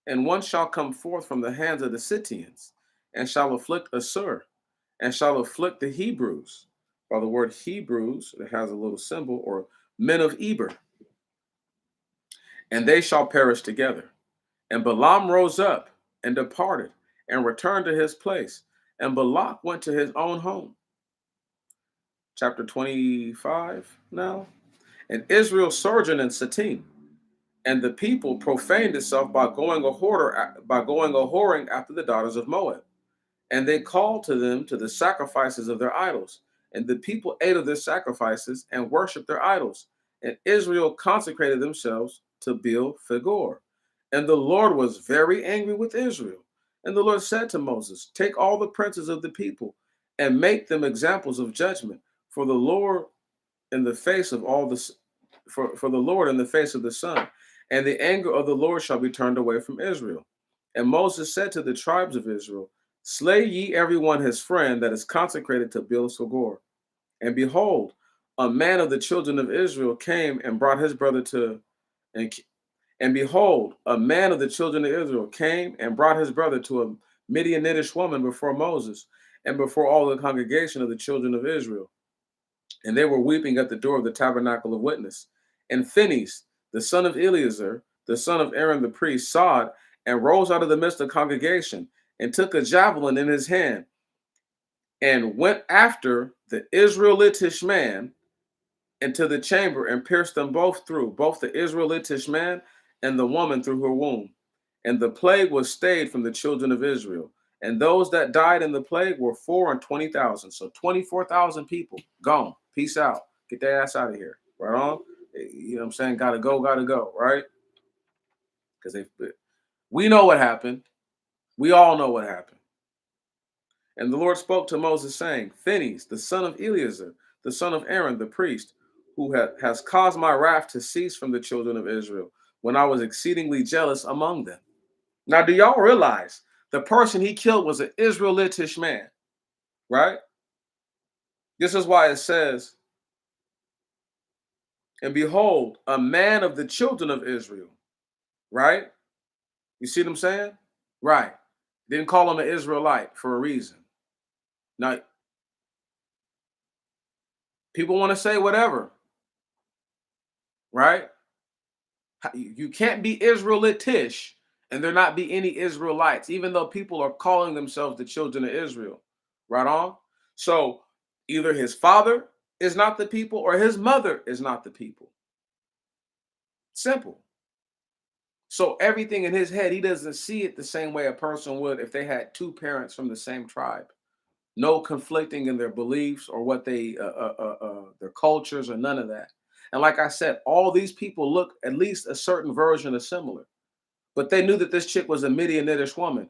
And one shall come forth from the hands of the Scythians, and shall afflict Assur, and shall afflict the Hebrews. By the word Hebrews, it has a little symbol, or men of Eber, and they shall perish together. And Balaam rose up and departed and returned to his place. And Balak went to his own home. Chapter 25 now. And Israel sojourned in Sittim, and the people profaned itself by going a whoring after the daughters of Moab. And they called to them to the sacrifices of their idols. And the people ate of their sacrifices and worshipped their idols. And Israel consecrated themselves to Baal Phegor. And the Lord was very angry with Israel. And the Lord said to Moses, take all the princes of the people and make them examples of judgment for the Lord in the face of all the for the Lord in the face of the sun. And the anger of the Lord shall be turned away from Israel. And Moses said to the tribes of Israel, slay ye every one his friend that is consecrated to Baal Phegor. And behold, a man of the children of Israel came and brought his brother to and and behold, a man of the children of Israel came and brought his brother to a Midianitish woman before Moses and before all the congregation of the children of Israel. And they were weeping at the door of the tabernacle of witness. And Phinehas, the son of Eleazar, the son of Aaron the priest, saw it and rose out of the midst of the congregation and took a javelin in his hand and went after the Israelitish man into the chamber and pierced them both through, both the Israelitish man and the woman through her womb. And the plague was stayed from the children of Israel. And those that died in the plague were 24,000. So 24,000 people gone. Peace out. Get their ass out of here. Right on. You know what I'm saying? Gotta go, right? Because we know what happened. We all know what happened. And the Lord spoke to Moses, saying, Phinehas, the son of Eleazar, the son of Aaron, the priest, who has caused my wrath to cease from the children of Israel, when I was exceedingly jealous among them. Now, do y'all realize the person he killed was an Israelitish man, right? This is why it says, and behold, a man of the children of Israel, right? You see what I'm saying? Right. Didn't call him an Israelite for a reason. Now, people want to say whatever, right? You can't be Israelitish and there not be any Israelites, even though people are calling themselves the children of Israel. Right on? So either his father is not the people or his mother is not the people. Simple. So everything in his head, he doesn't see it the same way a person would if they had two parents from the same tribe. No conflicting in their beliefs or what their cultures or none of that. And like I said, all these people look at least a certain version of similar. But they knew that this chick was a Midianitish woman.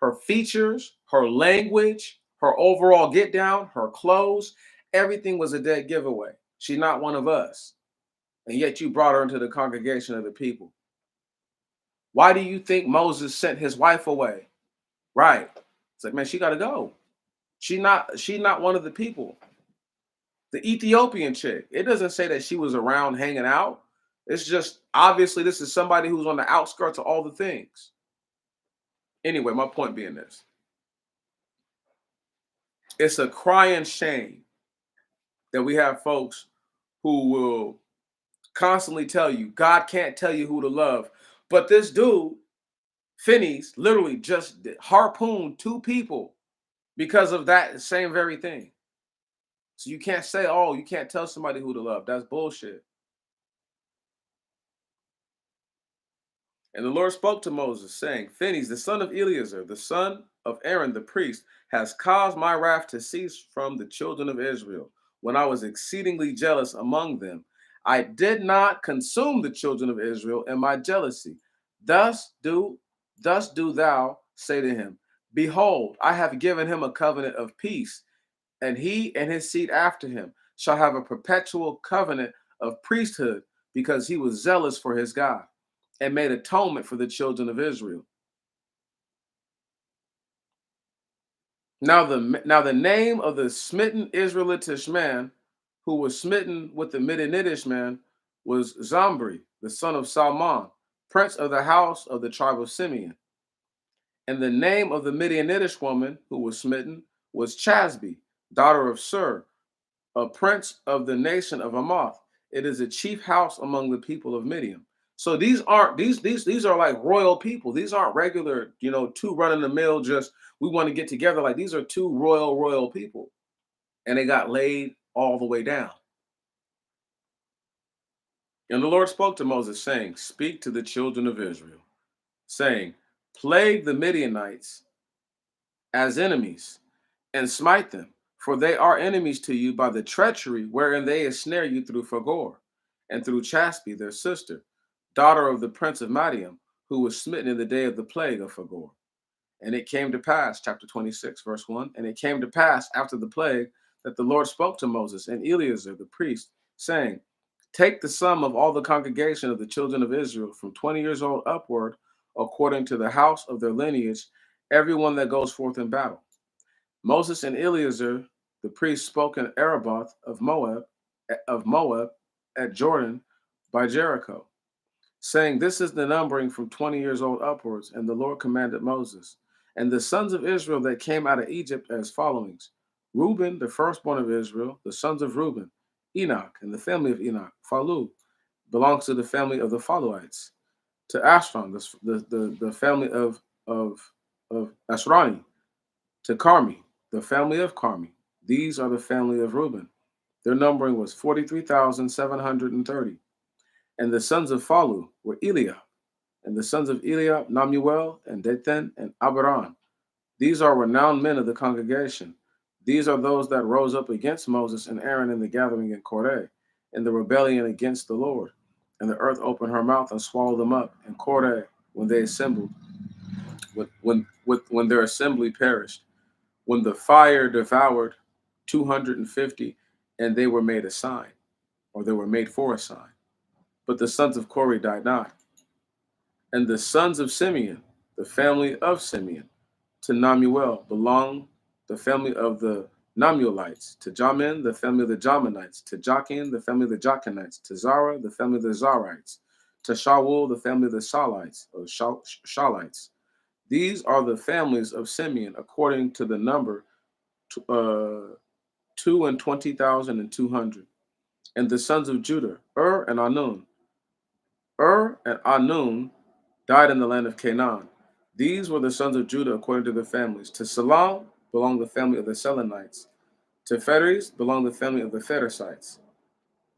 Her features, her language, her overall get down, her clothes, everything was a dead giveaway. She's not one of us. And yet you brought her into the congregation of the people. Why do you think Moses sent his wife away? Right. It's like, man, she got to go. She not one of the people. The Ethiopian chick. It doesn't say that she was around hanging out. It's just obviously this is somebody who's on the outskirts of all the things. Anyway, my point being this. It's a crying shame that we have folks who will constantly tell you God can't tell you who to love. But this dude, Phineas, literally just harpooned two people because of that same very thing. So you can't say, oh, you can't tell somebody who to love. That's bullshit. And the Lord spoke to Moses, saying, Phinehas, the son of Eleazar, the son of Aaron the priest, has caused my wrath to cease from the children of Israel, when I was exceedingly jealous among them. I did not consume the children of Israel in my jealousy. Thus do thou say to him, Behold, I have given him a covenant of peace, and he and his seed after him shall have a perpetual covenant of priesthood, because he was zealous for his God and made atonement for the children of Israel. Now the name of the smitten Israelitish man who was smitten with the Midianitish man was Zombri, the son of Salmon, prince of the house of the tribe of Simeon. And the name of the Midianitish woman who was smitten was Chasbi, daughter of Sur, a prince of the nation of Amoth. It is a chief house among the people of Midian. So these aren't these are like royal people. These aren't regular, two run in the mill, just we want to get together. Like these are two royal people. And they got laid all the way down. And the Lord spoke to Moses, saying, Speak to the children of Israel, saying, Plague the Midianites as enemies, and smite them, for they are enemies to you by the treachery wherein they ensnare you through Phagor, and through Chaspi, their sister, daughter of the prince of Madiam, who was smitten in the day of the plague of Phagor. And it came to pass, chapter 26, verse 1, and it came to pass after the plague that the Lord spoke to Moses and Eleazar the priest, saying, Take the sum of all the congregation of the children of Israel from 20 years old upward, according to the house of their lineage, everyone that goes forth in battle. Moses and Eleazar the priest spoke in Araboth of Moab at Jordan by Jericho, saying, This is the numbering from 20 years old upwards. And the Lord commanded Moses. And the sons of Israel that came out of Egypt as followings: Reuben, the firstborn of Israel, the sons of Reuben, Enoch, and the family of Enoch. Phalu belongs to the family of the Phaluites. To Ashron, the family of Ashrani. To Carmi, the family of Carmi. These are the family of Reuben. Their numbering was 43,730. And the sons of Phalu were Eliab. And the sons of Eliab, Namuel, and Dathan, and Abiram. These are renowned men of the congregation. These are those that rose up against Moses and Aaron in the gathering in Korah, in the rebellion against the Lord. And the earth opened her mouth and swallowed them up. And Korah, when they assembled, when their assembly perished, when the fire devoured 250, and they were made a sign, or they were made for a sign. But the sons of Korah died not. And the sons of Simeon, the family of Simeon, to Namuel belonged the family of the Namuelites, to Jamin, the family of the Jaminites, to Jachin, the family of the Jachinites, to Zara, the family of the Zarites, to Shaul, the family of the Shalites, or Shalites. These are the families of Simeon according to the number 220,200. And the sons of Judah, and Anun. And Anun died in the land of Canaan. These were the sons of Judah according to their families. To Salam belonged the family of the Selenites. To Phares belonged the family of the Pharesites.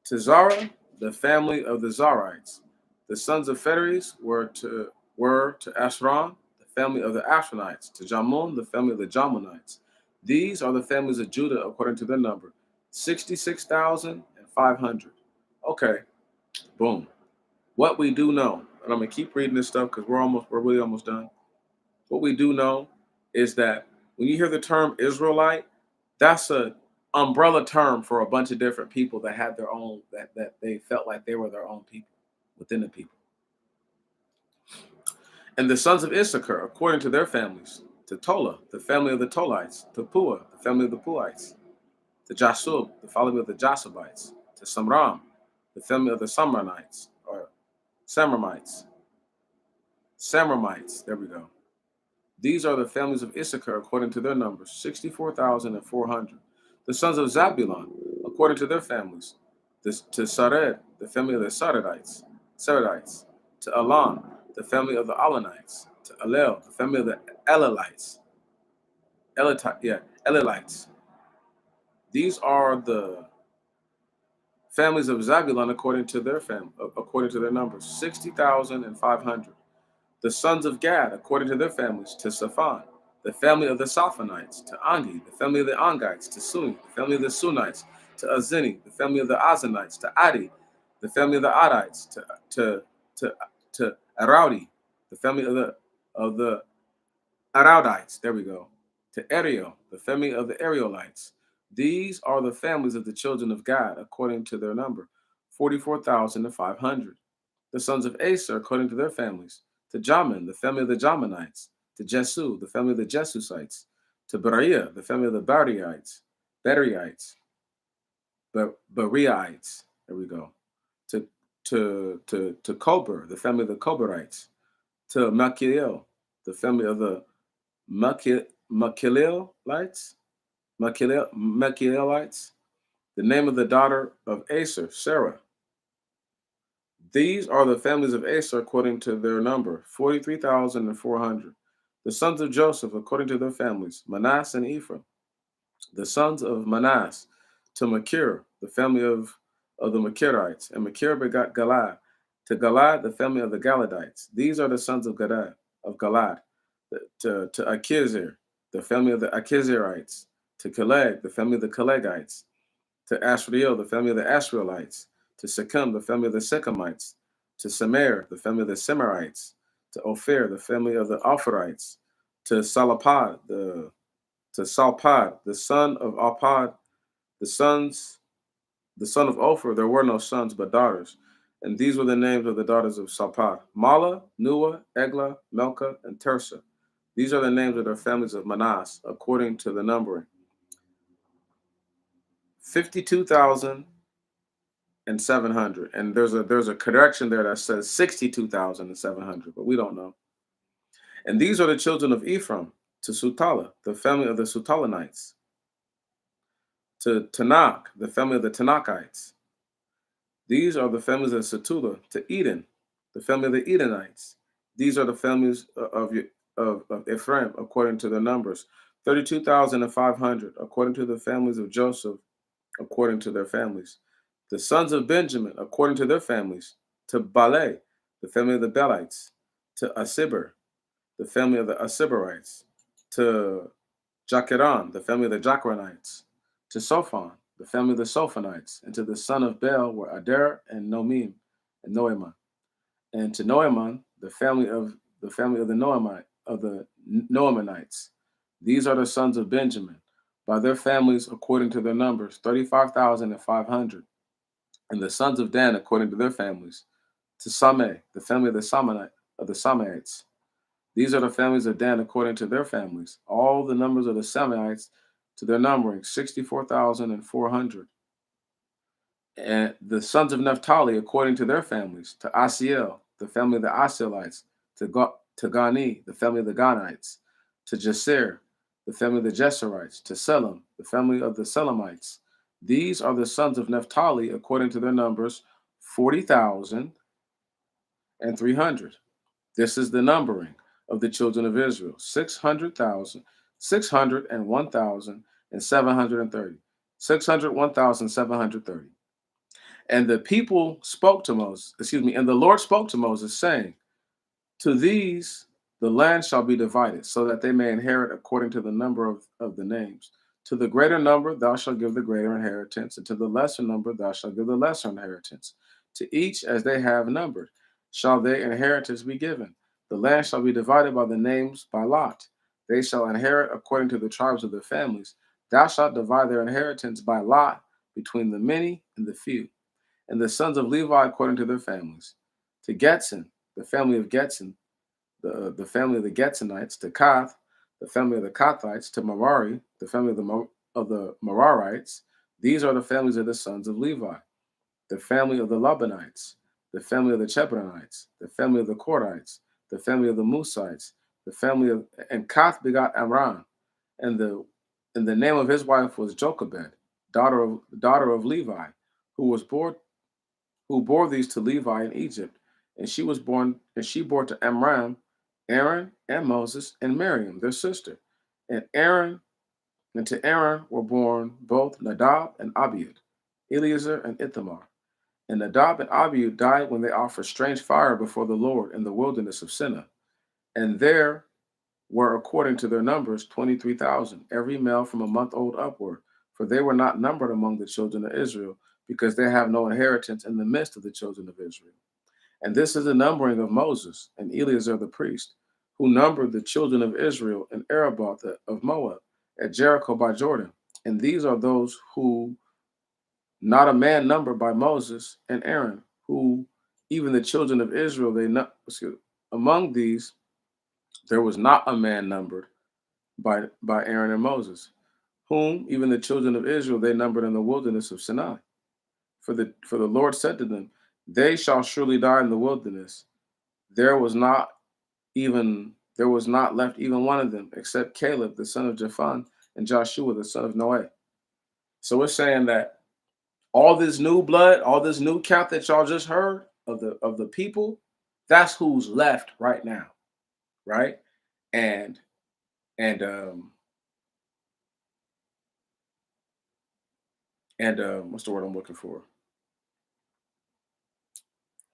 To Zara, the family of the Zarites. The sons of Phares were to Ashron, the family of the Ashronites. To Jamun, the family of the Jamonites. These are the families of Judah according to their number, 66,500. Okay, boom. What we do know, and I'm gonna keep reading this stuff because we're really almost done. What we do know is that when you hear the term Israelite, that's a umbrella term for a bunch of different people that had their own that they felt like they were their own people within the people. And the sons of Issachar, according to their families, to Tola, the family of the Tolites, to Pua, the family of the Puites, to Jasub, the family of the Jasubites, to Samram, the family of the Samranites, or Samramites. Samramites, there we go. These are the families of Issachar according to their numbers, 64,400. The sons of Zabulon, according to their families, to Sared, the family of the Saredites, to Alon, the family of the Alanites, to Alel, the family of the Elilites, Elilites. These are the families of Zabulon according to their numbers, 60,500. The sons of Gad, according to their families, to Saphan, the family of the Saphanites, to Angi, the family of the Angites, to Suni, the family of the Sunites, to Azini, the family of the Azanites, to Adi, the family of the Adites, to Araudi, the family of the Araudites. There we go. To Ariel, the family of the Arielites. These are the families of the children of God, according to their number, 44,500. The sons of Aser, according to their families, to Jamin, the family of the Jaminites, to Jesu, the family of the Jesusites, to Beriah, the family of the Beriites, Beriites, there we go, to Kober, the family of the Koberites, to Machiel, the family of the Machilielites, the name of the daughter of Aser, Sarah. These are the families of Aser according to their number, 43,400. The sons of Joseph according to their families, Manasseh and Ephraim. The sons of Manasseh, to Machir, the family of the Machirites. And Machir begot Galad. To Galad, the family of the Galadites. These are the sons of Galad. To Achizir, the family of the Achizirites. To Kaleg, the family of the Kalegites. To Ashriel, the family of the Ashrielites. To Shechem, the family of the Shechemites, to Semer, the family of the Semerites, to Ophir, the family of the Ophirites, to Salapad, the son of Alpad, the son of Ophir. There were no sons but daughters, and these were the names of the daughters of Salpad: Mala, Nua, Eglah, Melka, and Tersa. These are the names of their families of Manas, according to the numbering: 52,700. And there's a correction there that says 62,700, but we don't know. And these are the children of Ephraim, to Sutala, the family of the Sutalanites, to Tanakh, the family of the Tanakhites. These are the families of Satula, to Eden, the family of the Edenites. These are the families of Ephraim, according to their numbers. 32,500, according to the families of Joseph, according to their families. The sons of Benjamin, according to their families, to Baleh, the family of the Belites, to Asibur, the family of the Asiburites, to Jakiran, the family of the Jakaranites, to Sophon, the family of the Sophonites, and to the son of Bel were Adair and Nomim and Noeman, and to Noeman, the family of the Noemanites. These are the sons of Benjamin, by their families according to their numbers, 35,500. And the sons of Dan according to their families, to Sameh, the family of the Samaites. These are the families of Dan according to their families. All the numbers of the Samaites to their numbering, 64,400. And the sons of Naphtali according to their families, to Asiel, the family of the Asielites, to Gani, the family of the Ganites, to Jaser, the family of the Jeserites, to Selim, the family of the Selamites. These are the sons of Naphtali according to their numbers, 40,300. This is the numbering of the children of Israel, 600,000, 601,730. 601,730. And the people spoke to Moses, and the Lord spoke to Moses, saying, to these the land shall be divided, so that they may inherit according to the number of the names. To the greater number thou shalt give the greater inheritance, and to the lesser number thou shalt give the lesser inheritance. To each as they have numbered shall their inheritance be given. The land shall be divided by the names by lot. They shall inherit according to the tribes of their families. Thou shalt divide their inheritance by lot between the many and the few. And the sons of Levi according to their families. To Getson, the family of Getson, the family of the Getsonites, to Kath, the family of the Kathites, to Merari, the family of the Merarites. These are the families of the sons of Levi. The family of the Labanites, the family of the Chebonites, the family of the Kordites, the family of the Musites, the family of and Kath begot Amram, and the name of his wife was Jochebed, daughter of Levi, who was born who bore these to Levi in Egypt. And she bore to Amram, Aaron and Moses and Miriam, their sister. And to Aaron were born both Nadab and Abiud, Eleazar and Ithamar. And Nadab and Abiud died when they offered strange fire before the Lord in the wilderness of Sinai. And there were according to their numbers 23,000, every male from a month old upward, for they were not numbered among the children of Israel, because they have no inheritance in the midst of the children of Israel. And this is the numbering of Moses and Eleazar the priest, who numbered the children of Israel in Araboth of Moab, at Jericho by Jordan. And these are those who not a man numbered by Moses and Aaron, who even the children of Israel, among these there was not a man numbered by Aaron and Moses, whom even the children of Israel they numbered in the wilderness of Sinai. For the Lord said to them, they shall surely die in the wilderness. There was not left even one of them, except Caleb the son of Jephunneh and Joshua the son of Noah. So we're saying that all this new blood, all this new count that y'all just heard of the people, that's who's left right now, right? And and what's the word I'm looking for?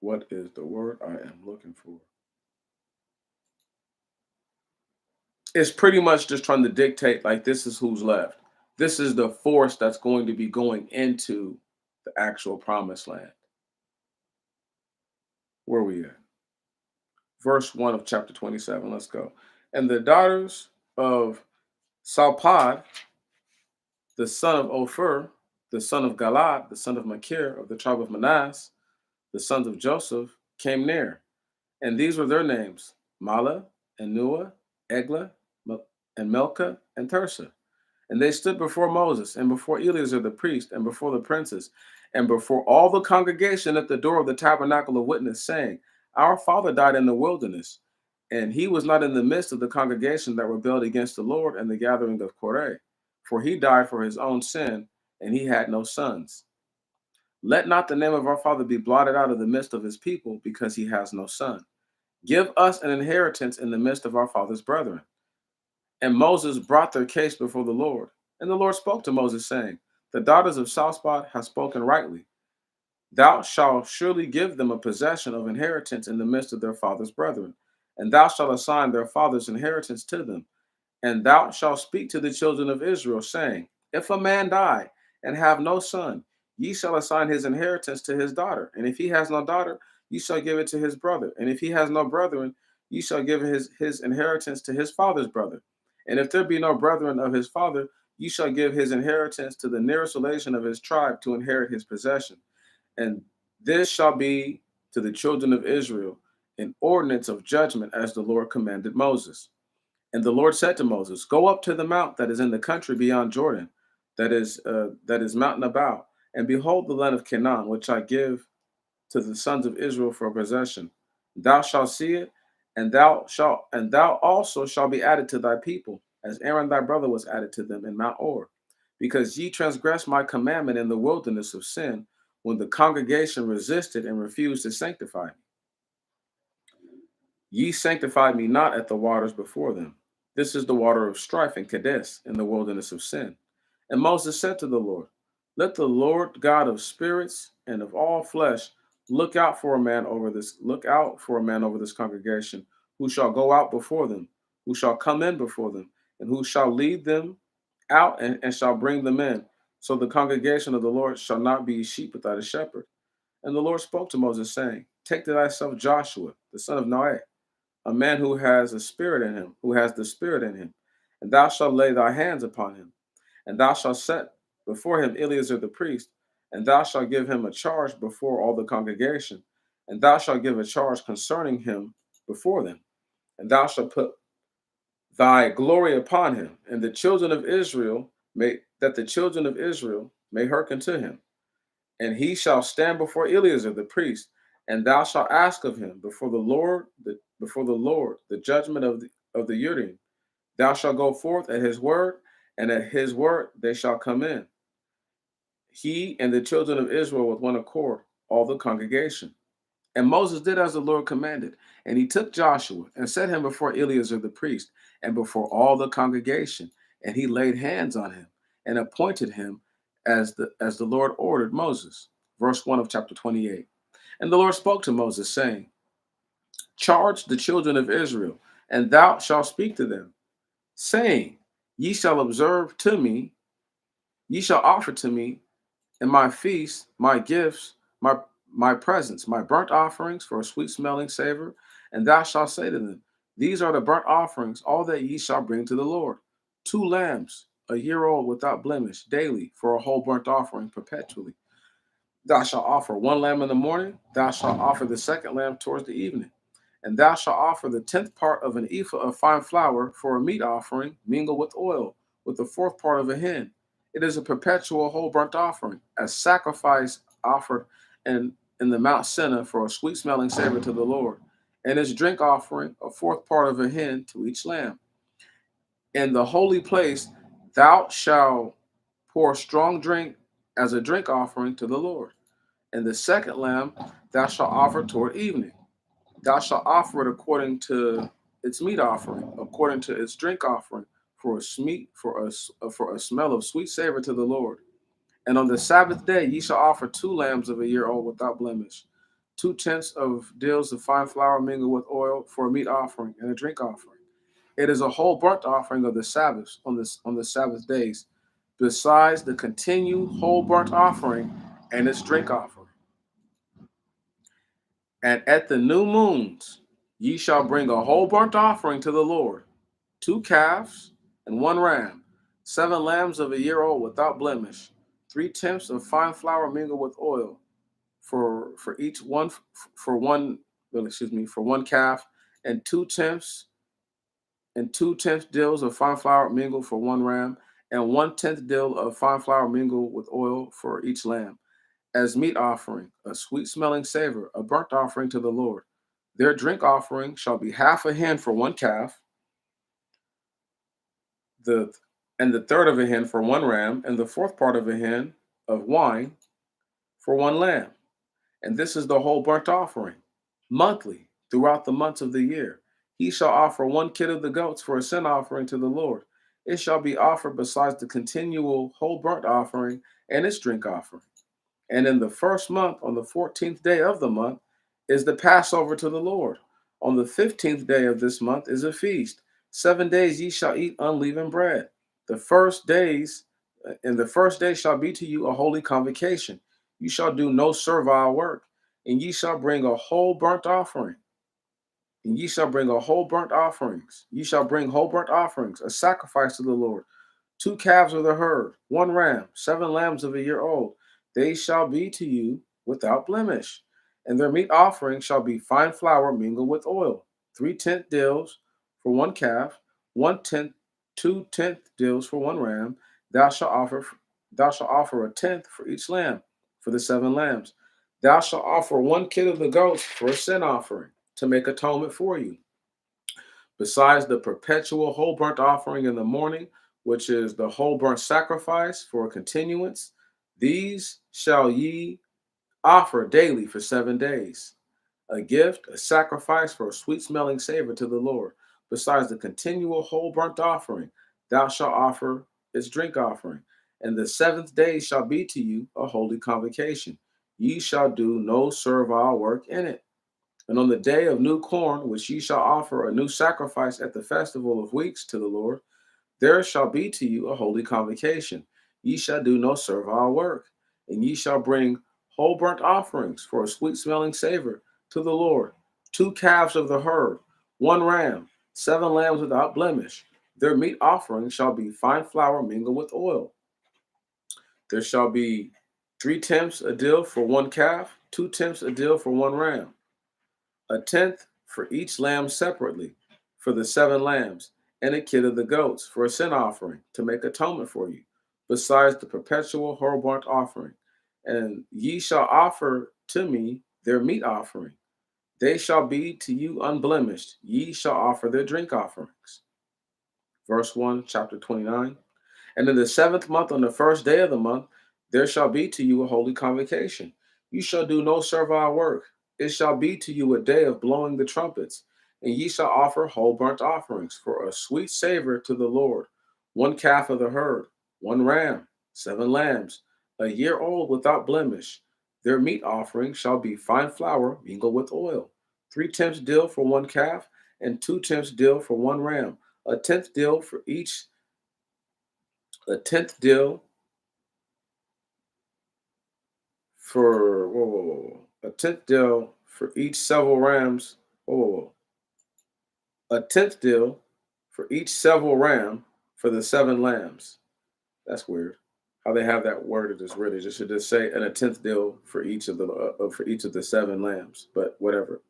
What is the word I am looking for? It's pretty much just trying to dictate like this is who's left. This is the force that's going to be going into the actual promised land. Where are we at? Verse 1 of chapter 27. Let's go. And the daughters of Salpad, the son of Ophir, the son of Galad, the son of Machir of the tribe of Manasseh, the sons of Joseph, came near. And these were their names: Mala and Nua, Eglah, and Melka and Tirsah. And they stood before Moses and before Eleazar the priest and before the princes and before all the congregation at the door of the tabernacle of witness, saying, our father died in the wilderness, and he was not in the midst of the congregation that rebelled against the Lord and the gathering of Korah, for he died for his own sin, and he had no sons. Let not the name of our father be blotted out of the midst of his people, because he has no son. Give us an inheritance in the midst of our father's brethren. And Moses brought their case before the Lord. And the Lord spoke to Moses, saying, The daughters of Southspot have spoken rightly. Thou shalt surely give them a possession of inheritance in the midst of their father's brethren, and thou shalt assign their father's inheritance to them. And thou shalt speak to the children of Israel, saying, If a man die and have no son, ye shall assign his inheritance to his daughter. And if he has no daughter, ye shall give it to his brother. And if he has no brethren, ye shall give his inheritance to his father's brother. And if there be no brethren of his father, ye shall give his inheritance to the nearest relation of his tribe to inherit his possession. And this shall be to the children of Israel an ordinance of judgment, as the Lord commanded Moses. And the Lord said to Moses, Go up to the mount that is in the country beyond Jordan, that is Mount Nabal, and behold the land of Canaan, which I give to the sons of Israel for a possession. Thou shalt see it, and thou also shalt be added to thy people, as Aaron thy brother was added to them in Mount Or, because ye transgressed my commandment in the wilderness of sin, when the congregation resisted and refused to sanctify me. Ye sanctified me not at the waters before them. This is the water of strife in Kadesh, in the wilderness of sin. And Moses said to the Lord, Let the Lord God of spirits and of all flesh look out for a man over this congregation, who shall go out before them, who shall come in before them, and who shall lead them out and shall bring them in. So the congregation of the Lord shall not be sheep without a shepherd. And the Lord spoke to Moses, saying, Take to thyself Joshua, the son of Noah, a man who has a spirit in him, who has the spirit in him, and thou shalt lay thy hands upon him, and thou shalt set before him Eleazar the priest, and thou shalt give him a charge before all the congregation, and thou shalt give a charge concerning him before them, and thou shalt put thy glory upon him, and the children of Israel may hearken to him. And he shall stand before Eleazar the priest, and thou shalt ask of him before the Lord, the judgment of the Urim. Thou shalt go forth at his word, and at his word they shall come in. He and the children of Israel with one accord, all the congregation. And Moses did as the Lord commanded, and he took Joshua and set him before Eleazar the priest, and before all the congregation, and he laid hands on him and appointed him as the Lord ordered Moses. Verse 1 of chapter 28. And the Lord spoke to Moses, saying, Charge the children of Israel, and thou shalt speak to them, saying, ye shall offer to me in my feast my gifts, my presents, my burnt offerings for a sweet smelling savor. And thou shalt say to them, These are the burnt offerings, all that ye shall bring to the Lord: 2 lambs, a year old without blemish, daily, for a whole burnt offering perpetually. Thou shalt offer 1 lamb in the morning, thou shalt offer the second lamb towards the evening. And thou shalt offer the 10th part of an ephah of fine flour for a meat offering, mingled with oil, with the fourth part of a hin. It is a perpetual whole burnt offering, a sacrifice offered in the Mount Sinai for a sweet smelling savor to the Lord. And its drink offering, a fourth part of a hin to each lamb. In the holy place, thou shalt pour strong drink as a drink offering to the Lord. And the second lamb thou shalt offer toward evening. Thou shalt offer it according to its meat offering, according to its drink offering, for a smell of sweet savor to the Lord. And on the Sabbath day ye shall offer 2 lambs of a year old without blemish, 2 tenths of deals of fine flour mingled with oil for a meat offering and a drink offering. It is a whole burnt offering of the Sabbaths on the Sabbath days, besides the continued whole burnt offering and its drink offering. And at the new moons ye shall bring a whole burnt offering to the Lord: 2 calves and 1 ram, 7 lambs of a year old without blemish, 3 tenths of fine flour mingled with oil, for each one for one well, excuse me for 1 calf, and 2 tenths deals of fine flour mingled for 1 ram, and 1/10 deal of fine flour mingled with oil for each lamb, as meat offering, a sweet smelling savor, a burnt offering to the Lord. Their drink offering shall be half a hin for 1 calf, the and the third of a hin for 1 ram, and the fourth part of a hin of wine for one lamb. And this is the whole burnt offering, monthly, throughout the months of the year. He shall offer one kid of the goats for a sin offering to the Lord. It shall be offered besides the continual whole burnt offering and its drink offering. And in the first month, on the 14th day of the month, is the Passover to the Lord. On the 15th day of this month is a feast. 7 days ye shall eat unleavened bread. The first days, and the first day shall be to you a holy convocation. You shall do no servile work, and ye shall bring a whole burnt offering. And ye shall bring a whole burnt offerings. Ye shall bring whole burnt offerings, a sacrifice to the Lord. 2 calves of the herd, one ram, 7 lambs of a year old. They shall be to you without blemish. And their meat offering shall be fine flour mingled with oil. 3/10 deals for one calf, 1/10, 2/10 deals for one ram. Thou shalt offer, thou shalt offer a tenth for each lamb, for the 7 lambs. Thou shalt offer one kid of the goats for a sin offering, to make atonement for you. Besides the perpetual whole burnt offering in the morning, which is the whole burnt sacrifice for a continuance, these shall ye offer daily for 7 days. A gift, a sacrifice for a sweet smelling savor to the Lord. Besides the continual whole burnt offering, thou shalt offer its drink offering. And the 7th day shall be to you a holy convocation. Ye shall do no servile work in it. And on the day of new corn, which ye shall offer a new sacrifice at the festival of weeks to the Lord, there shall be to you a holy convocation. Ye shall do no servile work, and ye shall bring whole burnt offerings for a sweet smelling savor to the Lord. 2 calves of the herd, one ram, 7 lambs without blemish. Their meat offering shall be fine flour mingled with oil. There shall be 3 tenths a dill for one calf, 2 tenths a dill for one ram, a tenth for each lamb separately, for the 7 lambs, and a kid of the goats for a sin offering, to make atonement for you, besides the perpetual whole burnt offering. And ye shall offer to me their meat offering. They shall be to you unblemished. Ye shall offer their drink offerings. Verse 1, chapter 29. And in the 7th month, on the first day of the month, there shall be to you a holy convocation. You shall do no servile work. It shall be to you a day of blowing the trumpets, and ye shall offer whole burnt offerings for a sweet savor to the Lord. 1 calf of the herd, one ram, 7 lambs, a year old without blemish. Their meat offering shall be fine flour mingled with oil. 3 tenths dill for one calf, and 2 tenths dill for one ram, a tenth dill for each, a tenth dill for a tenth deal for each several rams. Whoa, whoa, whoa. A tenth deal for each several ram for the 7 lambs. That's weird. How they have that worded is really just should just say and a tenth deal for each of the 7 lambs, but whatever.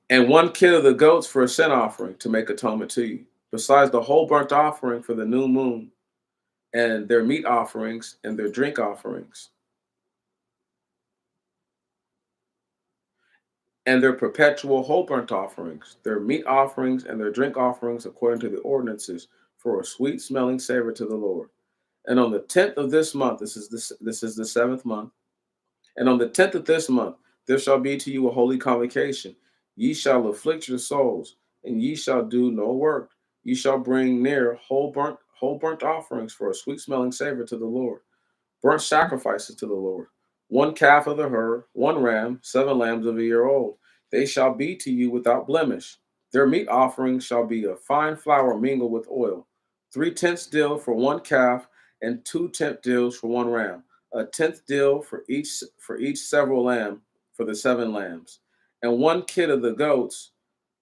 And one kid of the goats for a sin offering to make atonement to you. Besides the whole burnt offering for the new moon, and their meat offerings and their drink offerings, and their perpetual whole burnt offerings, their meat offerings, and their drink offerings according to the ordinances, for a sweet smelling savor to the Lord. And on the 10th of this month, this is the 7th month, and on the 10th of this month, there shall be to you a holy convocation. Ye shall afflict your souls, and ye shall do no work. Ye shall bring near whole burnt offerings for a sweet smelling savor to the Lord. Burnt sacrifices to the Lord. 1 calf of the herd, one ram, 7 lambs of a year old. They shall be to you without blemish. Their meat offering shall be a fine flour mingled with oil. 3 tenths dill for one calf, and 2 tenth dills for one ram. A tenth dill for each several lamb for the 7 lambs, and one kid of the goats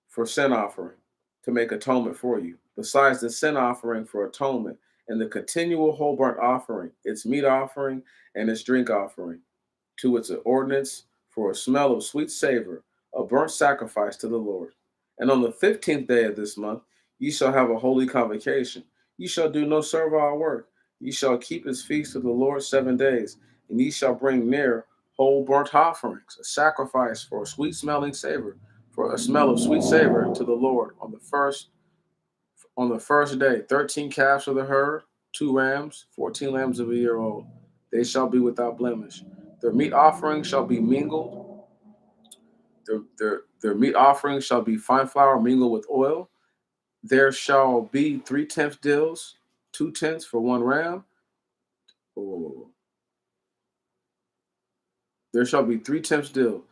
for sin offering, to make atonement for you, besides the sin offering for atonement, and the continual whole burnt offering, its meat offering, and its drink offering, to its ordinance for a smell of sweet savor, a burnt sacrifice to the Lord. And on the 15th day of this month, ye shall have a holy convocation. Ye shall do no servile work. Ye shall keep his feast of the Lord 7 days, and ye shall bring near whole burnt offerings, a sacrifice for a sweet smelling savor, for a smell of sweet savor to the Lord. On the first day, 13 calves of the herd, 2 rams, 14 lambs of a year old, they shall be without blemish. Their meat offering shall be mingled. Their meat offering shall be fine flour mingled with oil. There shall be 3/10 dills, 2/10 for one ram. Oh, there shall be 3/10 dill,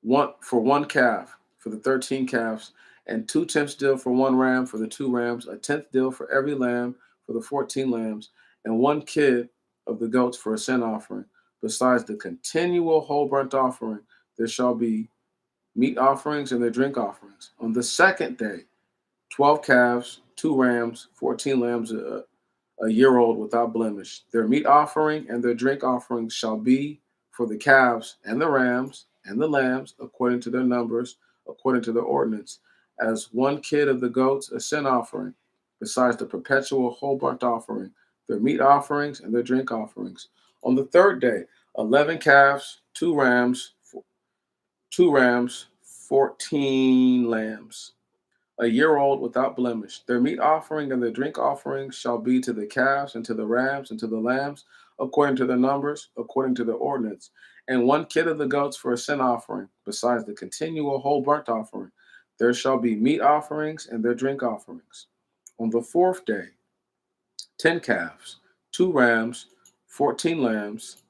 one for one calf for the 13 calves, and 2/10 dill for one ram for the two rams, a tenth dill for every lamb for the 14 lambs, and one kid of the goats for a sin offering. Besides the continual whole burnt offering, there shall be meat offerings and their drink offerings. On the second day, 12 calves, two rams, 14 lambs, a year old without blemish. Their meat offering and their drink offerings shall be for the calves and the rams and the lambs, according to their numbers, according to their ordinance, as one kid of the goats, a sin offering, besides the perpetual whole burnt offering, their meat offerings and their drink offerings. On the third day, 11 calves, two rams, 14 lambs, a year old without blemish. Their meat offering and their drink offering shall be to the calves and to the rams and to the lambs, according to their numbers, according to their ordinance. And one kid of the goats for a sin offering, besides the continual whole burnt offering. There shall be meat offerings and their drink offerings. On the fourth day, 10 calves, two rams, 14 lambs.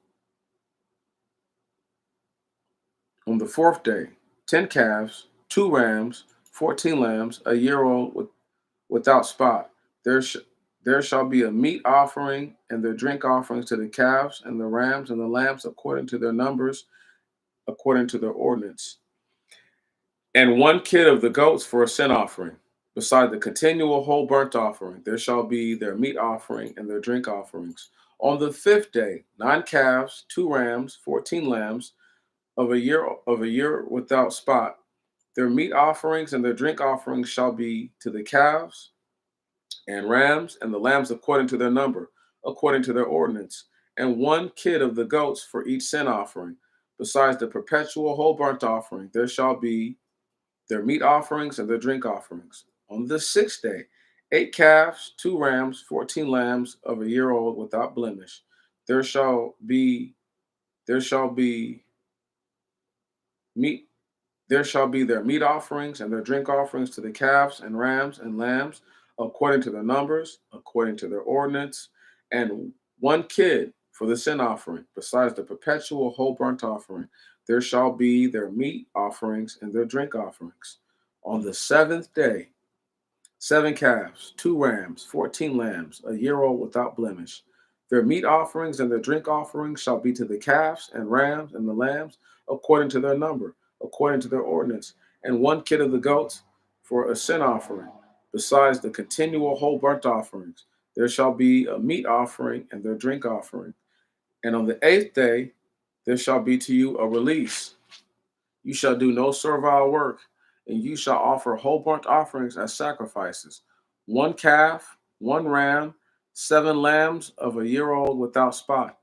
On the fourth day, 10 calves, two rams, 14 lambs, a year old without spot. There, sh- there shall be a meat offering and their drink offerings to the calves and the rams and the lambs according to their numbers, according to their ordinance. And one kid of the goats for a sin offering. Beside the continual whole burnt offering, there shall be their meat offering and their drink offerings. On the fifth day, 9 calves, two rams, 14 lambs of a year without spot. Their meat offerings and their drink offerings shall be to the calves and rams and the lambs according to their number, according to their ordinance, and one kid of the goats for each sin offering. Besides the perpetual whole burnt offering, there shall be their meat offerings and their drink offerings. On the sixth day, 8 calves, two rams, 14 lambs of a year old without blemish. There shall be there shall be meat There shall be their meat offerings and their drink offerings to the calves and rams and lambs, according to their numbers, according to their ordinance, and one kid for the sin offering, besides the perpetual whole burnt offering. There shall be their meat offerings and their drink offerings. On the seventh day, 7 calves, two rams, 14 lambs, a year old without blemish. Their meat offerings and their drink offerings shall be to the calves and rams and the lambs, according to their number, according to their ordinance, and one kid of the goats for a sin offering. Besides the continual whole burnt offerings, there shall be a meat offering and their drink offering. And on the eighth day, there shall be to you a release. You shall do no servile work, and you shall offer whole burnt offerings as sacrifices: one calf, one ram, 7 lambs of a year old without spot.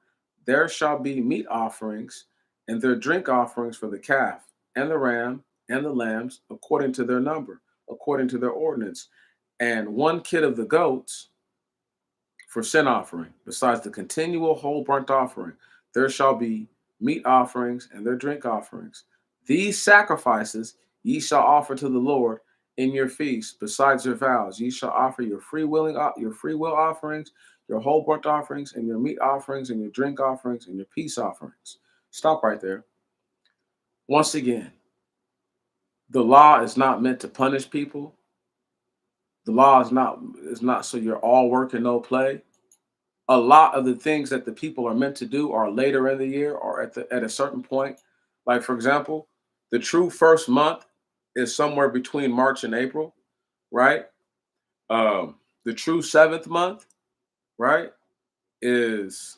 There shall be meat offerings and their drink offerings for the calf, and the ram, and the lambs, according to their number, according to their ordinance, and one kid of the goats for sin offering. Besides the continual whole burnt offering, there shall be meat offerings and their drink offerings. These sacrifices ye shall offer to the Lord in your feast. Besides your vows, ye shall offer your free will offerings, your whole burnt offerings, and your meat offerings, and your drink offerings, and your peace offerings. Stop right there. Once again, the law is not meant to punish people. The law is not so you're all work and no play. A lot of the things that the people are meant to do are later in the year or at a certain point. Like for example, the true first month is somewhere between March and April, right? The true seventh month, right, is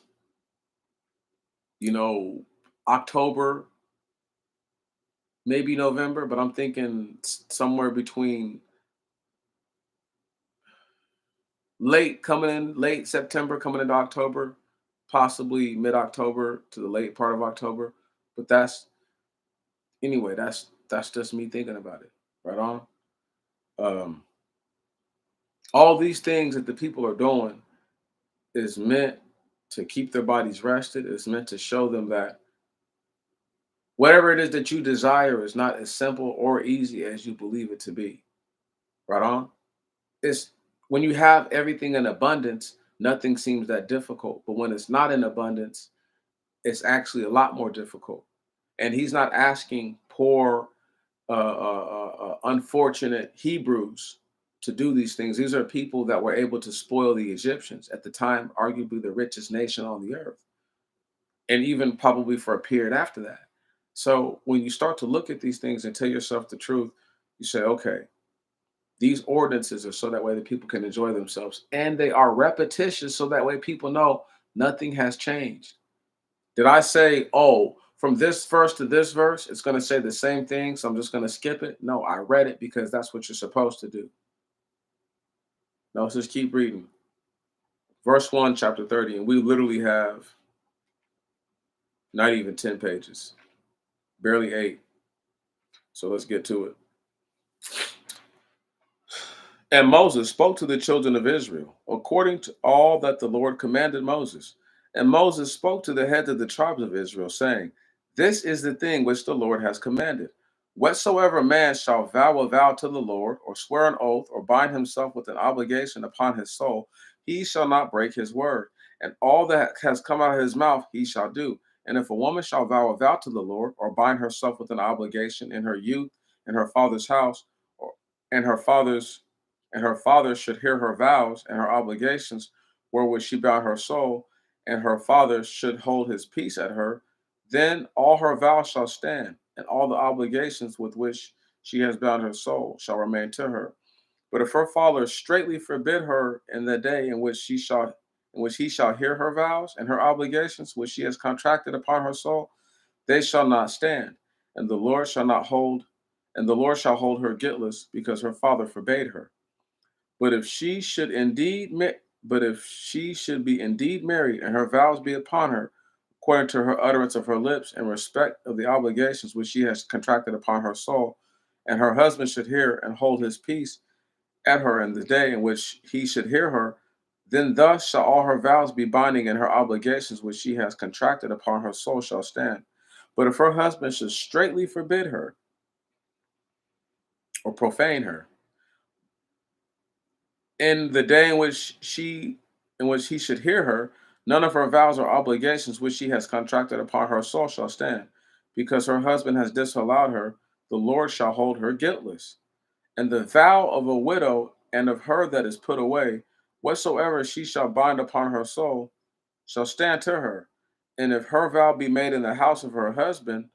you know October, maybe November, but I'm thinking somewhere between late September coming into October, possibly mid October to the late part of October. But that's just me thinking about it. Right on. Um, all these things that the people are doing is meant. to keep their bodies rested. It's meant to show them that whatever it is that you desire is not as simple or easy as you believe it to be. Right on? It's when you have everything in abundance, nothing seems that difficult. But when it's not in abundance, it's actually a lot more difficult. And he's not asking poor, unfortunate Hebrews to do these things. These are people that were able to spoil the Egyptians at the time, arguably the richest nation on the earth, and even probably for a period after that. So when you start to look at these things and tell yourself the truth, you say, okay, these ordinances are so that way that people can enjoy themselves. And they are repetitious so that way people know nothing has changed. Did I say, oh, from this verse to this verse, it's going to say the same thing, so I'm just going to skip it? No, I read it because that's what you're supposed to do. No, let's just keep reading. Verse 1, chapter 30, and we literally have not even 10 pages, barely 8. So let's get to it. And Moses spoke to the children of Israel according to all that the Lord commanded Moses. And Moses spoke to the heads of the tribes of Israel, saying, this is the thing which the Lord has commanded. Whatsoever man shall vow a vow to the Lord, or swear an oath, or bind himself with an obligation upon his soul, he shall not break his word. And all that has come out of his mouth he shall do. And if a woman shall vow a vow to the Lord, or bind herself with an obligation in her youth, in her father's house, or and her father should hear her vows and her obligations wherewith she bound her soul, and her father should hold his peace at her, then all her vows shall stand, and all the obligations with which she has bound her soul shall remain to her. But if her father straitly forbid her in the day in which he shall hear her vows and her obligations which she has contracted upon her soul, they shall not stand, and the Lord shall not hold, and the Lord shall hold her guiltless, because her father forbade her. But if she should indeed, but if she should be indeed married, and her vows be upon her, according to her utterance of her lips, in respect of the obligations which she has contracted upon her soul, and her husband should hear and hold his peace at her in the day in which he should hear her, then thus shall all her vows be binding, and her obligations which she has contracted upon her soul shall stand. But if her husband should straitly forbid her or profane her, in the day in which he should hear her, none of her vows or obligations which she has contracted upon her soul shall stand, because her husband has disallowed her. The Lord shall hold her guiltless. And the vow of a widow and of her that is put away, whatsoever she shall bind upon her soul, shall stand to her. And if her vow be made in the house of her husband,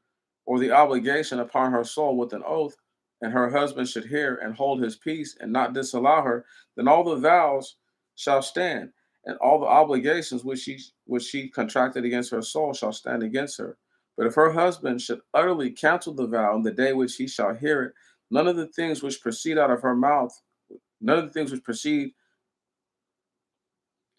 or the obligation upon her soul with an oath, and her husband should hear and hold his peace and not disallow her, then all the vows shall stand, and all the obligations which she contracted against her soul shall stand against her. But if her husband should utterly cancel the vow in the day which he shall hear it, none of the things which proceed out of her mouth, none of the things which proceed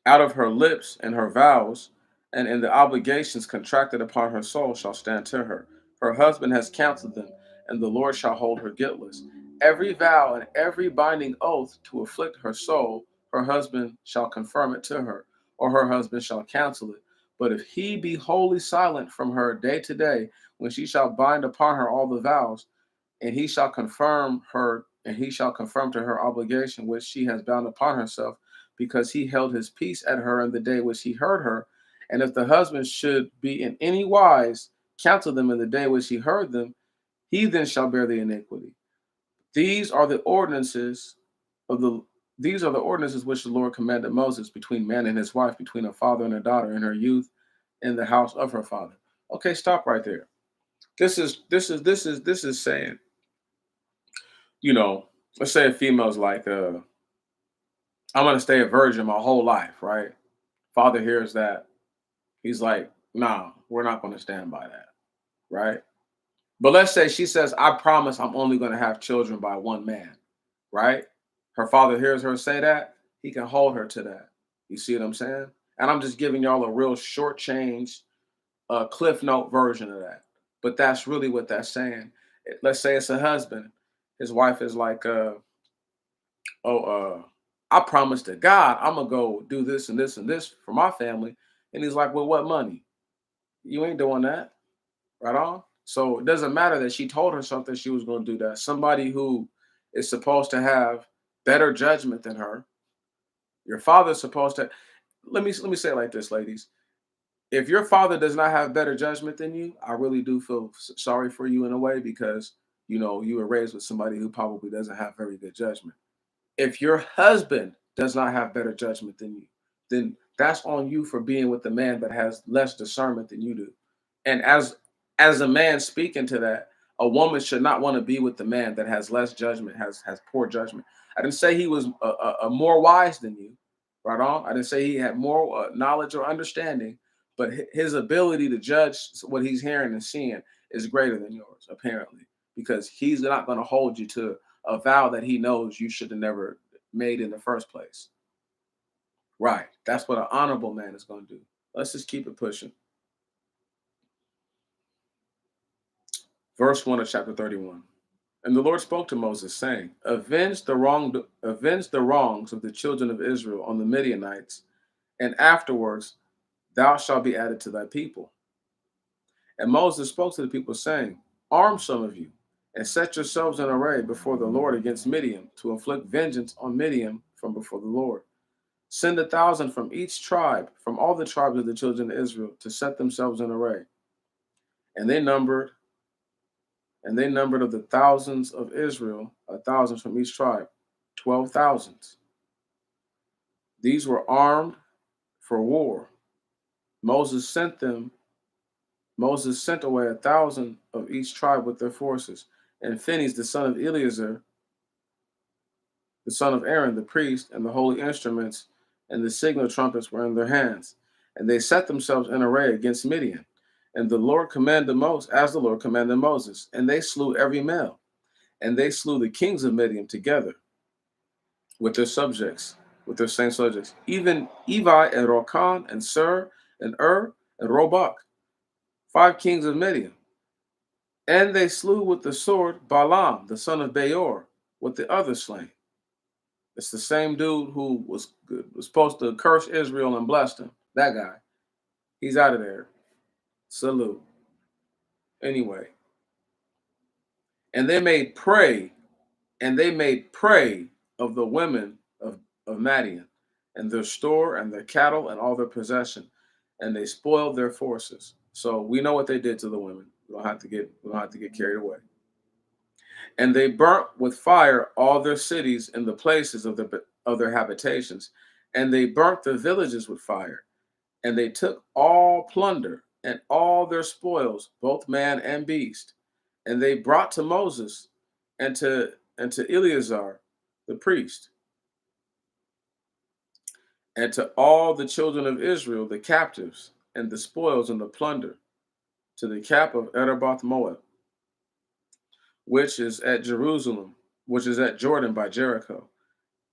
out of her lips and her vows, and in the obligations contracted upon her soul shall stand to her. Her husband has counseled them, and the Lord shall hold her guiltless. Every vow and every binding oath to afflict her soul, her husband shall confirm it to her, or her husband shall counsel it. But if he be wholly silent from her day to day, when she shall bind upon her all the vows, and he shall confirm to her obligation which she has bound upon herself, because he held his peace at her in the day which he heard her. And if the husband should be in any wise counsel them in the day which he heard them, he then shall bear the iniquity. These are the ordinances of the these are the ordinances which the Lord commanded Moses between man and his wife, between a father and a daughter in her youth, in the house of her father. Okay, stop right there. This is saying, you know, let's say a female's like, I'm gonna stay a virgin my whole life, right? Father hears that. He's like, nah, we're not gonna stand by that, right? But let's say she says, I promise I'm only gonna have children by one man, right? Her father hears her say that, he can hold her to that. You see what I'm saying? And I'm just giving y'all a real short change, cliff note version of that. But that's really what that's saying. Let's say it's a husband. His wife is like, oh, I promise to God, I'm gonna go do this and this and this for my family. And he's like, well, what money? You ain't doing that. Right on. So it doesn't matter that she told her something she was going to do that. Somebody who is supposed to have better judgment than her, your father's supposed to. Let me say it like this, ladies. If your father does not have better judgment than you, I really do feel sorry for you in a way because you were raised with somebody who probably doesn't have very good judgment. If your husband does not have better judgment than you, then that's on you for being with the man that has less discernment than you do. And as a man speaking to that, a woman should not want to be with the man that has less judgment, has poor judgment. I didn't say he was a more wise than you, right on. I didn't say he had more knowledge or understanding, but his ability to judge what he's hearing and seeing is greater than yours, apparently, because he's not going to hold you to a vow that he knows you should have never made in the first place. Right. That's what an honorable man is going to do. Let's just keep it pushing. Verse 1 of chapter 31. And the Lord spoke to Moses, saying, avenge the wrongs of the children of Israel on the Midianites, and afterwards thou shalt be added to thy people. And Moses spoke to the people, saying, arm some of you, and set yourselves in array before the Lord against Midian, to inflict vengeance on Midian from before the Lord. Send 1,000 from each tribe, from all the tribes of the children of Israel, to set themselves in array. And they numbered of the thousands of Israel, 1,000 from each tribe, 12,000. These were armed for war. Moses sent away 1,000 of each tribe with their forces. And Phinehas, the son of Eleazar, the son of Aaron, the priest, and the holy instruments and the signal trumpets were in their hands. And they set themselves in array against Midian. And the Lord commanded Moses, as the Lord commanded Moses, and they slew every male. And they slew the kings of Midian together with their subjects, with their same subjects, even Evi and Rokan and Sur and and Robach, 5 kings of Midian. And they slew with the sword Balaam, the son of Beor, with the other slain. It's the same dude who was supposed to curse Israel and bless them. That guy. He's out of there. Salute. Anyway. And they made prey, of the women of Madian, and their store and their cattle and all their possession, and they spoiled their forces. So we know what they did to the women. We don't have to get carried away. And they burnt with fire all their cities and the places of their habitations, and they burnt the villages with fire, and they took all plunder and all their spoils, both man and beast, and they brought to Moses and to Eleazar the priest, and to all the children of Israel the captives and the spoils and the plunder, to the cap of Erebath Moab, which is at Jerusalem, which is at Jordan by Jericho.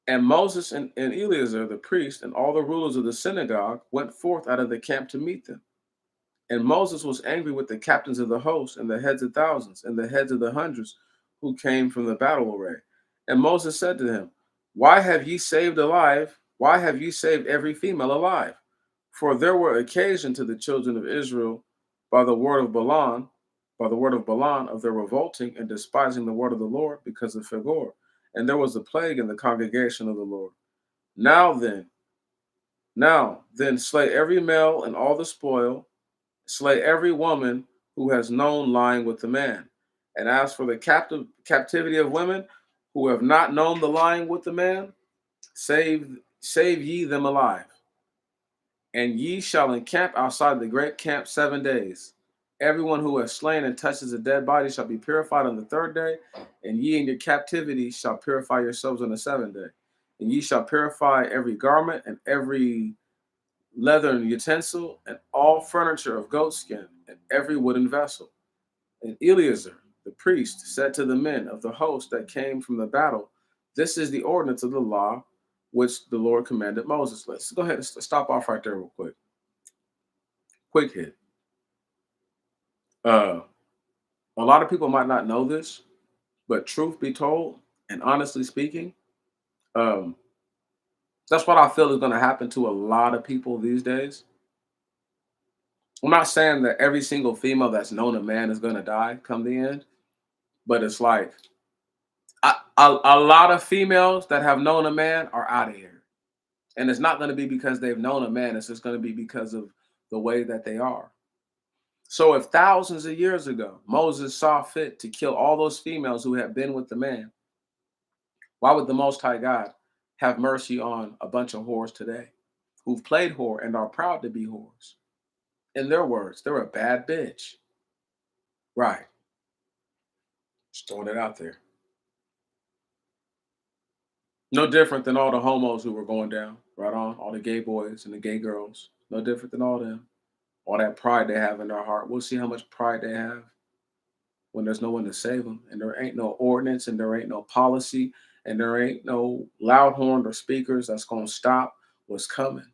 And Moses and Eleazar the priest and all the rulers of the synagogue went forth out of the camp to meet them. And Moses was angry with the captains of the host and the heads of thousands and the heads of the hundreds who came from the battle array. And Moses said to them, why have ye saved alive? Why have ye saved every female alive? For there were occasion to the children of Israel by the word of Balaam, of their revolting and despising the word of the Lord because of Phegor. And there was a plague in the congregation of the Lord. Now then, slay every male and all the spoil, slay every woman who has known lying with the man. And as for the captivity of women who have not known the lying with the man, save ye them alive. And ye shall encamp outside the great camp 7 days. Everyone who has slain and touches a dead body shall be purified on the third day, and ye in your captivity shall purify yourselves on the seventh day. And ye shall purify every garment and every leathern utensil and all furniture of goatskin and every wooden vessel. And Eleazar, the priest, said to the men of the host that came from the battle, this is the ordinance of the law which the Lord commanded Moses. Let's go ahead and stop off right there real quick. Quick hit. A lot of people might not know this, but truth be told, and honestly speaking, um, that's what I feel is going to happen to a lot of people these days. I'm not saying that every single female that's known a man is going to die come the end, but it's like a lot of females that have known a man are out of here. And it's not going to be because they've known a man, it's just going to be because of the way that they are. So if thousands of years ago Moses saw fit to kill all those females who had been with the man, why would the Most High God have mercy on a bunch of whores today who've played whore and are proud to be whores? In their words, they're a bad bitch. Right. Just throwing it out there. No different than all the homos who were going down, right on, all the gay boys and the gay girls. No different than all them. All that pride they have in their heart. We'll see how much pride they have when there's no one to save them. And there ain't no ordinance and there ain't no policy and there ain't no loud horn or speakers that's going to stop what's coming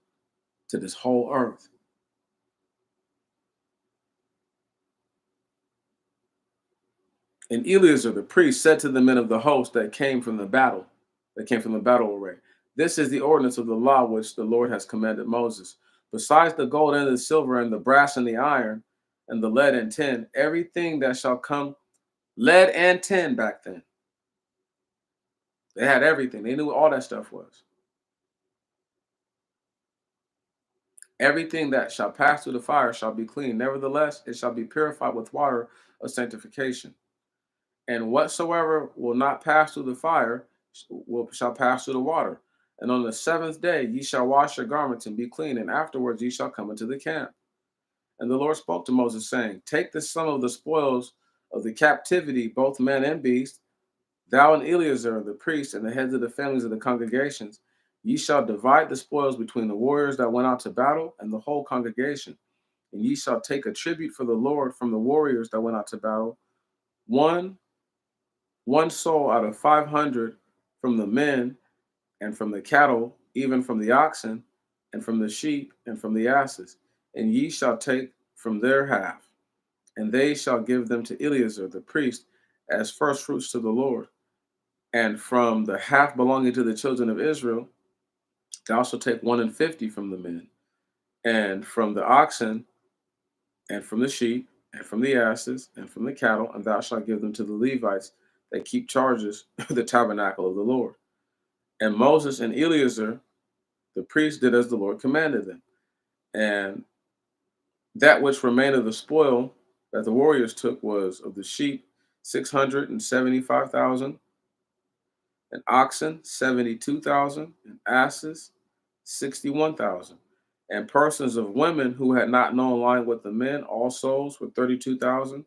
to this whole earth. And Eleazar the priest said to the men of the host that came from the battle array, this is the ordinance of the law which the Lord has commanded Moses. Besides the gold and the silver and the brass and the iron and the lead and tin, everything that shall come, lead and tin back then. They had everything. They knew what all that stuff was. Everything that shall pass through the fire shall be clean. Nevertheless, it shall be purified with water of sanctification. And whatsoever will not pass through the fire shall pass through the water. And on the seventh day ye shall wash your garments and be clean, and afterwards ye shall come into the camp. And the Lord spoke to Moses, saying, take the sum of the spoils of the captivity, both men and beasts, thou and Eleazar the priest, and the heads of the families of the congregations. Ye shall divide the spoils between the warriors that went out to battle and the whole congregation. And ye shall take a tribute for the Lord from the warriors that went out to battle, one one soul out of 500 from the men and from the cattle, even from the oxen and from the sheep and from the asses. And ye shall take from their half, and they shall give them to Eleazar the priest as first fruits to the Lord. And from the half belonging to the children of Israel, thou shalt take 150 from the men, and from the oxen, and from the sheep, and from the asses, and from the cattle, and thou shalt give them to the Levites that keep charges of the tabernacle of the Lord. And Moses and Eleazar, the priest, did as the Lord commanded them. And that which remained of the spoil that the warriors took was of the sheep 675,000, and oxen 72,000, and asses 61,000. And persons of women who had not known lying with the men, all souls were 32,000,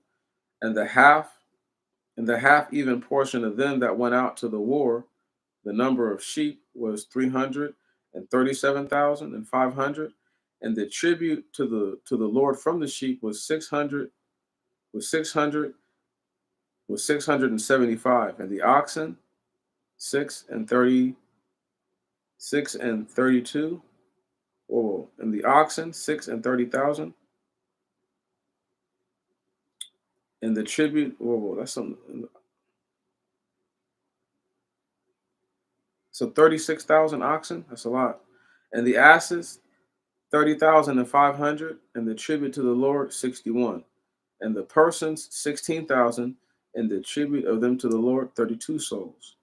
and the half even portion of them that went out to the war, the number of sheep was 337,500, and the tribute to the Lord from the sheep was 600 was 675, and the oxen 6 and 32. Whoa, and the oxen 6 and 30,000, and the tribute. Whoa, that's something. So 36,000 oxen. That's a lot, and the asses 30,500, and the tribute to the Lord 61, and the persons 16,000, and the tribute of them to the Lord 32 souls.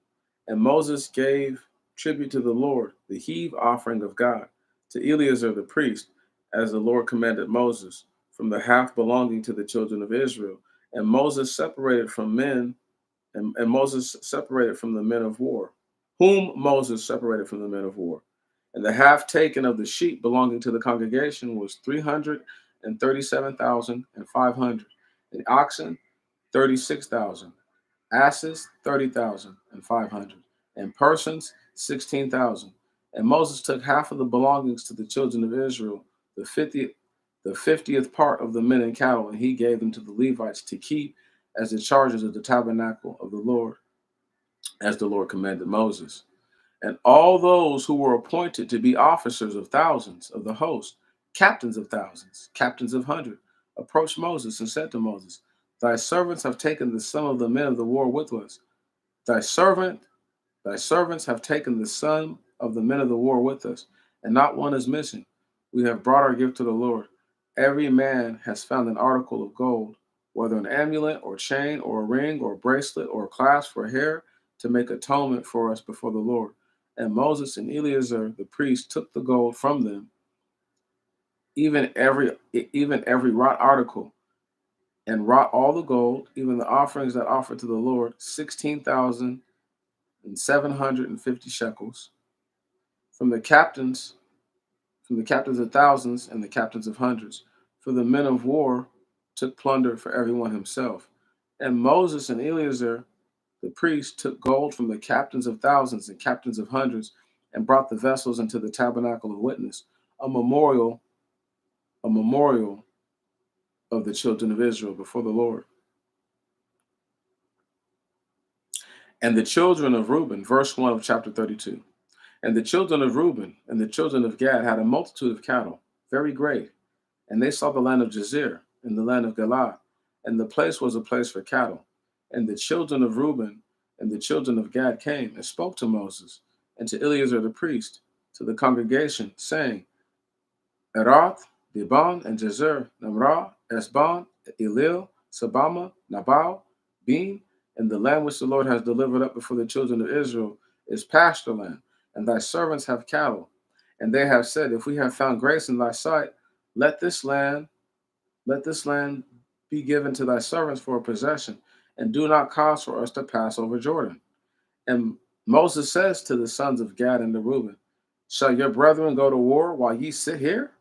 And Moses gave tribute to the Lord, the heave offering of God, to Eleazar the priest, as the Lord commanded Moses, from the half belonging to the children of Israel. And Moses separated from men, and Moses separated from the men of war, whom Moses separated from the men of war. And the half taken of the sheep belonging to the congregation was 337,500, and oxen 36,000, asses 30,500, and persons 16,000. And Moses took half of the belongings to the children of Israel, the 50th part of the men and cattle, and he gave them to the Levites to keep as the charges of the tabernacle of the Lord, as the Lord commanded Moses. And all those who were appointed to be officers of thousands of the host, captains of thousands, captains of hundreds, approached Moses and said to Moses, thy servants have taken the sum of the men of the war with us. Thy servants have taken the sum of the men of the war with us, and not one is missing. We have brought our gift to the Lord. every man has found an article of gold, whether an amulet or chain or a ring or bracelet or clasp for hair, to make atonement for us before the Lord. And Moses and Eleazar the priest took the gold from them, even every wrought article, and wrought all the gold, even the offerings that offered to the Lord, 16,750 shekels, from the captains, from the captains of thousands and the captains of hundreds. For the men of war took plunder for everyone himself. And Moses and Eleazar the priest took gold from the captains of thousands and captains of hundreds, and brought the vessels into the tabernacle of witness, a memorial, a memorial of the children of Israel before the Lord. And the children of Reuben, verse 1 of chapter 32. And the children of Reuben and the children of Gad had a multitude of cattle, very great. And they saw the land of Jazer and the land of Galaad, and the place was a place for cattle. And the children of Reuben and the children of Gad came and spoke to Moses and to Eleazar the priest, to the congregation, saying, Erath, Dibon, and Jazer, Namrah, Esbon, Elil, Sabama, Nabal, Bean, and the land which the Lord has delivered up before the children of Israel is pasture land, and thy servants have cattle. And they have said, If we have found grace in thy sight, let this land, let this land be given to thy servants for a possession, and do not cause for us to pass over Jordan. And Moses says to the sons of Gad and the Reuben, Shall your brethren go to war while ye sit here?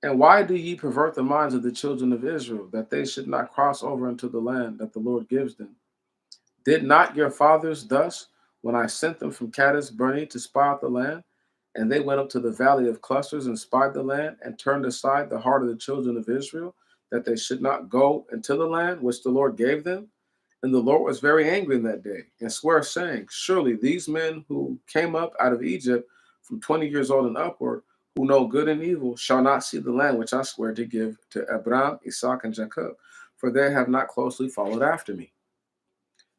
And why do ye pervert the minds of the children of Israel, that they should not cross over into the land that the Lord gives them? Did not your fathers thus, when I sent them from Kadesh Barnea to spy out the land? And they went up to the valley of clusters and spied the land, and turned aside the heart of the children of Israel, that they should not go into the land which the Lord gave them? And the Lord was very angry in that day, and sware, saying, Surely these men who came up out of Egypt from 20 years old and upward, who know good and evil, shall not see the land which I swear to give to Abraham, Isaac, and Jacob, for they have not closely followed after me,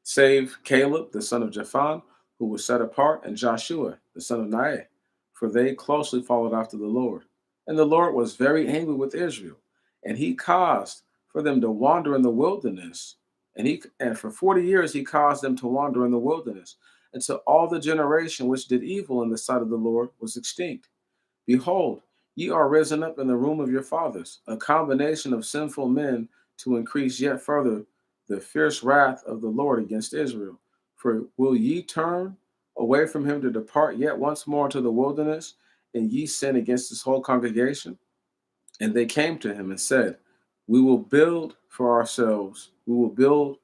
save Caleb, the son of Japhan, who was set apart, and Joshua, the son of Nae, for they closely followed after the Lord. And the Lord was very angry with Israel, and he caused for them to wander in the wilderness. And for 40 years he caused them to wander in the wilderness, until all the generation which did evil in the sight of the Lord was extinct. Behold, ye are risen up in the room of your fathers, a combination of sinful men, to increase yet further the fierce wrath of the Lord against Israel. For will ye turn away from him to depart yet once more to the wilderness, and ye sin against this whole congregation? And they came to him and said, We will build for ourselves, we will build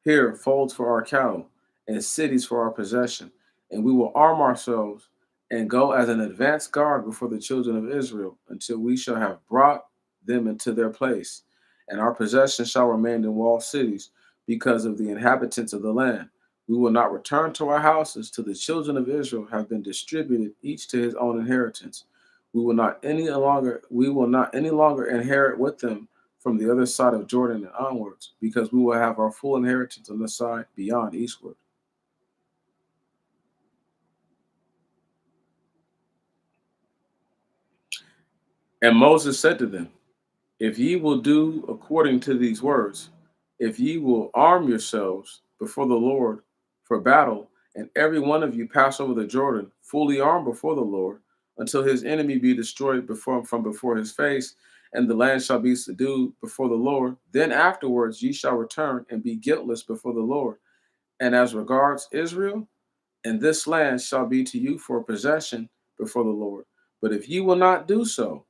here folds for our cattle, and cities for our possession, and we will arm ourselves and go as an advance guard before the children of Israel until we shall have brought them into their place. And our possession shall remain in walled cities because of the inhabitants of the land. We will not return to our houses till the children of Israel have been distributed, each to his own inheritance. We will not any longer inherit with them from the other side of Jordan and onwards, because we will have our full inheritance on the side beyond eastward. And Moses said to them, If ye will do according to these words, if ye will arm yourselves before the Lord for battle, and every one of you pass over the Jordan, fully armed before the Lord, until his enemy be destroyed from before his face, and the land shall be subdued before the Lord, then afterwards ye shall return and be guiltless before the Lord. And as regards Israel, and this land shall be to you for a possession before the Lord. But if ye will not do so,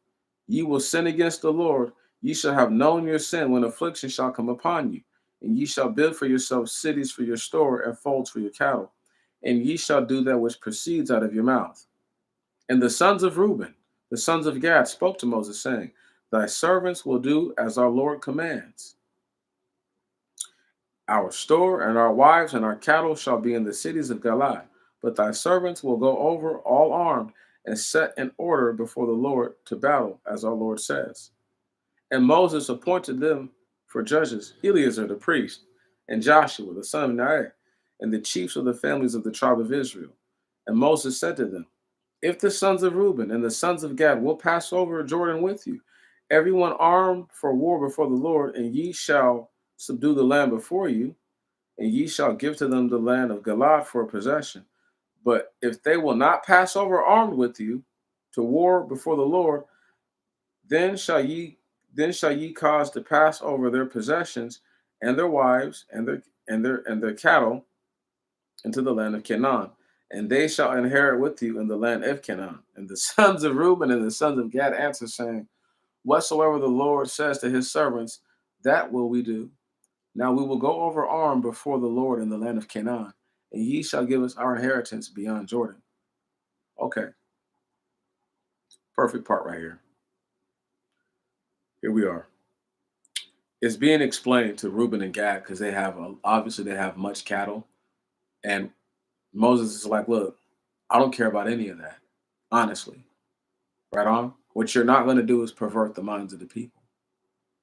ye will sin against the Lord. Ye shall have known your sin when affliction shall come upon you. And ye shall build for yourselves cities for your store and folds for your cattle. And ye shall do that which proceeds out of your mouth. And the sons of Reuben, the sons of Gad, spoke to Moses, saying, Thy servants will do as our Lord commands. Our store and our wives and our cattle shall be in the cities of Galilee, but thy servants will go over all armed and set in order before the Lord to battle, as our Lord says. And Moses appointed them for judges Eleazar the priest, and Joshua the son of Nair, and the chiefs of the families of the tribe of Israel. And Moses said to them, If the sons of Reuben and the sons of Gad will pass over Jordan with you, everyone armed for war before the Lord, and ye shall subdue the land before you, and ye shall give to them the land of Galaad for a possession. But if they will not pass over armed with you to war before the Lord, then shall ye cause to pass over their possessions and their wives and their cattle into the land of Canaan, and they shall inherit with you in the land of Canaan. And the sons of Reuben and the sons of Gad answered, saying, whatsoever the Lord says to his servants, that will we do. Now we will go over armed before the Lord in the land of Canaan, and ye shall give us our inheritance beyond Jordan. Okay, perfect part right here. Here we are. It's being explained to Reuben and Gad because they have obviously they have much cattle, and Moses is like, look, I don't care about any of that, honestly. Right on. What you're not going to do is pervert the minds of the people,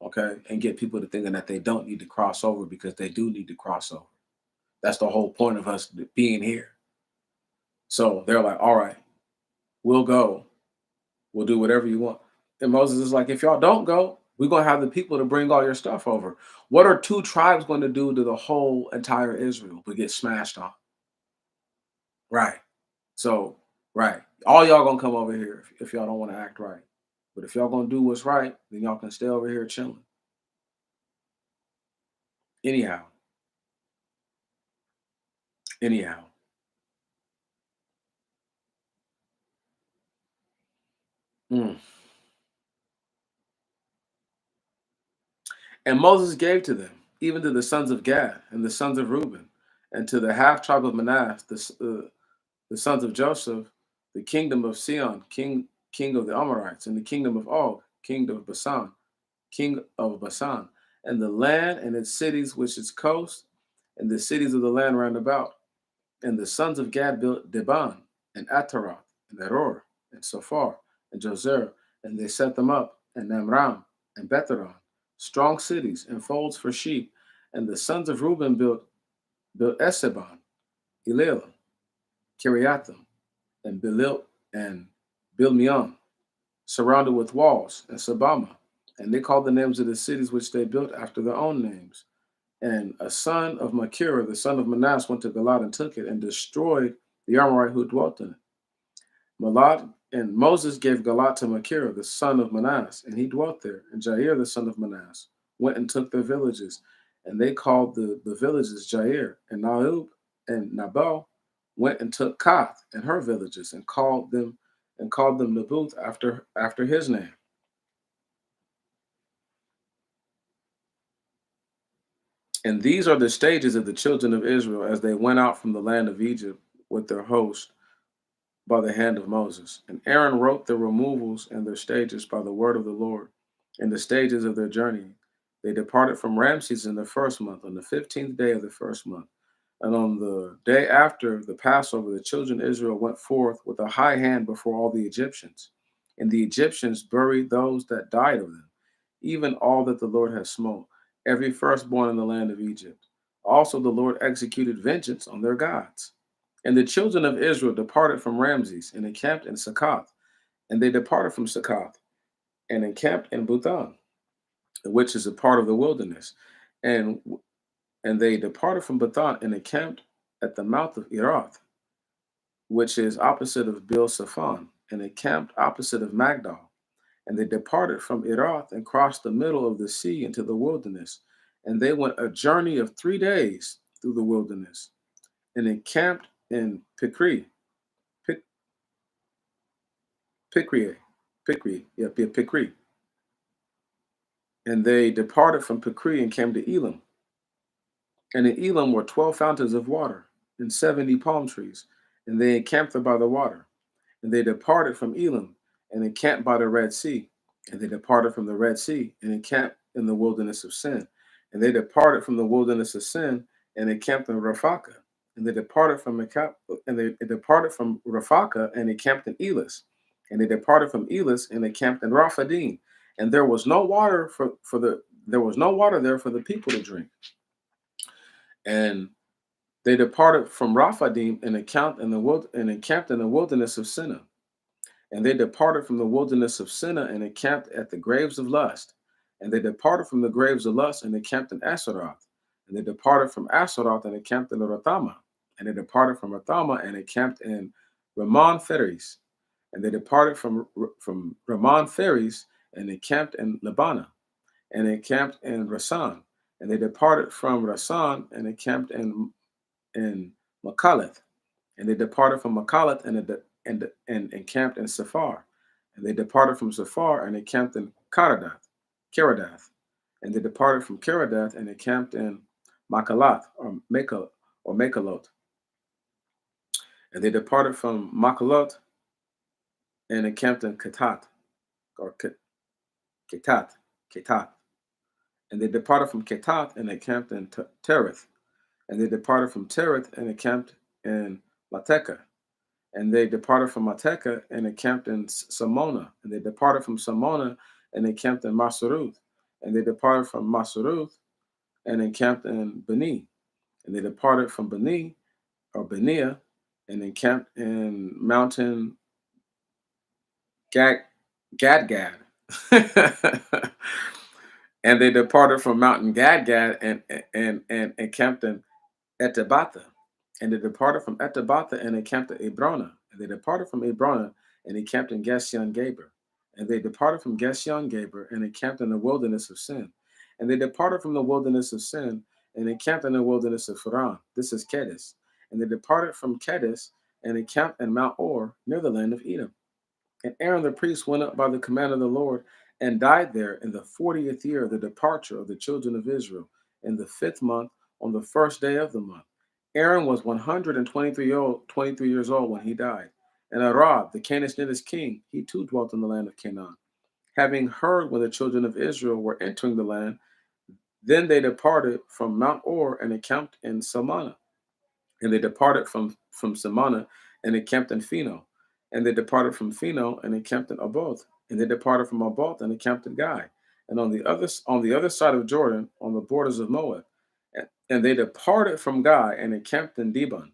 okay, and get people to thinking that they don't need to cross over because they do need to cross over. That's the whole point of us being here. So they're like, all right, we'll go. We'll do whatever you want. And Moses is like, if y'all don't go, we're going to have the people to bring all your stuff over. What are two tribes going to do to the whole entire Israel but get smashed on? Right. So, right. All y'all going to come over here if y'all don't want to act right. But if y'all going to do what's right, then y'all can stay over here chilling. Anyhow. Anyhow. Mm. And Moses gave to them, even to the sons of Gad and the sons of Reuben, and to the half tribe of Manasseh, the sons of Joseph, the kingdom of Sion, king of the Amorites, and the kingdom of Og, king of Basan, and the land and its cities which its coast, and the cities of the land round about. And the sons of Gad built Deban, and Ataroth, and Aror, and Sophar, and Jozer, and they set them up, and Namram, and Betharon, strong cities, and folds for sheep. And the sons of Reuben built Esebon, Elil, Kiriathim, and and Bilmeon, surrounded with walls, and Sabama. And they called the names of the cities which they built after their own names. And a son of Machir, the son of Manasseh, went to Galad and took it and destroyed the Amorite who dwelt in it. Malad and Moses gave Galad to Machir, the son of Manasseh, and he dwelt there. And Jair, the son of Manasseh, went and took their villages, and they called the villages Jair. And Nahub and Nabal went and took Kath and her villages, and called them Nabuth after his name. And these are the stages of the children of Israel as they went out from the land of Egypt with their host by the hand of Moses. And Aaron wrote their removals and their stages by the word of the Lord, and the stages of their journey. They departed from Ramses in the first month, on the 15th day of the first month. And on the day after the Passover, the children of Israel went forth with a high hand before all the Egyptians. And the Egyptians buried those that died of them, even all that the Lord has smote, every firstborn in the land of Egypt. Also the Lord executed vengeance on their gods. And the children of Israel departed from Ramses and encamped in Succoth. And they departed from Succoth and encamped in Buthan, which is a part of the wilderness. And they departed from Bethan and encamped at the mouth of Eroth, which is opposite of Bil Safan, and encamped opposite of Magdal. And they departed from Eroth and crossed the middle of the sea into the wilderness. And they went a journey of 3 days through the wilderness, and encamped in Pic, Picri. And they departed from Picri and came to Elam. And in Elam were 12 fountains of water and 70 palm trees, and they encamped there by the water. And they departed from Elam and encamped by the Red Sea. And they departed from the Red Sea and encamped in the wilderness of Sin. And they departed from the wilderness of Sin and encamped in Raphaka. And they departed from Raphaka and encamped in Elis. And they departed from Elis and encamped in Raphadim. And there was no water there for the people to drink. And they departed from Raphadim and encamped in the wilderness of Sinna. And they departed from the wilderness of Sinna and encamped at the graves of Lust. And they departed from the graves of Lust and encamped in Asaroth. And they departed from Asaroth and encamped in Rathama. And they departed from Rathama and encamped in Ramon Ferries. And they departed from Ramon Ferries and encamped in Labana. And encamped in Rasan. And they departed from Rasan and encamped in Makalath. And they departed from Makalath and encamped in Sephar. And they departed from Sephar and encamped in Keradath. And they departed from Keradath and encamped in Makalath or Makalot. And they departed from Makalot and encamped in or Ketat, Ketat. And they departed from Ketat and encamped in Tereth. And they departed from Tereth and encamped in Lateka. And they departed from Mateka and encamped in Samona. And they departed from Samona and encamped in Masaruth. And they departed from Masaruth and encamped in Beni. And they departed from Beni or Benia and encamped in mountain Gadgad. And they departed from mountain Gadgad and encamped in Etabatha. And they departed from Etabatha and encamped at Abrona. And they departed from Abrona and encamped in Gesyon Geber. And they departed from Gesyon Geber and encamped in the wilderness of Sin. And they departed from the wilderness of Sin and encamped in the wilderness of Paran. This is Kedes. And they departed from Kedes and encamped in Mount Or near the land of Edom. And Aaron the priest went up by the command of the Lord and died there in the 40th year of the departure of the children of Israel, in the 5th month, on the first day of the month. Aaron was 123 years old when he died. And Arad, the Canaanite king, he too dwelt in the land of Canaan. Having heard when the children of Israel were entering the land, then they departed from Mount Or and encamped in Salmana. And they departed from Samana and encamped in Pheno. And they departed from Pheno and encamped in Aboth. And they departed from Aboth and encamped in Gai. And on the other side of Jordan, on the borders of Moab. And they departed from Gai and encamped in Dibon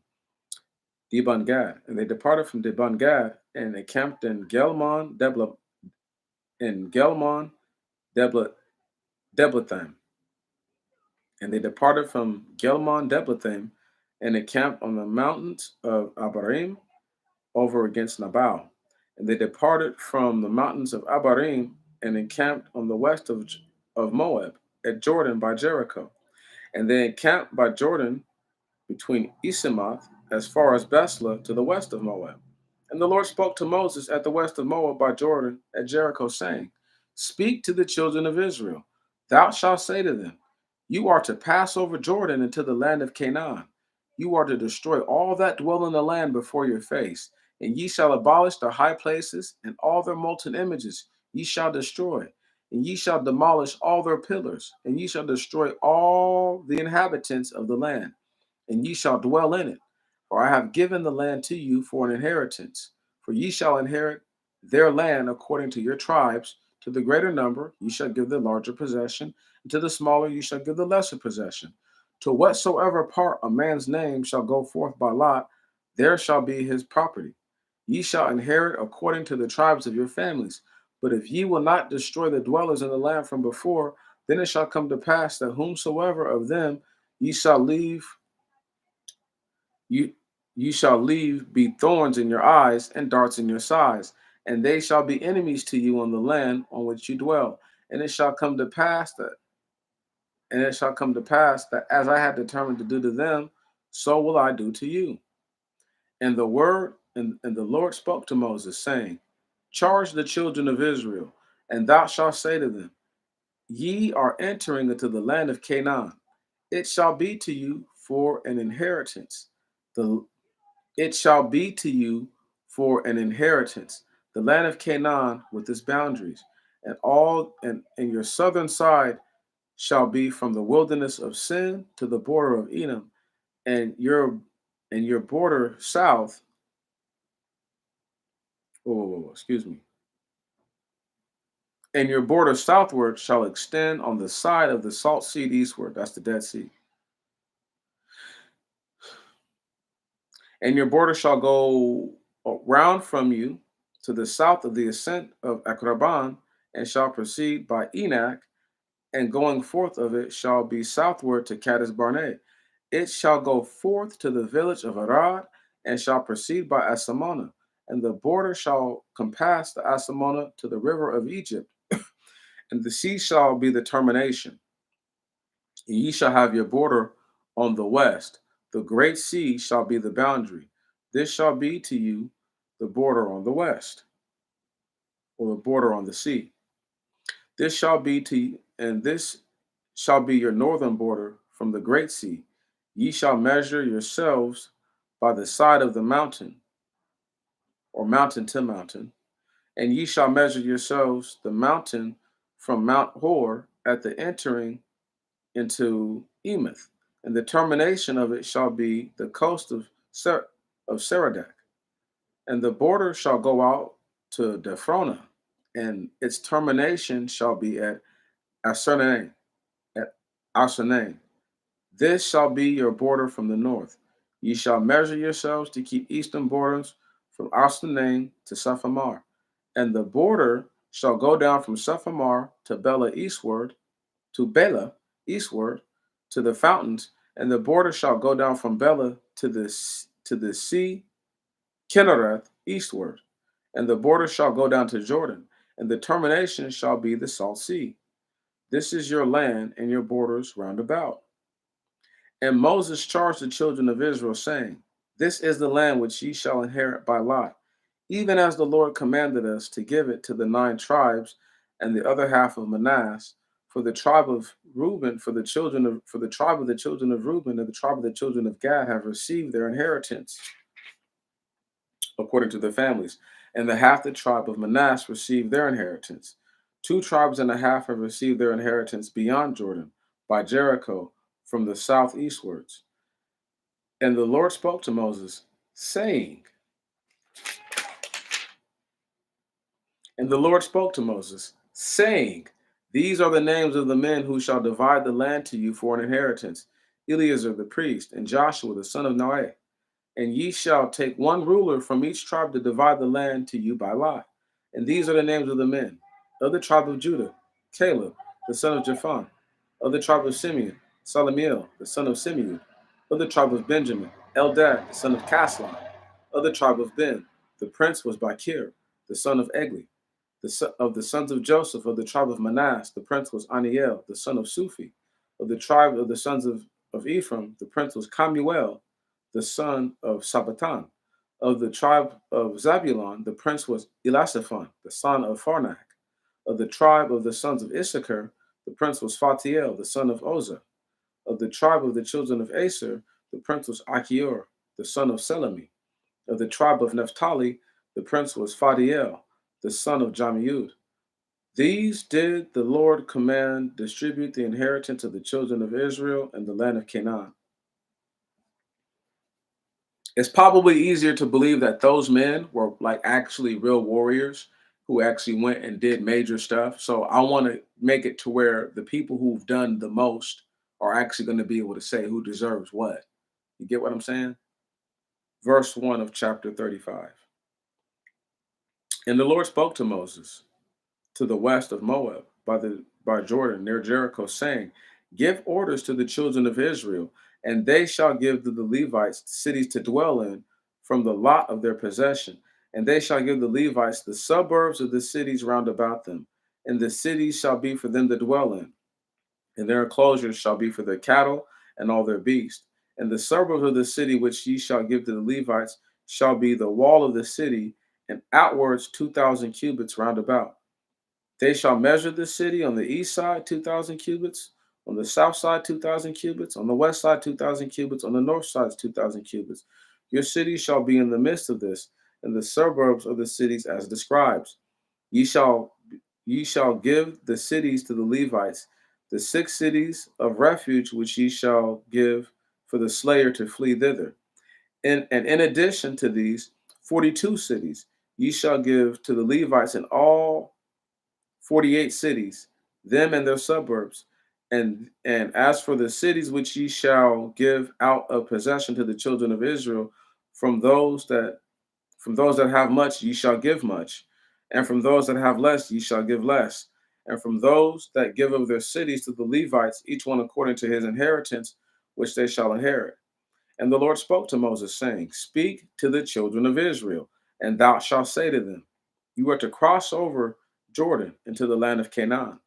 Gad. And they departed from Dibon Gad and encamped in Gelmon Deblathim. And they departed from Gelmon Deblathim and encamped on the mountains of Abarim over against Nabal. And they departed from the mountains of Abarim and encamped on the west of Moab at Jordan by Jericho. And they encamped by Jordan between Isamoth as far as Besla to the west of Moab. And the Lord spoke to Moses at the west of Moab by Jordan at Jericho, saying, Speak to the children of Israel. Thou shalt say to them, You are to pass over Jordan into the land of Canaan. You are to destroy all that dwell in the land before your face, and ye shall abolish their high places and all their molten images ye shall destroy, and ye shall demolish all their pillars, and ye shall destroy all the inhabitants of the land, and ye shall dwell in it. For I have given the land to you for an inheritance. For ye shall inherit their land according to your tribes. To the greater number ye shall give the larger possession, and to the smaller ye shall give the lesser possession. To whatsoever part a man's name shall go forth by lot, there shall be his property. Ye shall inherit according to the tribes of your families. But if ye will not destroy the dwellers in the land from before, then it shall come to pass that whomsoever of them ye shall leave you you shall leave be thorns in your eyes and darts in your sides, and they shall be enemies to you on the land on which you dwell. And it shall come to pass that as I had determined to do to them, so will I do to you. And the Lord spoke to Moses, saying, Charge the children of Israel, and thou shalt say to them, Ye are entering into the land of Canaan. It shall be to you for an inheritance. The It shall be to you for an inheritance, the land of Canaan with its boundaries, and your southern side shall be from the wilderness of Sin to the border of Edom, and your border south. Excuse me. And your border southward shall extend on the side of the salt sea eastward. That's the Dead Sea. And your border shall go round from you to the south of the ascent of Akraban, and shall proceed by Enak, and going forth of it shall be southward to Kadesh Barnea. It shall go forth to the village of Arad, and shall proceed by Asamona, and the border shall compass the Asamona to the river of Egypt, and the sea shall be the termination. Ye shall have your border on the west. The great sea shall be the boundary. This shall be to you the border on the west, or the border on the sea. This shall be to you, and this shall be your northern border from the great sea. Ye shall measure yourselves by the side of the mountain, or mountain to mountain, and ye shall measure yourselves the mountain from Mount Hor at the entering into Emeth, and the termination of it shall be the coast of Saradak, and the border shall go out to Dephrona, and its termination shall be at Ashernaim, at Ashernaim. This shall be your border from the north. Ye shall measure yourselves to keep eastern borders from Ashernaim to Sephamar, and the border shall go down from Sephamar to Bela eastward to the fountains, and the border shall go down from Bela to the sea Kinnereth eastward, and the border shall go down to Jordan, and the termination shall be the salt sea. This is your land and your borders round about. And Moses charged the children of Israel, saying, This is the land which ye shall inherit by lot, even as the Lord commanded us to give it to the 9 tribes and the other half of Manasseh, for the tribe of Reuben, for the tribe of the children of Reuben and the tribe of the children of Gad have received their inheritance according to their families, and the half the tribe of Manasseh received their inheritance. 2 tribes and a half have received their inheritance beyond Jordan, by Jericho, from the south eastwards. And the Lord spoke to Moses, saying, And the Lord spoke to Moses, saying, These are the names of the men who shall divide the land to you for an inheritance: Eleazar the priest, and Joshua the son of Noah. And ye shall take one ruler from each tribe to divide the land to you by lot. And these are the names of the men: of the tribe of Judah, Caleb, the son of Jephan; of the tribe of Simeon, Salamiel, the son of Simeon; of the tribe of Benjamin, Eldad, the son of Caslan; of the tribe of Ben, the prince was Bakir, the son of Egli; of the sons of Joseph, of the tribe of Manasseh, the prince was Aniel, the son of Sufi; of the tribe of the sons of Ephraim, the prince was Camuel, the son of Sabatan; of the tribe of Zabulon, the prince was Elisaphan, the son of Pharnak; of the tribe of the sons of Issachar, the prince was Phaltiel, the son of Oza; of the tribe of the children of Aser, the prince was Achior, the son of Selemi; of the tribe of Naphtali, the prince was Phadiel, the son of Jamiud. These did the Lord command distribute the inheritance of the children of Israel in the land of Canaan. It's probably easier to believe that those men were like actually real warriors who actually went and did major stuff. So I want to make it to where the people who've done the most are actually going to be able to say who deserves what. You get what I'm saying? Verse 1 of chapter 35. And the Lord spoke to Moses to the west of Moab by Jordan near Jericho, saying, Give orders to the children of Israel, and they shall give to the Levites cities to dwell in from the lot of their possession. And they shall give the Levites the suburbs of the cities round about them, and the cities shall be for them to dwell in, and their enclosures shall be for their cattle and all their beasts. And the suburbs of the city which ye shall give to the Levites shall be the wall of the city, and outwards 2,000 cubits round about. They shall measure the city on the east side 2,000 cubits, on the south side 2,000 cubits, on the west side 2,000 cubits, on the north side 2,000 cubits. Your city shall be in the midst of this, and the suburbs of the cities as describes. Ye shall give the cities to the Levites, the 6 cities of refuge which ye shall give for the slayer to flee thither. And in addition to these 42 cities, ye shall give to the Levites in all 48 cities, them and their suburbs. And as for the cities which ye shall give out of possession to the children of Israel, from those that From those that have much ye shall give much, and from those that have less ye shall give less. And from those that give of their cities to the Levites, each one according to his inheritance, which they shall inherit. And the Lord spoke to Moses, saying, Speak to the children of Israel, and thou shalt say to them, You are to cross over Jordan into the land of Canaan.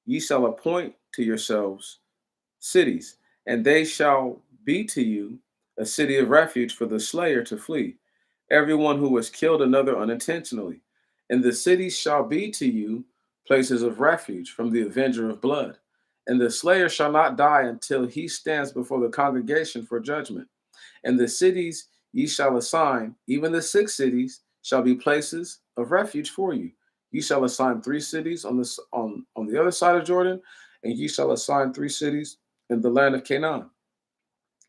Ye shall appoint to yourselves cities, and they shall be to you a city of refuge for the slayer to flee, everyone who has killed another unintentionally. And the cities shall be to you places of refuge from the avenger of blood. And the slayer shall not die until he stands before the congregation for judgment. And the cities ye shall assign, even the 6 cities, shall be places of refuge for you. Ye shall assign 3 cities on the other side of Jordan, and ye shall assign 3 cities in the land of Canaan.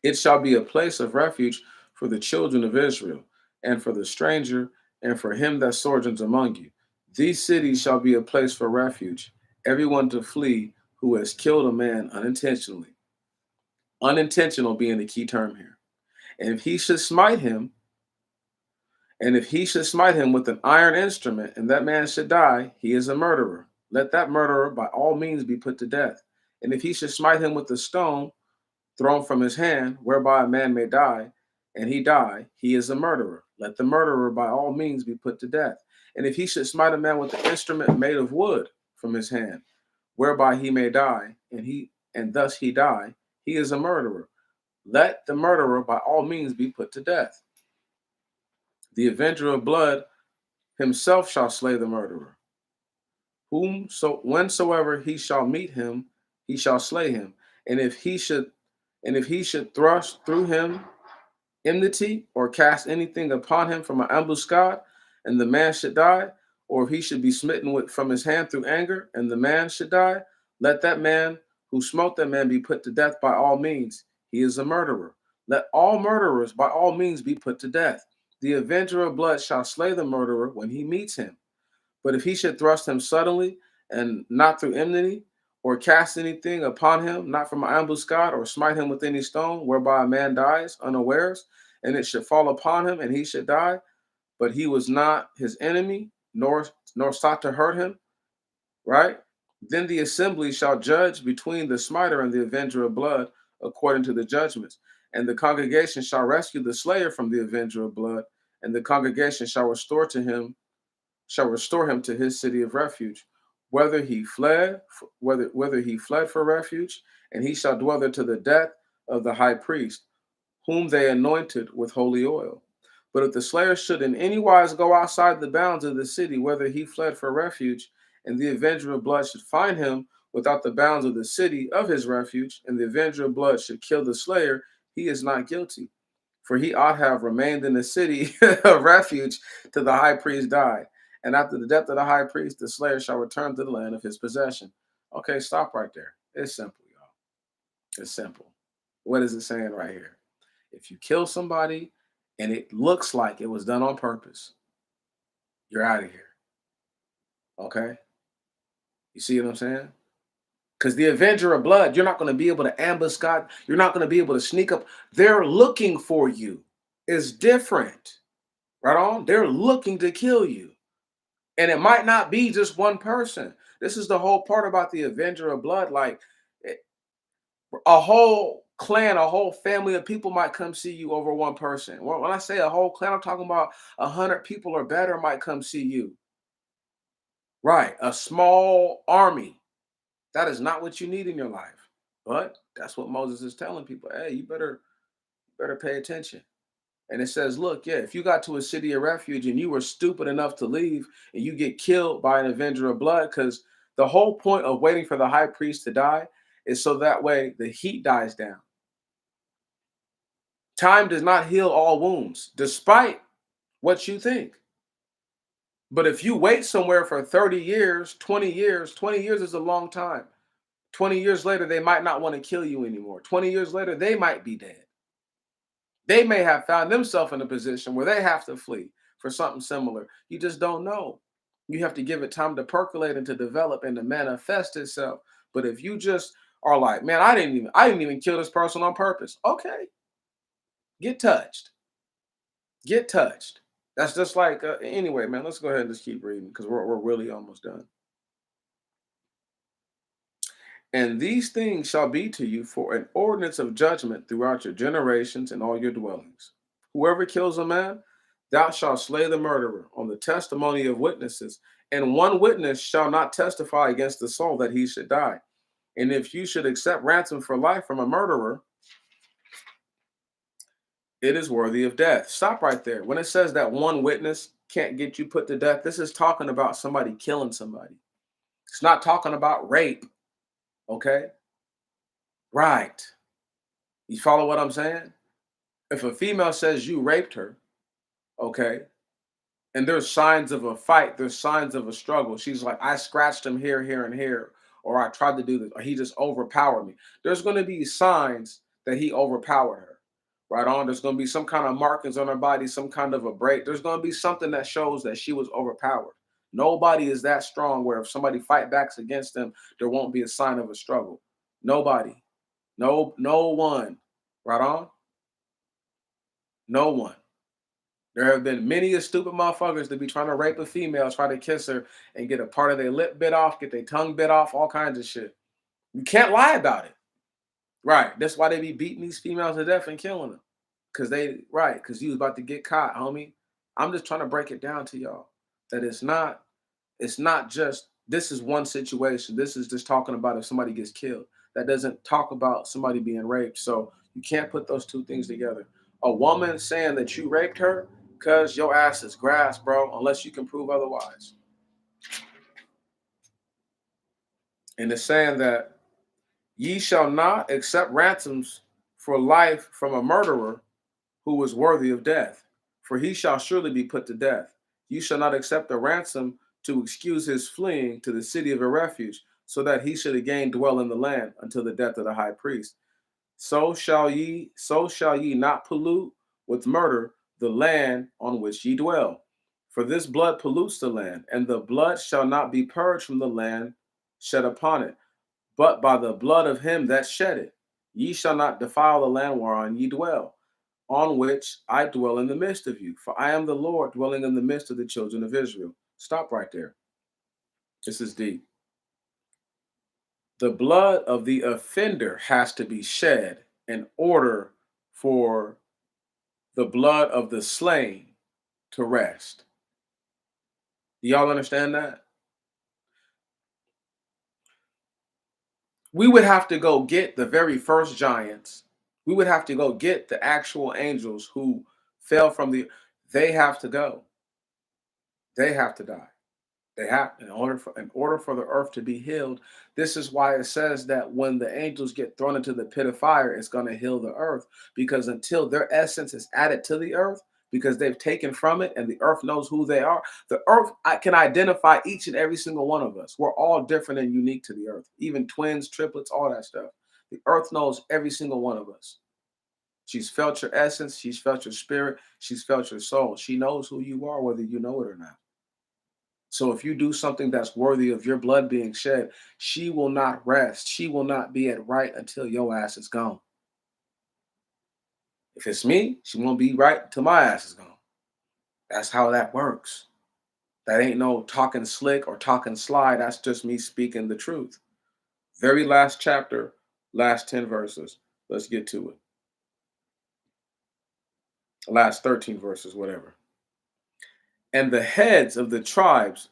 It shall be a place of refuge for the children of Israel, and for the stranger, and for him that sojourns among you. These cities shall be a place for refuge, everyone to flee who has killed a man unintentionally. Unintentional being the key term here. And if he should smite him, and if he should smite him with an iron instrument, and that man should die, he is a murderer. Let that murderer by all means be put to death. And if he should smite him with a stone thrown from his hand, whereby a man may die, and he die, he is a murderer. Let the murderer by all means be put to death. And if he should smite a man with an instrument made of wood from his hand, whereby he may die, and thus he die, he is a murderer. Let the murderer by all means be put to death. The avenger of blood himself shall slay the murderer. Whensoever he shall meet him, he shall slay him. And if he should thrust through him enmity, or cast anything upon him from an ambuscade, and the man should die, or if he should be smitten from his hand through anger, and the man should die, let that man who smote that man be put to death by all means. He is a murderer. Let all murderers by all means be put to death. The avenger of blood shall slay the murderer when he meets him. But if he should thrust him suddenly, and not through enmity, or cast anything upon him, not from an ambuscade, or smite him with any stone, whereby a man dies unawares, and it should fall upon him, and he should die, but he was not his enemy, nor sought to hurt him, right? Then the assembly shall judge between the smiter and the avenger of blood, according to the judgments. And the congregation shall rescue the slayer from the avenger of blood, and the congregation shall restore him to his city of refuge, whether he fled for refuge, and he shall dwell there to the death of the high priest, whom they anointed with holy oil. But if the slayer should in any wise go outside the bounds of the city, whether he fled for refuge, and the avenger of blood should find him without the bounds of the city of his refuge, and the avenger of blood should kill the slayer, he is not guilty. For he ought to have remained in the city of refuge till the high priest died. And after the death of the high priest, the slayer shall return to the land of his possession. Okay, stop right there. It's simple, y'all. It's simple. What is it saying right here? If you kill somebody and it looks like it was done on purpose, you're out of here. Okay? You see what I'm saying? Because the avenger of blood, you're not going to be able to ambush God. You're not going to be able to sneak up. They're looking for you. It's different. Right on? They're looking to kill you. And it might not be just one person. This is the whole part about the avenger of blood. Like a whole clan, a whole family of people might come see you over one person. Well, when I say a whole clan, I'm talking about 100 people or better might come see you. Right. A small army. That is not what you need in your life. But that's what Moses is telling people. Hey, you better pay attention. And it says, look, yeah, if you got to a city of refuge and you were stupid enough to leave and you get killed by an avenger of blood, because the whole point of waiting for the high priest to die is so that way the heat dies down. Time does not heal all wounds, despite what you think. But if you wait somewhere for 30 years, 20 years is a long time. 20 years later, they might not want to kill you anymore. 20 years later, they might be dead. They may have found themselves in a position where they have to flee for something similar. You just don't know. You have to give it time to percolate and to develop and to manifest itself. But if you just are like, man, I didn't even kill this person on purpose. Okay. Get touched. Get touched. That's just like anyway, man. Let's go ahead and just keep reading because we're really almost done. And these things shall be to you for an ordinance of judgment throughout your generations and all your dwellings. Whoever kills a man, thou shalt slay the murderer on the testimony of witnesses, and one witness shall not testify against the soul that he should die. And if you should accept ransom for life from a murderer, it is worthy of death. Stop right there. When it says that one witness can't get you put to death, this is talking about somebody killing somebody. It's not talking about rape, okay? Right. You follow what I'm saying? If a female says you raped her, okay, and there's signs of a fight, there's signs of a struggle. She's like, I scratched him here, here, and here, or I tried to do this, or he just overpowered me. There's going to be signs that he overpowered her. Right on. There's going to be some kind of markings on her body, some kind of a break. There's going to be something that shows that she was overpowered. Nobody is that strong where if somebody fight backs against them, there won't be a sign of a struggle. Nobody. No one. Right on? No one. There have been many a stupid motherfuckers that be trying to rape a female, try to kiss her, and get a part of their lip bit off, get their tongue bit off, all kinds of shit. You can't lie about it. Right. That's why they be beating these females to death and killing them. Because you was about to get caught, homie. I'm just trying to break it down to y'all that it's not just this is one situation. This is just talking about if somebody gets killed. That doesn't talk about somebody being raped. So you can't put those two things together. A woman saying that you raped her because your ass is grass, bro, unless you can prove otherwise. And it's saying that ye shall not accept ransoms for life from a murderer who is worthy of death, for he shall surely be put to death. You shall not accept a ransom to excuse his fleeing to the city of a refuge, so that he should again dwell in the land until the death of the high priest. So shall ye not pollute with murder the land on which ye dwell. For this blood pollutes the land, and the blood shall not be purged from the land shed upon it, but by the blood of him that shed it. Ye shall not defile the land whereon ye dwell, on which I dwell in the midst of you. For I am the Lord dwelling in the midst of the children of Israel. Stop right there. This is deep. The blood of the offender has to be shed in order for the blood of the slain to rest. Do y'all understand that? We would have to go get the very first giants. We would have to go get the actual angels who fell from the. They have to go. They have to die. They have in order for the earth to be healed. This is why it says that when the angels get thrown into the pit of fire, it's going to heal the earth. Because until their essence is added to the earth, because they've taken from it, and the earth knows who they are, the earth can identify each and every single one of us. We're all different and unique to the earth, even twins, triplets, all that stuff. The earth knows every single one of us. She's felt your essence. She's felt your spirit. She's felt your soul. She knows who you are, whether you know it or not. So if you do something that's worthy of your blood being shed, she will not rest. She will not be at right until your ass is gone. If it's me, she won't be right until my ass is gone. That's how that works. That ain't no talking slick or talking sly. That's just me speaking the truth. Very last chapter, last 10 verses. Let's get to it. Last 13 verses, whatever. And the heads of the tribes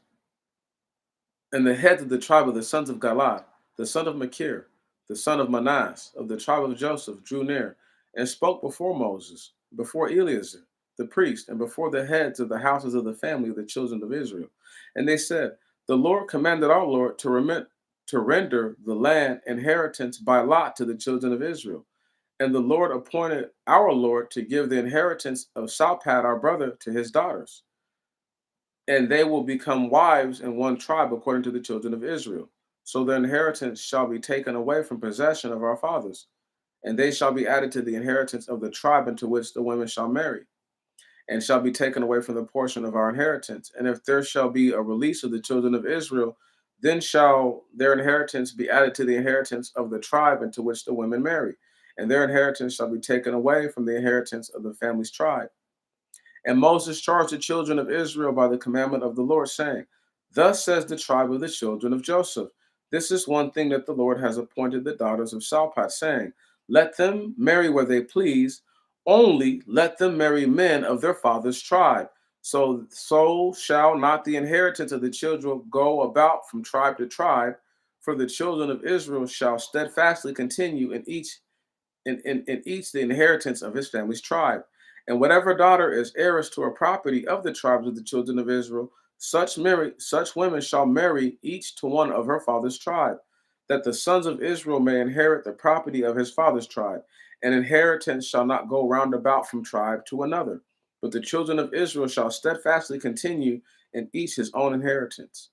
And the heads of the tribe of the sons of Galad, the son of Machir, the son of Manas, of the tribe of Joseph, drew near and spoke before Moses, before Eleazar, the priest, and before the heads of the houses of the family of the children of Israel. And they said, the Lord commanded our Lord to render the land inheritance by lot to the children of Israel. And the Lord appointed our Lord to give the inheritance of Salpad, our brother, to his daughters, and they will become wives in one tribe according to the children of Israel. So their inheritance shall be taken away from possession of our fathers, and they shall be added to the inheritance of the tribe into which the women shall marry, and shall be taken away from the portion of our inheritance. And if there shall be a release of the children of Israel, then shall their inheritance be added to the inheritance of the tribe into which the women marry, and their inheritance shall be taken away from the inheritance of the family's tribe. And Moses charged the children of Israel by the commandment of the Lord, saying, Thus says the tribe of the children of Joseph, This is one thing that the Lord has appointed the daughters of Salpat, saying, Let them marry where they please, only let them marry men of their father's tribe. So shall not the inheritance of the children go about from tribe to tribe, for the children of Israel shall steadfastly continue in each the inheritance of his family's tribe. And whatever daughter is heiress to a property of the tribes of the children of Israel, such women shall marry each to one of her father's tribe, that the sons of Israel may inherit the property of his father's tribe. An inheritance shall not go round about from tribe to another, but the children of Israel shall steadfastly continue in each his own inheritance.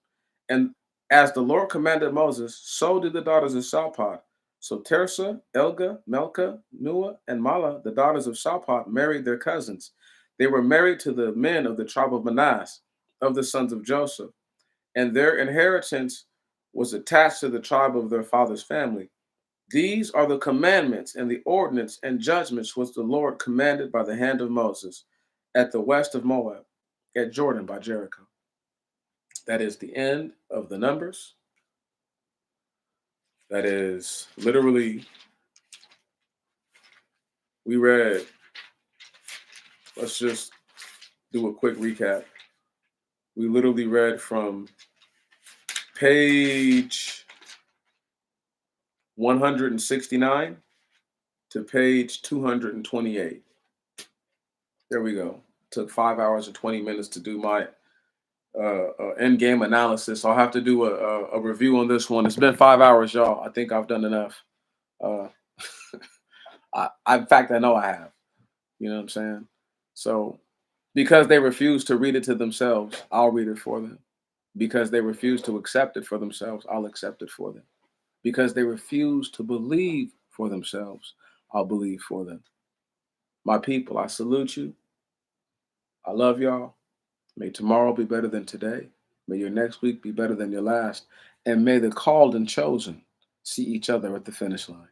And as the Lord commanded Moses, so did the daughters of Salpad. So Tersa, Elga, Melka, Nua, and Mala, the daughters of Salpad, married their cousins. They were married to the men of the tribe of Manasseh, of the sons of Joseph, and their inheritance was attached to the tribe of their father's family. These are the commandments and the ordinance and judgments which the Lord commanded by the hand of Moses at the west of Moab, at Jordan by Jericho. That is the end of the Numbers. That is literally, we read, let's just do a quick recap. We literally read from page 169 to page 228. There we go. Took 5 hours and 20 minutes to do my end game analysis. I'll have to do a review on this one. It's been 5 hours, y'all. I think I've done enough. Uh, in fact, I know I have. You know what I'm saying? So, because they refuse to read it to themselves, I'll read it for them. Because they refuse to accept it for themselves, I'll accept it for them. Because they refuse to believe for themselves, I'll believe for them. My people, I salute you. I love y'all. May tomorrow be better than today. May your next week be better than your last. And may the called and chosen see each other at the finish line.